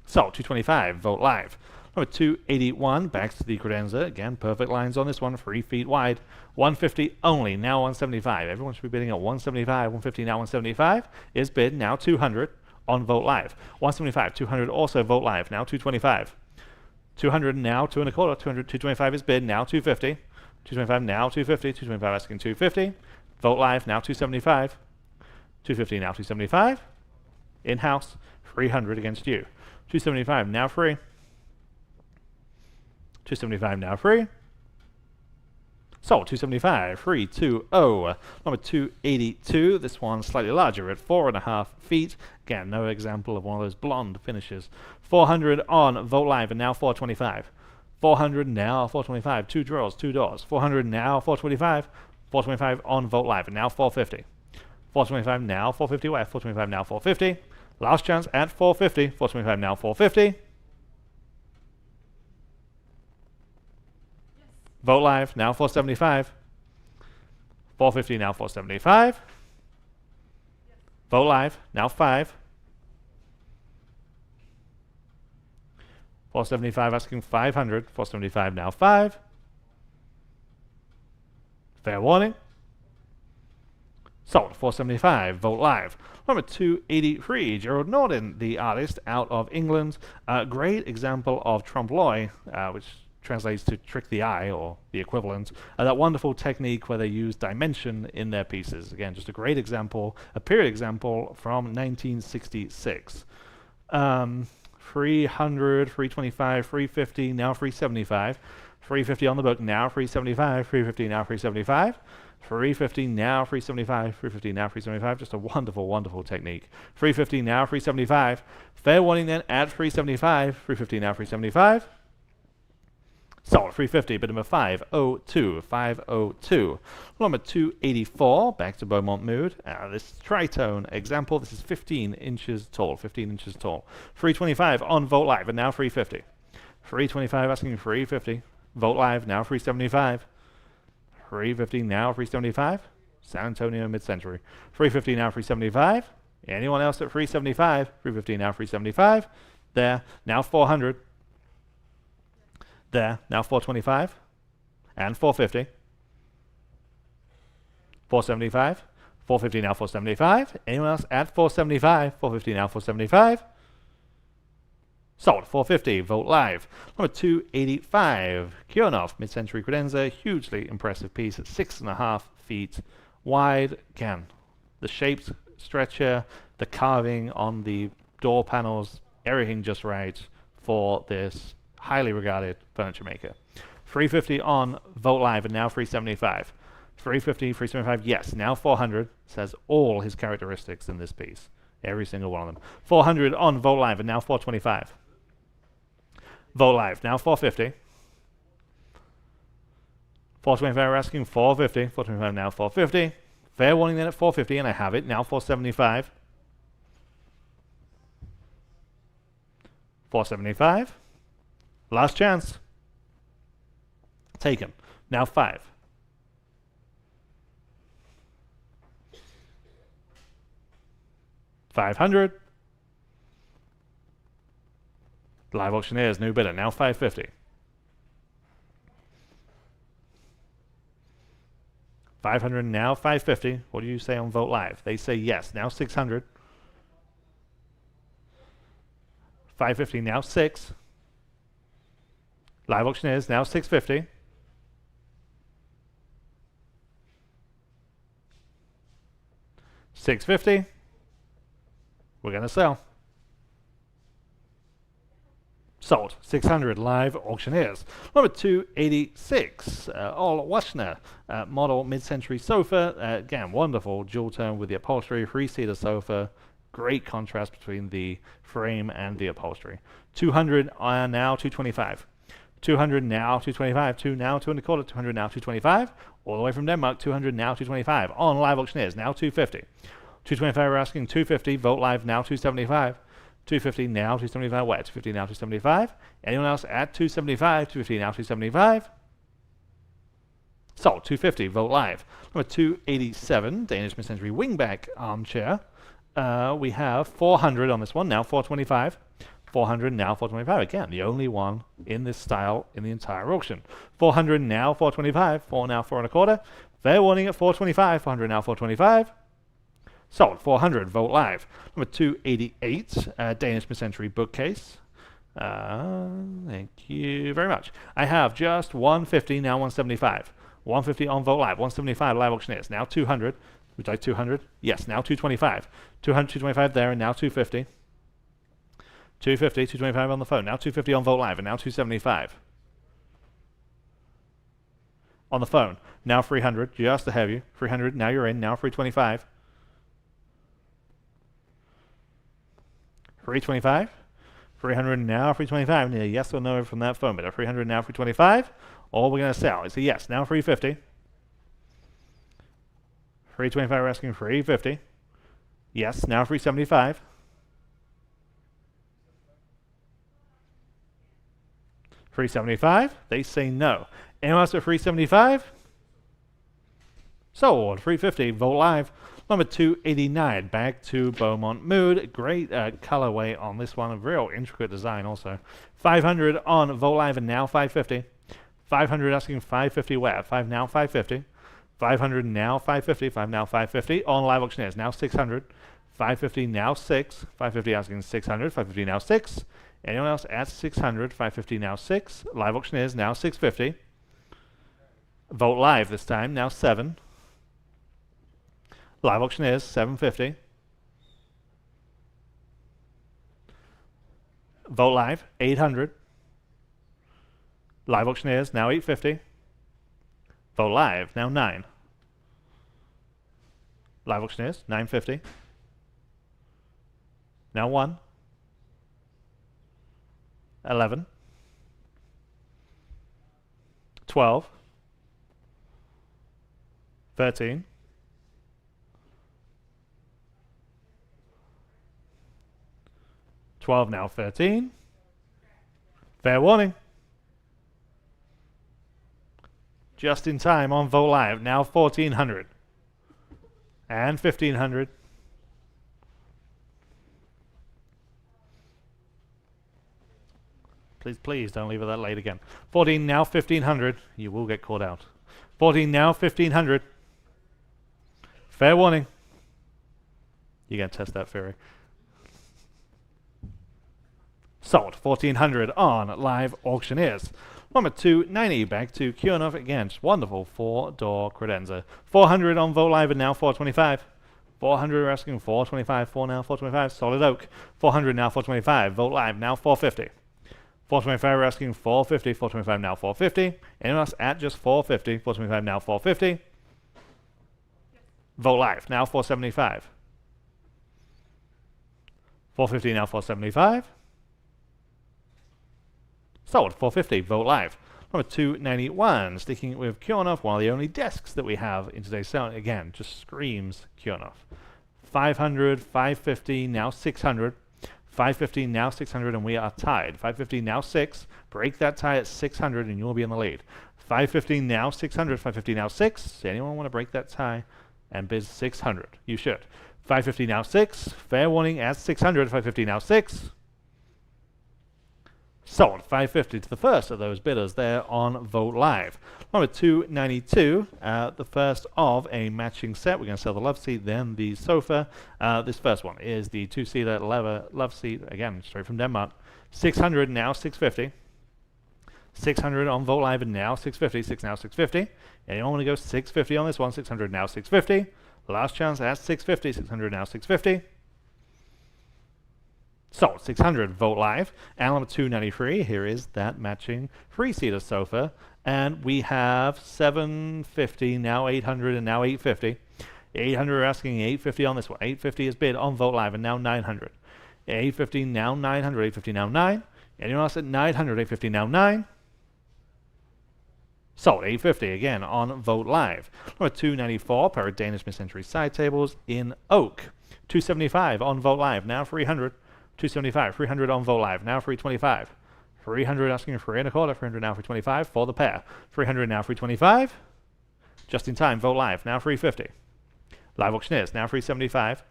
So 225, Vogt Live. Number 281, back to the credenza. Again, perfect lines on this one, 3 feet wide. 150 only, now 175. Everyone should be bidding at 175. 150 now 175 is bid, now 200 on Vogt Live. 175, 200 also Vogt Live, now 225. 200 now 2 1/4. 200, 225 is bid, now 250. 225 now 250. 225 asking 250. Vogt Live now 275. 250 now 275. In-house, 300 against you. 275 now free. 275 now free. Sold 275, 320. Number 282, this one slightly larger at 4.5 feet. Again, no example of one of those blonde finishes. 400 on Vogt Live, and now 425. 400 now 425, two drawers, two doors. 400 now 425. 425 on Vogt Live, and now 450. 425 now 450 west. 425 now 450. Last chance at 450. 425 now 450. Vogt Live, now 475. 450, now 475. Vogt Live, now 5. 475 asking 500. 475, now 5. Fair warning. Sold 475. Vogt Live. Number 283, Gerald Norden, the artist out of England. Great example of trompe-l'oeil, which translates to trick the eye, or the equivalent. That wonderful technique where they use dimension in their pieces. Again, just a great example, a period example from 1966. 300, 325, 350, now 375. 350 on the book, now 375. 350, now 375. 350, now 375. 350, now 375. Just a wonderful, wonderful technique. 350, now 375. Fair warning then at 375. 350, now 375. Sold 350, bid number 502. 502. Number 284, back to Beaumont Mood. This tritone example, this is 15 inches tall. 15 inches tall. 325 on Vogt Live, and now 350. 325 asking 350. Vogt Live, now 375. 350, now 375. San Antonio mid-century. 350, now 375. Anyone else at 375? 350, now 375. There, now 400. There, now 425 and 450. 475. 450, now 475. Anyone else at 475? 450, now 475. Sold 450. Vogt Live. Number 285, Kjaernulf, mid-century credenza. Hugely impressive piece at 6.5 feet wide. Again, the shaped stretcher, the carving on the door panels, everything just right for this highly regarded furniture maker. 350 on Vogt Live, and now 375. 350, 375, yes, now 400. Says all his characteristics in this piece. Every single one of them. 400 on Vogt Live, and now 425. Vogt Live, now 450. 425, we're asking 450. 425, now 450. Fair warning then at 450, and I have it. Now 475. 475. Last chance. Taken. Now 5. 500. Live auctioneers, new bidder, now 550. 500, now 550. What do you say on Vote Live? They say yes, now 600. 550, now 6. Live auctioneers, now 650. 650. We're going to sell. Sold. 600 live auctioneers. Number 286, all Wegner model mid-century sofa. Again, wonderful dual tone with the upholstery, three-seater sofa. Great contrast between the frame and the upholstery. 200 now 225. 200 now 225. 2 now 2 1/4. 200 now 225. All the way from Denmark. 200 now 225. On live auctioneers now 250. 225 we're asking 250. Vote Live now 275. 250 now 275. Where? 250 now 275. Anyone else at 275? 250 now 275. Sold. 250. Vote Live. Number 287, Danish mid-century wingback armchair. We have 400 on this one. Now 425. 400 now 425. Again, the only one in this style in the entire auction. 400 now 425. 4 now 4 1/4. Fair warning at 425. 400 now 425. Sold. 400. Vote Live. Number 288, Danish mid-century bookcase. Thank you very much. I have just 150, now 175. 150 on Vote Live. 175 live auctioneers. Now 200. Would you like 200? Yes, now 225. 200, 225 there, and now 250. 250, 225 on the phone. Now 250 on Vote Live, and now 275. On the phone. Now 300, just to have you. 300, now you're in. Now 325. 325. 300 now 325. Need a yes or no from that phone bidder. 300 now 325. All we're going to sell is a yes. Now 350. 325 we're asking 350. Yes, now 375. 375. They say no. Anyone else at 375? Sold. 350. Vote Live. Number 289. Back to Beaumont Mood. Great colorway on this one. A real intricate design also. 500 on Vote Live and now 550. 500 asking 550 where? 5 now 550. 500 now 550. 5 now 550. On live auctioneers now 600. 550 now 6. 550 asking 600. 550 now 6. Anyone else at 600? 550 now 6. Live auctioneers now 650. Vote Live this time now 7. Live auctioneers 750. Vote Live 800. Live auctioneers now 850. Vote Live now 9. Live auctioneers 950. Now 1. 11. 12. 13. 12 now 13. Fair warning. Just in time on Vote Live. Now 1400. And 1500. Please, please don't leave it that late again. 14 now 1500. You will get caught out. 14 now 1500. Fair warning. You're going to test that theory. Sold. 1400 on live auctioneers. Number 290, back to Kjaernulf again. Just wonderful 4-door credenza. 400 on Vote Live and now 425. 400 we're asking 425. 4 now 425. Solid oak. 400 now 425. Vote Live now 450. 425 we're asking 450. 425 now 450. Anyone else at just 450? 425 now 450. Vote Live now 475. 450 now 475. Sold. 450. Vote Live. Number 291. Sticking with Kjaernulf, one of the only desks that we have in today's sale. Again, just screams Kjaernulf. 500, 550, now 600. 550, now 600, and we are tied. 550, now 6. Break that tie at 600, and you'll be in the lead. 550, now 600. 550, now 6. Anyone want to break that tie and bid 600? You should. 550 now 6. Fair warning at 600. 550 now 6. Sold. 550 to the first of those bidders there on Vote Live. Number 292, the first of a matching set. We're going to sell the love seat, then the sofa. This first one is the two-seater leather love seat, again, straight from Denmark. 600 now 650. 600 on Vote Live and now 650. 6 now 650. Anyone want to go 650 on this one? 600 now 650. Last chance at 650. 600 now 650. Sold. 600 Vote Live. And number 293, here is that matching three-seater sofa. And we have 750, now 800, and now 850. 800 are asking 850 on this one. 850 is bid on Vote Live, and now 900. 850 now 900, 850 now 9. Anyone else at 900, 850 now 9. Sold. 850 again on Vote Live. Number 294, pair of Danish mid-century side tables in oak. 275 on Vote Live, now 300. 275, 300 on Vote Live, now 325. 300 asking for 3.25, 300 now 325 for the pair. 300 now 325. Just in time, Vote Live, now 350. Live auctioneers, now 375.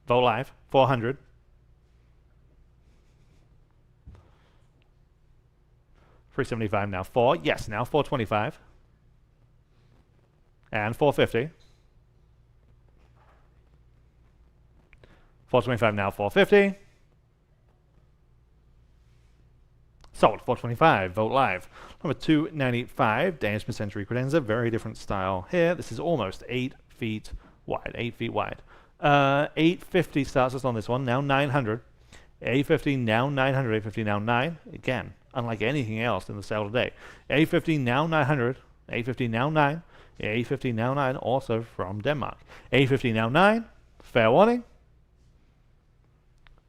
Vote Live, 400. $375 now 4. Yes, now 425. And 450. 425 now 450. Sold. 425. Vote Live. Number 295. Danish mid-century credenza. Very different style here. This is almost 8 feet wide. 8 feet wide. 850 starts us on this one. Now 900. 850 now 900. 850 now 9. Again, unlike anything else in the sale today. 850 now 900. 850 now 9. 850 now 9. Also from Denmark. 850 now 9. Fair warning.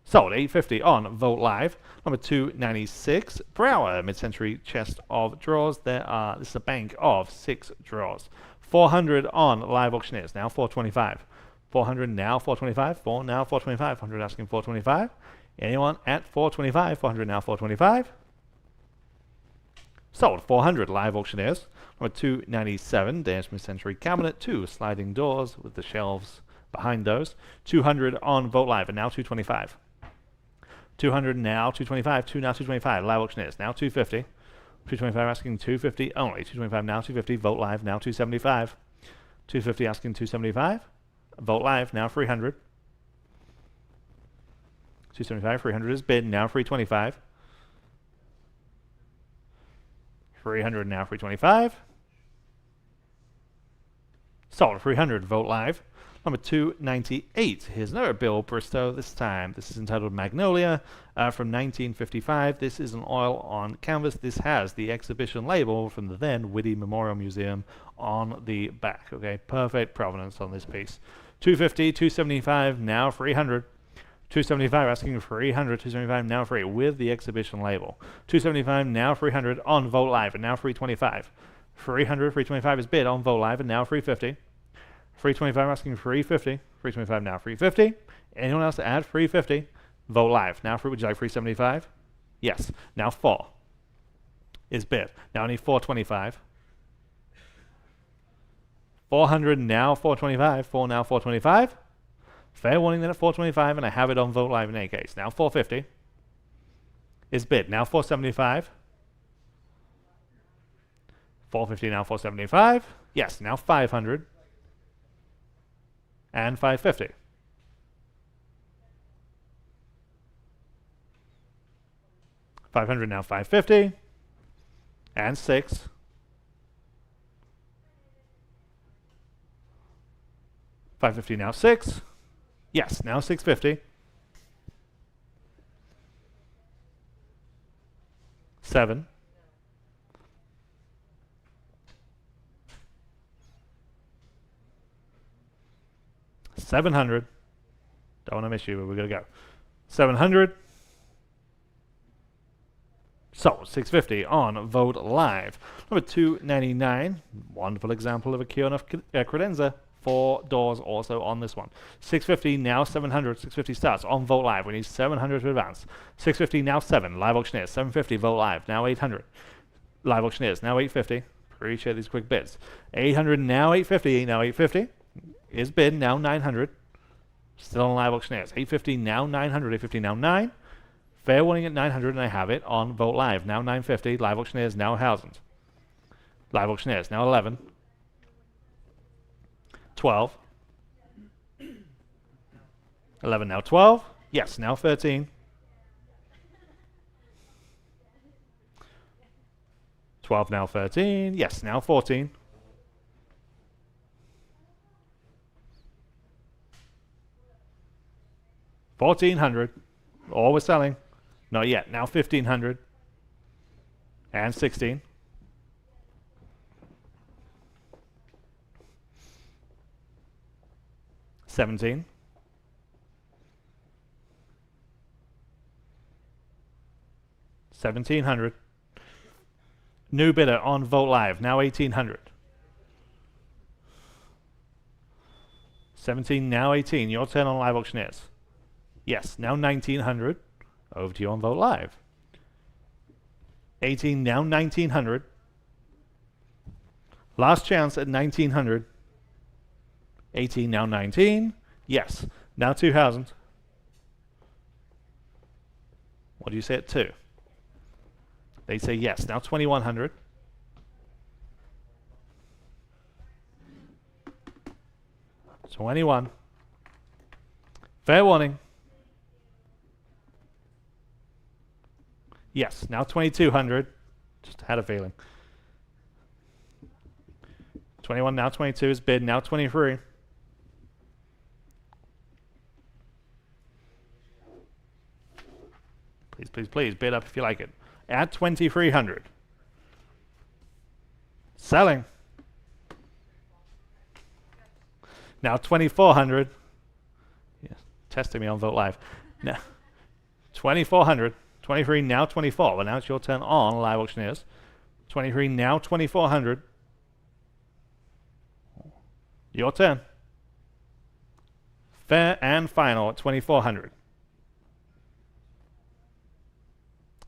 Sold. 850 on Vote Live. Number 296, Brower mid-century chest of drawers. This is a bank of 6 drawers. 400 on Live Auctioneers. Now 425. 400 now 425. 4 now 425. 100 asking 425. Anyone at 425? 400 now 425. Sold. 400 Live Auctioneers. Number 297, Danish mid-century cabinet. 2 sliding doors with the shelves behind those. 200 on Vote Live and now 225. 200 now 225. 2 now 225. Live Auctioneers now 250. 225 asking 250 only. 225 now 250. Vote Live now 275. 250 asking 275. Vote Live now 300. 275. 300 is bid now 325. 300 now 325. Sold. 300. Vote Live. Number 298. Here's another Bill Bristow. This time, this is entitled Magnolia from 1955. This is an oil on canvas. This has the exhibition label from the then Whitty Memorial Museum on the back. Okay, perfect provenance on this piece. 250, 275, now 300. 275 asking 300, 275 now free with the exhibition label. 275 now 300 on Vote Live and now 325. 300, 325 is bid on Vote Live and now 350. 325 asking 350. 325 now 350. Anyone else to add 350? Vote Live. Now would you like 375? Yes. Now 4 is bid. Now I need 425. 400 now 425. 4 now 425. Fair warning then at 425, and I have it on Vote Live in any case. Now 450 is bid. Now 475. 450 now 475. Yes. Now 500. And 550. $500 now 550. And 6. $550 now 6. Yes, now 650. 7. 700. Don't want to miss you, but we're going to go. 700. So, 650 on Vote Live. Number 299. Wonderful example of a Kjaernulf credenza. 4 doors also on this one. 650 now 700. 650 starts on Vote Live. We need 700 to advance. 650 now 7. Live Auctioneers. 750 Vote Live. Now 800. Live Auctioneers. Now 850. Appreciate these quick bids. 800 now 850. Now 850. is bid, now 900. Still on live auctioneers. 850, now 900, 850, now 9. Fair warning at 900, and I have it on Vote Live. Now 950, live auctioneers, now 1,000. Live auctioneers, now 11. 12. 11, now 12. Yes, now 13. 12, now 13. Yes, now 14. 1,400. All we're selling. Not yet. Now 1,500. And 16. 17. 1,700. New bidder on Vote Live. Now 1,800. 17, now 18. Your turn on live auctioneers. Yes, now 1,900. Over to you on Vote Live. 18, now 1,900. Last chance at 1,900. 18, now 19. Yes, now 2,000. What do you say at 2? They say yes, now 2,100. $21. Fair warning. Yes, now 2,200. Just had a feeling. 21, now 22 is bid, now 23. Please, please, please, bid up if you like it. At 2,300. Selling. Now 2,400. Yes, testing me on Vote Live. Now 2,400. 23, now 24. Well, now it's your turn on live auctioneers. 23, now 2,400. Your turn. Fair and final at 2,400.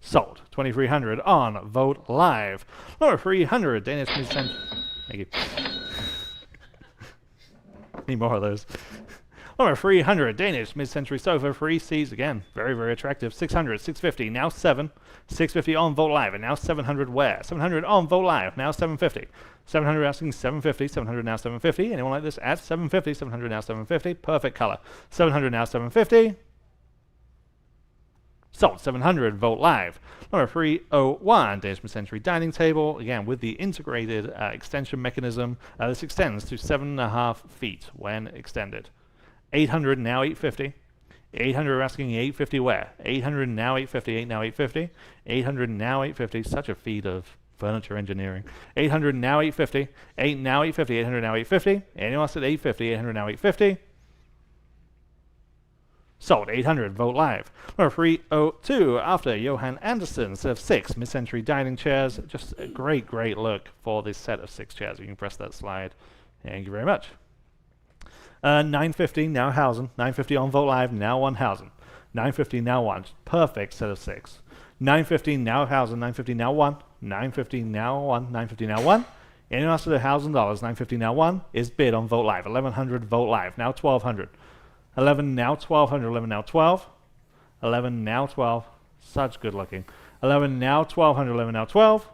Sold. 2,300 on Vote Live. Number 300, Danish mid-century. Thank you. Need more of those. Number 300, Danish mid-century sofa, 3 seats. Again, very, very attractive. 600, 650, now 7. 650 on Vote Live, and now 700 where? 700 on Vote Live, now 750. 700 asking 750, 700 now 750. Anyone like this at 750, 700 now 750. Perfect color. 700 now 750. Sold. 700, Vote Live. Number 301, Danish mid-century dining table. Again, with the integrated extension mechanism. This extends to 7.5 feet when extended. 800, now 850. 800 asking 850 where? 800 now 850, 8 now 850. 800 now 850, such a feat of furniture engineering. 800 now 850, 8 now 850, 800 now 850. Anyone else at 850, 800 now 850. Sold. 800, Vote Live. Number 302, after Johan Andersen, set of 6 mid-century dining chairs. Just a great, great look for this set of 6 chairs. You can press that slide. Thank you very much. 950, now 1,000. 950 on Vote Live, now 1,000. 950, now 1. Perfect set of 6. 950, now 1,000. 950, now 1. 950, now 1. 950, now 1. Anyone else at $1,000, 950, now 1, is bid on Vote Live. 1,100, Vote Live, now 1,200. 11, now 1,200. 11, now 12. 11, now 12. Such good looking. 11, now 1,200. 11, now 12.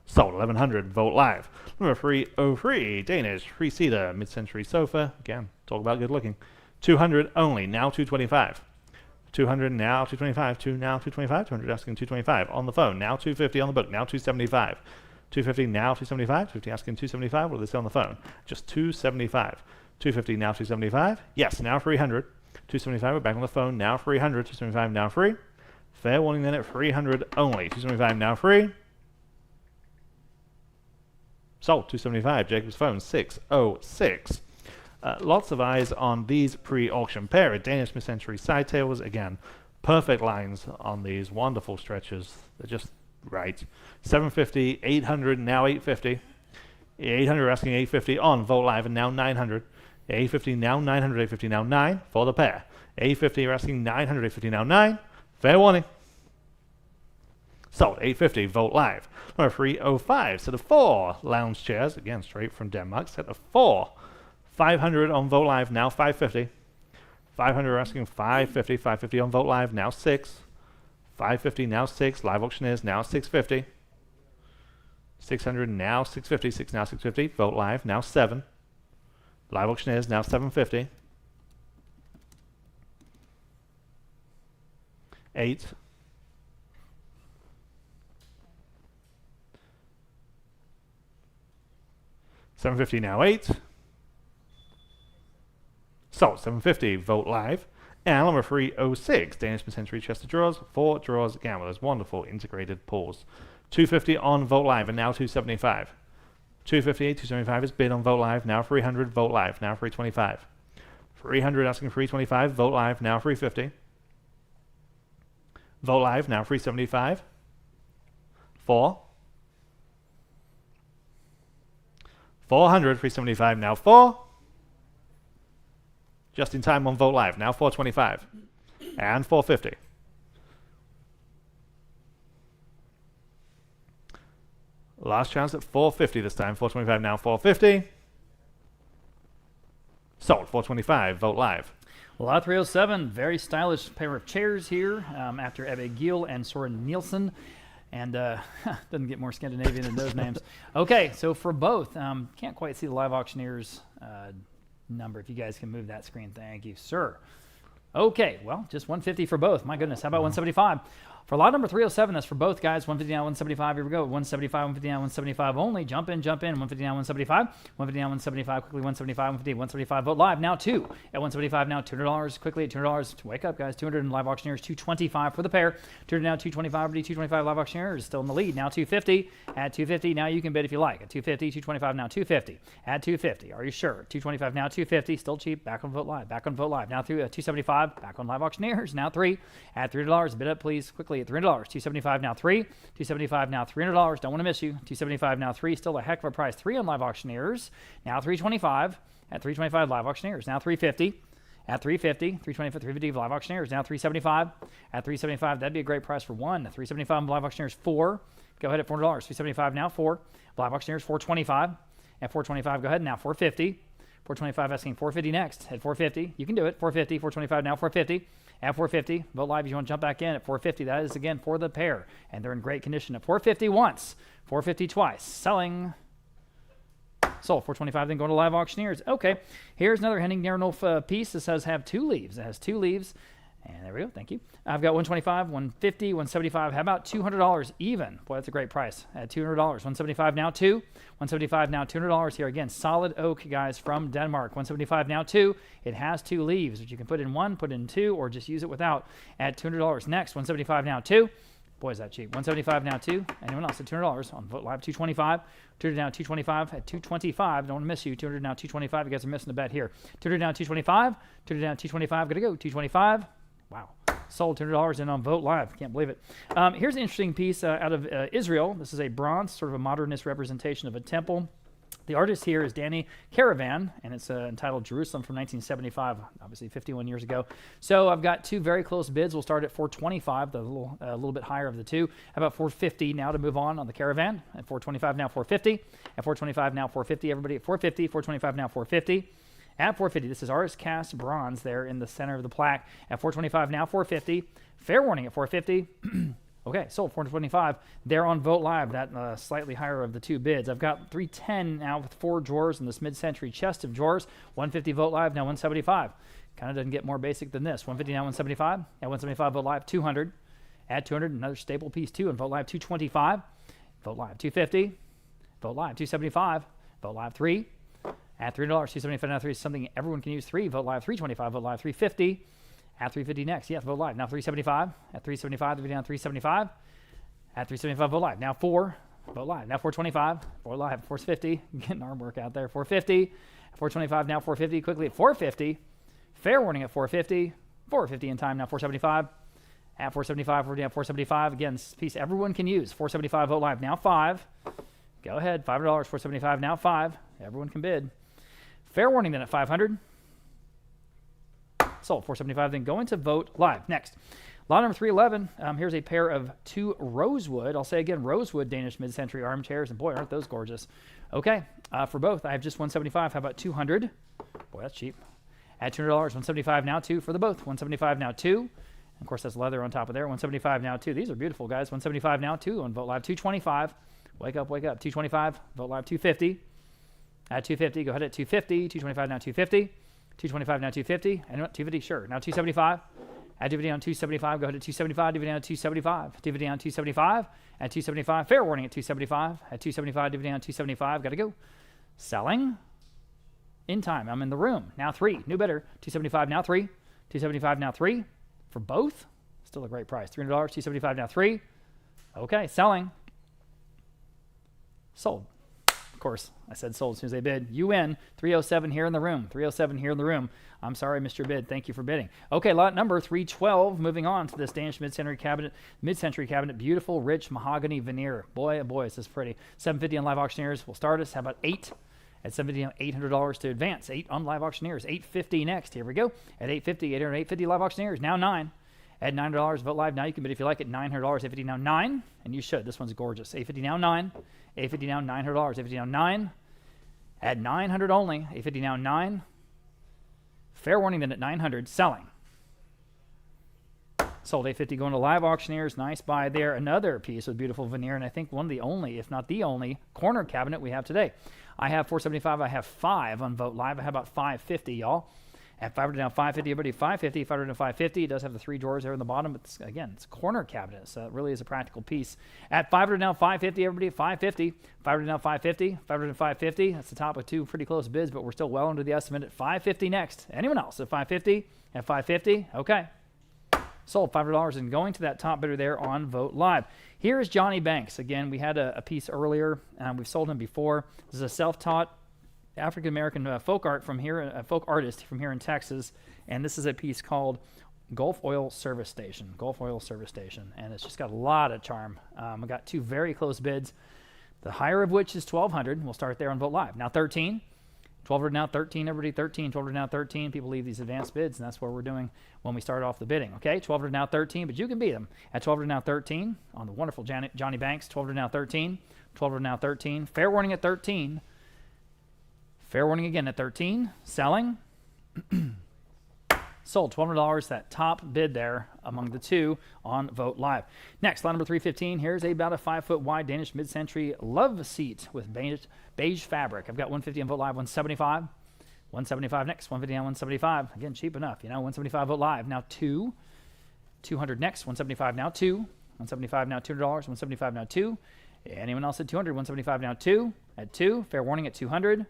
Sold. 1,100, Vote Live. Number 303, Danish three-seater mid-century sofa. Again, talk about good looking. 200 only, now 225. 200 now 225. 2 now 225. 200 asking 225 on the phone. Now 250 on the book. Now 275. 250 now 275. 250 asking 275. What do they say on the phone? Just 275. 250 now 275. Yes, now 300. 275. We're back on the phone. Now 300. 275 now free. Fair warning then at 300 only. 275 now free. Sold. 275. Jacob's phone 606. Lots of eyes on these pre-auction pair of Danish mid-century side tables. Again, perfect lines on these wonderful stretches. They're just right. 750, 800, now 850. 800 asking 850 on Vote Live, and now 900. 850 now 900. 850 now 9 for the pair. 850 are asking 900. 850 now 9. Fair warning. Sold. 850. Vote live. Number 305. Set of 4 lounge chairs. Again, straight from Denmark. Set of 4. 500 on Vote Live. Now 550. 500 asking 550. 550 on Vote Live. Now 6. 550 now 6. Live auctioneers now 650. 600 now 650. 6 now 650. Vote Live now 7. Live auctioneers now 750. 8. 750 now 8. Sold. 750. Vote live. And number 306. Danish mid-century chest of drawers. 4 drawers again with those wonderful integrated pulls. 250 on Vote Live and now 275. 258, 275 is bid on Vote Live. Now 300. Vote Live. Now 325. 300 asking 325. Vote Live. Now 350. Vote Live. Now 375. 4. 400. 375. Now 4. Just in time on Vote Live. Now 425. And 450. Last chance at 450 this time. 425 now 450. Sold. 425. Vote live. Lot 307, very stylish pair of chairs here after Ebbe Giel and Soren Nielsen. And doesn't get more Scandinavian than those names. Okay, so for both, can't quite see the live auctioneers number. If you guys can move that screen, thank you, sir. Okay, well, just 150 for both. My goodness, how about 175? For lot number 307, that's for both guys. 150 now, 175. Here we go. 175, 150 now, 175 only. Jump in, jump in. 150 now, 175. 150 now, 175. Quickly, 175, 150, 175. Vote live now, 2. At 175 now, $200. Quickly at $200. Wake up, guys. 200 in live auctioneers. 225 for the pair. 200 now, 225. 225 live auctioneers still in the lead. Now 250. At 250, now you can bid if you like. At 250, 225 now, 250. At 250, are you sure? 225 now, 250. Still cheap. Back on Vote Live. Back on Vote Live. Now through 275. Back on live auctioneers. Now 3. At $3. Bid up, please. Quickly at $300. 275 now 3. 275 now $300. Don't want to miss you. 275 now 3. Still a heck of a price. 3 on live auctioneers. Now 325. At 325 live auctioneers. Now 350. At 350. 325, 350 live auctioneers. Now 375. At 375. That'd be a great price for 1. 375 live auctioneers 4. Go ahead at $400. 375 now 4. Live auctioneers 425. At 425. Go ahead now 450. 425 asking 450 next. At 450. You can do it. 450. 425 now 450. At 450, Vote Live, if you want to jump back in at 450, that is again for the pair. And they're in great condition at 450 once, 450 twice. Selling. Sold. 425, then going to live auctioneers. Okay, here's another Henning Kjaernulf piece. This says have 2 leaves. It has 2 leaves. And there we go. Thank you. I've got 125, 150, 175. How about $200 even? Boy, that's a great price. At $200. 175 now 2. 175 now $200 here. Again, solid oak, guys, from Denmark. 175 now 2. It has 2 leaves, which you can put in 1, put in 2, or just use it without. At $200. Next, 175 now 2. Boy, is that cheap. 175 now 2. Anyone else at $200 on Vote Live? 225. 200 now 225 at 225. Don't want to miss you. 200 now 225. You guys are missing the bet here. 200 now 225. 200 now 225. Gotta go. 225. Wow. Sold $200 in on Vote Live. Can't believe it. Here's an interesting piece out of Israel. This is a bronze, sort of a modernist representation of a temple. The artist here is Danny Caravan, and it's entitled Jerusalem from 1975, obviously 51 years ago. So I've got 2 very close bids. We'll start at 425, the little bit higher of the 2. How about 450 now to move on the Caravan? At 425 now 450. At 425 now 450. Everybody at 450. 425 now 450. At 450, this is artist cast bronze there in the center of the plaque. At 425 now 450. Fair warning at 450. Okay, sold 425. They're on Vote Live, that slightly higher of the 2 bids. I've got 310 now with 4 drawers in this mid-century chest of drawers. 150 Vote Live, now 175. Kind of doesn't get more basic than this. 150 now 175. At 175 Vote Live, 200. At 200, another staple piece too. And Vote Live 225. Vote Live 250. Vote Live 275. Vote Live 3. At $300, 275 now 3 is something everyone can use. 3. Vote Live 325. Vote Live 350. At 350 next. Yes, Vote Live. Now 375. At 375, the video down 375. At 375, Vote Live. Now 4. Vote Live. Now 425. Vote Live. 450. Getting arm work out there. 450. 425. Now 450. Quickly at 450. Fair warning at 450. 450 in time. Now 475. At 475. We're down 475. Again, this piece everyone can use. 475. Vote Live. Now 5. Go ahead. $500. 475. Now 5. Everyone can bid. Fair warning then at 500. Sold 475. Then going to Vote Live. Next, Lot number 311, here's a pair of 2 rosewood, I'll say again, rosewood Danish mid-century armchairs, and boy, aren't those gorgeous. Okay, for both, I have just $175. How about 200? Boy, that's cheap. At $200, $175 now, 2 for the both. $175 now, 2. And of course, that's leather on top of there. $175 now, 2. These are beautiful, guys. $175 now, 2 on Vote Live. $225. Wake up, wake up. $225. Vote Live, $250. At $250, go ahead at $250. $225 now, $250. $225 now, $250. And $250, sure. Now $275. At DVD on $275, go ahead at $275. DVD on $275. DVD on $275. At $275. Fair warning at $275. At $275, DVD on $275. Got to go. Selling. In time. I'm in the room. Now 3. New bidder. $275 now 3. $275 now 3. For both. Still a great price. $300. $275 now 3. Okay. Selling. Sold. Of course, I said sold as soon as they bid. You win. 307 here in the room. 307 here in the room. I'm sorry, Mr. Bid. Thank you for bidding. Okay, lot number 312. Moving on to this Danish mid-century cabinet. Beautiful, rich mahogany veneer. Boy, oh boy, is this pretty. $750 on Live Auctioneers will start us. How about 8? At $750, $800 to advance. 8 on Live Auctioneers. $850 next. Here we go. At $850, $850 Live Auctioneers. Now 9. At $9, Vote Live now. You can bid if you like it. $900, $850 now 9. And you should. This one's gorgeous. $850 now 9. $850 now $900. $850 now 9. At $900 only. $850 now 9. Fair warning then at $900. Selling. Sold. $850 going to Live Auctioneers. Nice buy there. Another piece with beautiful veneer, and I think one of the only, if not the only, corner cabinet we have today. I have $475. I have 5 on Vote Live. I have about $550, y'all. At $500 now, $550. Everybody, $550. $500 now, $550. It does have the 3 drawers there in the bottom, but again, it's a corner cabinet, so it really is a practical piece. At $500 now, $550. Everybody, $550. $500 now, $550. $500 now, $550. That's the top of 2 pretty close bids, but we're still well under the estimate at $550 next. Anyone else at $550? At $550? Okay. Sold. $500 and going to that top bidder there on Vote Live. Here is Johnny Banks. Again, we had a piece earlier. We've sold him before. This is a self-taught African-American folk artist from here in Texas. And this is a piece called Gulf Oil Service Station. Gulf Oil Service Station. And it's just got a lot of charm. We got 2 very close bids. The higher of which is $1,200. We'll start there on Vote Live. Now 13. $1,200 now, 13, everybody, 13, $1,200 now, 13. People leave these advanced bids, and that's what we're doing when we start off the bidding, okay? $1,200 now, 13, but you can beat them. At $1,200 now, 13, on the wonderful Johnny Banks, $1,200 now, 13, $1,200 now, 13. Fair warning at 13. Fair warning again at 13. Selling. Sold. $1,200, that top bid there among the 2 on Vote Live. Next, lot number 315. Here's about a 5-foot wide Danish mid-century love seat with beige fabric. I've got $150 on Vote Live, $175. $175 next, $150 on $175. Again, cheap enough, you know, $175 Vote Live. Now 2. $200 next, $175 now 2. $175 now $200, $175 now 2. Anyone else at $200? $175 now 2. At 2. Fair warning at $200.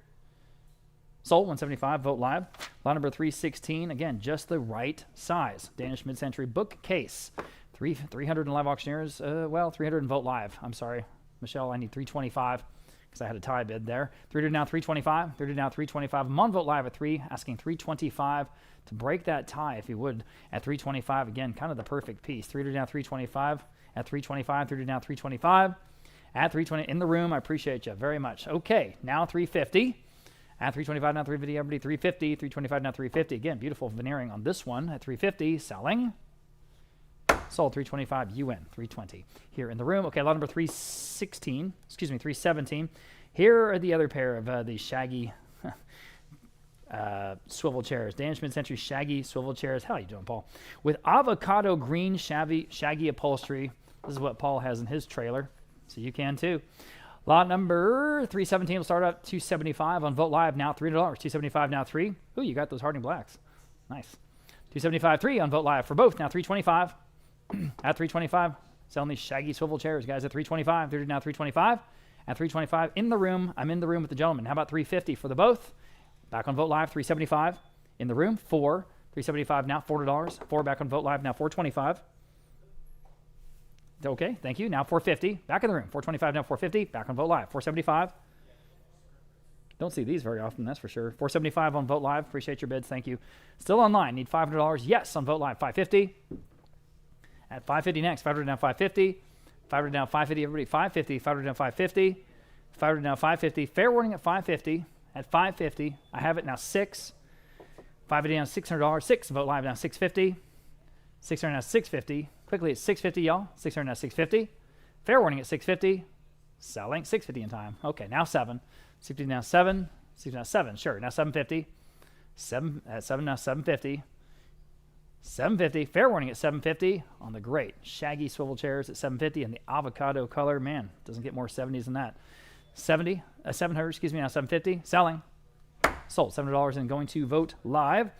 Sold. $175. Vote Live. Lot number 316. Again, just the right size. Danish mid-century bookcase. 300 in Live Auctioneers. Well, 300 in Vote Live. I'm sorry, Michelle. I need 325 because I had a tie bid there. 300 now 325. 300 now 325. I'm on Vote Live at 3, asking 325 to break that tie if you would at 325. Again, kind of the perfect piece. 300 now 325 at 325. 300 now 325 at 320 in the room. I appreciate you very much. Okay, now 350. At 325 now 350, everybody 350, 325 now 350. Again, beautiful veneering on this one at 350. Selling. Sold. 325. You win. 320 here in the room. Okay, lot number 317. Here are the other pair of the shaggy swivel chairs. Danish mid-century shaggy swivel chairs. How are you doing, Paul? With avocado green shaggy upholstery. This is what Paul has in his trailer, so you can too. Lot number 317 will start at $275 on Vote Live. Now $300. $275 now 3. Ooh, you got those Harding Blacks. Nice. $275 3 on Vote Live for both. Now $325. At $325. Selling these shaggy swivel chairs, guys, at $325. They're now $325. At $325 in the room. I'm in the room with the gentleman. How about $350 for the both? Back on Vote Live. $375 in the room. 4. $375 now $4. 4 back on Vote Live. Now $425. Okay, thank you. Now $450. Back in the room. $425 now $450. Back on Vote Live. $475. Don't see these very often, that's for sure. $475 on Vote Live. Appreciate your bids. Thank you. Still online. Need $500. Yes, on Vote Live. $550. At $550 next. $500 now $550. $500 now $550. Everybody $550. $500 now $550. $500 now $550. Fair warning at $550. At $550. I have it now $6. $550 now $600. $6. Vote Live now $650. 600 now 650. Quickly at 650, y'all. 600 now 650. Fair warning at 650. Selling 650 in time. Okay, now 7. 650 now 7. 650 now 7. Sure, now 750. 7 at 7 now 750. 750. Fair warning at 750 on the great shaggy swivel chairs at 750 and the avocado color. Man, doesn't get more 70s than that. 700, excuse me, now 750. Selling. Sold. $700 and going to Vogt Live.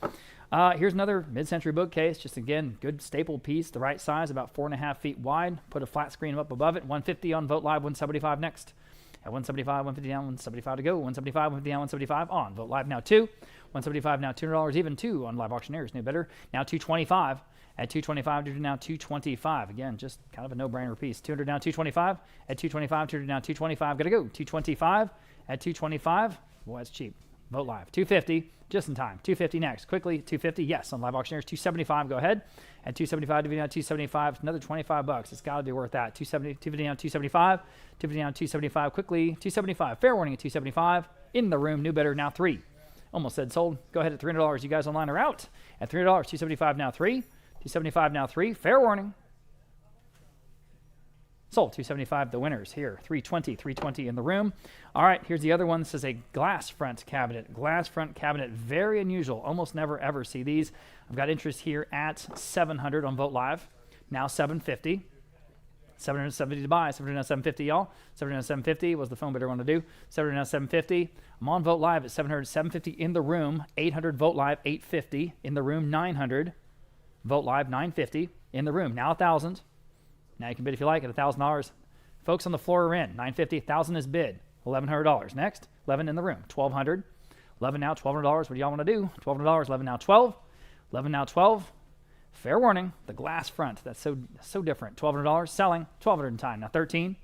Here's another mid-century bookcase. Just again, good staple piece, the right size, about 4.5 feet wide. Put a flat screen up above it. 150 on Vogt Live, 175 next. At 175, 150 down, 175 to go. 175, 150 down, 175 on. Vogt Live now 2. 175 now $200, even 2 on Live Auctioneers. New bidder. Now 225. At 225, 200 now 225. Again, just kind of a no-brainer piece. 200 now 225. At 225, 200 now 225. Got to go. 225. At 225. Boy, that's cheap. Vogt Live. 250. Just in time. 250 next. Quickly. 250. Yes, on Live Auctioneers. 275. Go ahead. At 275, 250 now 275. Another $25. It's got to be worth that. 270. 250 now 275. 250 now 275. Quickly. 275. Fair warning at 275. In the room. New bidder. Now 3. Almost said sold. Go ahead at $300. You guys online are out. At $300. 275 now 3. 275 now 3. Fair warning. Sold. 275. The winners here. 320. 320 in the room. All right. Here's the other one. This is a glass front cabinet. Glass front cabinet. Very unusual. Almost never ever see these. I've got interest here at 700 on Vogt Live. Now 750. 770 to buy. 700 now 750, y'all. 700 now 750 was the phone bidder want to do. 700 now 750. I'm on Vogt Live at 700. 750 in the room. 800 Vogt Live. 850 in the room. 900 Vogt Live. 950 in the room. Now 1,000. Now you can bid if you like at $1,000. Folks on the floor are in. 950. 1,000 is bid. $1,100. Next, 11 in the room. 1,200. 11 now. $1,200. What do y'all want to do? $1,200. 11 now. 12. 11 now. 12. Fair warning. The glass front. That's so different. $1,200. Selling. 1,200 in time. Now 13.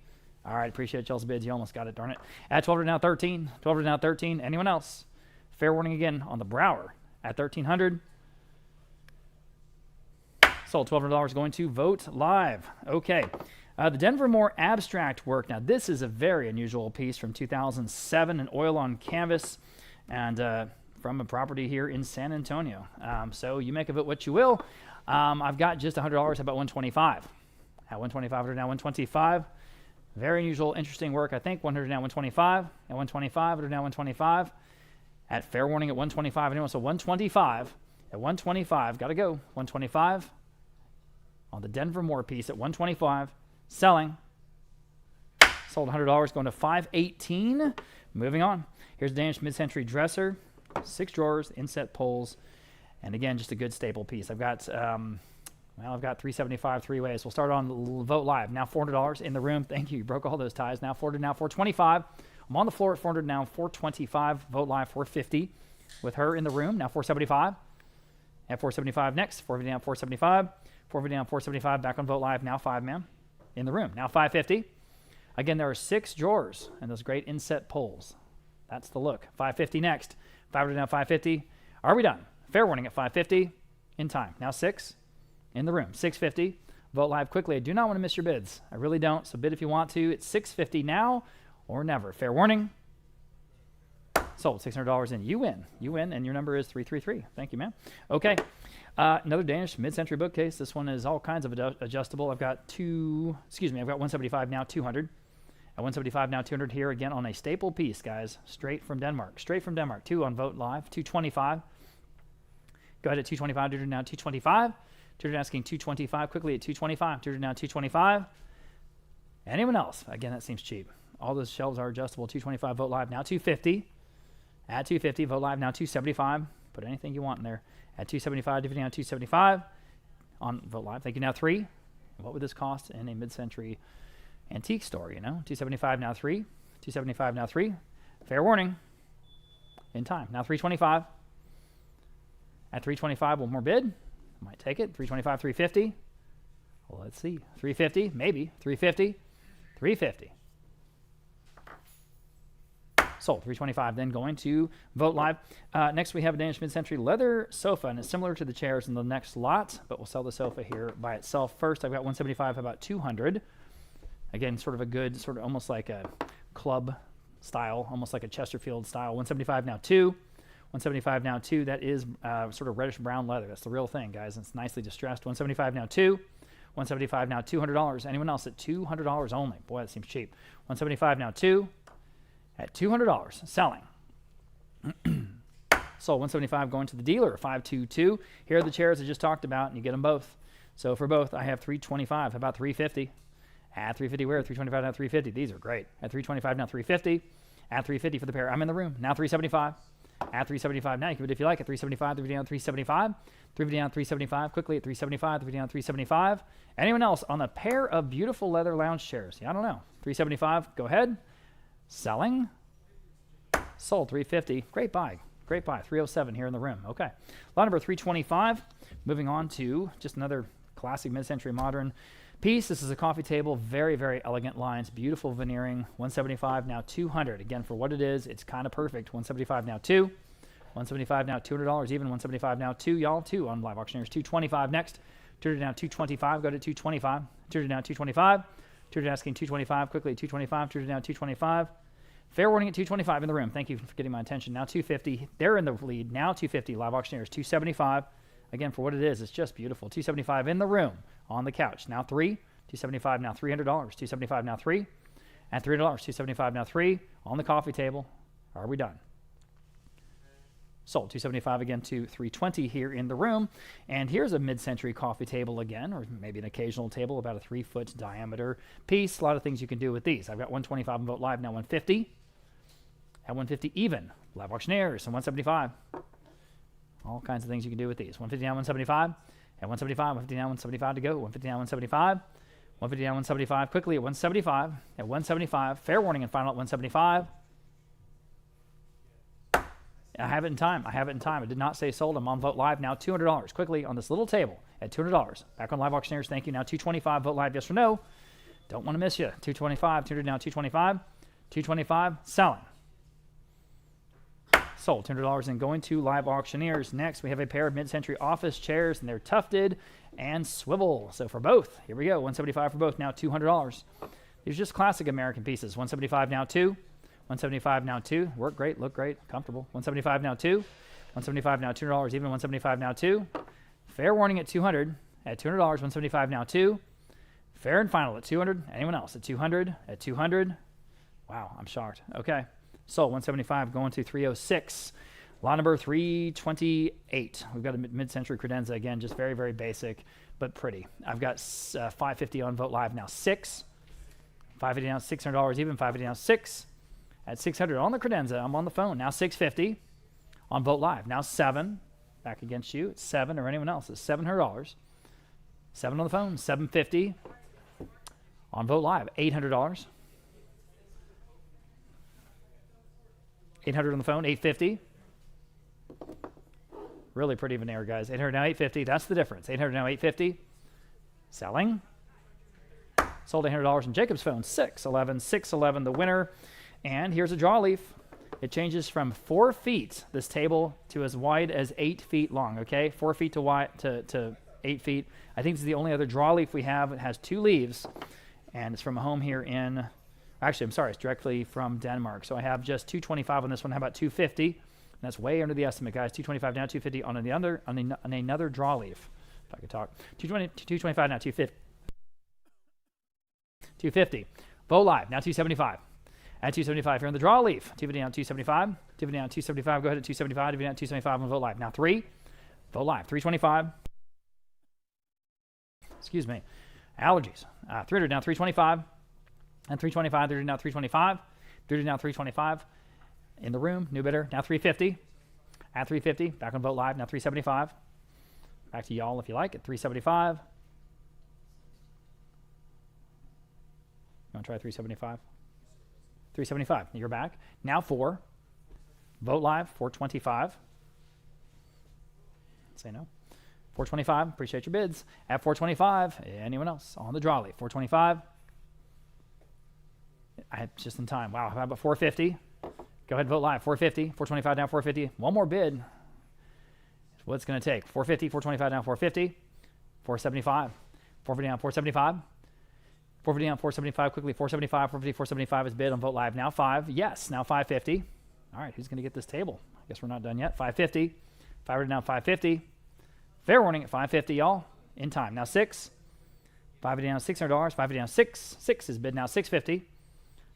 All right. Appreciate y'all's bids. You almost got it. Darn it. At 1,200 now 13. 1,200 now 13. Anyone else? Fair warning again on the Brower at 1,300. Sold. $1,200 going to Vogt Live. Okay. The Denver Moore abstract work. Now, this is a very unusual piece from 2007, an oil on canvas, and from a property here in San Antonio. So you make of it what you will. I've got just $100. How about 125? At 125, now 125. Very unusual, interesting work. I think 100 now 125. At 125, 100 now 125. At fair warning at 125. Anyone? So 125. At 125, got to go. 125. On the Denver Moore piece at 125, selling. Sold $100, going to 518. Moving on. Here's a Danish mid-century dresser, 6 drawers, inset pulls, and again, just a good staple piece. I've got 375 three ways. We'll start on Vogt Live. Now $400 in the room. Thank you. You broke all those ties. Now 400. Now 425. I'm on the floor at 400. Now 425. Vogt Live 450 with her in the room. Now 475. At 475 next. 450 down 475. 450 down 475. Back on Vogt Live. Now 5 man in the room. Now 550. Again, there are 6 drawers and those great inset pulls. That's the look. 550 next. 500 down 550. Are we done? Fair warning at 550 in time. Now 6 in the room. 650. Vogt Live quickly. I do not want to miss your bids. I really don't. So bid if you want to. It's 650 now or never. Fair warning. Sold. $600 in. You win. You win, and your number is 333. Thank you, man. Okay. Another Danish mid-century bookcase. This one is all kinds of adjustable. I've got 175 now, 200. At 175 now, 200 here again on a staple piece, guys. Straight from Denmark. Straight from Denmark. 2 on Vogt Live. 225. Go ahead at 225. 200 now, 225. 200 asking 225 quickly at 225. 200 now, 225. Anyone else? Again, that seems cheap. All those shelves are adjustable. 225 Vogt Live now, 250. At 250, Vogt Live now 275. Put anything you want in there. At 275, dividing now 275 on Vogt Live. Thank you. Now 3. What would this cost in a mid-century antique store? 275 now 3. 275 now 3. Fair warning. In time. Now 325. At 325, one more bid. Might take it. 325, 350. Well, let's see. 350, maybe. 350. 350. Sold. 325. Then going to Vogt Live. Next, we have a Danish mid-century leather sofa, and it's similar to the chairs in the next lot, but we'll sell the sofa here by itself. First, I've got 175, about 200. Again, sort of a good, sort of almost like a club style, almost like a Chesterfield style. 175 now 2. 175 now 2. That is sort of reddish brown leather. That's the real thing, guys. It's nicely distressed. 175 now 2. 175 now $200. Anyone else at $200 only? Boy, that seems cheap. 175 now 2 at $200. Selling. Sold. 175 going to the dealer. 522. Here are the chairs I just talked about, and you get them both. So for both, I have 325. How about 350? At 350 where? 325 now 350. These are great. At 325 now 350. At 350 for the pair. I'm in the room. Now 375. At 375 now. You can do it if you like. At 375, 350 down 375. 350 down 375. Quickly at 375, 350 down 375. Anyone else on a pair of beautiful leather lounge chairs? Yeah, I don't know. 375. Go ahead. Selling. Sold. 350. Great buy. Great buy. 307 here in the room. Okay. Lot number 325. Moving on to just another classic mid-century modern piece. This is a coffee table. Very, very elegant lines. Beautiful veneering. 175 now 200. Again, for what it is, it's kind of perfect. 175 now 2. 175 now $200 even. 175 now 2. Y'all 2 on Live Auctioneers. 225 next. 200 now 225. Go to 225. 200 now 225. 200 asking 225. Quickly 225. 200 now 225. Fair warning at 225 in the room. Thank you for getting my attention. Now 250. They're in the lead. Now 250. Live Auctioneers. 275. Again, for what it is, it's just beautiful. 275 in the room on the couch. Now 3. 275 now $300. 275 now 3. At $300. 275 now 3. On the coffee table. Are we done? Sold. 275 again to 320 here in the room. And here's a mid-century coffee table again, or maybe an occasional table, about a 3-foot diameter piece. A lot of things you can do with these. I've got 125 on Vote Live, now 150. At 150 even. Live Auctioneers and 175. All kinds of things you can do with these. 150 down 175. At 175, 150 down 175 to go. 150 down 175. 150 down 175 quickly at 175. At 175. Fair warning and final at 175. I have it in time. I have it in time. I did not say sold. I'm on Vote Live now. $200 quickly on this little table at $200. Back on Live Auctioneers. Thank you. Now 225. Vote Live. Yes or no. Don't want to miss you. 225. 200 now. 225. 225. Selling. Sold. $200 and going to Live Auctioneers. Next, we have a pair of mid-century office chairs, and they're tufted and swivel. So for both, here we go. 175 for both. Now $200. These are just classic American pieces. 175 now 2. 175 now 2. Work great. Look great. Comfortable. 175 now 2. 175 now $200 even. 175 now 2. Fair warning at 200. At $200. 175 now 2. Fair and final at 200. Anyone else at 200? At 200. Wow, I'm shocked. Okay. So 175 going to 306. Lot number 328. We've got a mid-century credenza again, just very, very basic, but pretty. I've got 550 on Vote Live now 6. 550 now $600 even. 550 now 6. At 600 on the credenza, I'm on the phone now 650 on Vote Live now 7. Back against you. It's 7 or anyone else. It's $700. 7 on the phone. 750 on Vote Live. $800. 800 on the phone, 850. Really pretty veneer, guys. 800 now, 850. That's the difference. 800 now, 850. Selling. Sold $800 on Jacob's phone. 611. 611, the winner. And here's a draw leaf. It changes from 4 feet, this table, to as wide as 8 feet long, okay? 4 feet to wide to 8 feet. I think this is the only other draw leaf we have. It has 2 leaves, and it's from a home here in... Actually, I'm sorry, it's directly from Denmark. So I have just 225 on this one. How about 250? And that's way under the estimate, guys. 225 now, 250 on another draw leaf. If I could talk. 225 now, 250. 250. Vote Live now 275. At 275 here on the draw leaf. 250 down 275. 250 down 275. Go ahead at 275. 250 down 275 on Vote Live. Now 3. Vote Live. 325. Excuse me. Allergies. 300 down 325. And 325, 300 now 325, 300 now 325. In the room, new bidder, now 350. At 350, back on Vote Live, now 375. Back to y'all if you like, at 375. You want to try 375? 375, you're back. Now 4. Vote Live, 425. Say no. 425, appreciate your bids. At 425, anyone else on the draw leaf? 425. I had just in time. Wow, how about 450? Go ahead, Vote Live. 450, 425 down, 450. One more bid. What's going to take? 450, 425 down, 450. 475. 450 down, 475. 450 down, 475 quickly. 475, 450, 475 is bid on Vote Live. Now 5. Yes, now 550. All right, who's going to get this table? Guess we're not done yet. 550. 500 now 550. Fair warning at 550, y'all. In time. Now 6. 550 now $600. 550 now 6. 6 is bid now 650.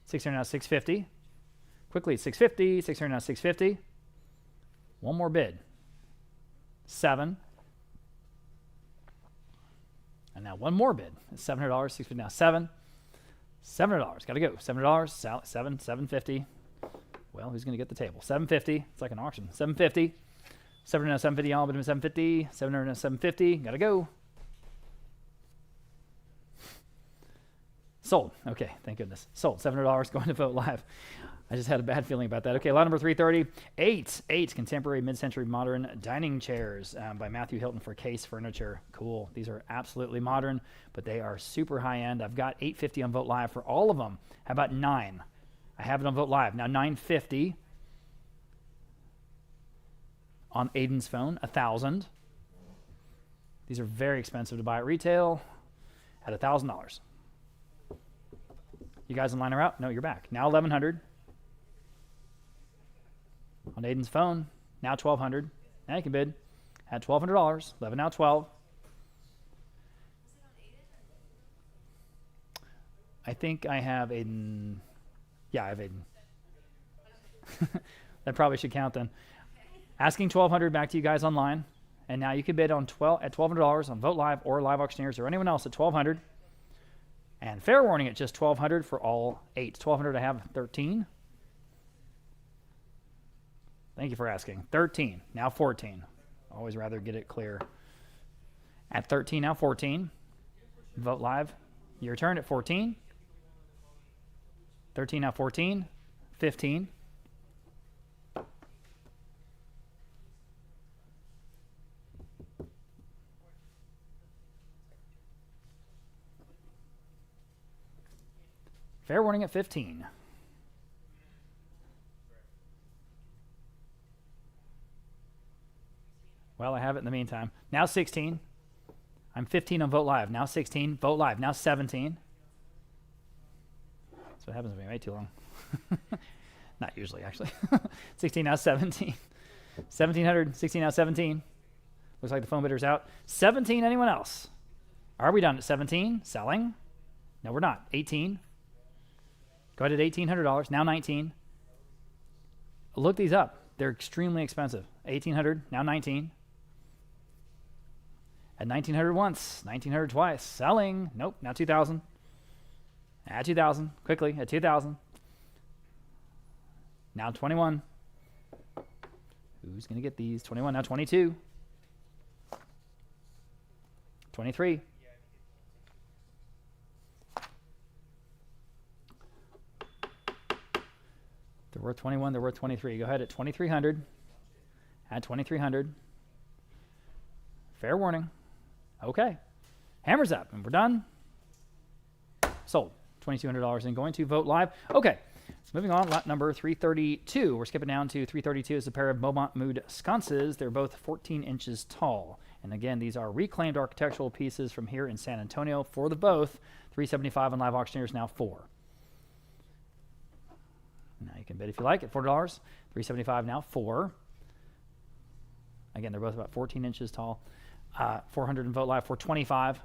600 now 650. Quickly at 650. 600 now 650. One more bid. 7. And now one more bid. It's $700. 650 now 7. $700. Got to go. $700. 750. Well, who's going to get the table? 750. It's like an auction. 750. 700 now 750. Y'all bid him 750. 700 now 750. Got to go. Sold. Okay, thank goodness. Sold. $700 going to Vote Live. I just had a bad feeling about that. Okay, lot number 330. 8 contemporary mid-century modern dining chairs by Matthew Hilton for Case Furniture. Cool. These are absolutely modern, but they are super high-end. I've got $850 on Vote Live for all of them. How about 9? I have it on Vote Live. Now $950 on Aiden's phone. $1,000. These are very expensive to buy at retail at $1,000. You guys in line are out? No, you're back. Now $1,100 on Aiden's phone. Now $1,200. Now you can bid at $1,200. 11 now 12. I think I have Aiden. Yeah, I have Aiden. That probably should count then. Asking $1,200 back to you guys online, and now you can bid on $1,200 on Vote Live or Live Auctioneers or anyone else at $1,200. And fair warning at just $1,200 for all 8. $1,200 I have 13. Thank you for asking. 13, now 14. Always rather get it clear. At 13, now 14. Vote Live. Your turn at 14. 13, now 14. 15. Fair warning at 15. Well, I have it in the meantime. Now 16. I'm 15 on Vote Live. Now 16. Vote Live. Now 17. That's what happens when we wait too long. Not usually, actually. 16 now 17. 1,700. 16 now 17. Looks like the phone bidder's out. 17. Anyone else? Are we done at 17? Selling? No, we're not. 18. Go ahead at $1,800. Now 19. Look these up. They're extremely expensive. 1,800. Now 19. At 1,900 once. 1,900 twice. Selling. Nope. Now 2,000. At 2,000. Quickly. At 2,000. Now 21. Who's going to get these? 21. Now 22. 23. They're worth 21. They're worth 23. Go ahead at 2,300. Add 2,300. Fair warning. Okay. Hammer's up, and we're done. Sold. $2,200 and going to Vote Live. Okay. So moving on, lot number 332. We're skipping down to 332. Is a pair of Beaumont Mood sconces. They're both 14 inches tall. And again, these are reclaimed architectural pieces from here in San Antonio for the both. $375 on Live Auctioneers, now 4. Now you can bid if you like at $4. $375 now 4. Again, they're both about 14 inches tall. 400 in Vote Live for 25.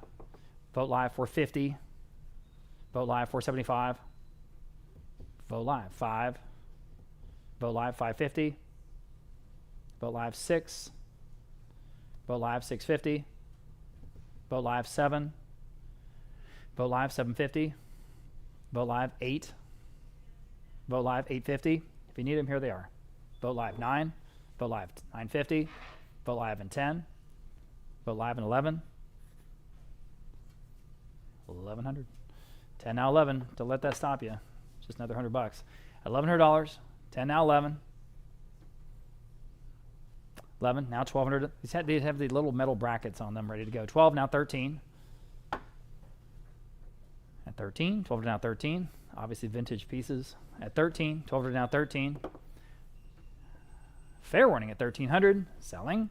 Vote Live for 50. Vote Live for 75. Vote Live 5. Vote Live 550. Vote Live 6. Vote Live 650. Vote Live 7. Vote Live 750. Vote Live 8. Vote Live 850. If you need them, here they are. Vote Live 9. Vote Live 950. Vote Live in 10. Vote Live in 11. 1,100. 10 now 11. Don't let that stop you. Just another $100. $1,100. 10 now 11. 11 now 1,200. These have the little metal brackets on them ready to go. 12 now 13. At 13. 12 now 13. Obviously vintage pieces. At 13. 12 now 13. Fair warning at 1,300. Selling.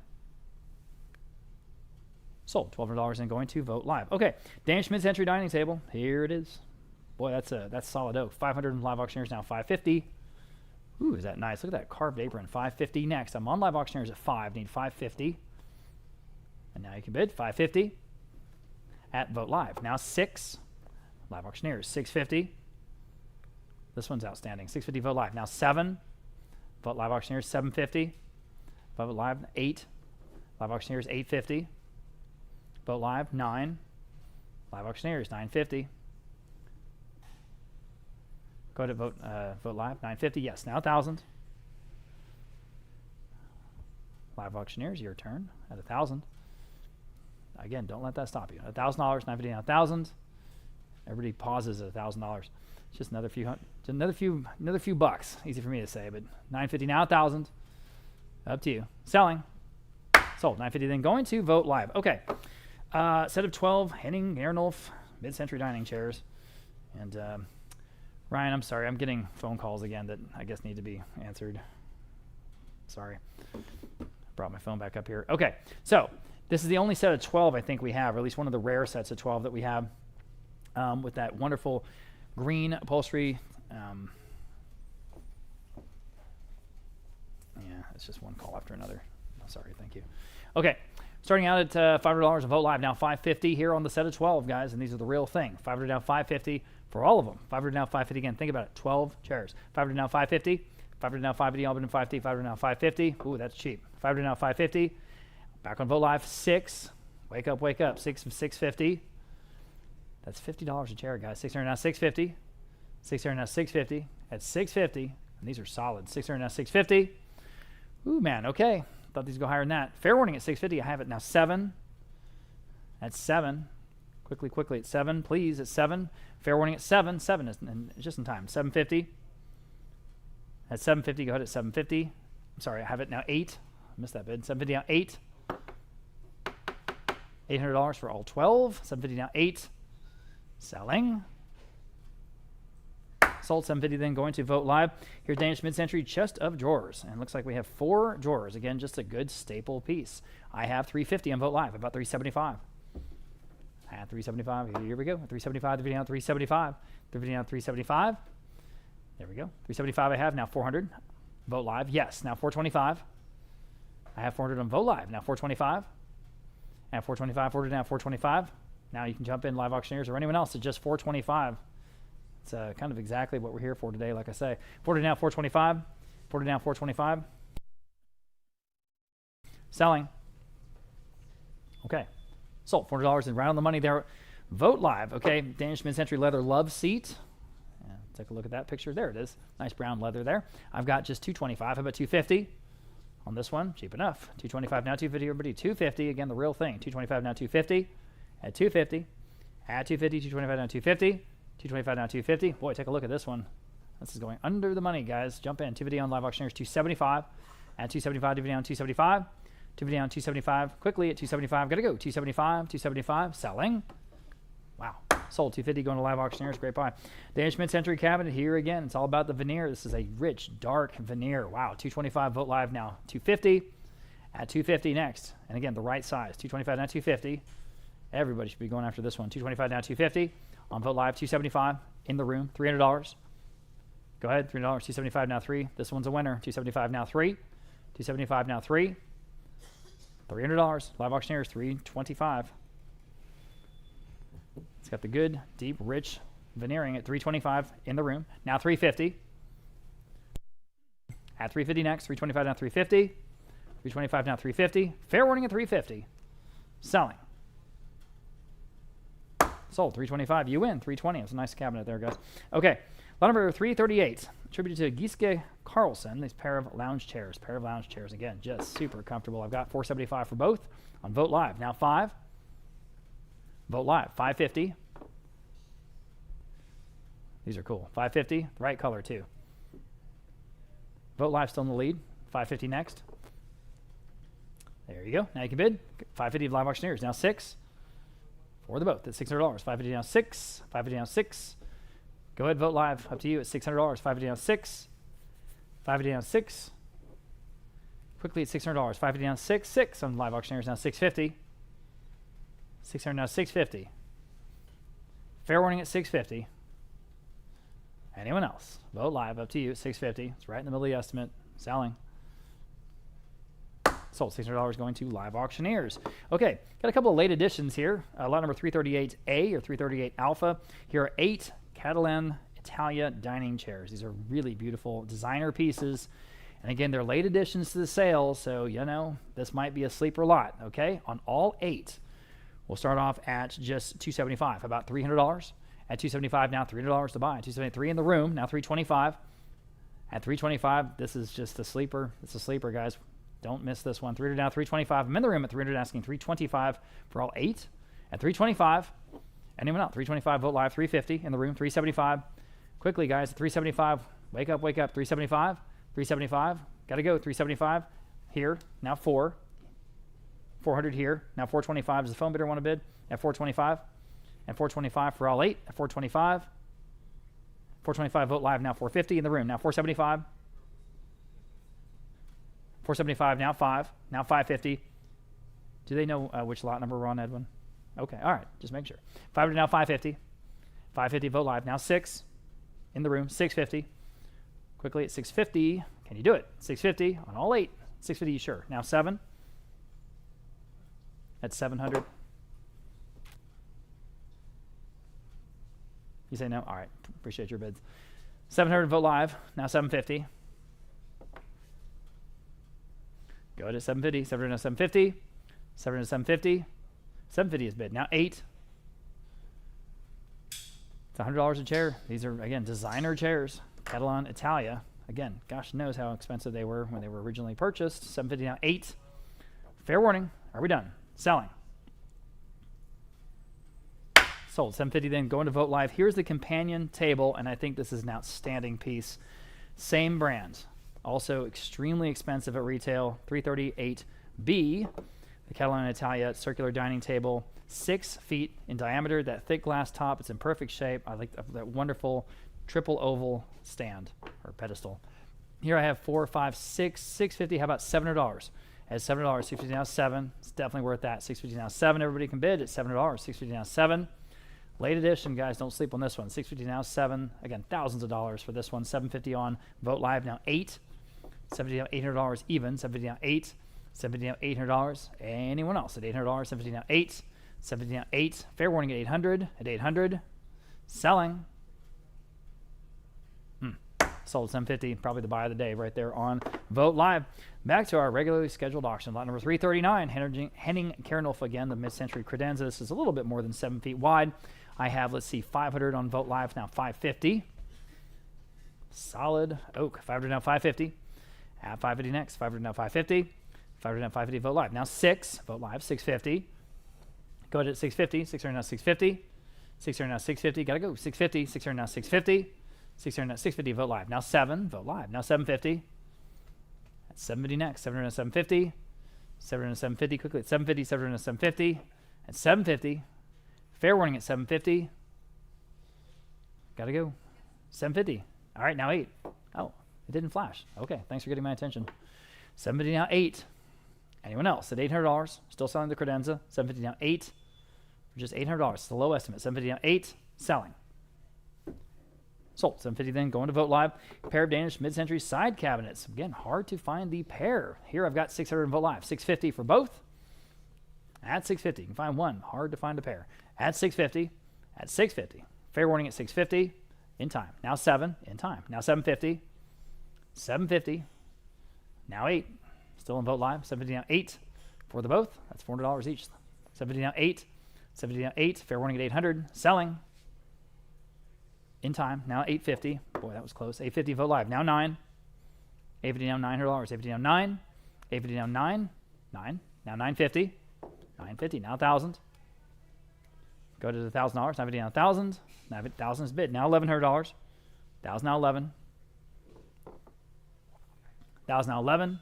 Sold. $1,200 and going to Vote Live. Okay, Danish mid-century dining table. Here it is. Boy, that's solid oak. 500 in Live Auctioneers, now 550. Ooh, is that nice? Look at that carved apron. $5.50 next. I'm on live auctioneers at 5. Need $5.50. And now you can bid $5.50 at Vote Live. Now 6. Live auctioneers $6.50. This one's outstanding. $6.50 Vote Live. Now 7. Vote Live auctioneers $7.50. Vote Live 8. Live auctioneers $8.50. Vote Live 9. Live auctioneers $9.50. Go to vote Live $9.50. Yes, now 1,000. Live auctioneers, your turn at 1,000. Again, don't let that stop you. $1,000, $9.50 now 1,000. Everybody pauses at $1,000. It's just another few bucks. Easy for me to say, but $9.50 now 1,000. Up to you. Selling. Sold. $9.50 then going to Vote Live. Okay. Set of 12 Henning Kjaernulf mid-century dining chairs. And Ryan, I'm sorry. I'm getting phone calls again that I guess need to be answered. Sorry. Brought my phone back up here. Okay. So this is the only set of 12 I think we have, or at least one of the rare sets of 12 that we have, with that wonderful green upholstery. Yeah, it's just one call after another. Oh, sorry. Thank you. Okay. Starting out at $500 a Vote Live. Now $5.50 here on the set of 12, guys, and these are the real thing. $500 now $5.50 for all of them. $500 now $5.50 again. Think about it. 12 chairs. $500 now $5.50. $500 now $5.50. Albany $5.50. $500 now $5.50. Ooh, that's cheap. $500 now $5.50. Back on Vote Live 6. Wake up, wake up. 6 of $6.50. That's $50 a chair, guys. $600 now $6.50. $600 now $6.50. At $6.50, and these are solid. $600 now $6.50. Ooh, man. Okay. Thought these would go higher than that. Fair warning at $6.50. I have it now 7. At 7. Quickly at 7, please. At 7. Fair warning at 7. 7 is just in time. $7.50. At $7.50, go ahead at $7.50. I'm sorry, I have it now 8. I missed that bid. $7.50 now 8. $800 for all 12. $7.50 now 8. Selling. Sold. $7.50 then going to Vote Live. Here, Danish mid-century chest of drawers. And it looks like we have 4 drawers. Again, just a good staple piece. I have $3.50 on Vote Live. About $3.75. I had $3.75. Here we go. $3.75. $3.50 down $3.75. $3.50 down $3.75. There we go. $3.75 I have. Now $400. Vote Live. Yes. Now $4.25. I have $400 on Vote Live. Now $4.25. I have $4.25. $400 now $4.25. Now you can jump in, live auctioneers or anyone else at just $4.25. It's kind of exactly what we're here for today, like I say. $400 now $4.25. $400 now $4.25. Selling. Okay. Sold. $400 and right on the money there. Vote Live. Okay. Danish mid-century leather love seat. Yeah, take a look at that picture. There it is. Nice brown leather there. I've got just $225. How about $250 on this one? Cheap enough. $225 now $250. Everybody $250. Again, the real thing. $225 now $250. At $250. At $250. $225 now $250. $225 now $250. Boy, take a look at this one. This is going under the money, guys. Jump in. $250 on live auctioneers. $275. At $275. $250 down $275. $250 down $275. Quickly at $275. Got to go. $275. $275. Selling. Wow. Sold. $250 going to live auctioneers. Great buy. Danish mid-century cabinet here again. It's all about the veneer. This is a rich, dark veneer. Wow. $225. Vote Live now $250. At $250 next. And again, the right size. $225 now $250. Everybody should be going after this one. $225 now $250. On Vote Live, $275 in the room, $300. Go ahead, $300, $275 now 3. This one's a winner. $275 now 3. $275 now 3. $300. Live auctioneers, $325. It's got the good, deep, rich veneering at $325 in the room. Now $350. At $350 next. $325 now $350. $325 now $350. Fair warning at $350. Selling. Sold. $325. You win. $320. It's a nice cabinet there, guys. Okay. Lot number 338. Attributed to Giske Carlson. These pair of lounge chairs. Again, just super comfortable. I've got $475 for both on Vote Live. Now 5. Vote Live. $550. These are cool. $550. The right color, too. Vote Live still in the lead. $550 next. There you go. Now you can bid. $550 live auctioneers. Now 6. For the boat, that's $600. $550 down 6. $550 down 6. Go ahead, Vote Live. Up to you at $600. $550 down 6. $550 down 6. Quickly at $600. $550 down 6. 6 on live auctioneers now $650. $600 now $650. Fair warning at $650. Anyone else? Vote live. Up to you. 650. It's right in the middle of the estimate. Selling. Sold. $600 going to live auctioneers. Okay, got a couple of late additions here. Lot number 338A or 338 Alpha. Here are 8 Catalan Italia dining chairs. These are really beautiful designer pieces. And again, they're late additions to the sale, so you know this might be a sleeper lot. Okay, on all 8, we'll start off at just $275. About $300. At $275 now, $300 to buy. $273 in the room now, $325. At $325, this is just a sleeper. It's a sleeper, guys. Don't miss this one. $300 now, $325. I'm in the room at $300, asking $325 for all 8. At $325, anyone else? $325. Vote live. $350 in the room. $375. Quickly, guys. At $375. Wake up, wake up. $375. $375. Got to go. $375 here. Now 4. $400 here. Now $425. Does the phone bidder want to bid? At $425. And $425 for all 8. At $425. $425. Vote live. Now $450 in the room. Now $475. $475. Now 5. Now $550. Do they know which lot number we're on, Edwin? Okay. All right. Just make sure. $500 now. $550. $550. Vote live. Now 6 in the room. $650. Quickly at $650. Can you do it? $650 on all 8. $650. Sure. Now 7. At $700. You say no? All right. Appreciate your bids. $700. Vote live. Now $750. Go to $750. $700 now $750. $700 $750. $750 is bid. Now 8. It's $100 a chair. These are, again, designer chairs. Catalan Italia. Again, gosh knows how expensive they were when they were originally purchased. $750 now 8. Fair warning. Are we done? Selling. Sold. $750 then going to vote live. Here's the companion table, and I think this is an outstanding piece. Same brand. Also extremely expensive at retail. 338B. The Catalan Italia circular dining table. 6 feet in diameter. That thick glass top. It's in perfect shape. I like that wonderful triple oval stand or pedestal. Here I have 4, 5, 6, $650. How about $700? At $700, $650 now 7. It's definitely worth that. $650 now 7. Everybody can bid at $700. $650 now 7. Late edition, guys. Don't sleep on this one. $650 now 7. Again, thousands of dollars for this one. $750 on Vote Live now 8. $750 now $800 even. $750 now 8. $750 now $800. Anyone else at $800? $750 now 8. $750 now 8. Fair warning at $800. At $800. Selling. Sold $750, probably the buy of the day right there on Vote Live. Back to our regularly scheduled auction. Lot number 339, Henning Kjaernulf again, the mid-century credenza. This is a little bit more than 7 feet wide. I have, let's see, 500 on Vote Live, now 550. Solid oak. 500 now 550. At 550 next. 500 now 550. 500 now 550. Vote Live. Now 6. Vote Live 650. Go ahead at 650. 600 now 650. 600 now 650. Gotta go. 650. 600 now 650. 600 now 650. Vote Live. Now 7. Vote Live. Now 750. At 750 next. 700 now 750. 700 now 750. Quickly at 750. 700 now 750. At 750. Fair warning at 750. Gotta go. 750. All right, now 8. Oh, it didn't flash. Okay, thanks for getting my attention. 750 now 8. Anyone else at $800? Still selling the credenza. 750 now 8. For just $800. It's the low estimate. 750 now 8. Selling. Sold. 750 then going to Vote Live. Pair of Danish mid-century side cabinets. Again, hard to find the pair. Here I've got 600 in Vote Live. 650 for both. At 650. You can find one. Hard to find a pair. At 650. At 650. Fair warning at 650. In time. Now 7. In time. Now 750. 750. Now 8. Still in Vote Live. 750 now 8 for the both. That's $400 each. 750 now 8. 750 now 8. Fair warning at 800. Selling. In time. Now 850. Boy, that was close. 850 Vote Live. Now 9. 850 now $900. 850 now 9. 850 now 9. 9. Now 950. 950. Now 1,000. Go to the $1,000. 950 now 1,000. Now 1,000 is bid. Now $1,100. 1,000 now 11. 1,000 now 11.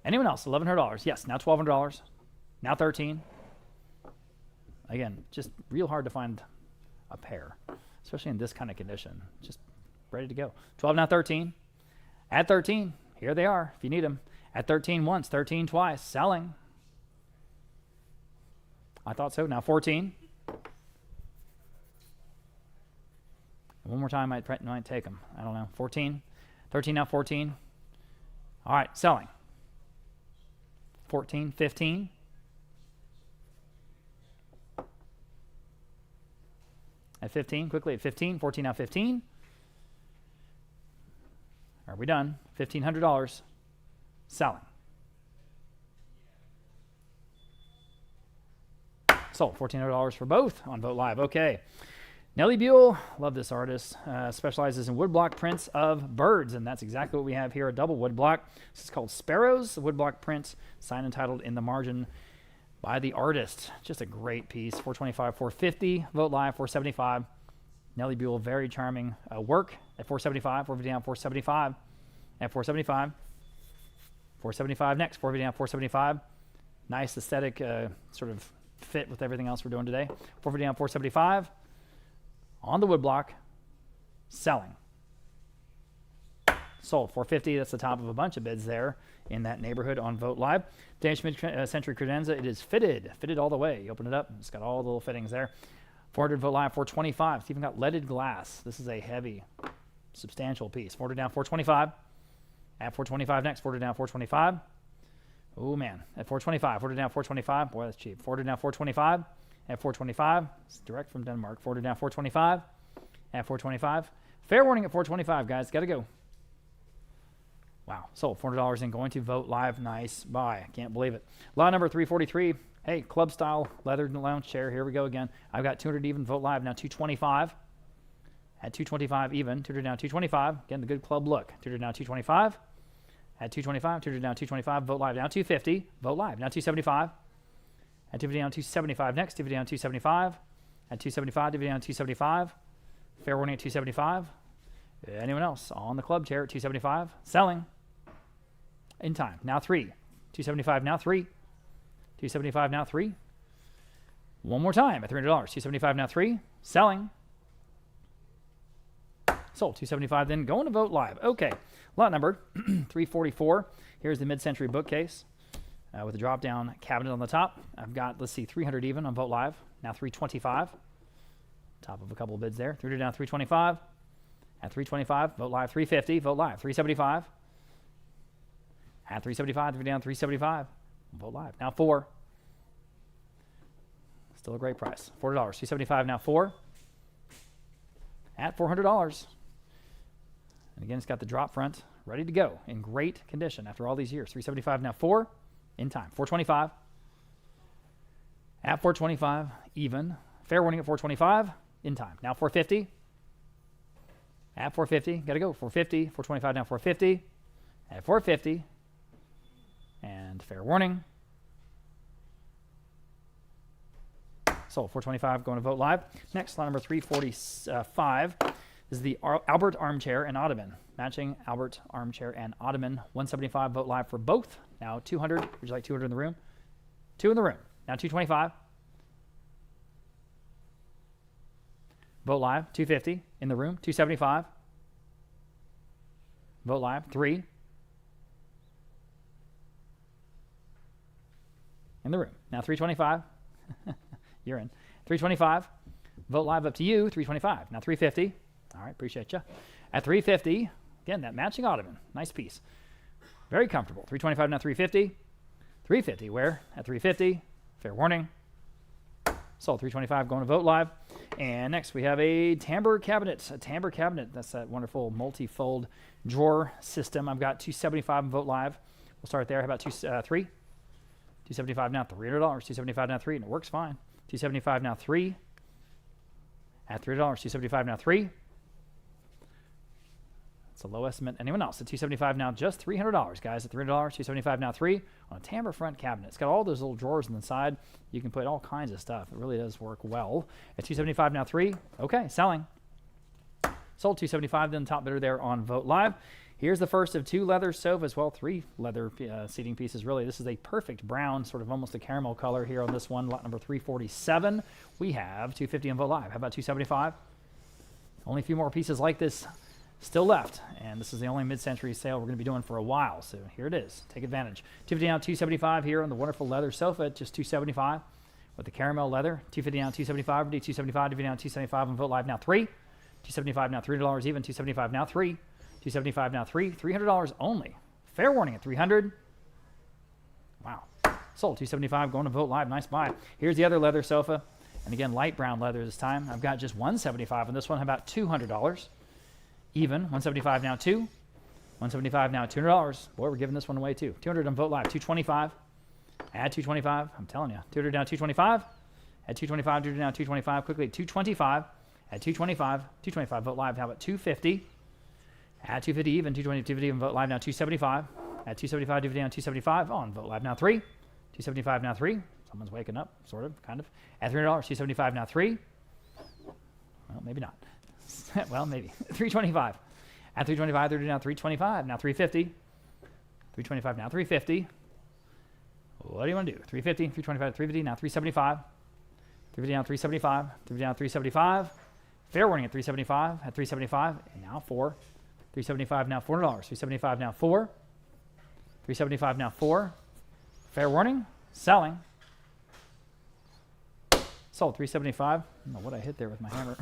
Anyone else? $1,100. Yes. Now $1,200. Now 13. Again, just real hard to find a pair, especially in this kind of condition. Just ready to go. 12 now 13. At 13. Here they are if you need them. At 13 once. 13 twice. Selling. I thought so. Now 14. One more time, might take them. I don't know. 14, 13 now, 14. All right, selling. 14, 15. At 15, quickly at 15, 14 now, 15. Are we done? $1,500. Selling. Sold. $1,400 for both on Vogt Live. Okay. Nellie Buell, love this artist, specializes in woodblock prints of birds, and that's exactly what we have here, a double woodblock. This is called Sparrows, the woodblock print, signed and titled in the margin by the artist. Just a great piece. $425, $450. Vogt Live, $475. Nellie Buell, very charming work at $475. $450 down, $475. At $475. $475 next. $450 down, $475. Nice aesthetic sort of fit with everything else we're doing today. $450 down, $475. On the woodblock, selling. Sold. $450. That's the top of a bunch of bids there in that neighborhood on Vogt Live. Danish mid-century credenza. It is fitted. Fitted all the way. You open it up. It's got all the little fittings there. 400 Vogt Live. $425. It's even got leaded glass. This is a heavy, substantial piece. 400 down. $425. At $425 next. 400 down. $425. Oh man. At $425. 400 down. $425. Boy, that's cheap. 400 down. $425. At $425. It's direct from Denmark. 400 down. $425. At $425. Fair warning at $425, guys. Got to go. Wow. Sold. $400 in, going to Vogt Live. Nice buy. I can't believe it. Lot number 343. Hey, club style leather lounge chair. Here we go again. I've got 200 even. Vogt Live now $225. At $225 even. 200 down $225. Again, the good club look. 200 down $225. At $225. 200 down $225. Vogt Live now $250. Vogt Live now $275. At $250 down $275 next. $250 down $275. At $275. $250 down $275. Fair warning at $275. Anyone else on the club chair at $275? Selling. In time. Now 3. $275 now 3. $275 now 3. One more time at $300. $275 now 3. Selling. Sold. $275 then going to Vogt Live. Okay. Lot number 344. Here's the mid-century bookcase with a drop-down cabinet on the top. I've got, let's see, 300 even on Vogt Live. Now 325. Top of a couple of bids there. 300 down 325. At 325. Vogt Live 350. Vogt Live 375. At 375. 3 down 375. Vogt Live. Now 4. Still a great price. $4. 275 now 4. At $400. And again, it's got the drop front ready to go in great condition after all these years. 375 now 4. In time. 425. At 425. Even. Fair warning at 425. In time. Now 450. At 450. Got to go. 450. 425 now 450. At 450. And fair warning. Sold. 425 going to Vogt Live. Next, lot number 345 is the Albert armchair and ottoman. Matching Albert armchair and ottoman. 175 Vogt Live for both. Now 200. Would you like 200 in the room? 2 in the room. Now 225. Vogt Live. 250 in the room. 275. Vogt Live. 3. In the room. Now 325. You're in. 325. Vogt Live up to you. 325. Now 350. All right, appreciate you. At 350, again, that matching ottoman. Nice piece. Very comfortable. 325 now 350. 350 where? At 350. Fair warning. Sold. 325 going to Vogt Live. And next we have a timbre cabinet. A timbre cabinet. That's that wonderful multi-fold drawer system. I've got 275 in Vogt Live. We'll start there. How about 3? 275 now $300. 275 now 3, and it works fine. 275 now 3. At $3. 275 now 3. It's a low estimate. Anyone else? At 275 now, just $300, guys. At $3. 275 now 3 on a timbre front cabinet. It's got all those little drawers on the side. You can put all kinds of stuff. It really does work well. At 275 now 3. Okay, selling. Sold. 275 then top bidder there on Vogt Live. Here's the first of 2 leather sofas. Well, 3 leather seating pieces, really. This is a perfect brown, sort of almost a caramel color here on this one. Lot number 347. We have 250 on Vogt Live. How about 275? Only a few more pieces like this still left. And this is the only mid-century sale we're going to be doing for a while. So here it is. Take advantage. 250 down, 275 here on the wonderful leather sofa at just 275 with the caramel leather. 250 down, 275. 275, 250 down, 275 on Vogt Live now 3. 275 now, $300 even, 275 now, 3, 275 now, 3, $300 only. Fair warning at 300. Wow. Sold, 275, going to Vote Live, nice buy. Here's the other leather sofa, and again, light brown leather this time. I've got just 175 on this one, how about $200? Even, 175 now, 2, 175 now, $200. Boy, we're giving this one away too. 200 on Vote Live, 225, add 225, I'm telling you. 200 down, 225, add 225, 200 down, 225, quickly, 225, add 225, 225, Vote Live, how about 250, add 250 even, 220, 250 even, Vote Live now, 275, add 275, 250 down, 275, on Vote Live now, 3, 275 now, 3, someone's waking up, sort of, kind of, add $300, 275 now, 3, well, maybe not, well, maybe, 325, add 325, 30 now, 325, now 350, 325 now, 350, what do you want to do? 350, 325, 350, now 375, 350 down, 375, 350 down, 375, fair warning at 375, at 375, and now 4, 375 now, $400, 375 now, 4, 375 now, 4, fair warning, selling, sold, 375, I don't know what I hit there with my hammer.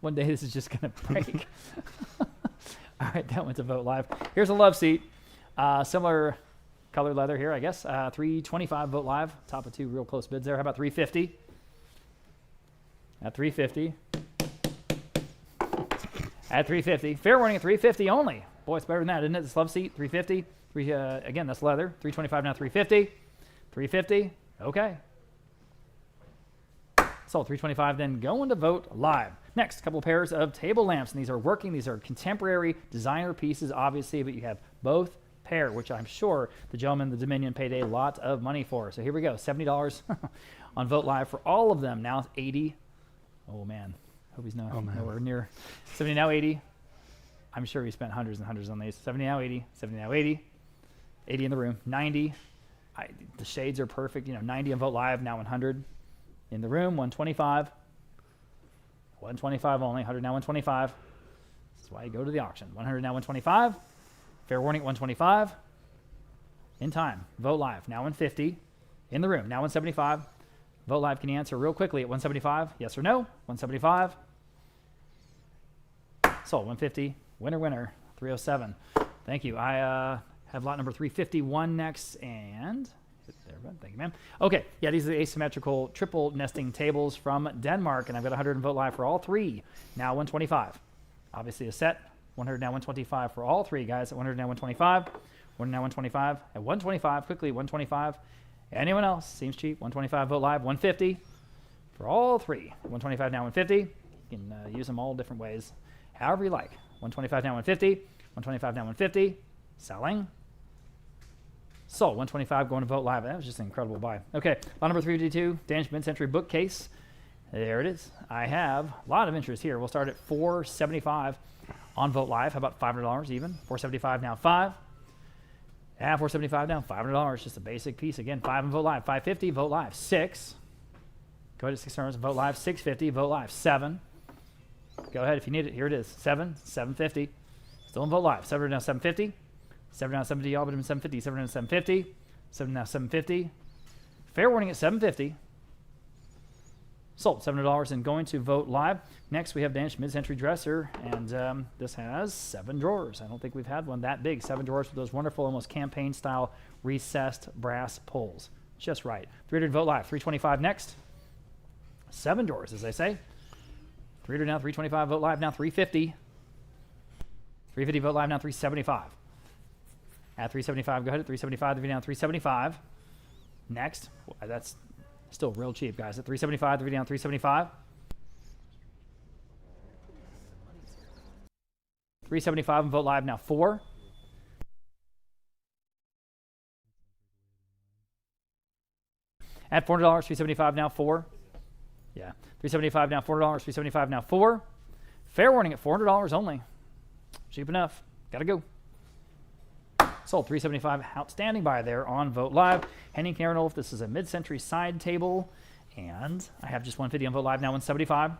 One day this is just going to break. All right, that went to Vote Live. Here's a love seat, similar color leather here, I guess. 325 Vote Live. Top of 2 real close bids there. How about 350? At 350. At 350. Fair warning at 350 only. Boy, it's better than that, isn't it? This love seat, 350. Again, that's leather. 325 now, 350. 350. Okay. Sold 325, then going to Vote Live. Next, a couple pairs of table lamps, and these are working. These are contemporary designer pieces, obviously, but you have both pair, which I'm sure the gentleman, the Dominion, paid a lot of money for. So here we go, $70 on Vote Live for all of them. Now 80. Oh man, hope he's nowhere near 70 now 80. I'm sure he spent hundreds and hundreds on these. 70 now 80, 70 now 80, 80 in the room, 90. The shades are perfect. 90 on Vote Live, now 100 in the room, 125. 125 only, 100 now 125. This is why you go to the auction. 100 now 125. Fair warning, 125. In time. Vote Live, now 150. In the room, now 175. Vote Live, can you answer real quickly at 175? Yes or no? 175. Sold, 150. Winner, winner, 307. Thank you. I have lot number 351 next, and there, thank you, ma'am. Okay, yeah, these are the asymmetrical triple nesting tables from Denmark, and I've got 100 in Vote Live for all 3. Now 125. Obviously a set. 100 now 125 for all 3 guys at 100 now 125. 100 now 125 at 125. Quickly 125. Anyone else? Seems cheap. 125 Vote Live. 150 for all 3. 125 now 150. You can use them all different ways, however you like. 125 now 150. 125 now 150. Selling. Sold. 125 going to Vote Live. That was just an incredible buy. Okay, lot number 352, Danish mid-century bookcase. There it is. I have a lot of interest here. We'll start at $475 on Vote Live. How about $500 even? $475 now 5. Yeah, $475 down, $500. Just a basic piece. Again, 5 on Vote Live. $550, Vote Live. 6. Go ahead to $600, Vote Live. $650, Vote Live. 7. Go ahead if you need it. Here it is. 7, $750. Still in Vote Live. 7 now $750. 7 now $750, all but him $750. 7 now $750. 7 now $750. Fair warning at $750. Sold $700 and going to Vote Live. Next, we have Danish mid-century dresser, and this has 7 drawers. I don't think we've had one that big. 7 drawers with those wonderful, almost campaign-style recessed brass pulls. Just right. 300 Vote Live. 325 next. 7 drawers, as I say. 300 now, 325 Vote Live now, 350. 350 Vote Live now, 375. At 375, go ahead at 375. The video down 375. Next, that's still real cheap, guys. At 375, the video down 375. 375 and Vote Live now 4. At $400, 375 now 4. Yeah, 375 now $4, 375 now 4. Fair warning at $400 only. Cheap enough. Gotta go. Sold 375. Outstanding buy there on Vote Live. Henning Kjaernulf. This is a mid-century side table, and I have just 150 on Vote Live now 175.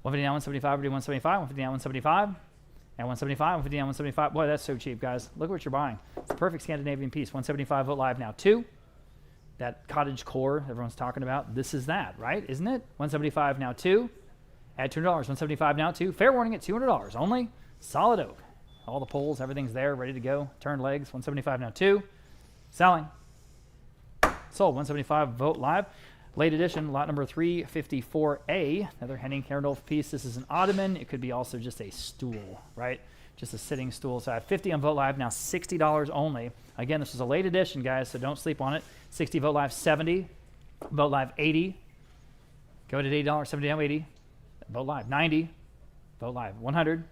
150 now 175. 175. 150 now 175. And 175. 150 now 175. Boy, that's so cheap, guys. Look what you're buying. It's the perfect Scandinavian piece. 175 Vote Live now 2. That cottage core everyone's talking about. This is that, right? Isn't it? 175 now 2. at $200. 175 now too. Fair warning at $200 only. Solid oak. All the poles, everything's there, ready to go. Turn legs. 175 now too. Selling. Sold. 175 Vogt live. Late edition, lot number 354A. Another Henning Kjaernulf piece. This is an ottoman. It could be also just a stool, right? Just a sitting stool. So I have 50 on Vogt live, now $60 only. Again, this is a late edition, guys, so don't sleep on it. 60 Vogt live, 70. Vogt live, 80. Go to $80, 70 now 80. Vogt live, 90. Vogt live, 100.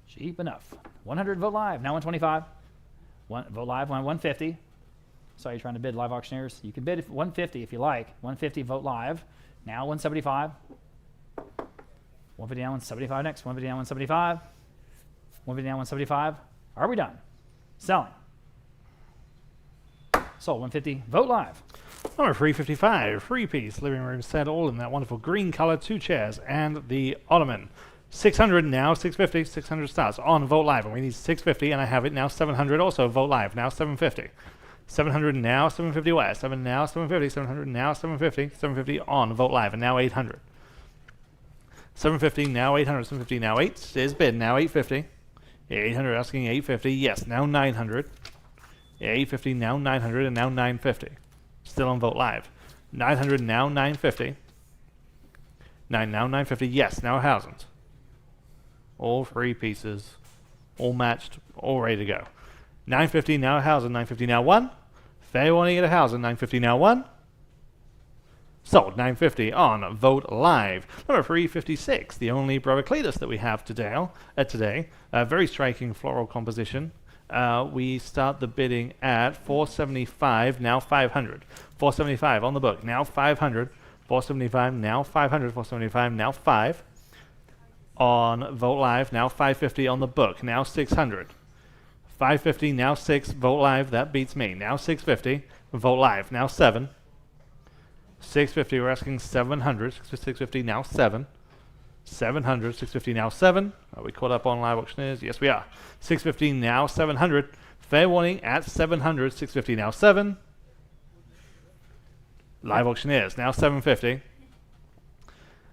Cheap enough. 100 Vogt live, now 125. Vogt live, 150. So you're trying to bid, live auctioneers. You can bid 150 if you like. 150 Vogt live. Now 175. 150 down, 175 next. 150 down, 175. 150 down, 175. Are we done? Selling. Sold. 150 Vogt live. Number 355, three-piece living room set, all in that wonderful green color, 2 chairs, and the ottoman. 600 now, 650, 600 starts on Vogt live, and we need 650, and I have it now 700 also, Vogt live, now 750. 700 now, 750 where? 7 now, 750, 700 now, 750, 750 on Vogt live, and now 800. 750 now, 800, 750 now 8 is bid, now 850. 800 asking 850, yes, now 900. 850 now 900, and now 950. Still on Vogt live. 900 now 950. 9 now 950, yes, now 1,000. All 3 pieces, all matched, all ready to go. 950 now 1,000, 950 now 1. Fair warning at 1,000, 950 now 1. Sold. 950 on Vogt live. Number 356, the only Brother Cletus that we have today. Very striking floral composition. We start the bidding at 475, now 500. 475 on the book, now 500. 475, now 500. 475, now 5. On Vogt live, now 550 on the book, now 600. 550, now 6. Vogt live, that beats me. Now 650. Vogt live, now 7. 650, we're asking 700. 650, now 7. 700, 650, now 7. Are we caught up on live auctioneers? Yes, we are. 650, now 700. Fair warning at 700. 650, now 7. Live auctioneers, now 750.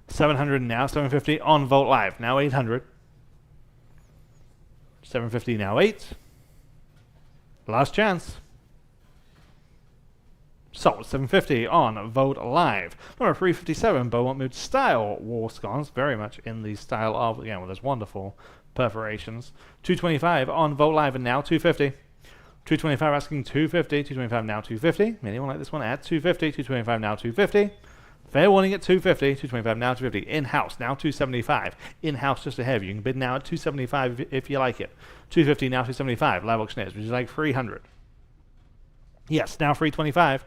700, now 750 on Vogt live, now 800. 750, now 8. Last chance. Sold. 750 on Vogt live. Number 357, Beaumont Mood style wall scones, very much in the style of, again, with those wonderful perforations. 225 on Vogt live, and now 250. 225 asking 250. 225 now 250. Anyone like this one at 250? 225 now 250. Fair warning at 250. 225 now 250. In-house now 275. In-house just ahead. You can bid now at 275 if you like it. 250 now 275. Live auctioneers, which is like 300. Yes, now 325.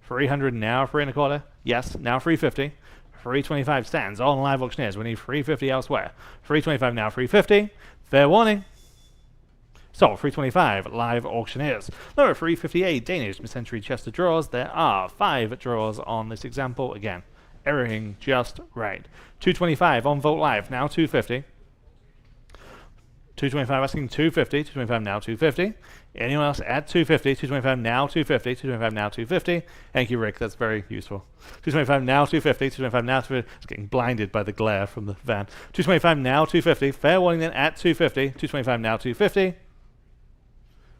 300 now 3.25. Yes, now 350. 325 stands on live auctioneers. We need 350 elsewhere. 325 now 350. Fair warning. So 325 live auctioneers. Number 358 Danish mid-century chest of drawers. There are 5 drawers on this example. Again, everything just right. 225 on Vogt live. Now 250. 225 asking 250. 225 now 250. Anyone else at 250? 225 now 250. 225 now 250. Thank you, Rick. That's very useful. 225 now 250. 225 now 250. It's getting blinded by the glare from the van. 225 now 250. Fair warning then at 250. 225 now 250.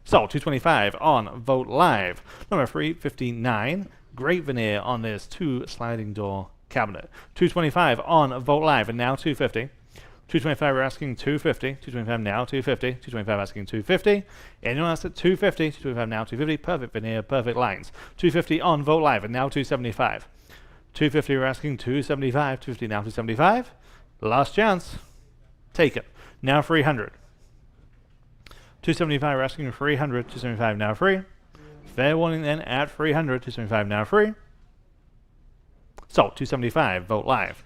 So 225 on Vogt live. Number 359. Great veneer on this 2 sliding door cabinet. 225 on Vogt live, and now 250. 225 we're asking 250. 225 now 250. 225 asking 250. Anyone else at 250? 225 now 250. Perfect veneer, perfect lines. 250 on Vogt live, and now 275. 250 we're asking 275. 250 now 275. Last chance. Take it. Now 300. 275 we're asking 300. 275 now free. Fair warning then at 300. 275 now free. So 275 Vogt live.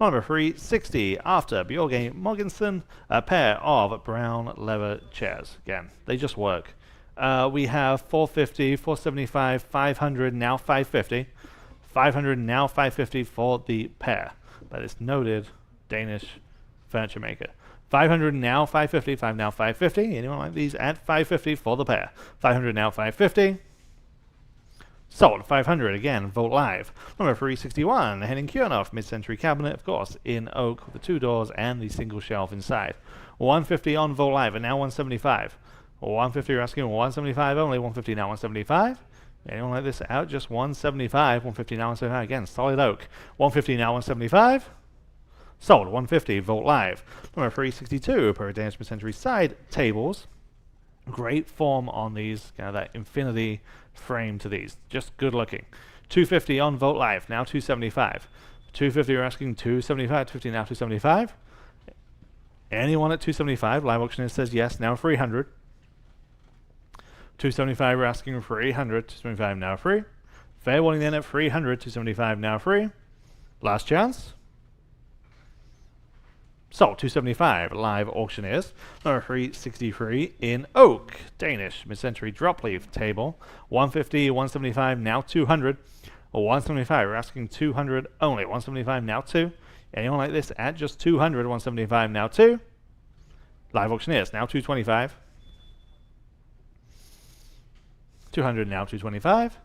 Number 360, after Bjorge Mogensen, a pair of brown leather chairs. Again, they just work. We have 450, 475, 500, now 550. 500, now 550 for the pair by this noted Danish furniture maker. 500 now 550, 5 now 550. Anyone like these at 550 for the pair? 500 now 550. Sold. 500 again, Vogt Live. Number 361, Henning Kjaernulf, mid-century cabinet, of course, in oak with the 2 doors and the single shelf inside. 150 on Vogt Live, and now 175. 150, we're asking 175 only, 150 now 175. Anyone like this out? Just 175, 150 now 175. Again, solid oak. 150 now 175. Sold. 150, Vogt Live. Number 362, per Danish mid-century side tables. Great form on these, kind of that infinity frame to these. Just good looking. 250 on Vogt Live, now 275. 250, we're asking 275, 250 now 275. Anyone at 275? Live auctioneer says yes, now 300. 275, we're asking 300. 275 now free. Fair warning then at 300. 275 now free. Last chance. Sold. 275, live auctioneers. Number 363 in oak, Danish mid-century drop leaf table. 150, 175 now 200. 175, we're asking 200 only. 175 now 2. Anyone like this at just 200? 175 now 2. Live auctioneers now 225. 200 now 225.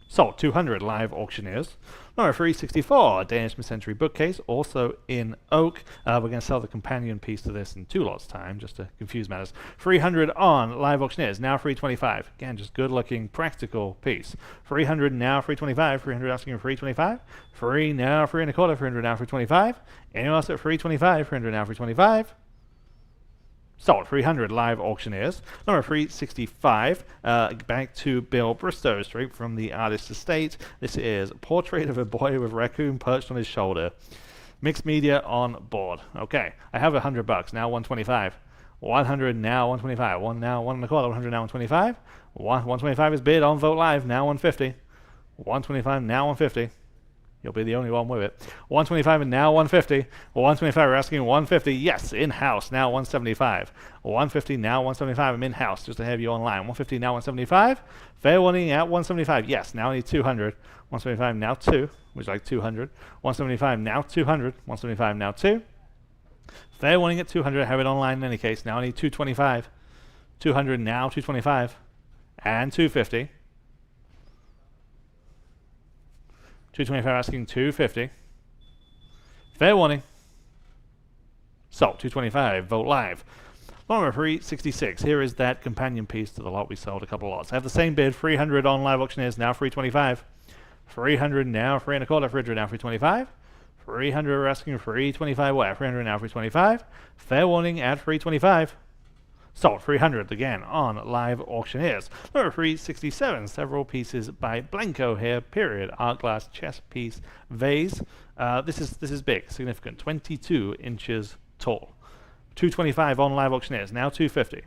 Sold. 200, live auctioneers. Number 364, Danish mid-century bookcase, also in oak. We're going to sell the companion piece to this in 2 lots time, just to confuse matters. 300 on live auctioneers, now 325. Again, just good-looking, practical piece. 300 now 325. 300 asking for 325. 3 now 3 and a quarter. 300 now 325. Anyone else at 325? 300 now 325. Sold. 300, live auctioneers. Number 365, back to Bill Bristow, straight from the artist's estate. This is a portrait of a boy with a raccoon perched on his shoulder. Mixed media on board. Okay, I have $100, now 125. 100 now 125. 1 now 1 and a quarter. 100 now 125. 125 is bid on Vogt Live, now 150. 125 now 150. You'll be the only one with it. 125 and now 150. 125, we're asking 150. Yes, in-house, now 175. 150 now 175. I'm in-house, just to have you online. 150 now 175. Fair warning at 175. Yes, now I need 200. 175 now 2, which is like 200. 175 now 200. 175 now 2. Fair warning at 200. I have it online in any case. Now I need 225. 200 now 225. And 250. 225 asking 250. Fair warning. Sold. 225. Vogt Live. Number 366. Here is that companion piece to the lot we sold a couple of lots. I have the same bid. 300 on live auctioneers. Now 325. 300 now 3 and a quarter. 300 now 325. 300 we're asking 325. Where? 300 now 325. Fair warning at 325. Sold. 300 again on live auctioneers. Number 367, several pieces by Blanco here, period. Art glass chess piece vase. This is big, significant. 22 inches tall. 225 on live auctioneers, now 250.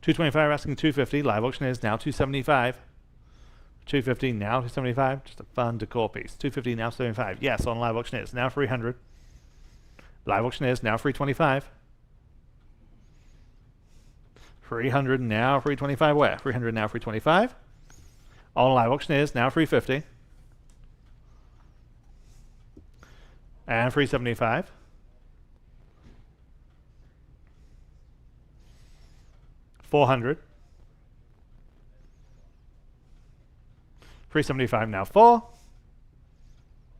225 asking 250, live auctioneers now 275. 250 now 275, just a fun decor piece. 250 now 75, yes, on live auctioneers, now 300. Live auctioneers now 325. 300 now 325. Where? 300 now 325. On live auctioneers now 350. And 375. 400. 375 now 4.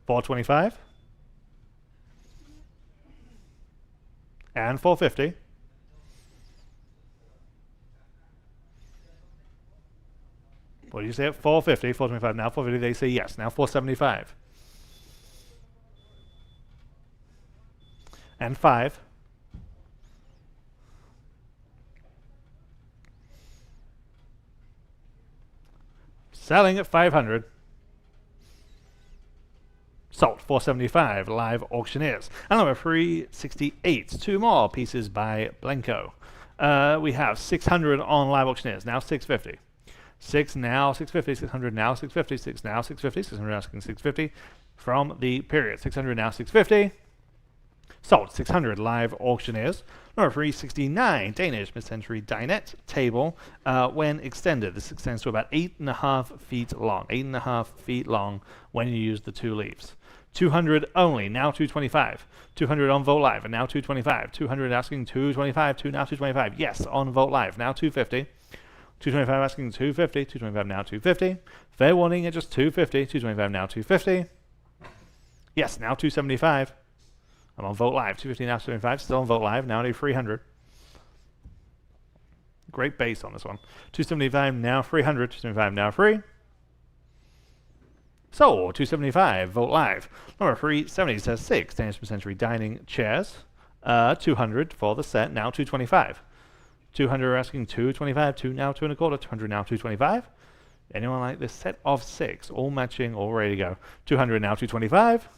425. And 450. What did you say at 450? 425 now 450. They say yes. Now 475. And 5. Selling at 500. Sold. 475. Live auctioneers. And number 368. 2 more pieces by Blanco. We have 600 on live auctioneers. Now 650. 6 now 650. 600 now 650. 6 now 650. 600 asking 650 from the period. 600 now 650. Sold. 600 live auctioneers. Number 369, Danish mid-century dinette table. When extended, this extends to about 8.5 feet long. 8.5 feet long when you use the 2 leaves. 200 only, now 225. 200 on Vogt Live, and now 225. 200 asking 225, now 225. Yes, on Vogt Live, now 250. 225 asking 250, 225 now 250. Fair warning at just 250, 225 now 250. Yes, now 275. I'm on Vogt Live, 250 now 275, still on Vogt Live, now I need 300. Great base on this one. 275 now 300, 275 now free. So, 275, Vogt Live. Number 370 says 6, Danish mid-century dining chairs. 200 for the set, now 225. 200 asking 225, 2 now 2 1/4, 200 now 225. Anyone like this set of 6, all matching, all ready to go. 200 now 225.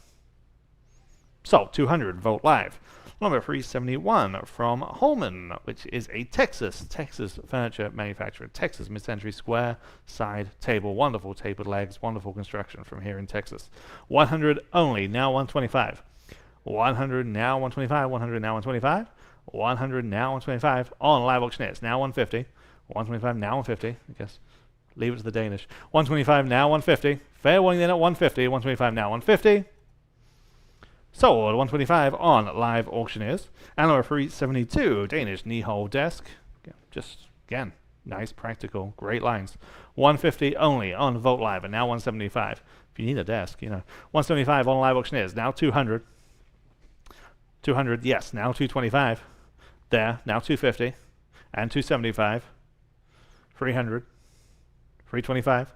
So, 200, Vogt Live. Number 371 from Holman, which is a Texas furniture manufacturer. Texas, mid-century square side table. Wonderful tapered legs, wonderful construction from here in Texas. 100 only, now 125. 100 now 125, 100 now 125. 100 now 125 on live auctioneers, now 150. 125 now 150, I guess. Leave it to the Danish. 125 now 150. Fair warning then at 150. 125 now 150. Sold 125 on live auctioneers. And number 372, Danish knee-hole desk. Just, again, nice, practical, great lines. 150 only on Vogt Live, and now 175. If you need a desk, 175 on live auctioneers, now 200. 200, yes, now 225. There, now 250. And 275. 300. 325.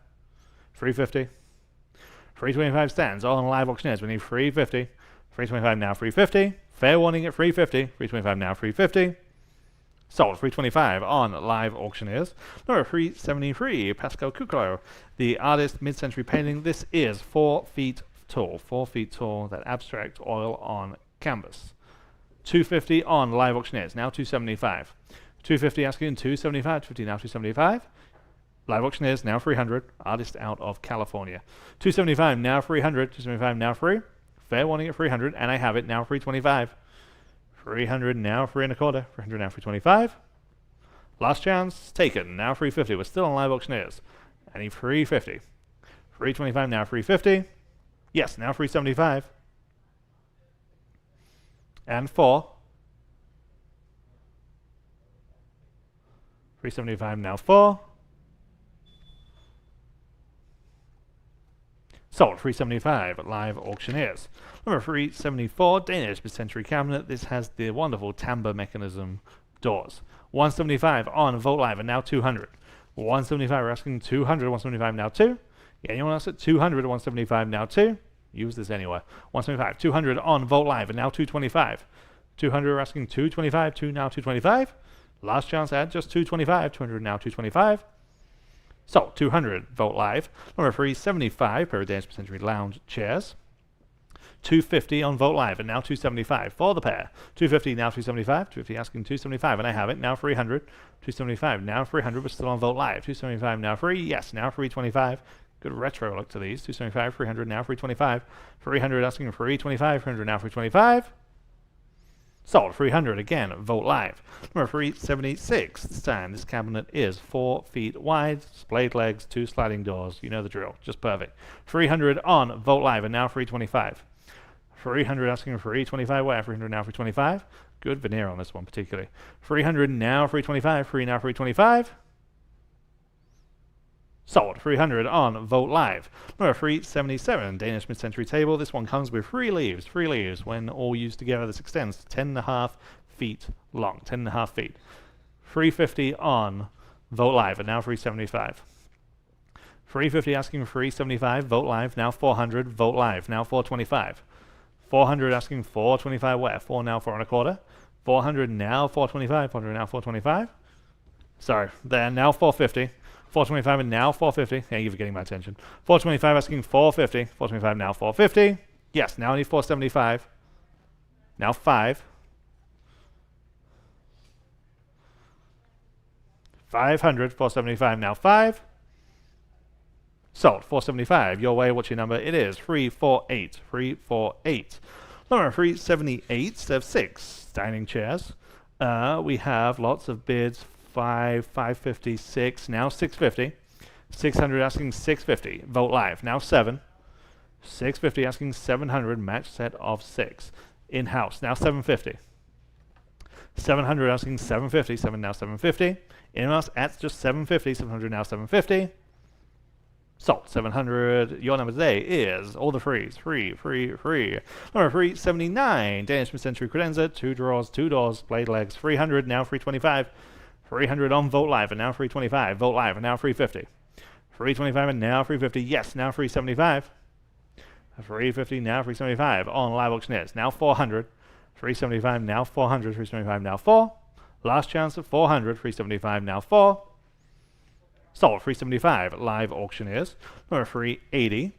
350. 325 stands on live auctioneers. We need 350. 325 now 350. Fair warning at 350. 325 now 350. Sold 325 on live auctioneers. Number 373, Pascal Cuclo, the artist mid-century painting. This is 4 feet tall. 4 feet tall, that abstract oil on canvas. 250 on live auctioneers, now 275. 250 asking 275, 250 now 275. Live auctioneers, now 300. Artist out of California. 275 now 300, 275 now free. Fair warning at 300, and I have it now 325. 300 now 3 1/4, 300 now 325. Last chance taken, now 350. We're still on live auctioneers. I need 350. 325 now 350. Yes, now 375. And 4. 375 now 4. Sold 375 at live auctioneers. Number 374, Danish mid-century cabinet. This has the wonderful timbre mechanism doors. 175 on Vogt Live, and now 200. 175, we're asking 200, 175 now 2. Yeah, anyone else at 200, 175 now 2? Use this anywhere. 175, 200 on Vogt Live, and now 225. 200, we're asking 225, 2 now 225. Last chance at just 225, 200 now 225. So, 200 Vogt Live. Number 375, pair of Danish mid-century lounge chairs. 250 on Vogt Live, and now 275 for the pair. 250 now 275. 250 asking 275, and I have it now 300. 275 now 300, but still on Vogt Live. 275 now free. Yes, now 325. Good retro look to these. 275, 300 now 325. 300 asking 325. 300 now 325. Sold 300 again, Vogt Live. Number 376, this time this cabinet is 4 feet wide, splayed legs, 2 sliding doors. You know the drill, just perfect. 300 on Vogt Live, and now 325. 300 asking for 325, where 300 now 325. Good veneer on this one particularly. 300 now 325, 3 now 325. Sold 300 on Vogt Live. Number 377, Danish mid-century table. This one comes with 3 leaves. 3 leaves. When all used together, this extends to 10.5 feet long. 10.5 feet. 350 on Vogt Live, and now 375. 350 asking for 375. Vogt Live, now 400. Vogt Live, now 425. 400 asking 425 where? 4 now 4 1/4. 400 now 425. 400 now 425. Sorry, there now 450. 425 and now 450. Thank you for getting my attention. 425 asking 450. 425 now 450. Yes, now I need 475. Now 5. 500. 475 now 5. Sold. 475. Your way. What's your number? It is 348. 348. Number 378. Step 6. Dining chairs. We have lots of bids. 550, 6, now 650. 600 asking 650. Vogt Live, now 7. 650 asking 700. Match set of 6. In-house, now 750. 700 asking 750, 7 now 750. Anyone else at just 750, 700 now 750. Sold. 700. Your number today is all the frees. Free. Number 379. Danish mid-century credenza. 2 draws, 2 doors, blade legs. 300, now 325. 300 on Vogt Live, and now 325. Vogt Live, and now 350. 325, and now 350. Yes, now 375. 350, now 375. On Live Auctioneers, now 400. 375, now 400. 375, now 4. Last chance at 400. 375, now 4. Sold. 375. Live Auctioneers. Number 380.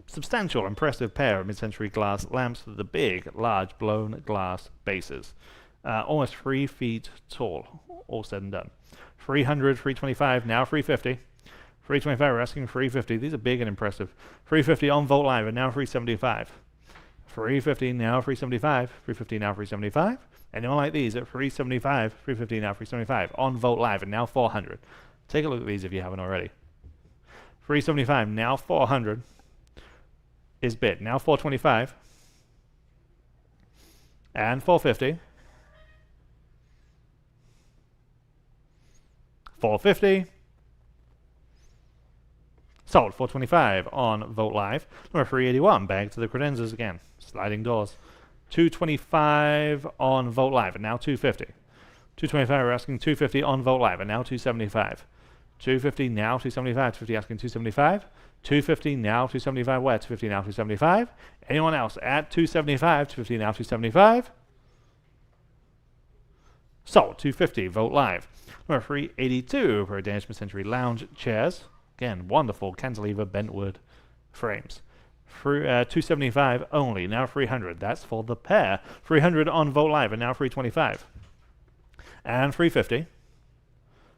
Substantial, impressive pair of mid-century glass lamps with the big, large, blown glass bases. Almost 3 feet tall, all said and done. 300, 325, now 350. 325, we're asking 350. These are big and impressive. 350 on Vogt Live, and now 375. 350, now 375. 350, now 375. Anyone like these at 375, 350, now 375. On Vogt Live, and now 400. Take a look at these if you haven't already. 375, now 400 is bid. Now 425. And 450. 450. Sold. 425 on Vogt Live. Number 381. Back to the credenzas again. Sliding doors. 225 on Vogt Live, and now 250. 225, we're asking 250 on Vogt Live, and now 275. 250, now 275. 250 asking 275. 250, now 275. Where? 250, now 275. Anyone else at 275? 250, now 275. Sold. 250, Vogt Live. Number 382 for Danish mid-century lounge chairs. Again, wonderful cantilever bentwood frames. 275 only, now 300. That's for the pair. 300 on Vogt Live, and now 325. And 350.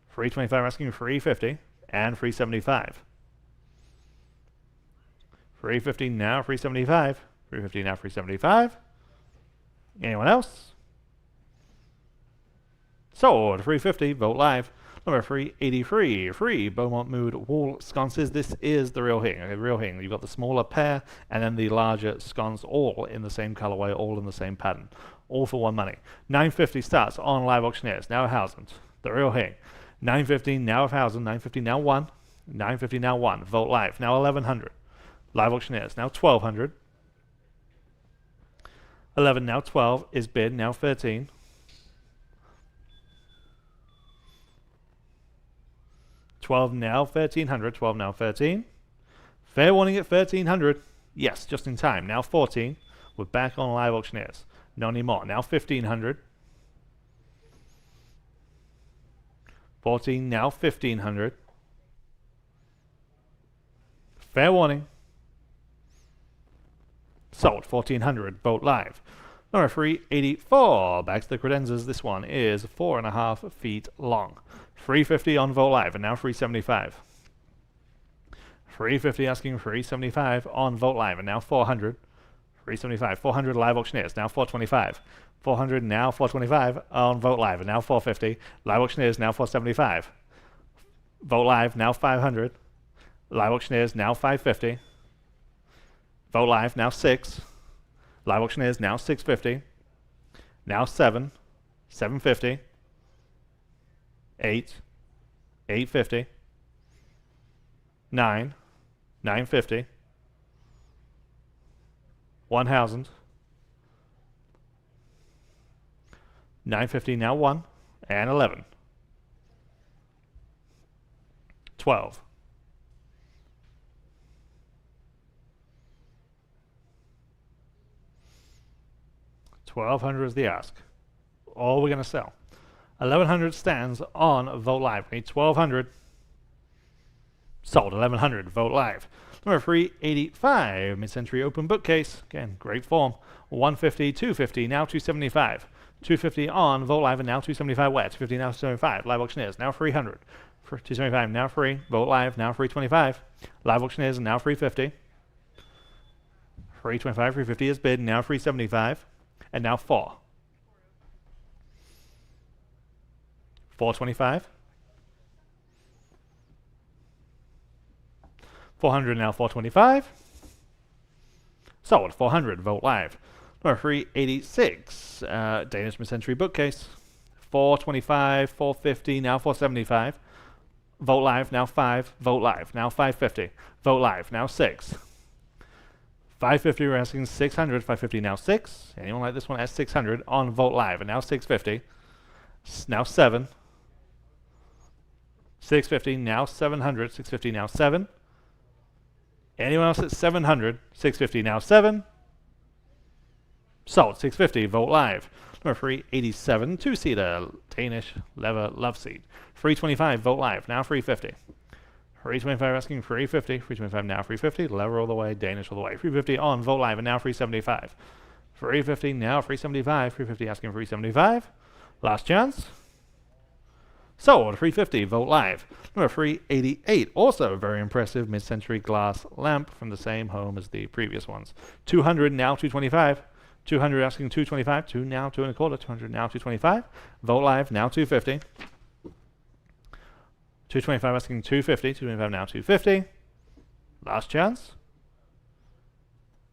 325 asking 350. And 375. 350 now 375. 350 now 375. Anyone else? Sold. 350, Vogt Live. Number 383, free Beaumont Mood wall sconces. This is the real thing. Okay, real thing. You've got the smaller pair and then the larger sconce, all in the same colorway, all in the same pattern, all for one money. 950 starts on Live Auctioneers. Now 1,000. The real thing. 950 now 1,000. 950 now 1. 950 now 1. Vogt Live now 1,100. Live Auctioneers now 1,200. 11 now 12 is bid now 13. 12 now 1,300. 12 now 13. Fair warning at 1,300. Yes, just in time. Now 14. We're back on Live Auctioneers. Not anymore. Now 1,500. 14 now 1,500. Fair warning. Sold. 1,400. Vogt Live. Number 384. Back to the credenzas. This one is 4.5 feet long. 350 on Vogt Live, and now 375. 350 asking 375 on Vogt Live, and now 400. 375. 400 Live Auctioneers, now 425. 400 now 425 on Vogt Live, and now 450. Live Auctioneers now 475. Vogt Live now 500. Live Auctioneers now 550. Vogt Live now 6. Live Auctioneers now 650. Now 7. 750. 8. 850. 9. 950. 1,000. 950 now 1. And 11. 12. 1,200 is the ask. All we're going to sell. 1,100 stands on Vogt Live. We need 1,200. Sold. 1,100. Vogt Live. Number 385. Mid-century open bookcase. Again, great form. 150, 250, now 275. 250 on Vogt Live, and now 275 where? 250 now 275. Live Auctioneers now 300. 275 now free. Vogt Live now 325. Live Auctioneers now 350. 325, 350 is bid. Now 375. And now 4. 425. 400 now 425. Sold. 400. Vogt Live. Number 386, Danish mid-century bookcase. 425, 450, now 475. Vote live, now 5. Vote live, now 550. Vote live, now 6. 550, we're asking 600. 550, now 6. Anyone like this one at 600 on Vote live, and now 650. Now 7. 650, now 700. 650, now 7. Anyone else at 700? 650, now 7. Sold. 650, Vote live. Number 387, two-seater, Danish leather love seat. 325, Vote live, now 350. 325 asking 350, 325 now 350, leather all the way, Danish all the way. 350 on, Vote live, and now 375. 350 now 375, 350 asking 375. Last chance. Sold. 350, Vote live. Number 388, also a very impressive mid-century glass lamp from the same home as the previous ones. 200 now 225. 200 asking 225, 2 now 2 1/4, 200 now 225. Vote live, now 250. 225 asking 250, 225 now 250. Last chance.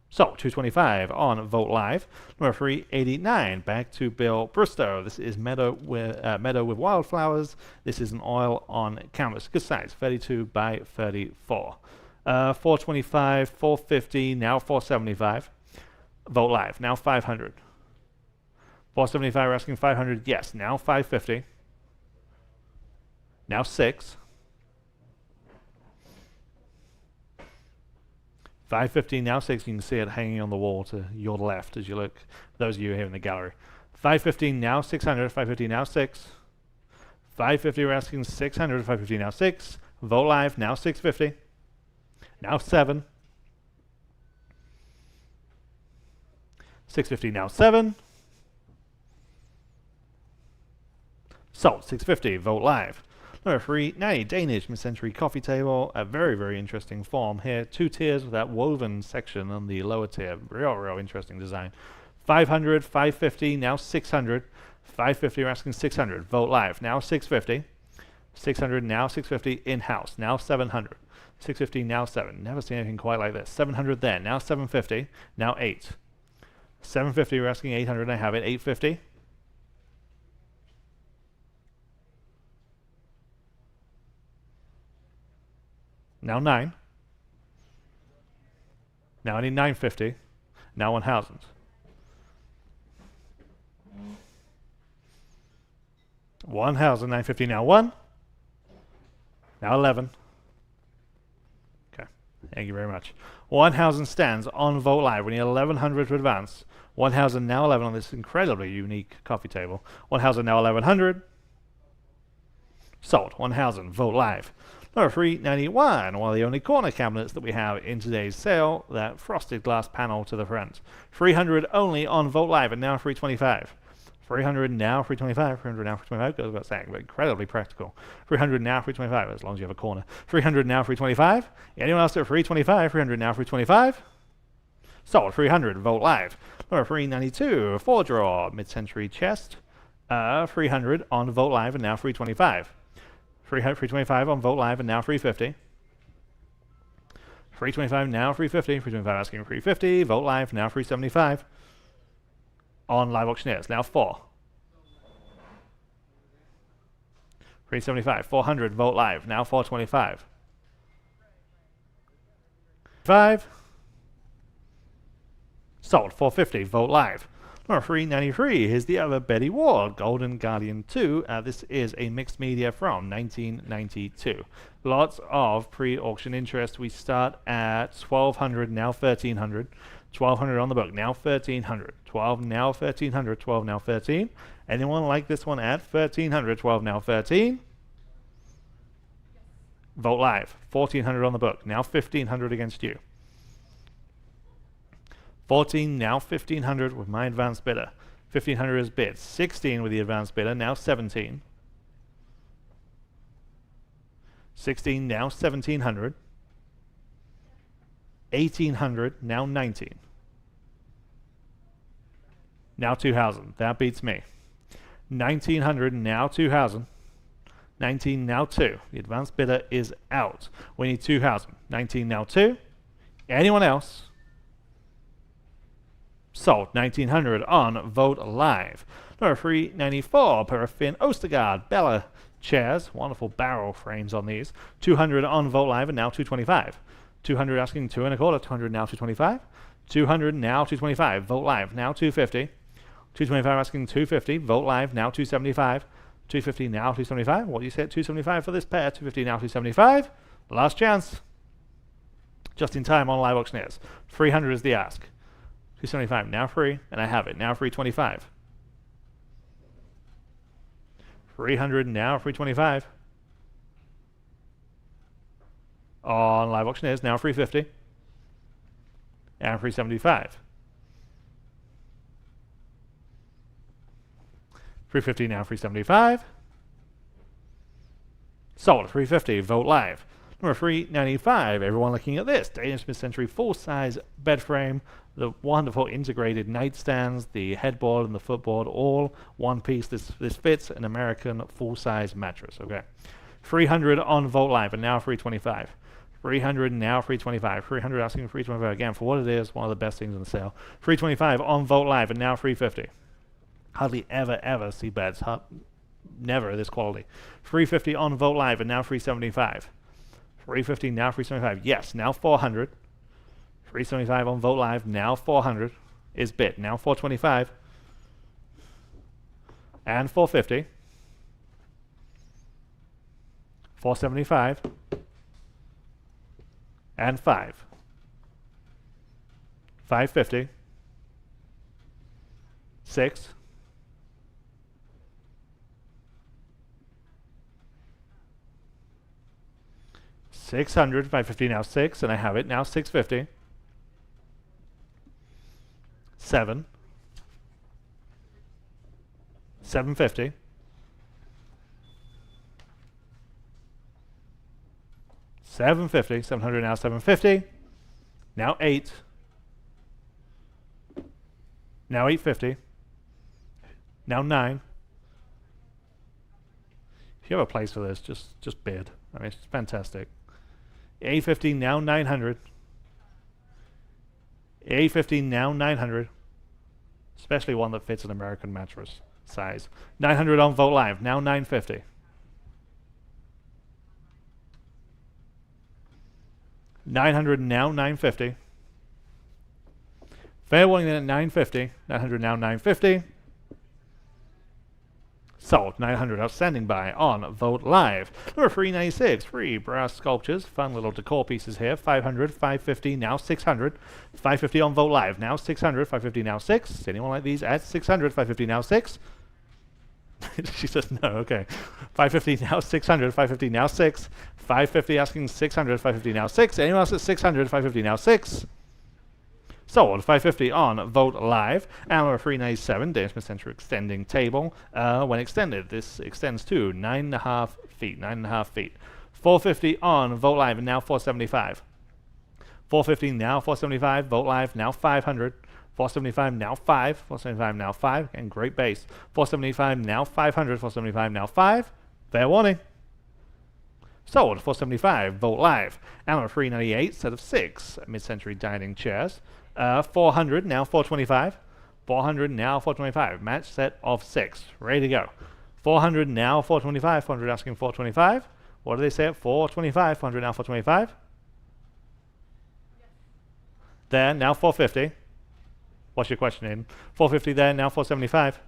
So 225 on Vote live. Number 389, back to Bill Bristow. This is Meadow with Wildflowers. This is an oil on canvas. Good size, 32 by 34. 425, 450, now 475. Vote live, now 500. 475, we're asking 500, yes, now 550. Now 6. 550, now 6. You can see it hanging on the wall to your left as you look, those of you here in the gallery. 550, now 600. 550, now 6. 550, we're asking 600. 550, now 6. Vote live, now 650. Now 7. 650, now 7. Sold. 650, Vote live. Number 390, Danish mid-century coffee table. A very, very interesting form here. 2 tiers with that woven section on the lower tier. Real interesting design. 500, 550, now 600. 550, we're asking 600. Vote live, now 650. 600, now 650. In-house, now 700. 650, now 7. Never seen anything quite like this. 700 there, now 750. Now 8. 750, we're asking 800, I have it. 850. Now 9. Now I need 950. Now 1000. $1,000, 950, now 1. Now 11. Okay, thank you very much. 1,000 stands on Vote live. We need 1,100 to advance. 1,000, now 11 on this incredibly unique coffee table. 1,000, now 1,100. Sold. 1,000, Vote live. Number 391, one of the only corner cabinets that we have in today's sale, that frosted glass panel to the front. 300 only on Vote live, and now 325. 300 now 325. 300 now 325 goes without saying, but incredibly practical. 300 now 325, as long as you have a corner. 300 now 325. Anyone else at 325? 300 now 325. Sold. 300, Vote live. Number 392, 4-drawer mid-century chest. 300 on Vote live, and now 325. 325 on Vote live, and now 350. 325 now 350. 325 asking 350. Vote live, now 375. On Live Auctioneers, now 4. 375. 400, Vote live, now 425. 5. Sold. 450, Vote live. Number 393, here's the other Betty Ward, Golden Guardian 2. This is a mixed media from 1992. Lots of pre-auction interest. We start at 1,200, now 1,300. 1,200 on the book, now 1,300. 12, now 1,300. 12, now 13. Anyone like this one at 1,300? 12, now 13. Vote live. 1,400 on the book, now 1,500 against you. 14, now 1,500 with my advanced bidder. 1,500 is bid. 16 with the advanced bidder, now 17. 16, now 1,700. 1,800, now 19. Now 2,000. That beats me. 1,900, now 2,000. 19, now 2. The advanced bidder is out. We need 2,000. 19, now 2. Anyone else? Sold. 1900 on Vogt Live. Number 394, Paraffin Ostergaard Bella chairs. Wonderful barrel frames on these. 200 on Vogt Live and now 225. 200 asking 2 1/4. 200 now 225. 200 now 225. Vogt Live now 250. 225 asking 250. Vogt Live now 275. 250 now 275. What do you say at 275 for this pair? 250 now 275. Last chance. Just in time on Live Auctioneers. 300 is the ask. 275 now free, and I have it. Now 325. 300 now 325. On Live Auctioneers now 350. And 375. 350 now 375. Sold. 350. Vogt Live. Number 395. Everyone looking at this. Danish mid-century full-size bed frame. The wonderful integrated nightstands, the headboard and the footboard, all one piece. This fits an American full-size mattress. Okay. 300 on Vogt Live and now 325. 300 now 325. 300 asking 325 again for what it is. One of the best things on the sale. 325 on Vogt Live and now 350. Hardly ever see beds. Never this quality. 350 on Vogt Live and now 375. 350 now 375. Yes, now 400. 375 on Vogt Live, now 400 is bid. Now 425 and 450. 475 and 5. 550. 6. 600, 550 now 6, and I have it now 650. 7. 750. 750. 700 now 750. Now 8. Now 850. Now 9. If you have a place for this, just bid. I mean, it's fantastic. 850 now 900. 850 now 900. Especially one that fits an American mattress size. 900 on Vogt Live, now 950. 900 now 950. Fair warning then at 950. 900 now 950. Sold. 900 outstanding buy on Vogt Live. Number 396. 3 brass sculptures. Fun little decor pieces here. 500, 550, now 600. 550 on Vogt Live. Now 600, 550 now 6. Anyone like these at 600, 550 now 6? She says no, okay. 550 now 600, 550 now 6. 550 asking 600, 550 now 6. Anyone else at 600, 550 now 6? Sold. 550 on Vogt Live. And number 397, Danish mid-century extending table. When extended, this extends to 9.5 feet. 9.5 feet. 450 on Vogt Live and now 475. 450 now 475. Vogt Live now 500. 475 now 5. 475 now 5. And great base. 475 now 500. 475 now 5. Fair warning. Sold. 475 Vogt Live. And number 398, set of 6 mid-century dining chairs. 400 now 425. 400 now 425. Match set of 6. Ready to go. 400 now 425. 400 asking 425. What do they say at 425? 400 now 425. There, now 450. What's your question, Aiden? 450 there, now 475.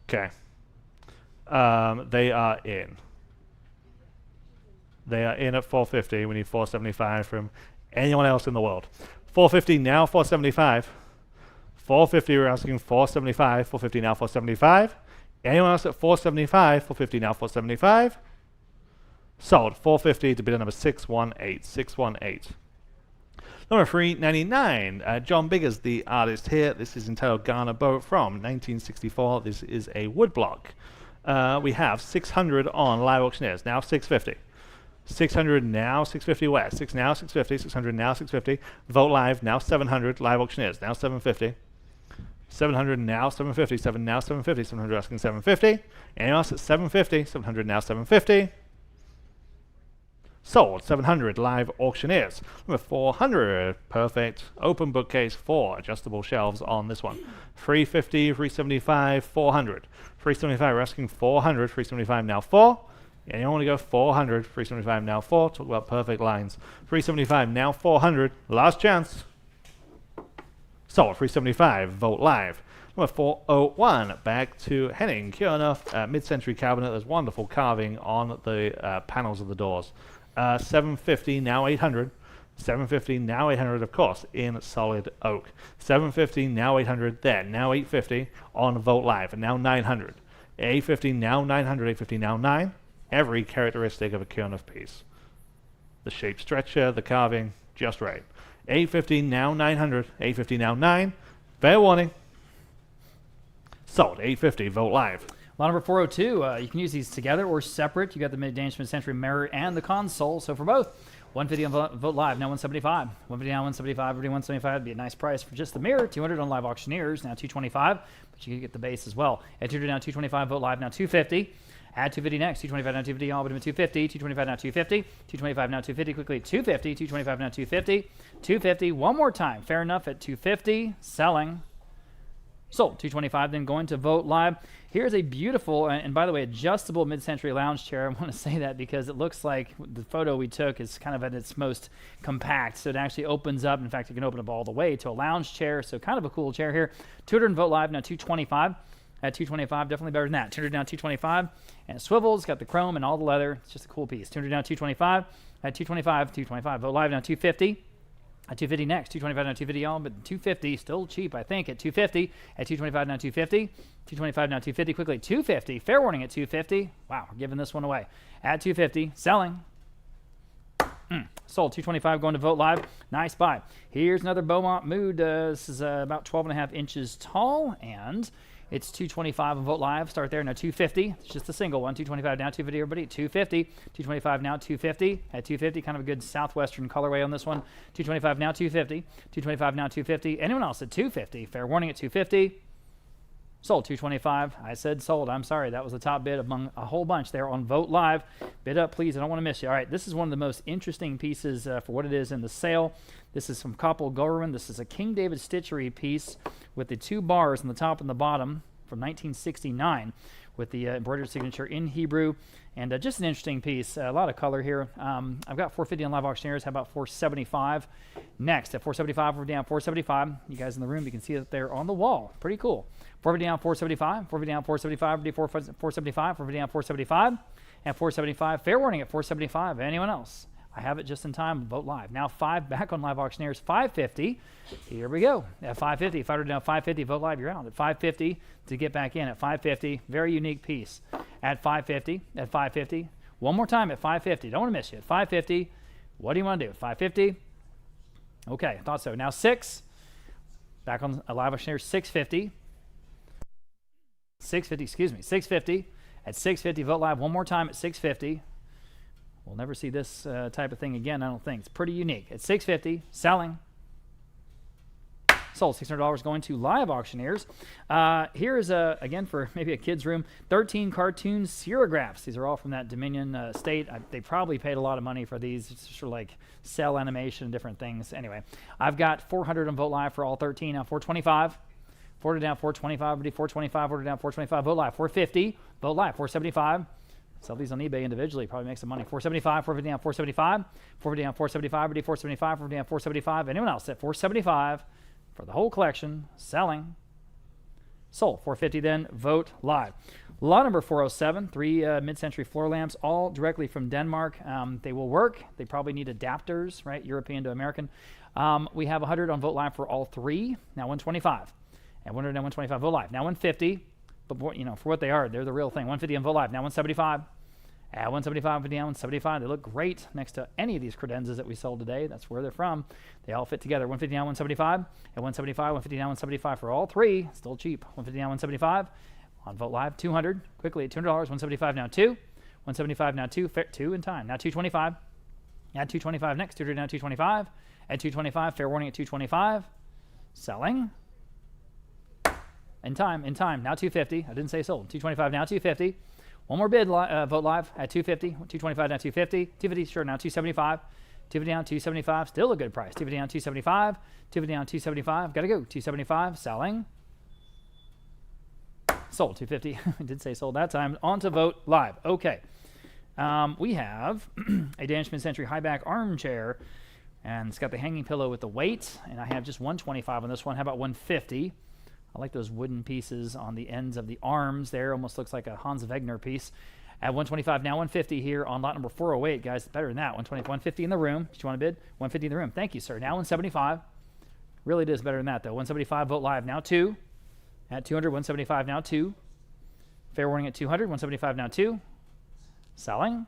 Okay. They are in. They are in at 450. We need 475 from anyone else in the world. 450 now 475. 450 we're asking 475. 450 now 475. Anyone else at 475? 450 now 475. Sold. 450 to bidder number 618. 618. Number 399. John Biggers, the artist here. This is entitled Ghana Boat from 1964. This is a woodblock. We have 600 on Live Auctioneers. Now 650. 600 now 650 west. 6 now 650. 600 now 650. Vogt Live now 700. Live Auctioneers now 750. 700 now 750. 7 now 750. 700 asking 750. Anyone else at 750? 700 now 750. Sold. 700 live auctioneers. Number 400, perfect open bookcase, 4 adjustable shelves on this one. 350, 375, 400. 375, we're asking 400, 375 now 4. And you want to go 400, 375 now 4. Talk about perfect lines. 375 now 400, last chance. Sold. 375, Vogt live. Number 401, back to Henning Kjaernulf, mid-century cabinet. There's wonderful carving on the panels of the doors. 750, now 800. 750, now 800, of course, in solid oak. 750, now 800, there, now 850 on Vogt live, and now 900. 850, now 900, 850, now 9. Every characteristic of a Kjaernulf piece. The shape stretcher, the carving, just right. 850, now 900, 850, now 9. Fair warning. Sold. 850, Vogt live. Lot number 402, you can use these together or separate. You got the mid-Danish mid-century mirror and the console, so for both. 150 on Vogt live, now 175. 150 now 175, 175 would be a nice price for just the mirror. 200 on live auctioneers, now 225, but you can get the base as well. At 200 now 225, Vogt live now 250. Add 250 next, 225 now 250, all but 250, 225 now 250, 225 now 250, quickly 250, 225 now 250, 250, one more time, fair enough at 250, selling. Sold. 225, then going to Vogt live. Here's a beautiful, and by the way, adjustable mid-century lounge chair. I want to say that because it looks like the photo we took is kind of at its most compact. So it actually opens up. In fact, it can open up all the way to a lounge chair. So kind of a cool chair here. 200 in Vogt live, now 225. At 225, definitely better than that. 200 now 225. And it swivels, got the chrome and all the leather. It's just a cool piece. 200 now 225. At 225, 225. Vogt live now 250. At 250 next, 225 now 250 all, but 250 still cheap, I think, at 250. At 225 now 250. 225 now 250, quickly 250. Fair warning at 250. Wow, we're giving this one away. At 250, selling. Sold. 225 going to Vogt live. Nice buy. Here's another Beaumont Mood. This is about 12.5 inches tall, and it's 225 on Vogt live. Start there. Now 250. It's just a single one. 225 now 250, everybody. 250. 225 now 250. At 250, kind of a good southwestern colorway on this one. 225 now 250. 225 now 250. Anyone else at 250? Fair warning at 250. Sold. 225. I said sold. I'm sorry. That was the top bid among a whole bunch there on Vogt live. Bid up, please. I don't want to miss you. All right. This is one of the most interesting pieces for what it is in the sale. This is from Koppel Goerman. This is a King David stitchery piece with the 2 bars on the top and the bottom from 1969 with the embroidered signature in Hebrew. And just an interesting piece. A lot of color here. I've got 450 on live auctioneers. How about 475? Next, at 475, we're down 475. You guys in the room, you can see it there on the wall. Pretty cool. 450 down 475. 450 down 475. 475. 450 down 475. And 475. Fair warning at 475. Anyone else? I have it just in time. Vote live. Now 5 back on live auctioneers. 550. Here we go. At 550. If I were down 550, vote live. You're out. At 550 to get back in. At 550. Very unique piece. At 550. At 550. One more time at 550. Don't want to miss you. At 550. What do you want to do? 550. Okay. I thought so. Now 6. Back on live auctioneers. 650. 650. Excuse me. 650. At 650. Vote live. One more time at 650. We'll never see this type of thing again, I don't think. It's pretty unique. At $650, selling. Sold. $600 going to live auctioneers. Here's, again, for maybe a kid's room, 13 cartoon serigraphs. These are all from that Dominion state. They probably paid a lot of money for these. It's just for like cell animation and different things. Anyway, I've got 400 on Vote Live for all 13. Now 425. Order down 425. 425. Order down 425. Vote Live 450. Vote Live 475. Sell these on eBay individually, probably make some money. 475, 450 down, 475, 450 down, 475, 475, 450 down, 475. Anyone else at 475 for the whole collection, selling. Sold. 450 then, Vote Live. Lot number 407, 3 mid-century floor lamps, all directly from Denmark. They will work. They probably need adapters, right, European to American. We have 100 on Vote Live for all 3. Now 125. And 100 now 125, Vote Live. Now 150. But, you know, for what they are, they're the real thing. 150 on Vote Live. Now 175. At 175, down 175. They look great next to any of these credenzas that we sold today. That's where they're from. They all fit together. 150 down 175. At 175, 150 down 175 for all 3. Still cheap. 150 down 175. On Vote Live, 200. Quickly at $200. 175 now 2. 175 now 2. 2 in time. Now 225. Add 225 next. 200 now 225. At 225. Fair warning at 225. Selling. In time, now 250. I didn't say sold. 225 now 250. One more bid, vote live at 250, 225 now 250, 250 sure now 275, 250 down 275, still a good price. 250 down 275, 250 down 275, gotta go. 275, selling. Sold 250. I did say sold that time. On to vote live. Okay. We have a Danish mid-century high-back armchair, and it's got the hanging pillow with the weight, and I have just 125 on this one. How about 150? I like those wooden pieces on the ends of the arms there. Almost looks like a Hans Wegner piece. At 125, now 150 here on lot number 408, guys. Better than that. 120, 150 in the room. Do you want to bid? 150 in the room. Thank you, sir. Now 175. Really does better than that, though. 175, vote live. Now 2. At 200, 175, now 2. Fair warning at 200, 175, now 2. Selling.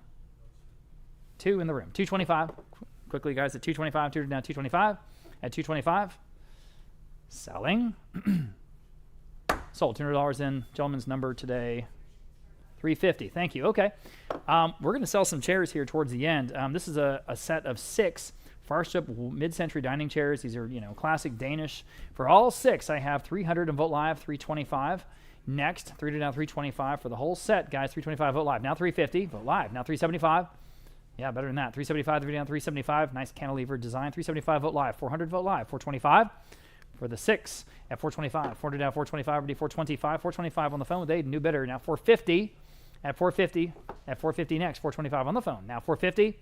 2 in the room. 225. Quickly, guys, at 225, 200 now 225. At 225. Selling. Sold. $200 in. Gentleman's number today. 350. Thank you. Okay. We're going to sell some chairs here towards the end. This is a set of 6 Farship mid-century dining chairs. These are, classic Danish. For all 6, I have 300 and vote live, 325. Next, 300 now 325 for the whole set, guys. 325 vote live. Now 350 vote live. Now 375. Yeah, better than that. 375, 300 down 375. Nice cantilever design. 375 vote live. 400 vote live. 425 for the 6 at 425. 400 down 425. Already 425. 425 on the phone with Aiden. New bidder. Now 450 at 450. At 450 next. 425 on the phone. Now 450.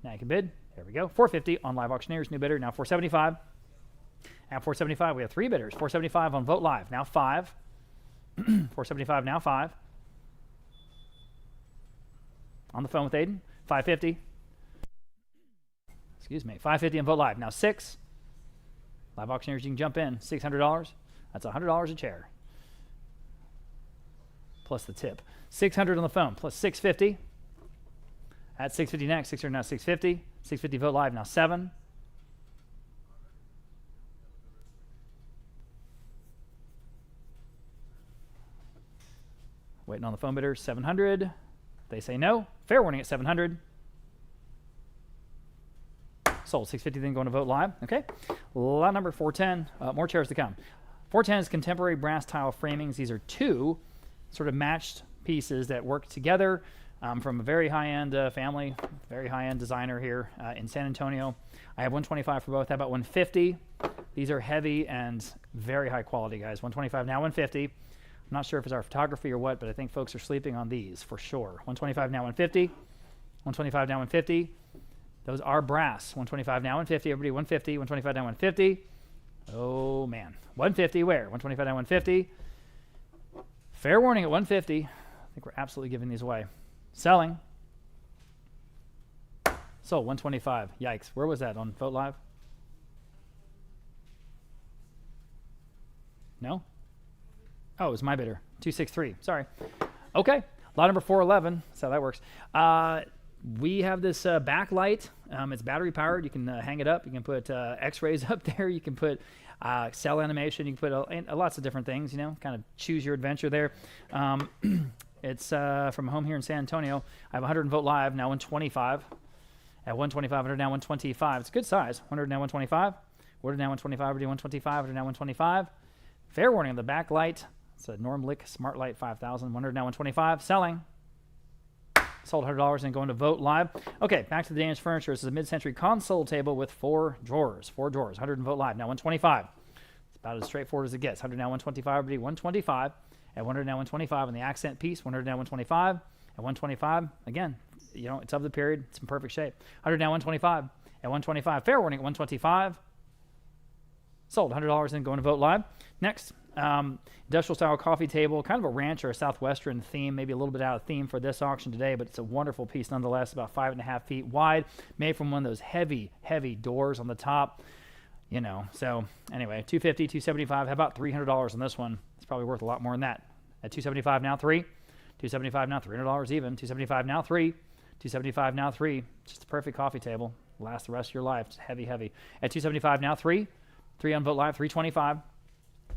Now you can bid. There we go. 450 on Live Auctioneers. New bidder. Now 475. At 475, we have 3 bidders. 475 on Vote Live. Now 5. 475 now 5. On the phone with Aiden. 550. Excuse me. 550 on Vote Live. Now 6. Live Auctioneers, you can jump in. $600. That's $100 a chair. Plus the tip. 600 on the phone. Plus 650. At 650 next. 600 now 650. 650 Vote Live. Now 7. Waiting on the phone bidder. 700. They say no. Fair warning at 700. Sold. 650 then going to Vote Live. Okay. Lot number 410. More chairs to come. 410 is contemporary brass tile framings. These are 2 sort of matched pieces that work together from a very high-end family, very high-end designer here in San Antonio. I have 125 for both. How about 150? These are heavy and very high quality, guys. 125 now 150. I'm not sure if it's our photography or what, but I think folks are sleeping on these for sure. 125 now 150. 125 now 150. Those are brass. 125 now 150. Everybody 150. 125 now 150. Oh, man. 150 where? 125 now 150. Fair warning at 150. I think we're absolutely giving these away. Selling. Sold. 125. Yikes. Where was that? On Vote Live? No? Oh, it was my bidder. 263. Sorry. Okay. Lot number 411. That's how that works. We have this backlight. It's battery powered. You can hang it up. You can put x-rays up there. You can put cell animation. You can put lots of different things, kind of choose your adventure there. It's from home here in San Antonio. I have 100 Vote Live, now 125. At 125, 100 now 125. It's a good size. 100 now 125. 100 now 125. Already 125. 100 now 125. Fair warning on the backlight. It's a Normlick Smart Light 5000. 100 now 125. Selling. Sold $100 and going to Vote Live. Okay, back to the Danish furniture. This is a mid-century console table with 4 drawers. 4 drawers. 100 and Vote Live. Now 125. It's about as straightforward as it gets. 100 now 125. Already 125. At 100 now 125 on the accent piece. 100 now 125. At 125, again, it's of the period. It's in perfect shape. 100 now 125. At 125. Fair warning at 125. Sold $100 and going to Vote Live. Next, industrial style coffee table, kind of a ranch or a southwestern theme, maybe a little bit out of theme for this auction today, but it's a wonderful piece nonetheless, about 5.5 feet wide, made from one of those heavy doors on the top, So anyway, 250, 275. How about $300 on this one? It's probably worth a lot more than that. At 275 now 3, 275 now $300 even, 275 now 3, 275 now 3. Just a perfect coffee table. Last the rest of your life. It's heavy. At 275 now 3 on Vote Live, 325.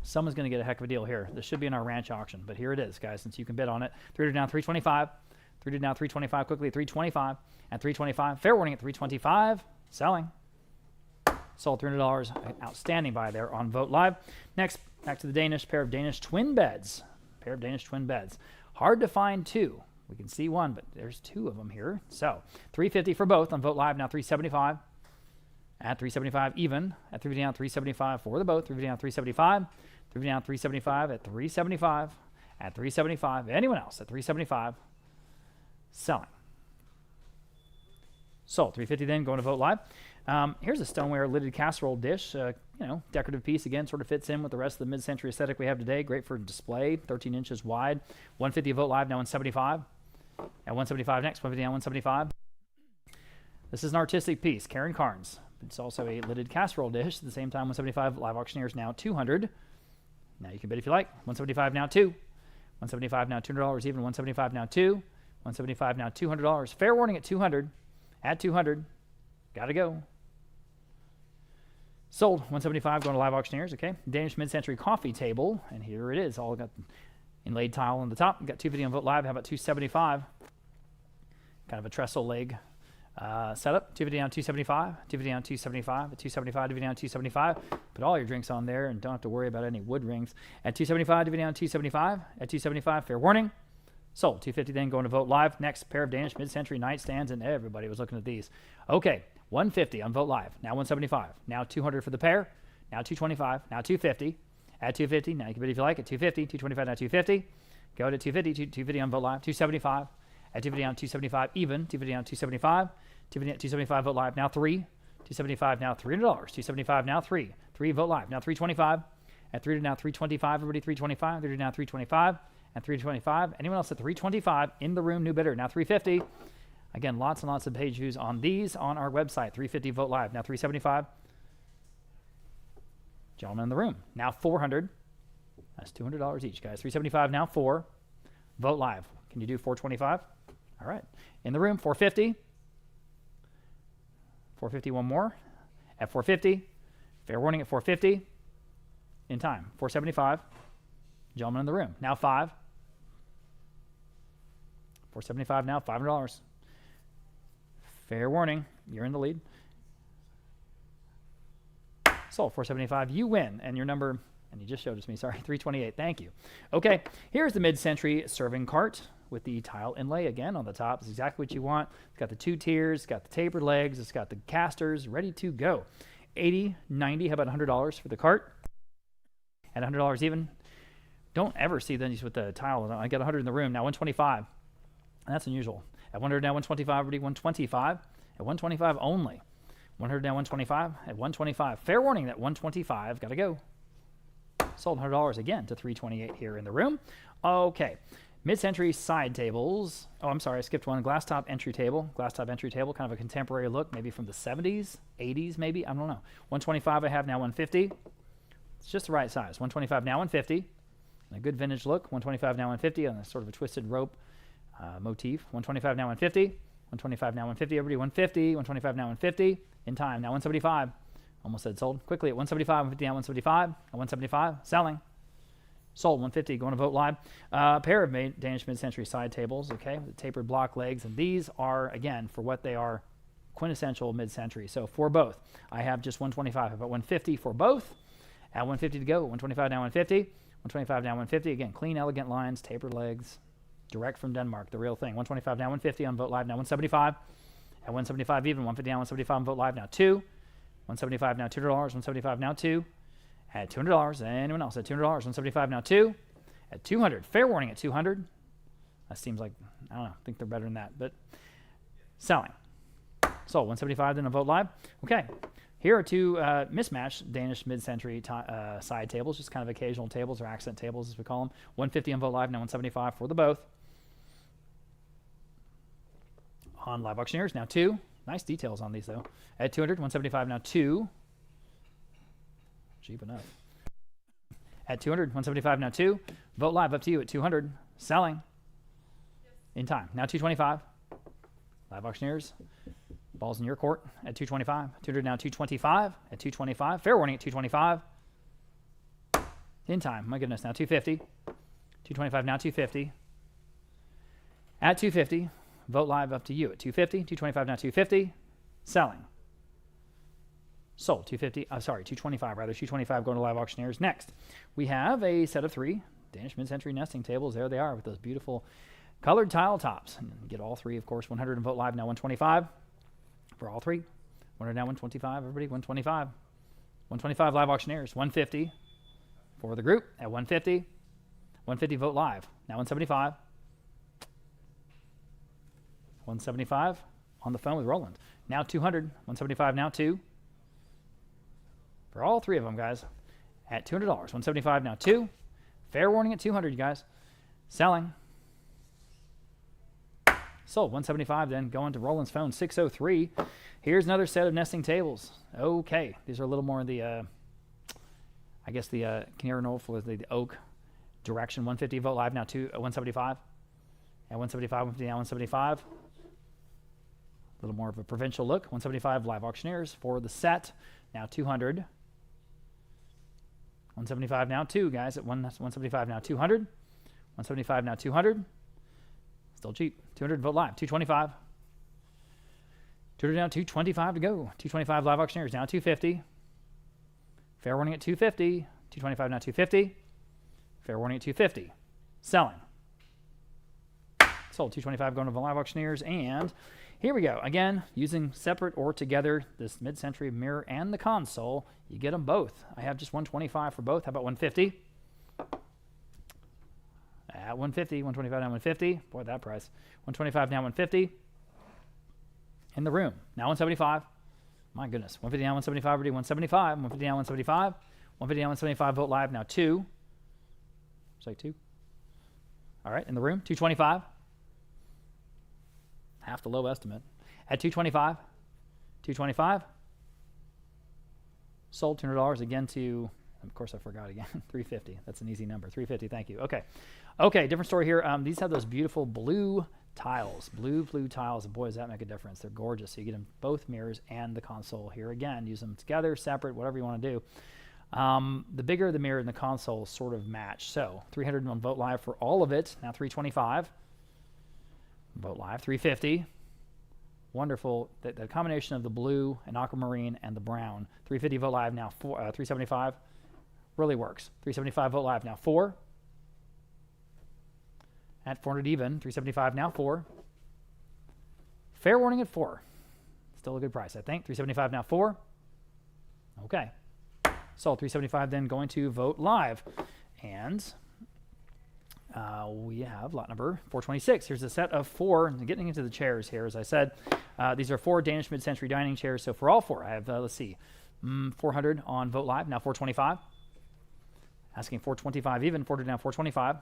Someone's going to get a heck of a deal here. This should be in our ranch auction, but here it is, guys, since you can bid on it. 300 now 325. 300 now 325 quickly, 325. At 325. Fair warning at 325. Selling. Sold $300. Outstanding buy there on Vote Live. Next, back to the Danish. Pair of Danish twin beds. Hard to find 2. We can see one, but there's two of them here. So $350 for both on Vote Live. Now $375 at $375 even. At $350 down $375 for the both. $350 down $375. $350 down $375 at $375. At $375. Anyone else at $375. Selling. Sold. $350 then going to Vote Live. Here's a stoneware lidded casserole dish. Decorative piece again, sort of fits in with the rest of the mid-century aesthetic we have today. Great for display. 13 inches wide. $150 Vote Live. Now $175. At $175 next. $150 down $175. This is an artistic piece. Karen Carnes. It's also a lidded casserole dish. At the same time, $175. Live auctioneers now $200. Now you can bid if you like. $175 now $2. $175 now $200 even. $175 now $2. $175 now $200. Fair warning at $200. At $200. Gotta go. Sold. $175 going to live auctioneers. Okay. Danish mid-century coffee table. And here it is. All got inlaid tile on the top. Got $250 on Vote Live. How about $275? Kind of a trestle leg setup. $250 down $275. $250 down $275. At $275, $250 down $275. Put all your drinks on there and don't have to worry about any wood rings. At $275, $250 down $275. At $275, fair warning. Sold. $250 then going to Vote Live. Next pair of Danish mid-century nightstands, and everybody was looking at these. Okay, $150 on Vote Live. Now $175. Now $200 for the pair. Now $225. Now $250. At $250. Now you can bid if you like at $250. $225 now $250. Go to $250. $250 on Vote Live. $275. At $250 down $275 even. $250 down $275. $275 Vote Live. Now $3. $275 now $300. $275 now $3. $3 Vote Live. Now $325. At $3 now $325. Everybody $325. $3 now $325. And $325. Anyone else at $325 in the room? New bidder. Now $350. Again, lots and lots of page views on these on our website. $350 Vote Live. Now $375. Gentlemen in the room. Now $400. That's $200 each, guys. $375 now $4. Vote Live. Can you do $425? All right. In the room, $450. $450 one more. At $450. Fair warning at $450. In time. $475. Gentlemen in the room. Now $5. $475 now, $500. Fair warning, you're in the lead. Sold. $475, you win. And your number, and you just showed it to me, sorry, $328. Thank you. Okay, here's the mid-century serving cart with the tile inlay again on the top. It's exactly what you want. It's got the two tiers, it's got the tapered legs, it's got the casters ready to go. $80, $90, how about $100 for the cart? At $100 even. Don't ever see these with the tile. I got 100 in the room. Now $125. That's unusual. At 100 now $125, already $125. At $125 only. 100 now $125. At $125. Fair warning that $125. Got to go. Sold $100 again to $328 here in the room. Okay. Mid-century side tables. Oh, I'm sorry. I skipped one. Glass top entry table. Glass top entry table. Kind of a contemporary look. Maybe from the 70s, 80s maybe. I don't know. 125 I have now 150. It's just the right size. 125 now 150. A good vintage look. 125 now 150 on a sort of a twisted rope motif. 125 now 150. 125 now 150. Everybody 150. 125 now 150. In time. Now 175. Almost said sold. Quickly at 175. 150 now 175. At 175. Selling. Sold. 150. Going to Vote Live. Pair of Danish mid-century side tables. Okay. With tapered block legs. And these are, again, for what they are, quintessential mid-century. So for both. I have just 125. About 150 for both. At 150 to go. 125 now 150. 125 now 150. Again, clean, elegant lines, tapered legs, direct from Denmark, the real thing. 125 now 150 on Vote Live. Now 175. At 175 even. 150 now 175 on Vote Live. Now 2. 175 now $200. 175 now 2. At $200. Anyone else at $200? 175 now 2. At $200. Fair warning at $200. That seems like, I don't know, I think they're better than that. But selling. Sold. 175 then on Vote Live. Okay. Here are two mismatched Danish mid-century side tables, just kind of occasional tables or accent tables as we call them. 150 on Vote Live, now 175 for the both. On Live Auctioneers, now 2. Nice details on these though. At 200, 175 now 2. Cheap enough. At 200, 175 now 2. Vote Live up to you at 200. Selling. In time. Now 225. Live Auctioneers. Ball's in your court at 225. 200 now 225 at 225. Fair warning at 225. In time. My goodness. Now 250. 225 now 250. At 250. Vote Live up to you at 250. 225 now 250. Selling. Sold. 250. Sorry, 225 rather. 225 going to Live Auctioneers. Next, we have a set of 3 Danish mid-century nesting tables. There they are with those beautiful Colored tile tops. And get all three, of course. 100 and Vote Live, now 125 for all three. 100 now 125, everybody, 125. 125 live auctioneers, 150 for the group at 150. 150 Vote Live, now 175. 175 on the phone with Roland. Now 200, 175 now 2. For all three of them, guys, at $200. 175 now 2. Fair warning at 200, you guys. Selling. Sold. 175 then going to Roland's phone, 603. Here's another set of nesting tables. Okay, these are a little more in the, I guess the Kjaernulf was the oak direction. 150 Vote Live now 175. At 175, 150 now 175. A little more of a provincial look. 175 live auctioneers for the set. Now 200. 175 now 2, guys. At 175 now 200. 175 now 200. Still cheap. 200 Vote Live. 225. 200 now 225 to go. 225 live auctioneers now 250. Fair warning at 250. 225 now 250. Fair warning at 250. Selling. Sold. 225 going to the live auctioneers. And here we go. Again, using separate or together this mid-century mirror and the console. You get them both. I have just 125 for both. How about 150? At 150. 125 now 150. Boy, that price. 125 now 150. In the room. Now 175. My goodness. 150 now 175. Already 175. 150 now 175. 150 now 175. Vote Live now 2. Say 2. All right. In the room. 225. Half the low estimate. At 225. 225. Sold $200 again to, of course I forgot again, 350. That's an easy number. 350. Thank you. Okay. Okay. Different story here. These have those beautiful blue tiles. Blue tiles. And boy, does that make a difference. They're gorgeous. So you get them both mirrors and the console here. Again, use them together, separate, whatever you want to do. The bigger the mirror and the console sort of match. So 300 on Vote Live for all of it. Now 325. Vote Live. 350. Wonderful. The combination of the blue and aquamarine and the brown. 350 Vote Live now 375. Really works. 375 Vote Live now 4. At 400 even. 375 now 4. Fair warning at 4. Still a good price, I think. 375 now 4. Okay. Sold. 375 then going to Vote Live. And we have lot number 426. Here's a set of 4. Getting into the chairs here, as I said. These are 4 Danish mid-century dining chairs. So for all 4, I have, let's see, 400 on Vote Live. Now 425. Asking 425 even. 400 now 425.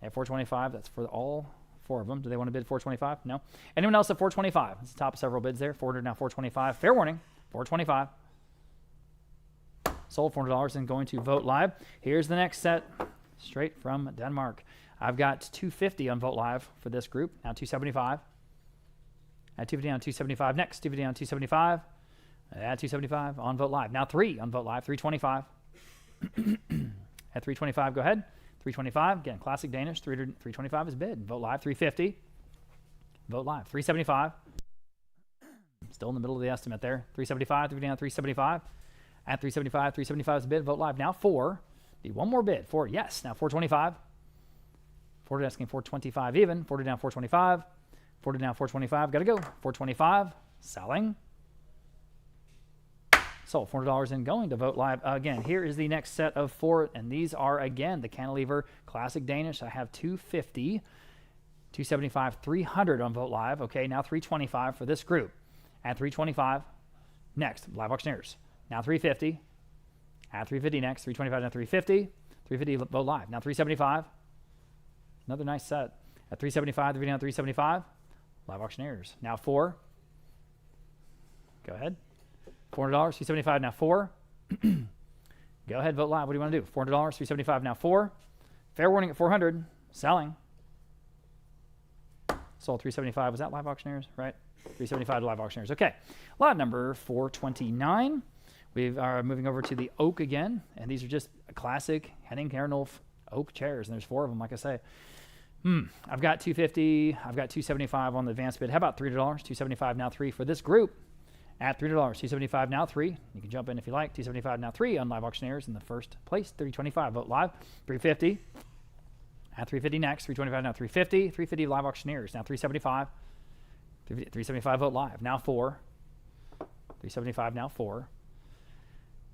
At 425, that's for all 4 of them. Do they want to bid 425? No. Anyone else at 425? It's the top of several bids there. 400 now 425. Fair warning. 425. Sold $400 and going to Vote Live. Here's the next set, straight from Denmark. I've got 250 on Vote Live for this group. Now 275. At 250 on 275. Next, 250 on 275. At 275 on Vote Live. Now 3 on Vote Live. 325. At 325, go ahead. 325, again, classic Danish. 325 is bid. Vote Live. 350. Vote Live. 375. Still in the middle of the estimate there. 375, 350 on 375. At 375, 375 is bid. Vote Live. Now 4. Need one more bid. 4, yes. Now 425. 400 asking 425 even. 400 down 425. 400 down 425. Got to go. 425. Selling. Sold. $400 in going to Vote Live. Again, here is the next set of 4. And these are, again, the cantilever classic Danish. I have 250, 275, 300 on Vote Live. Okay, now 325 for this group. At 325. Next, live auctioneers. Now 350. At 350 next. 325 now 350. 350 Vote Live. Now 375. Another nice set. At 375, 350 now 375. Live auctioneers. Now 4. Go ahead. $400, 375 now 4. Go ahead, Vote Live. What do you want to do? $400, 375 now 4. Fair warning at 400. Selling. Sold 375. Was that live auctioneers? Right? 375 live auctioneers. Okay. Lot number 429. We are moving over to the oak again. And these are just classic Henning Kjaernulf oak chairs. And there's 4 of them, like I say. I've got 250. I've got 275 on the advanced bid. How about $300? 275 now 3 for this group. At $300, 275 now 3. You can jump in if you like. 275 now 3 on live auctioneers in the first place. 325 Vote Live. 350. At 350 next. 325 now 350. 350 live auctioneers. Now 375. 375 vote live. Now 4. 375 now 4.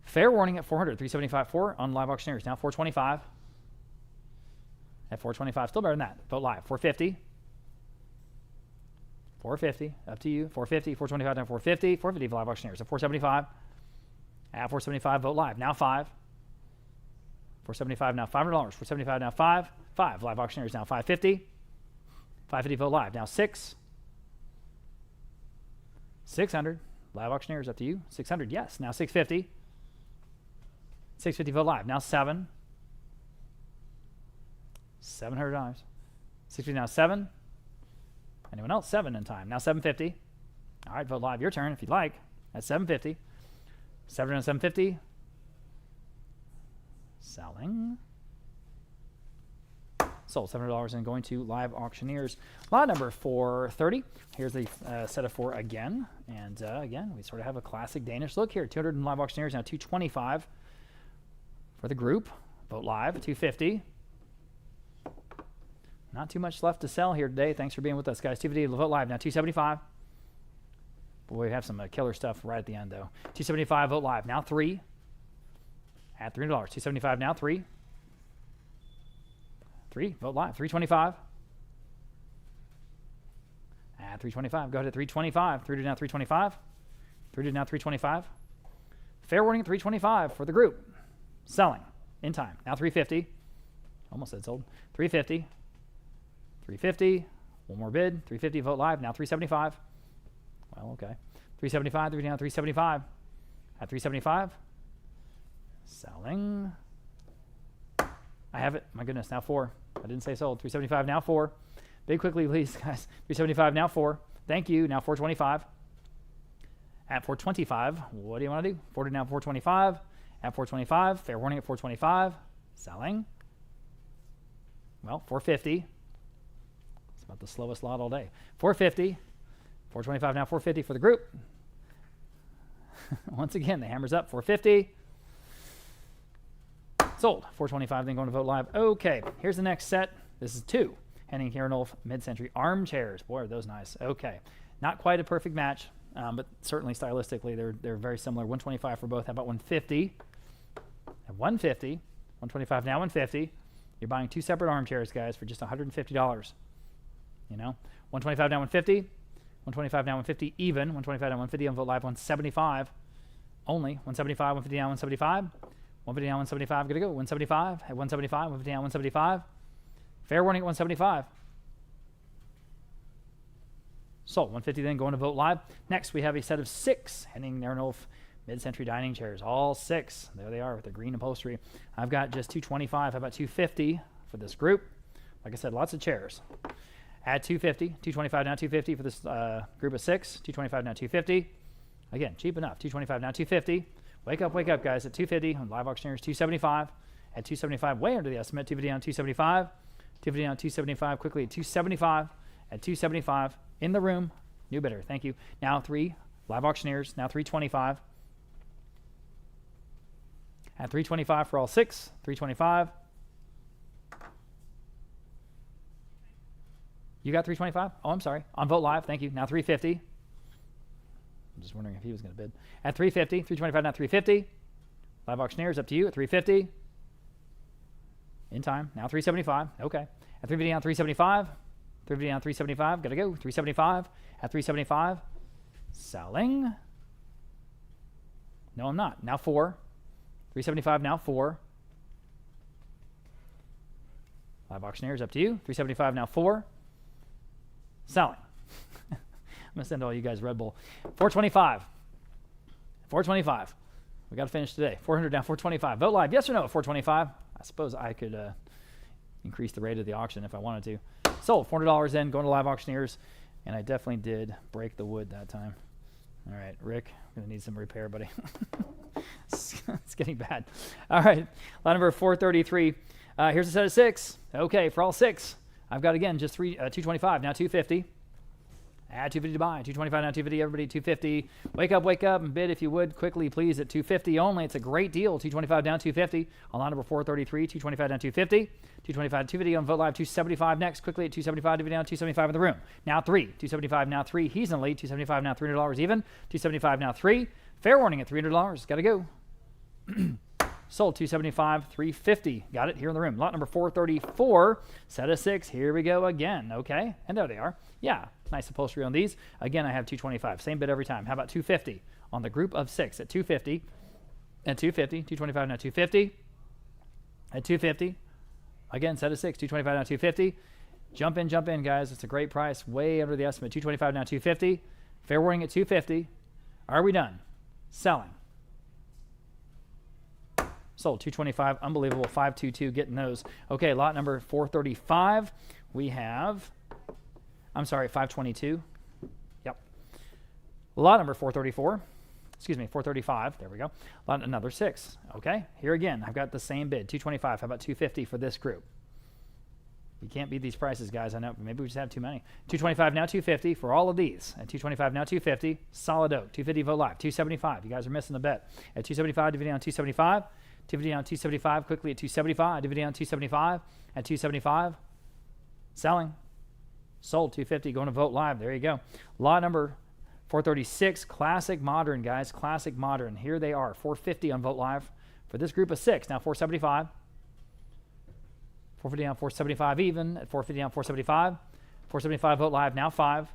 Fair warning at 400. 375 4 on live auctioneers. Now 425. At 425, still better than that. Vote live. 450. 450. Up to you. 450. 425 down 450. 450 for live auctioneers. At 475. At 475, vote live. Now 5. 475 now $500. 475 now 5. 5 live auctioneers. Now 550. 550 vote live. Now 6. 600 live auctioneers. Up to you. 600. Yes. Now 650. 650 vote live. Now 7. $700. 650 now 7. Anyone else? 7 in time. Now 750. All right, vote live. Your turn if you'd like. That's 750. 7 and 750. Selling. Sold. $700 and going to live auctioneers. Lot number 430. Here's the set of 4 again. And again, we sort of have a classic Danish look here. 200 in live auctioneers. Now 225 for the group. Vote live. 250. Not too much left to sell here today. Thanks for being with us, guys. 250 vote live. Now 275. Boy, we have some killer stuff right at the end, though. 275 vote live. Now 3. At $300. 275 now 3. 3 vote live. 325. At 325. Go ahead at 325. 3 to now 325. 3 to now 325. Fair warning at 325 for the group. Selling in time. Now 350. Almost said sold. 350. 350, one more bid, 350 vote live, now 375. Well, okay. 375, 3 down, 375. At 375, selling. I have it, my goodness, now 4. I didn't say sold. 375, now 4. Bid quickly, please, guys. 375, now 4. Thank you, now 425. At 425, what do you want to do? 40 now 425. At 425, fair warning at 425. Selling. Well, 450. About the slowest lot all day. 450. 425 now 450 for the group. Once again, the hammer's up. 450. Sold. 425 then going to vote live. Okay, here's the next set. This is 2 Henning Kjaernulf mid-century armchairs. Boy, are those nice. Okay, not quite a perfect match, but certainly stylistically they're very similar. 125 for both. How about 150? At 150. 125 now 150. You're buying 2 separate armchairs, guys, for just $150. You know, 125 down 150, 125 down 150 even, 125 down 150 on vote live 175 only, 175, 150 down 175, 150 down 175, gonna go 175 at 175, 150 down 175, fair warning at 175. Sold. 150 then going to vote live. Next we have a set of 6 Henning Kjaernulf mid-century dining chairs, all 6. There they are with the green upholstery. I've got just 225. How about 250 for this group? Like I said, lots of chairs. At 250, 225 now 250 for this group of 6. 225 now 250. Again, cheap enough. 225 now 250. Wake up, guys. At 250 on live auctioneers. 275. At 275, way under the estimate. 250 down 275. 250 down 275. Quickly at 275. At 275 in the room. New bidder. Thank you. Now 3 live auctioneers. Now 325. At 325 for all 6. 325. You got 325? Oh, I'm sorry. On vote live, thank you. Now 350. I'm just wondering if he was going to bid. At 350, 325 now 350. Live auctioneers, up to you at 350. In time, now 375. Okay. At 350 down 375. 350 down 375. Got to go. 375. At 375. Selling. No, I'm not. Now 4. 375 now 4. Live auctioneers, up to you. 375 now 4. Selling. I'm going to send all you guys Red Bull. 425. 425. We got to finish today. 400 down 425. Vote live. Yes or no at 425? I suppose I could increase the rate of the auction if I wanted to. Sold. $400 in, going to live auctioneers. And I definitely did break the wood that time. All right, Rick, I'm going to need some repair, buddy. It's getting bad. All right, lot number 433. Here's a set of 6. Okay, for all 6. I've got, again, just 225, now 250. Add 250 to buy. 225 now 250. Everybody 250. Wake up and bid if you would quickly, please, at 250 only. It's a great deal. 225 down 250 on line number 433. 225 down 250. 225 250 on Vote Live. 275 next. Quickly at 275. Divvy down 275 in the room. Now 3. 275 now 3. He's in the lead. 275 now $300 even. 275 now 3. Fair warning at $300. Got to go. Sold 275, 350. Got it here in the room. Lot number 434, set of 6. Here we go again. Okay, and there they are. Yeah, nice upholstery on these. Again, I have 225. Same bid every time. How about 250 on the group of 6 at 250 and 250. 225 now 250 at 250. Again, set of 6. 225 now 250. Jump in, guys. It's a great price. Way under the estimate. 225 now 250. Fair warning at 250. Are we done? Selling. Sold 225, unbelievable. 522 getting those. Okay, lot number 435. We have, 522. Yep. Lot number 434. Excuse me, 435. There we go. Lot another 6. Okay, here again, I've got the same bid. 225. How about 250 for this group? You can't beat these prices, guys. I know. Maybe we just have too many. 225 now 250 for all of these. At 225 now 250. Solid oak. 250 Vote Live. 275. You guys are missing the bet. At 275, dividend on 275. 250 on 275, quickly at 275. Dividend on 275 at 275. Selling. Sold 250. Going to Vote Live. There you go. Lot number 436. Classic Modern, guys. Classic Modern. Here they are. 450 on Vote Live for this group of 6. Now 475. 450 on 475 even. At 450 on 475. 475 Vote Live. Now 5.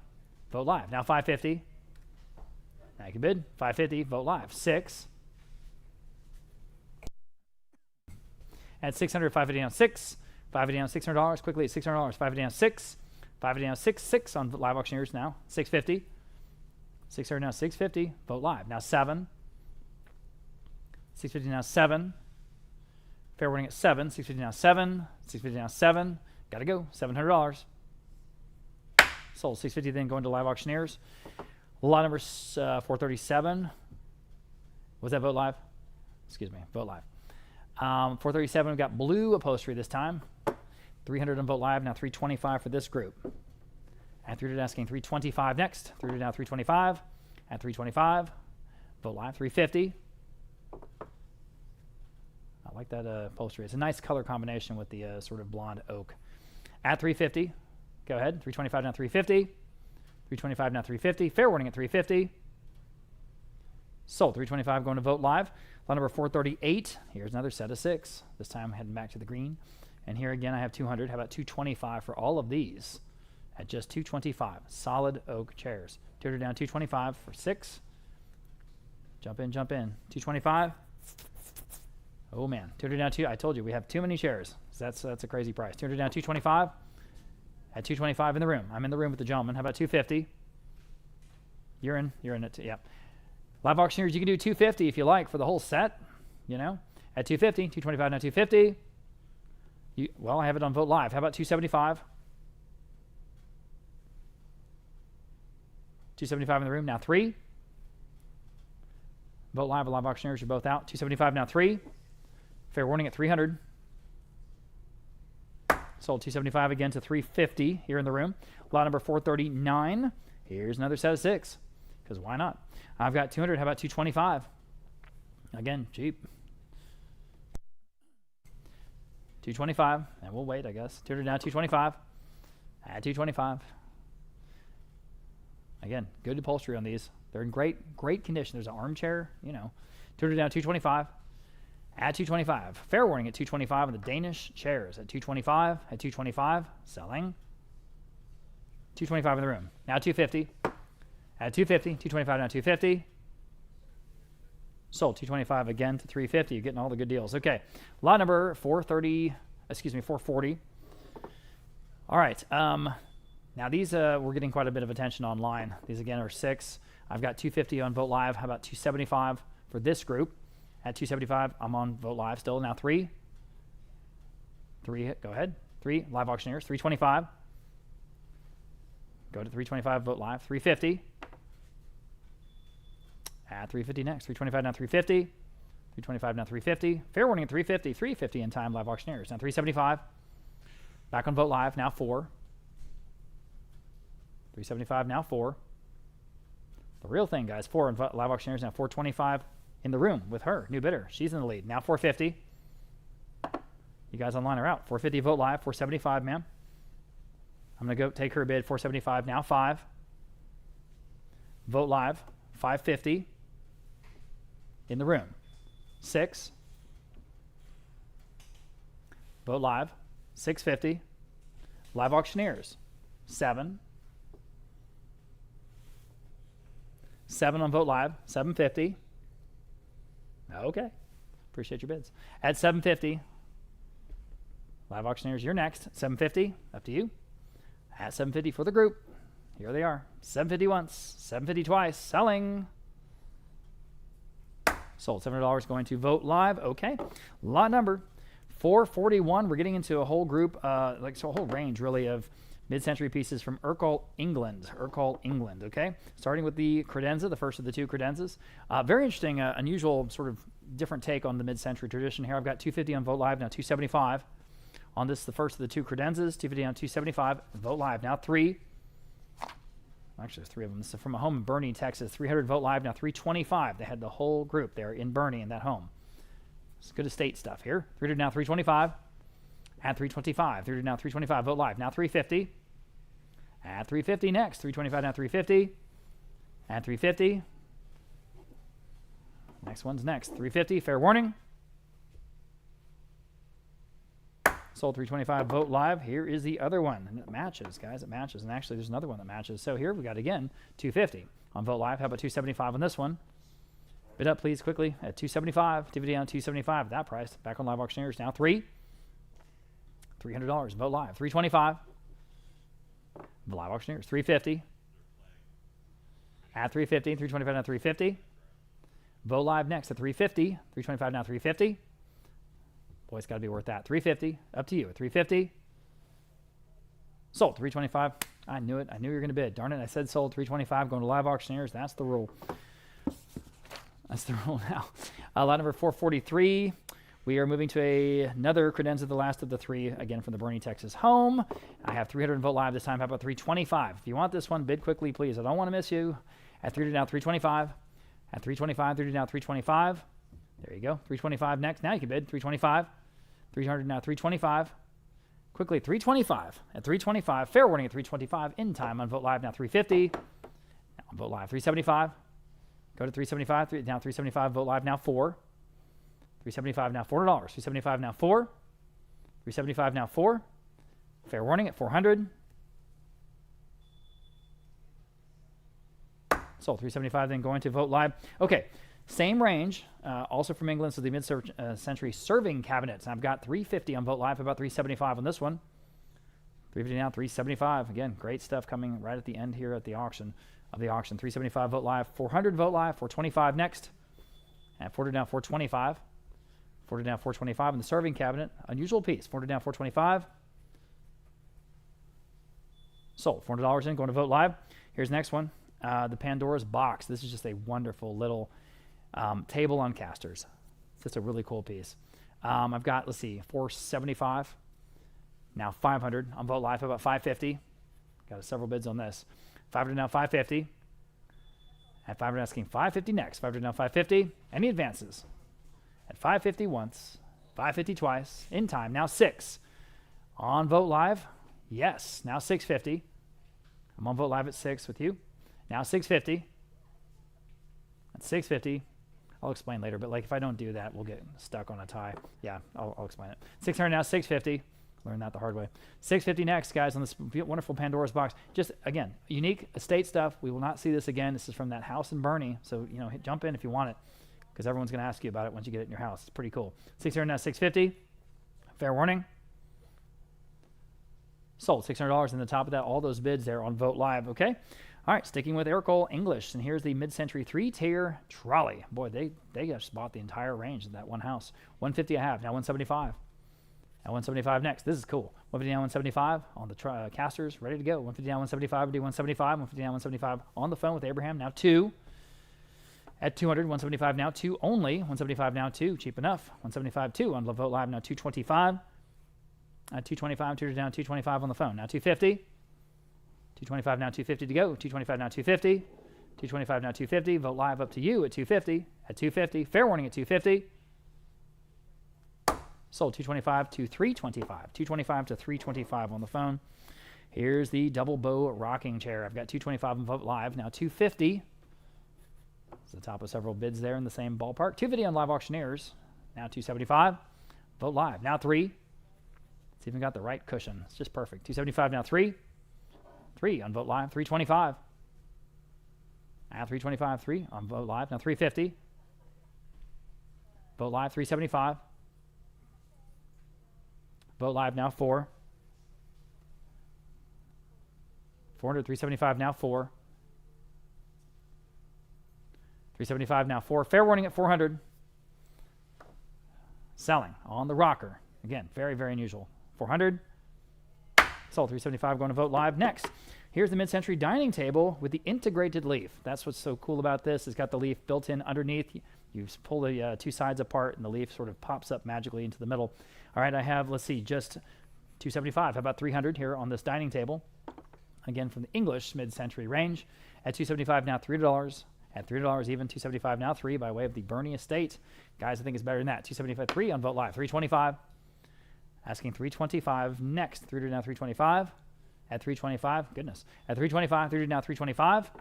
Vote Live. Now 550. Now you can bid. 550. Vote Live. 6. At 600, 550 on 6. 550 on $600. Quickly at $600. 550 on 6. 550 on 6. 6 on Live Auctioneers now. 650. 600 now 650. Vote Live. Now 7. 650 now 7. Fair warning at 7. 650 now 7. 650 now 7. Got to go. $700. Sold 650 then going to Live Auctioneers. Lot number 437. Was that Vote Live? Excuse me. Vote Live. 437, we've got blue upholstery this time. 300 on Vote Live, now 325 for this group. At 300 asking 325 next. 300 now 325. At 325. Vote Live, 350. I like that upholstery. It's a nice color combination with the sort of blonde oak. At 350. Go ahead. 325 now 350. 325 now 350. Fair warning at 350. Sold 325 going to Vote Live. Lot number 438. Here's another set of 6. This time heading back to the green. And here again I have 200. How about 225 for all of these? At just 225. Solid oak chairs. 200 down 225 for 6. Jump in. 225. Oh man. 200 down 2. I told you we have too many chairs. So that's a crazy price. 200 down 225. At 225 in the room. I'm in the room with the gentleman. How about 250? You're in it too. Yep. Live Auctioneers, you can do 250 if you like for the whole set, you know. At 250, 225 now 250. Well, I have it on Vote Live. How about 275? 275 in the room, now 3. Vote Live and Live Auctioneers, you're both out. 275 now 3. Fair warning at 300. Sold 275 again to 350 here in the room. Lot number 439. Here's another set of 6. Because why not? I've got 200. How about 225? Again, cheap. 225. And we'll wait, I guess. 200 now, 225. At 225. Again, good upholstery on these. They're in great condition. There's an armchair, you know. 200 now, 225. At 225. Fair warning at 225 on the Danish chairs. At 225. At 225. Selling. 225 in the room. Now 250. At 250, 225 now 250. Sold 225 again to 350. You're getting all the good deals. Okay, lot number 440. All right. Now these we're getting quite a bit of attention online. These again are 6. I've got 250 on Vote Live. How about 275 for this group? At 275, I'm on Vote Live still. Now 3. Go ahead. 3 Live Auctioneers. 325. Go to 325. Vote Live. 350. At 350 next. 325 now 350. 325 now 350. Fair warning at 350. 350 in time. Live Auctioneers. Now 375. Back on Vote Live. Now 4. 375 now 4. The real thing, guys, 4 on live auctioneers now 425 in the room with her, new bidder. She's in the lead. Now 450. You guys online are out. 450 vote live, 475, ma'am. I'm going to go take her bid, 475 now 5. Vote live, 550 in the room. 6. Vote live, 650. Live auctioneers, 7. 7 on vote live, 750. Okay, appreciate your bids. At 750, live auctioneers, you're next. 750, up to you. At 750 for the group, here they are. 750 once, 750 twice, selling. Sold. $700 going to vote live. Okay, lot number 441. We're getting into a whole group, a whole range really of mid-century pieces from Ercol, England. Ercol, England, okay? Starting with the credenza, the first of the 2 credenzas. Very interesting, unusual sort of different take on the mid-century tradition here. I've got 250 on vote live, now 275. On this, the first of the 2 credenzas, 250 on 275, vote live, now 3. Actually, there's 3 of them. This is from a home in Bernie, Texas. 300 vote live, now 325. They had the whole group there in Bernie in that home. It's good estate stuff here. 300 now 325. At 325. 300 now 325. Vote live. Now 350. At 350 next. 325 now 350. At 350. Next one's next. 350. Fair warning. Sold 325. Vote live. Here is the other one. And it matches, guys. It matches. And actually, there's another one that matches. So here we got again 250 on vote live. How about 275 on this one? Bid up, please, quickly at 275. DVD on 275 at that price. Back on live auctioneers now 3. $300. Vote live. 325. Live auctioneers 350. At 350. 325 now 350. Vote live next at 350. 325 now 350. Boy, it's got to be worth that. 350. Up to you at 350. Sold 325. I knew it. I knew you were going to bid. Darn it. I said sold 325. Going to live auctioneers. That's the rule. That's the rule now. Lot number 443. We are moving to another credenza, the last of the 3, again from the Bernie, Texas home. I have 300 vote live this time. How about 325? If you want this one, bid quickly, please. I don't want to miss you. At 300 now 325. At 325, 300 now 325. There you go. 325 next. Now you can bid. 325. 300 now 325. Quickly, 325. At 325. Fair warning at 325. In time on vote live now 350. Now on vote live 375. Go to 375, now 375, vote live now 4. 375 now $4. 375 now 4. 375 now 4. Fair warning at 400. Sold 375, then going to vote live. Okay, same range, also from England, so the mid-century serving cabinets. I've got 350 on vote live, about 375 on this one. 350 now, 375. Again, great stuff coming right at the end here at the auction. 375 vote live, 400 vote live, 425 next, and 400 now 425, 400 now 425 in the serving cabinet. Unusual piece. 400 now 425. Sold. $400 in. Going to vote live. Here's the next one. The Pandora's box. This is just a wonderful little table on casters. It's just a really cool piece. I've got, let's see, 475. Now 500 on vote live. How about 550? Got several bids on this. 500 now 550. At 500 asking 550 next. 500 now 550. Any advances? At 550 once. 550 twice. In time. Now 6. On vote live. Yes. Now 650. I'm on vote live at 6 with you. Now 650. At 650. I'll explain later, but like if I don't do that, we'll get stuck on a tie. Yeah, I'll explain it. 600 now 650. Learned that the hard way. 650 next, guys, on this wonderful Pandora's box. Just, again, unique estate stuff. We will not see this again. This is from that house in Bernie. So, jump in if you want it, because everyone's going to ask you about it once you get it in your house. It's pretty cool. 600 now 650. Fair warning. Sold. $600 in the top of that. All those bids there on Vote Live, okay? All right, sticking with Ercol English. And here's the mid-century 3-tier trolley. Boy, they just bought the entire range of that one house. 150 I have. Now 175. Now 175 next. This is cool. 150 down 175 on the casters, ready to go. 150 down 175, do 175. 150 down 175 on the phone with Abraham. Now 2. At 200, 175 now 2 only. 175 now 2, cheap enough. 175 2 on Vote Live now 225. At 225, 200 down 225 on the phone. Now 250. 225 now 250 to go. 225 now 250. 225 now 250. Vote live up to you at 250. At 250. Fair warning at 250. Sold 225 to 325. 225 to 325 on the phone. Here's the double bow rocking chair. I've got 225 on Vote Live. Now 250. It's the top of several bids there in the same ballpark. 250 on Live Auctioneers. Now 275. Vote Live. Now 3. It's even got the right cushion. It's just perfect. 275 now 3. 3 on Vote Live. 325. Now 325. 3 on Vote Live. Now 350. Vote Live. 375. Vote Live now 4. 400, 375 now 4. 375 now 4. Fair warning at 400. Selling on the rocker. Again, very, very unusual. 400. Sold 375 going to Vote Live. Next, here's the mid-century dining table with the integrated leaf. That's what's so cool about this. It's got the leaf built in underneath. You pull the two sides apart and the leaf sort of pops up magically into the middle. All right, I have, let's see, just 275. How about 300 here on this dining table? Again, from the English mid-century range. At 275 now $3. At $3 even, 275 now 3 by way of the Bernie estate. Guys, I think it's better than that. 275 3 on Vote Live. 325. Asking 325 next. 300 now 325. At 325, goodness. At 325, 300 now 325.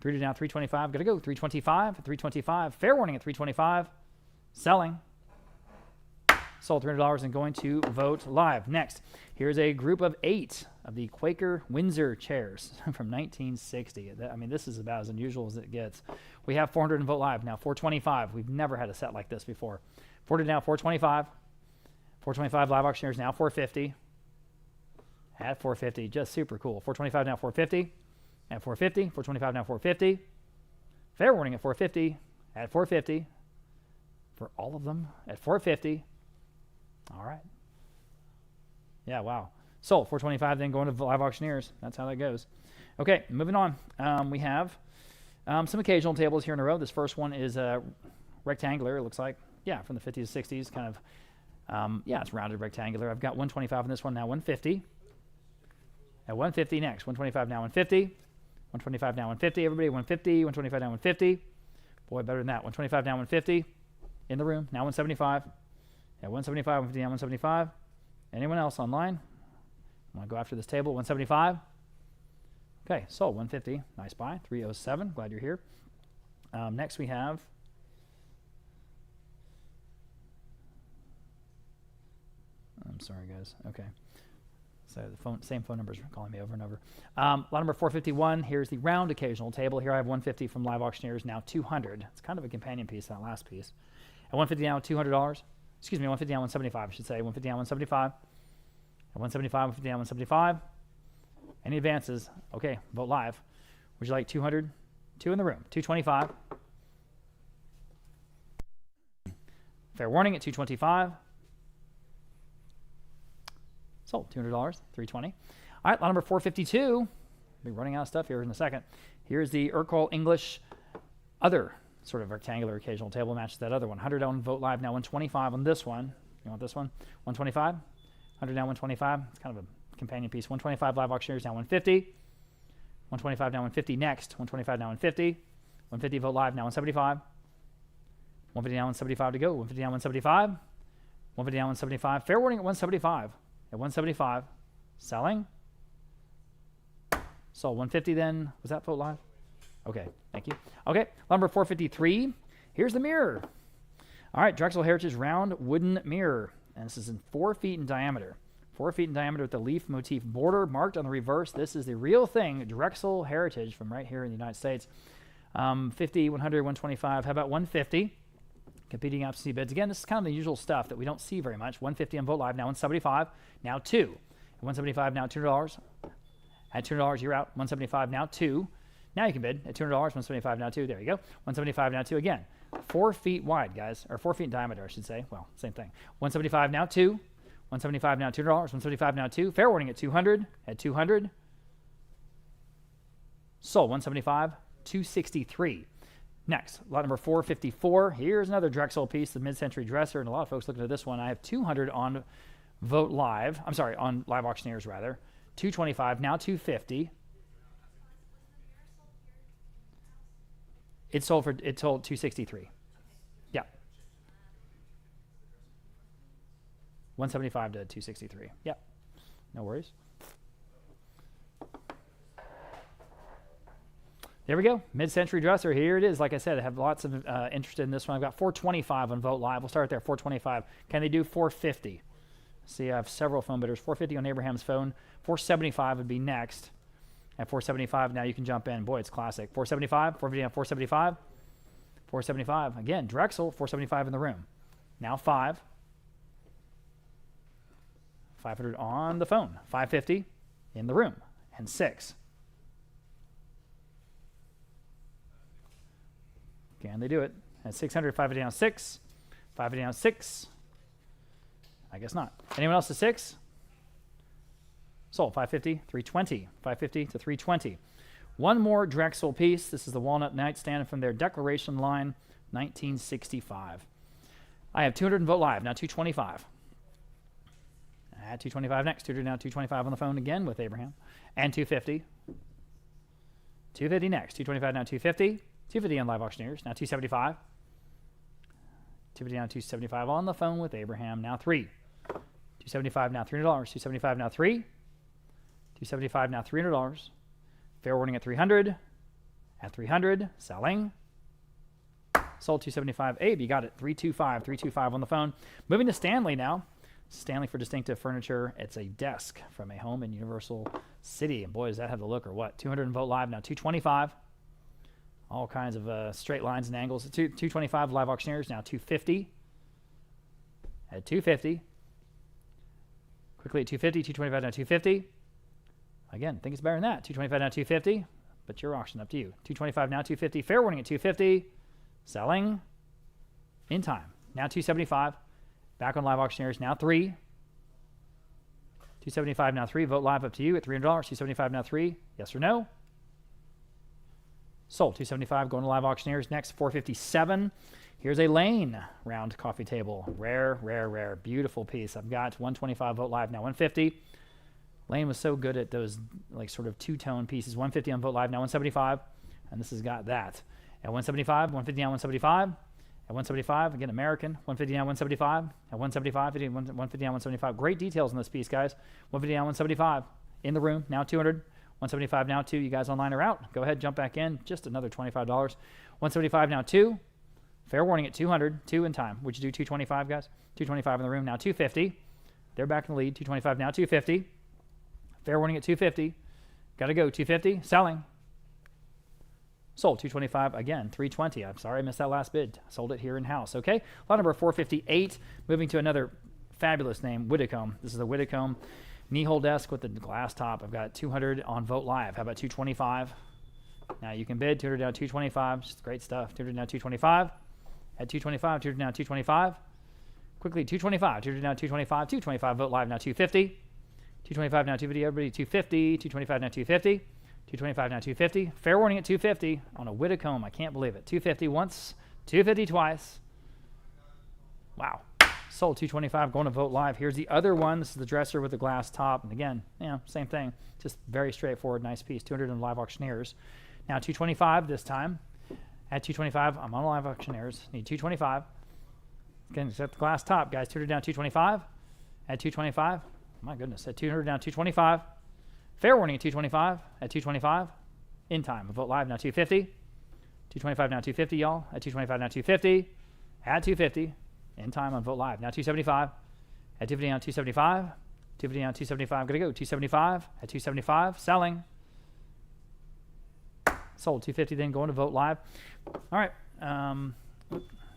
300 now 325. Gotta go. 325. 325. Fair warning at 325. Selling. Sold $300 and going to Vote Live. Next, here's a group of 8 of the Quaker Windsor chairs from 1960. I mean, this is about as unusual as it gets. We have 400 in Vote Live. Now 425. We've never had a set like this before. 400 now 425. 425 Live Auctioneers now 450. At 450. Just super cool. 425 now 450. At 450. 425 now 450. Fair warning at 450. At 450. For all of them at 450. All right. Yeah, wow. Sold 425 then going to Live Auctioneers. That's how that goes. Okay, moving on. We have some occasional tables here in a row. This first one is rectangular, it looks like. Yeah, from the 50s to 60s, kind of, yeah, it's rounded rectangular. I've got 125 on this one, now 150. At 150 next. 125 now 150. 125 now 150. Everybody, 150. 125 now 150. Boy, better than that. 125 now 150. In the room, now 175. At 175, 150 now 175. Anyone else online? I want to go after this table. 175. Okay, sold 150. Nice buy. 307. Glad you're here. Next we have I'm sorry, guys. Okay. So the same phone numbers are calling me over and over. Lot number 451. Here's the round occasional table. Here I have 150 from Live Auctioneers, now 200. It's kind of a companion piece, that last piece. At 150 now, $200. Excuse me, 150 now, 175, I should say. 150 now, 175. At 175, 150 now, 175. Any advances? Okay, Vote Live. Would you like 200? 2 in the room. 225. Fair warning at 225. Sold. $200. 320. All right, lot number 452. I'll be running out of stuff here in a second. Here's the Ercol English other sort of rectangular occasional table, matches that other one. 100 on Vote Live, now 125 on this one. You want this one? 125. 100 now 125. It's kind of a companion piece. 125 Live Auctioneers now 150. 125 now 150 next. 125 now 150. 150 Vote Live now 175. 150 now 175 to go. 150 now 175. 150 now 175. Fair warning at 175. At 175. Selling. So 150 then. Was that Vote Live? Okay, thank you. Okay, number 453. Here's the mirror. All right, Drexel Heritage round wooden mirror. And this is in 4 feet in diameter. 4 feet in diameter with the leaf motif border marked on the reverse. This is the real thing, Drexel Heritage from right here in the United States. 50, 100, 125. How about 150? Competing absentee bids. Again, this is kind of the usual stuff that we don't see very much. 150 on Vote Live, now 175. Now 2. At 175, now $200. At $200, you're out. 175, now 2. Now you can bid at $200, 175 now 2. There you go. 175 now 2 again. 4 feet wide, guys, or 4 feet in diameter, I should say. Well, same thing. 175 now 2. 175 now $200. 175 now 2. Fair warning at 200. At 200. Sold 175. 263. Next, lot number 454. Here's another Drexel piece, the mid-century dresser, and a lot of folks looking at this one. I have 200 on Vote Live. I'm sorry, on Live Auctioneers rather. 225 now 250. It sold 263. Yeah. 175 to 263. Yep. No worries. There we go. Mid-century dresser. Here it is. Like I said, I have lots of interest in this one. I've got 425 on Vote Live. We'll start there. 425. Can they do 450? See, I have several phone bidders. 450 on Abraham's phone. 475 would be next. At 475, now you can jump in. Boy, it's classic. 475. 450 on 475. 475. Again, Drexel. 475 in the room. Now 5. 500 on the phone. 550 in the room. And 6. Can they do it? At 600, 550 down 6. 550 down 6. I guess not. Anyone else to 6? Sold. 550, 320. 550 to 320. One more Drexel piece. This is the walnut nightstand from their Declaration line, 1965. I have 200 in Vote Live. Now 225. Add 225 next. 200 now 225 on the phone again with Abraham. And 250. 250 next. 225 now 250. 250 on Live Auctioneers. Now 275. 250 now 275 on the phone with Abraham. Now 3. 275 now $300. 275 now 3. 275 now $300. Fair warning at 300. At 300. Selling. Sold 275. Abe, you got it. 325. 325 on the phone. Moving to Stanley now. Stanley for distinctive furniture. It's a desk from a home in Universal City. And boy, does that have the look or what? 200 in Vote Live. Now 225. All kinds of straight lines and angles. 225 Live Auctioneers. Now 250. At 250. Quickly at 250. 225 now 250. Again, I think it's better than that. 225 now 250. But your auction up to you. 225 now 250. Fair warning at 250. Selling. In time. Now 275. Back on Live Auctioneers. Now 3. 275 now 3. Vote Live up to you at $300. 275 now 3. Yes or no? Sold. 275 going to Live Auctioneers. Next, 457. Here's a Lane round coffee table. Rare, rare, rare. Beautiful piece. I've got 125 Vote Live. Now 150. Lane was so good at those like sort of two-tone pieces. 150 on Vote Live. Now 175. And this has got that. At 175. 150 now 175. At 175. Again, American. 150 now 175. At 175. 150 now 175. Great details on this piece, guys. 150 now 175. In the room. Now 200. 175 now 2. You guys online are out. Go ahead, jump back in. Just another $25. 175 now 2. Fair warning at 200. 2 in time. Would you do 225, guys? 225 in the room. Now 250. They're back in the lead. 225 now 250. Fair warning at 250. Got to go. 250. Selling. Sold. 225 again. 320. I'm sorry I missed that last bid. Sold it here in house. Okay. Lot number 458. Moving to another fabulous name, Widdicombe. This is the Widdicombe knee-hole desk with the glass top. I've got 200 on Vote Live. How about 225? Now you can bid 200 down 225. Just great stuff. 200 down 225. At 225, 200 down 225. Quickly 225. 200 down 225. 225 Vote Live now 250. 225 now 250. Everybody 250. 225 now 250. 225 now 250. Fair warning at 250 on a Widdicombe. I can't believe it. 250 once. 250 twice. Wow. Sold. 225 going to Vote Live. Here's the other one. This is the dresser with the glass top. And again, same thing. Just very straightforward, nice piece. 200 in Live Auctioneers. Now 225 this time. At 225, I'm on Live Auctioneers. Need 225. Again, set the glass top, guys. 200 down 225. At 225. My goodness. At 200 down 225. Fair warning at 225. At 225. In time. Vote Live now 250. 225 now 250, y'all. At 225 now 250. At 250. In time on Vote Live. Now 275. At 250 now 275. 250 now 275. Gonna go. 275. At 275. Selling. Sold. 250 then going to Vote Live. All right.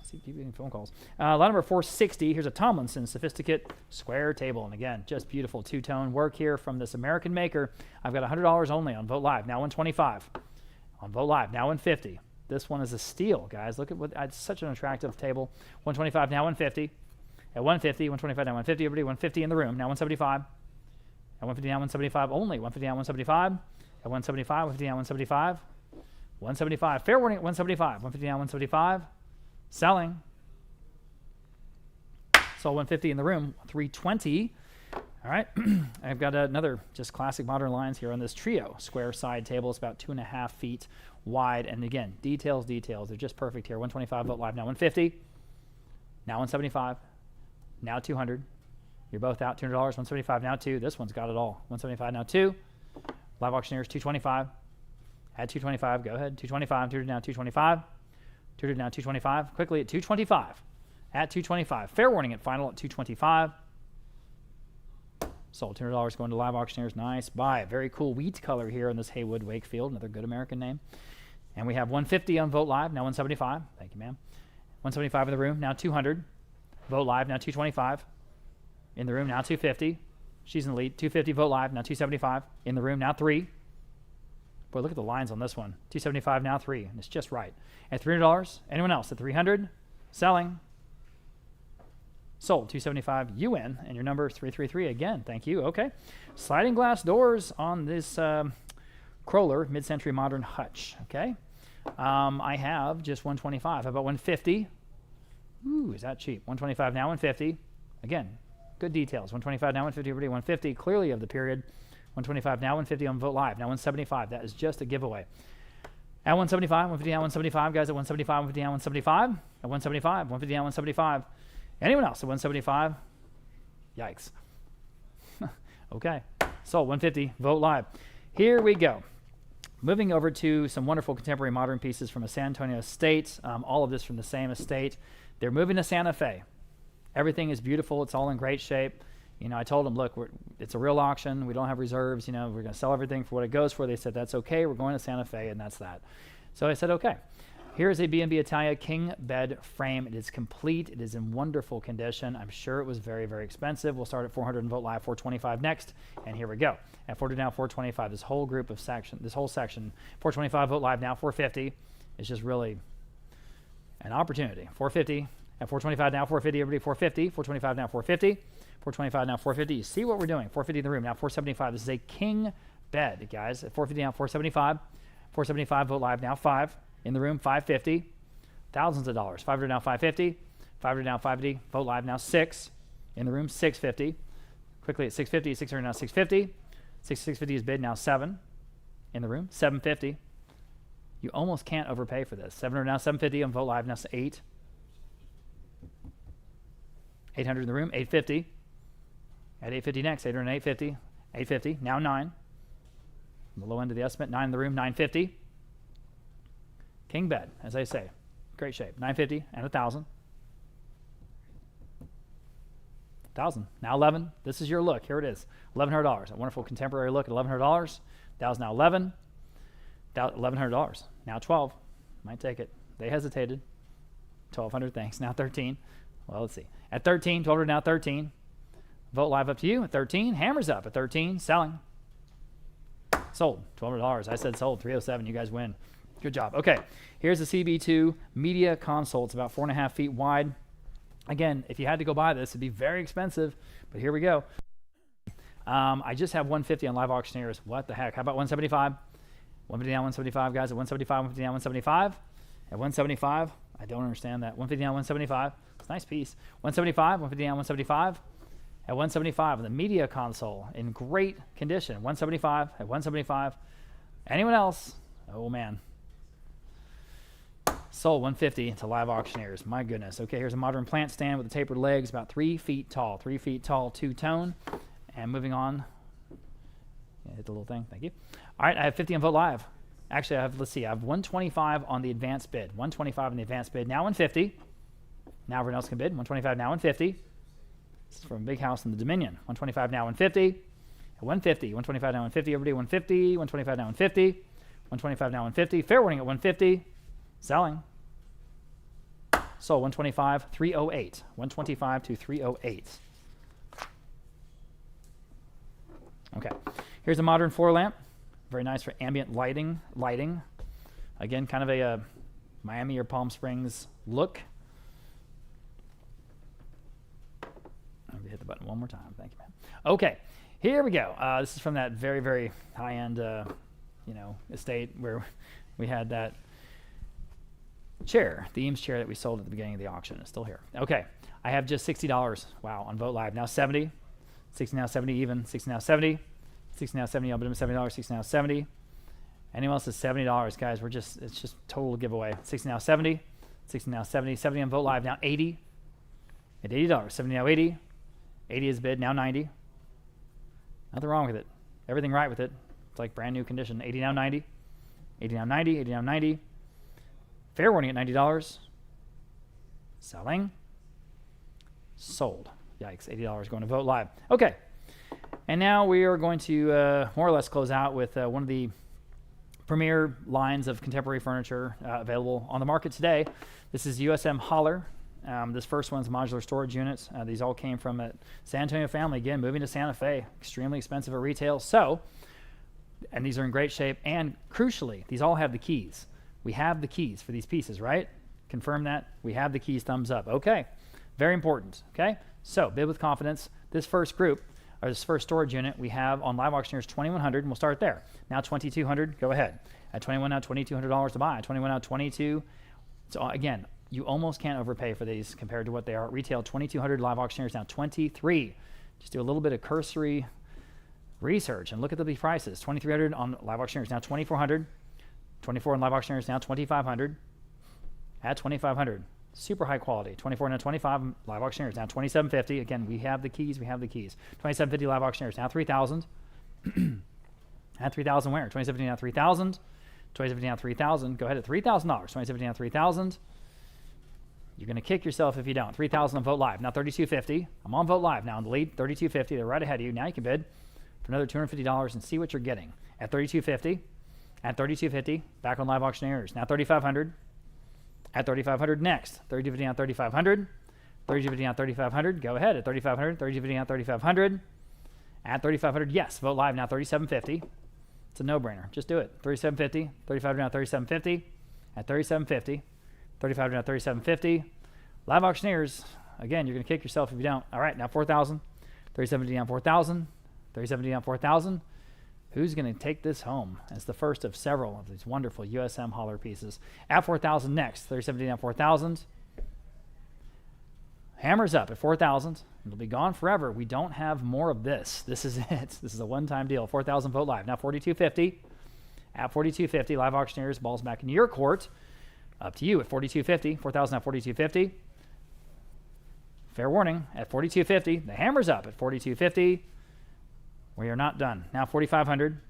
See, keep getting phone calls. Lot number 460. Here's a Tomlinson Sophisticate Square Table. And again, just beautiful two-tone work here from this American maker. I've got $100 only on Vote Live. Now 125. On Vote Live. Now 150. This one is a steal, guys. Look at what, it's such an attractive table. 125, now 150. At 150, 125, now 150. Everybody, 150 in the room. Now 175. At 150, now 175 only. 150, now 175. At 175, 150, now 175. 175. Fair warning at 175. 150, now 175. Selling. Sold 150 in the room. 320. All right, I've got another just classic modern lines here on this trio. Square side table. It's about 2.5 feet wide. And again, details. They're just perfect here. 125 Vogt Live, now 150. Now 175. Now 200. You're both out. $200. 175, now 2. This one's got it all. 175, now 2. Live auctioneers, 225. Add 225. Go ahead. 225. 200 now 225. 200 now 225. Quickly at 225. At 225. Fair warning at final at 225. Sold. $200 going to live auctioneers. Nice buy. Very cool wheat color here in this Haywood Wakefield. Another good American name. And we have 150 on Vogt Live. Now 175. Thank you, ma'am. 175 in the room. Now 200. Vogt Live. Now 225. In the room. Now 250. She's in the lead. 250 Vogt Live. Now 275. In the room. Now 3. Boy, look at the lines on this one. 275 now 3. And it's just right. At $300. Anyone else at 300? Selling. Sold. 275. You win. And your number is 333 again. Thank you. Okay. Sliding glass doors on this Kroller mid-century modern hutch. Okay. I have just 125. How about 150? Ooh, is that cheap? 125 now 150. Again, good details. 125 now 150. Everybody 150. Clearly of the period. 125 now 150 on Vogt Live. Now 175. That is just a giveaway. At 175, 150 now 175. Guys at 175, 150 now 175. At 175, 150 now 175. Anyone else at 175? Yikes. Okay. So 150, Vogt Live. Here we go. Moving over to some wonderful contemporary modern pieces from a San Antonio estate. All of this from the same estate. They're moving to Santa Fe. Everything is beautiful. It's all in great shape. You know, I told them, look, it's a real auction. We don't have reserves. You know, we're going to sell everything for what it goes for. They said, that's okay. We're going to Santa Fe, and that's that. So I said, okay. Here's a B&B Italia king bed frame. It is complete. It is in wonderful condition. I'm sure it was very, very expensive. We'll start at 400 and Vogt Live, 425 next. And here we go. At 40 now, 425. This whole group of section, this whole section, 425 Vogt Live now, 450. It's just really an opportunity. 450. At 425 now, 450. Everybody 450. 425 now, 450. 425 now, 450. You see what we're doing. 450 in the room. Now 475. This is a king bed, guys. At 450 now, 475. 475 Vogt Live now, 5. In the room, 550. Thousands of dollars. 500 now, 550. 500 now, 550. Vogt Live now, 6. In the room, 650. Quickly at 650. 600 now, 650. 650 is bid now, 7. In the room, 750. You almost can't overpay for this. 700 now, 750 on Vogt Live now, 8. 800 in the room, 850. At 850 next, 800 and 850. 850, now 9. On the low end of the estimate, 9 in the room, 950. King bed, as I say, great shape. 950 and 1,000. 1,000, now 11. This is your look. Here it is, $1,100. A wonderful contemporary look at $1,100. That was now 11. $1,100. Now 12. Might take it. They hesitated. 1,200. Thanks. Now 13. Well, let's see. At 13, 1,200 now 13. Vogt Live up to you at 13. Hammers up at 13. Selling. Sold. $1,200. I said sold. 307. You guys win. Good job. Okay. Here's the CB2 media console. It's about 4.5 feet wide. Again, if you had to go buy this, it'd be very expensive. But here we go. I just have 150 on live auctioneers. What the heck? How about 175? 150 now 175, guys. At 175, 150 now 175. At 175, I don't understand that. 150 now 175. It's a nice piece. 175, 150 now 175. At 175 on the media console in great condition. 175 at 175. Anyone else? Oh man. Sold 150 to live auctioneers. My goodness. Okay, here's a modern plant stand with the tapered legs, about 3 feet tall. 3 feet tall, two-tone. And moving on. Yeah, hit the little thing. Thank you. All right, I have 50 on Vogt Live. Actually, I have 125 on the advanced bid. 125 on the advanced bid. Now 150. Now everyone else can bid. 125 now 150. This is from a big house in the Dominion. 125 now 150. At 150. 125 now 150. Everybody 150. 125 now 150. 125 now 150. Fair warning at 150. Selling. Sold 125, 308. 125 to 308. Okay. Here's a modern floor lamp. Very nice for ambient lighting. Again, kind of a Miami or Palm Springs look. I'm going to hit the button one more time. Thank you, man. Okay. Here we go. This is from that very, very high-end, estate where we had that chair, the Eames chair that we sold at the beginning of the auction. It's still here. Okay. I have just $60. Wow, on Vogt Live. Now 70. $69.70 even. $69.70. $69.70. I'll bid him $70. $69.70. Anyone else is $70, guys? It's just total giveaway. $69.70. $69.70. $70 on Vote Live. Now $80. At $80. $70 now $80. $80 is bid. Now $90. Nothing wrong with it. Everything right with it. It's like brand new condition. $80 now $90. $80 now $90. $80 now $90. Fair warning at $90. Selling. Sold. Yikes. $80 going to Vote Live. Okay. And now we are going to more or less close out with one of the premier lines of contemporary furniture available on the market today. This is USM Holler. This first one's modular storage units. These all came from a San Antonio family, again, moving to Santa Fe. Extremely expensive at retail. And these are in great shape. And crucially, these all have the keys. We have the keys for these pieces, right? Confirm that. We have the keys. Thumbs up. Okay. Very important. Okay. So bid with confidence. This first group, or this first storage unit, we have on Live Auctioneers 2100, and we'll start there. Now 2200, go ahead. At 21 now, $2,200 to buy. At 21 now, 22. So again, you almost can't overpay for these compared to what they are at retail. 2200 Live Auctioneers now 23. Just do a little bit of cursory research and look at the prices. 2300 on Live Auctioneers now 2400. 24 on Live Auctioneers now 2500. At 2500. Super high quality. 24 now 25 Live Auctioneers now 2750. Again, we have the keys. 2750 Live Auctioneers now 3000. At 3000 where? 2750 now 3000. 2750 now 3000. Go ahead at $3,000. 2750 now 3000. You're going to kick yourself if you don't. 3000 on Vote Live. Now 3250. I'm on Vote Live now in the lead. 3250. They're right ahead of you. Now you can bid for another $250 and see what you're getting. At 3250. At 3250. Back on Live Auctioneers. Now 3500. At 3,500 next. 3250 on 3,500. 3250 on 3,500. Go ahead at 3,500. 3250 on 3,500. At 3,500, yes. Vote Live now 3,750. It's a no-brainer. Just do it. 3,750. 3,500 now 3,750. At 3,750. 3,500 now 3,750. Live Auctioneers. Again, you're going to kick yourself if you don't. All right, now 4,000. 3,750 on 4,000. 3,750 on 4,000. Who's going to take this home as the first of several of these wonderful USM Holler pieces? At 4,000 next. 3,750 on 4,000. Hammers up at 4,000. It'll be gone forever. We don't have more of this. This is it. This is a one-time deal. 4,000 Vote Live. Now 4,250. At 4,250, Live Auctioneers, ball's back in your court. Up to you at 4,250. 4,000 at 4,250. Fair warning. At 4,250, the hammer's up at 4,250. We are not done. Now 4,500.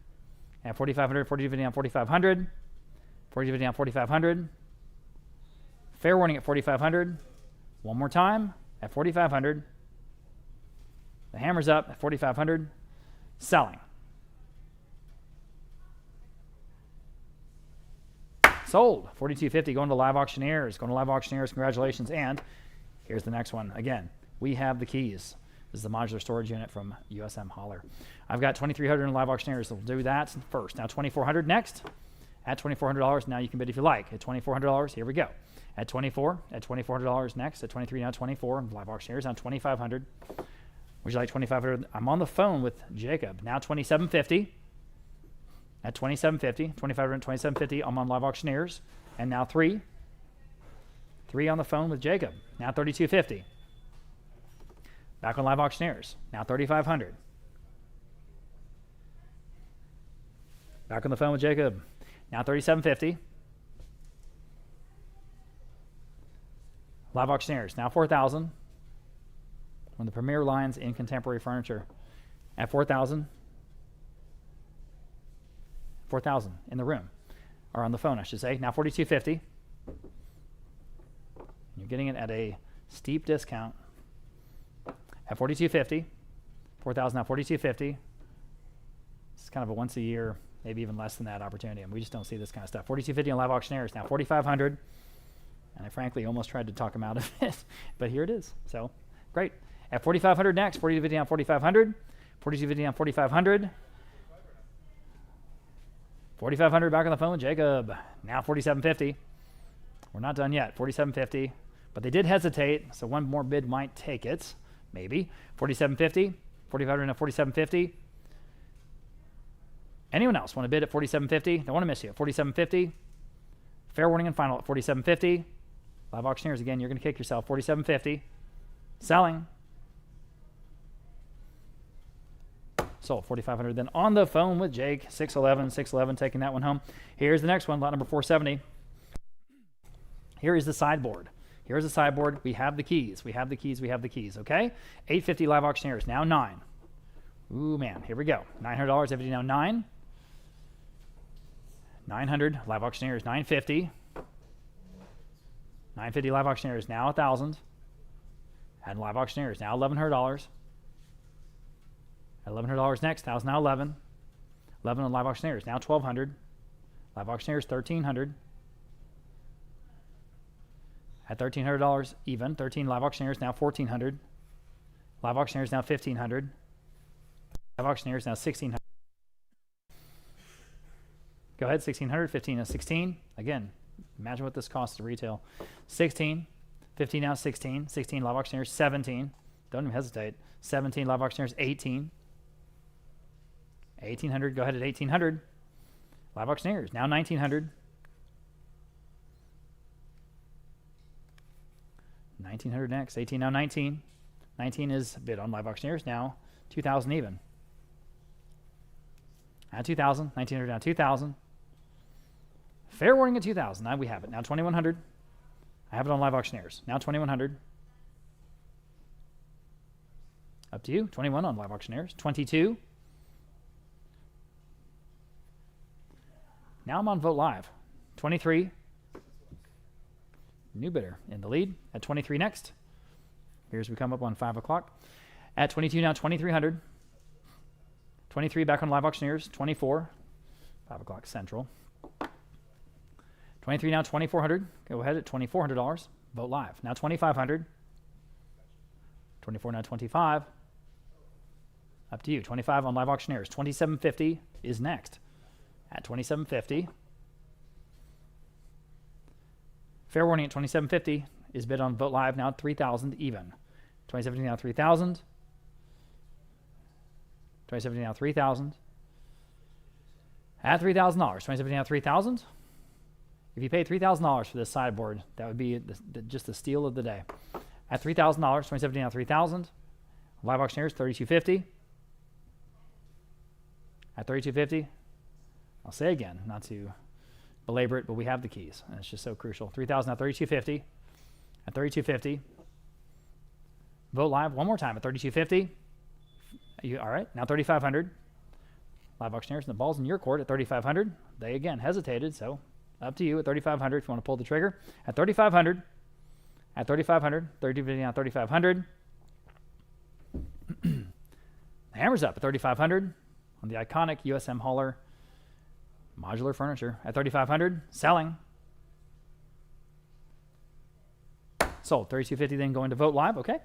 At 4,500, 4,250 on 4,500. 4,250 on 4,500. Fair warning at 4,500. One more time at 4,500. The hammer's up at 4,500. Selling. Sold. 4,250 going to Live Auctioneers. Going to Live Auctioneers. Congratulations. And here's the next one. Again, we have the keys. This is the modular storage unit from USM Holler. I've got 2,300 in Live Auctioneers, so we'll do that first. Now 2,400 next. At $2,400, now you can bid if you like. At $2,400, here we go. At $2,400 next. At 23, now 24. Live Auctioneers, now 2,500. Would you like 2,500? I'm on the phone with Jacob. Now 2,750. At 2,750. 2,500 and 2,750. I'm on Live Auctioneers. And now 3. 3 on the phone with Jacob. Now 3,250. Back on Live Auctioneers. Now 3,500. Back on the phone with Jacob. Now 3,750. Live Auctioneers. Now 4,000. One of the premier lines in contemporary furniture. At 4,000. 4,000 in the room. Or on the phone, I should say. Now 4,250. You're getting it at a steep discount. At 4,250. 4,000 now 4,250. It's kind of a once a year, maybe even less than that opportunity. And we just don't see this kind of stuff. 4,250 on Live Auctioneers. Now 4,500. And I frankly almost tried to talk him out of it. But here it is. So, great. At 4,500 next. 4,250 on 4,500. 4,250 on 4,500. 4,500 back on the phone with Jacob. Now 4,750. We're not done yet. 4,750. But they did hesitate, so one more bid might take it. Maybe. 4,750. 4,500 and 4,750. Anyone else want to bid at 4,750? Don't want to miss you. 4,750. Fair warning and final at 4,750. Live Auctioneers, again, you're going to kick yourself. 4,750. Selling. Sold. 4,500. Then on the phone with Jake. 611, taking that one home. Here's the next one, lot number 470. Here is the sideboard. Here's the sideboard. We have the keys. We have the keys. Okay? 850 live auctioneers. Now 9. Ooh, man. Here we go. $900. Everything now 9. 900 live auctioneers. 950. 950 live auctioneers. Now 1,000. And live auctioneers. Now $1,100. At $1,100 next. 1,000 now 11. 11 on live auctioneers. Now 1,200. Live auctioneers 1,300. At $1,300 even. 13 live auctioneers. Now 1,400. Live auctioneers now 1,500. Live auctioneers now 1,600. Go ahead. 1,600. 15 now 16. Again, imagine what this costs to retail. 16. 15 now 16. 16 live auctioneers 17. Don't even hesitate. 17 live auctioneers 18. 1,800. Go ahead at 1,800. Live auctioneers now 1,900. 1,900 next. 18 now 19. 19 is bid on live auctioneers now 2,000 even. At 2,000. 1,900 now 2,000. Fair warning at 2,000. Now we have it. Now 2,100. I have it on live auctioneers. Now 2,100. Up to you. 21 on live auctioneers. 22. Now I'm on Vote Live. 23. New bidder in the lead. At 23 next. Here's we come up on 5 o'clock. At 22 now 2,300. 23 back on live auctioneers. 24. 5 o'clock central. 23 now 2,400. Go ahead at $2,400. Vote Live. Now 2,500. 24 now 25. Up to you. 25 on live auctioneers. 2,750 is next. At 2,750. Fair warning at 2,750 is bid on Vote Live. Now 3,000 even. 2,750 now 3,000. 2,750 now 3,000. At $3,000. 2,750 now 3,000. If you paid $3,000 for this sideboard, that would be just the steal of the day. At $3,000, 2,750 now 3,000. Live auctioneers 3,250. At 3,250, I'll say again, not to belabor it, but we have the keys, and it's just so crucial. 3,000 now 3,250. At 3,250. Vote Live one more time at 3,250. All right, now 3,500. Live auctioneers, and the ball's in your court at 3,500. They again hesitated, so up to you at 3,500 if you want to pull the trigger. At 3,500. At 3,500. 3,250 now 3,500. Hammer's up at 3,500 on the iconic USM hauler modular furniture. At 3,500. Selling. Sold. 3,250 then going to Vote Live. Okay.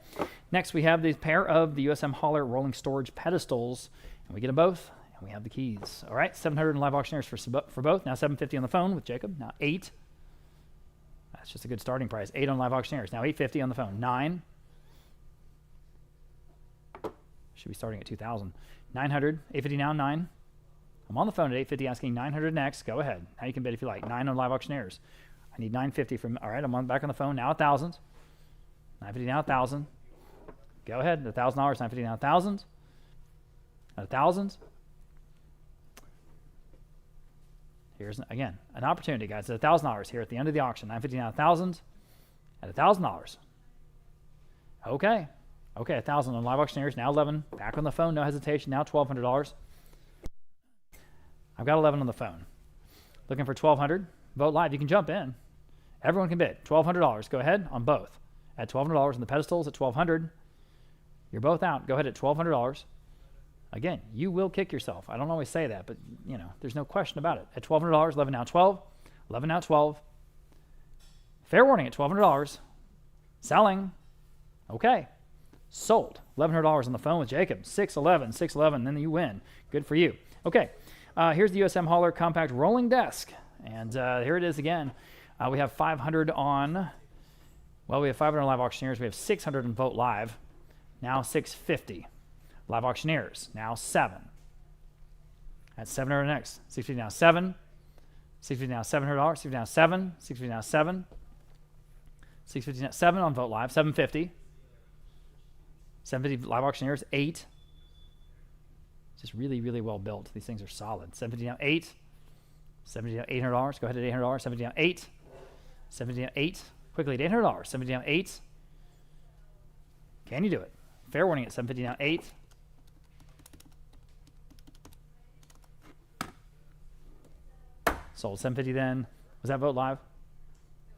Next we have the pair of the USM hauler rolling storage pedestals, and we get them both. And we have the keys. All right, 700 in live auctioneers for both. Now 750 on the phone with Jacob. Now 8. That's just a good starting price. 8 on live auctioneers. Now 850 on the phone. 9. Should be starting at 2,000. 900. 850 now. 9. I'm on the phone at 850 asking 900 next. Go ahead. Now you can bid if you like. 9 on live auctioneers. I need 950 from. All right, I'm back on the phone now. 1,000. 950 now. 1,000. Go ahead. $1,000. 950 now. 1,000. 1,000. Here's, again, an opportunity, guys. At $1,000 here at the end of the auction. 950 now 1,000. At $1,000. Okay. Okay, 1,000 on live auctioneers. Now 11. Back on the phone. No hesitation. Now $1,200. I've got 11 on the phone. Looking for 1,200. Vote Live. You can jump in. Everyone can bid. $1,200. Go ahead on both. At $1,200 on the pedestals at 1,200. You're both out. Go ahead at $1,200. Again, you will kick yourself. I don't always say that, but, you know, there's no question about it. At $1,200, 11 now 12. 11 now 12. Fair warning at $1,200. Selling. Okay. Sold. $1,100 on the phone with Jacob. 611, 611, then you win. Good for you. Okay. Here's the USM hauler compact rolling desk. And here it is again. We have 500 on, well, we have 500 on live auctioneers. We have 600 on Vote Live. Now 650. Live auctioneers, now 7. At 700 next. 650 now 7. 650 now $700. 650 now 7. 650 now 7. 650 now 7 on Vote Live. 750. 750 live auctioneers, 8. Just really, really well built. These things are solid. 750 down, 8. 750 down, $800. Go ahead at $800. 750 down, 8. 750 down, 8. Quickly at $800. 750 down, 8. Can you do it? Fair warning at 750 down, 8. Sold 750 then. Was that vote live?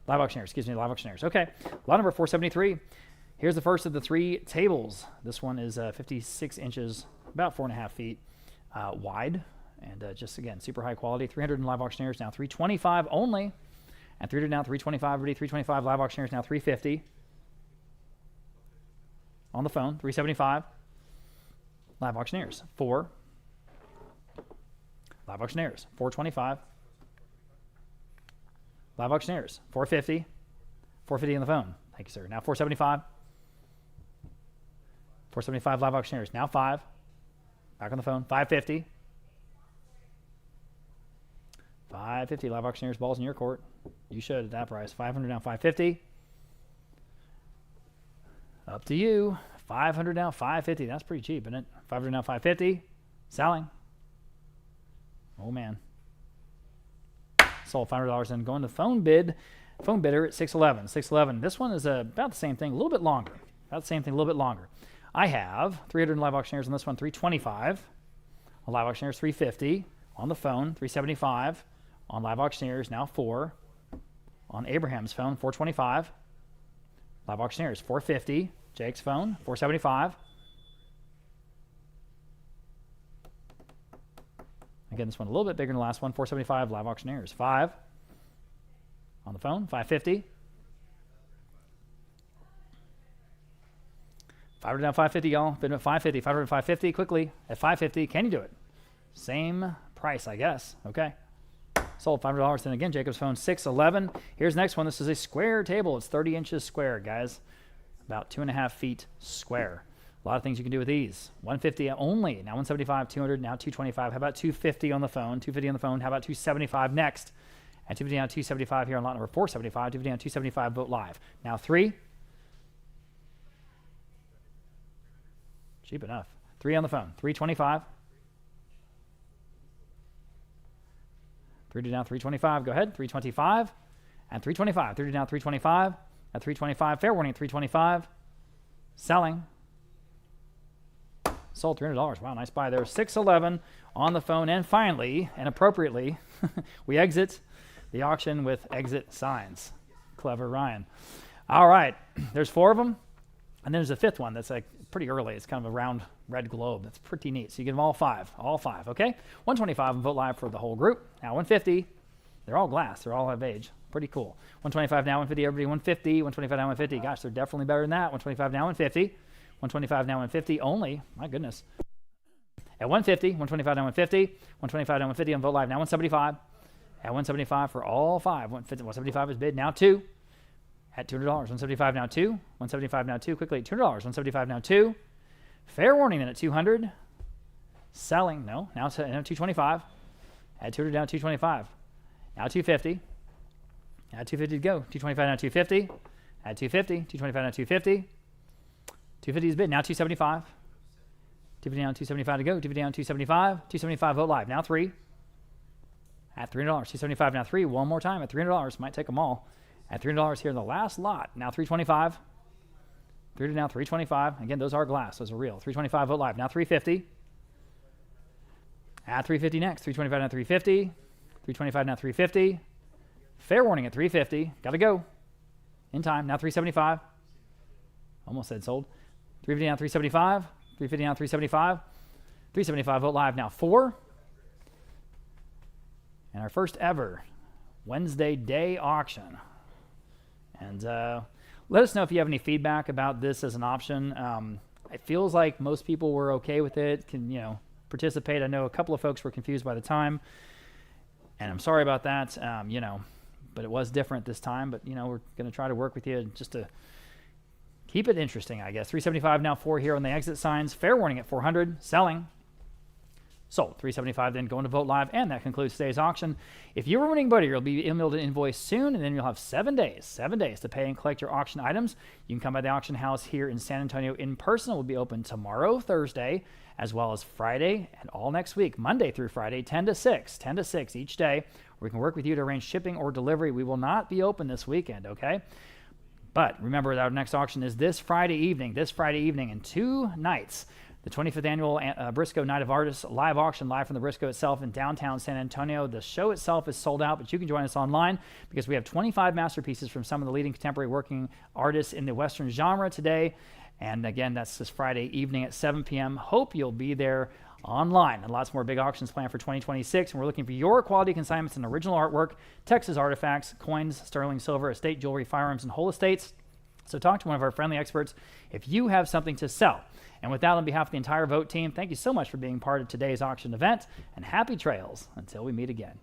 Live auctioneers, excuse me, live auctioneers. Okay, lot number 473. Here's the first of the 3 tables. This one is 56 inches, about 4.5 feet wide. And just, again, super high quality. 300 in live auctioneers, now 325 only. And 300 now, 325, everybody, 325. Live auctioneers now 350. On the phone, 375. Live auctioneers, 4. Live auctioneers, 425. Live auctioneers, 450. 450 on the phone. Thank you, sir. Now 475. 475 live auctioneers. Now 5. Back on the phone. 550. 550 live auctioneers. Balls in your court. You should at that price. 500 now. 550. Up to you. 500 now. 550. That's pretty cheap, isn't it? 500 now. 550. Selling. Oh man. Sold $500 and going to phone bid. Phone bidder at 611. 611. This one is about the same thing, a little bit longer. About the same thing, a little bit longer. I have 300 live auctioneers on this one, 325. On live auctioneers, 350. On the phone, 375. On live auctioneers, now 4. On Abraham's phone, 425. Live auctioneers, 450. Jake's phone, 475. Again, this one a little bit bigger than the last one, 475. Live auctioneers, 5. On the phone, 550. 500 down, 550, y'all. Bid at 550. 500 550. Quickly at 550. Can you do it? Same price, I guess. Okay. Sold $500. Then again, Jacob's phone, 611. Here's the next one. This is a square table. It's 30 inches square, guys. About 2.5 feet square. A lot of things you can do with these. 150 only. Now 175, 200, now 225. How about 250 on the phone? 250 on the phone. How about 275 next? And 250 down, 275 here on lot number 475. 250 down, 275, vote live. Now 3. Cheap enough. 3 on the phone. 325. 3 down, 325. Go ahead. 325. And 325. 3 down, 325. At 325. Fair warning at 325. Selling. Sold $300. Wow, nice buy there. 611 on the phone. And finally, and appropriately, we exit the auction with exit signs. Clever Ryan. All right. There's 4 of them. And then there's a 5th one that's like pretty early. It's kind of a round red globe. That's pretty neat. So you get them all 5. All 5, okay? 125 and vote live for the whole group. Now 150. They're all glass. They're all of age. Pretty cool. 125 now, 150. Everybody 150. 125 now, 150. Gosh, they're definitely better than that. 125 now, 150. 125 now, 150 only. My goodness. At 150, 125 now, 150. 125 now, 150 on vote live. Now 175. At 175 for all 5. 175 is bid. Now 2. At $200. 175 now 2. 175 now 2. Quickly at $200. 175 now 2. Fair warning then at 200. Selling. No. Now 225. At 200 now 225. Now 250. At 250 to go. 225 now 250. At 250. 225 now 250. 250 is bid. Now 275. 250 down, 275 to go. 250 down, 275. 275 vote live. Now 3. At $300. 275 now 3. One more time at $300. Might take them all. At $300 here in the last lot. Now 325. 3 to now 325. Again, those are glass. Those are real. 325 vote live. Now 350. At 350 next. 325 now 350. 325 now 350. Fair warning at 350. Got to go. In time. Now 375. Almost said sold. 350 now 375. 350 now 375. 375 vote live. Now 4. And our first ever Wednesday day auction. And let us know if you have any feedback about this as an option. It feels like most people were okay with it, can participate. I know a couple of folks were confused by the time, and I'm sorry about that. But it was different this time. But we're going to try to work with you just to keep it interesting, I guess. 375 now 4 here on the exit signs. Fair warning at 400. Selling. Sold. $375 then going to Vote Live, and that concludes today's auction. If you're a winning bidder, you'll be emailed an invoice soon, and then you'll have 7 days to pay and collect your auction items. You can come by the auction house here in San Antonio in person. It will be open tomorrow, Thursday, as well as Friday and all next week, Monday through Friday, 10 to 6 each day. We can work with you to arrange shipping or delivery. We will not be open this weekend, okay? But remember that our next auction is this Friday evening in 2 nights. The 25th annual Briscoe Night of Artists live auction, live from the Briscoe itself in downtown San Antonio. The show itself is sold out, but you can join us online because we have 25 masterpieces from some of the leading contemporary working artists in the Western genre today. And again, that's this Friday evening at 7 p.m. Hope you'll be there online. And lots more big auctions planned for 2026. And we're looking for your quality consignments and original artwork, Texas artifacts, coins, sterling silver, estate jewelry, firearms, and whole estates. So talk to one of our friendly experts if you have something to sell. And with that, on behalf of the entire Vogt team, thank you so much for being part of today's auction event, and happy trails until we meet again.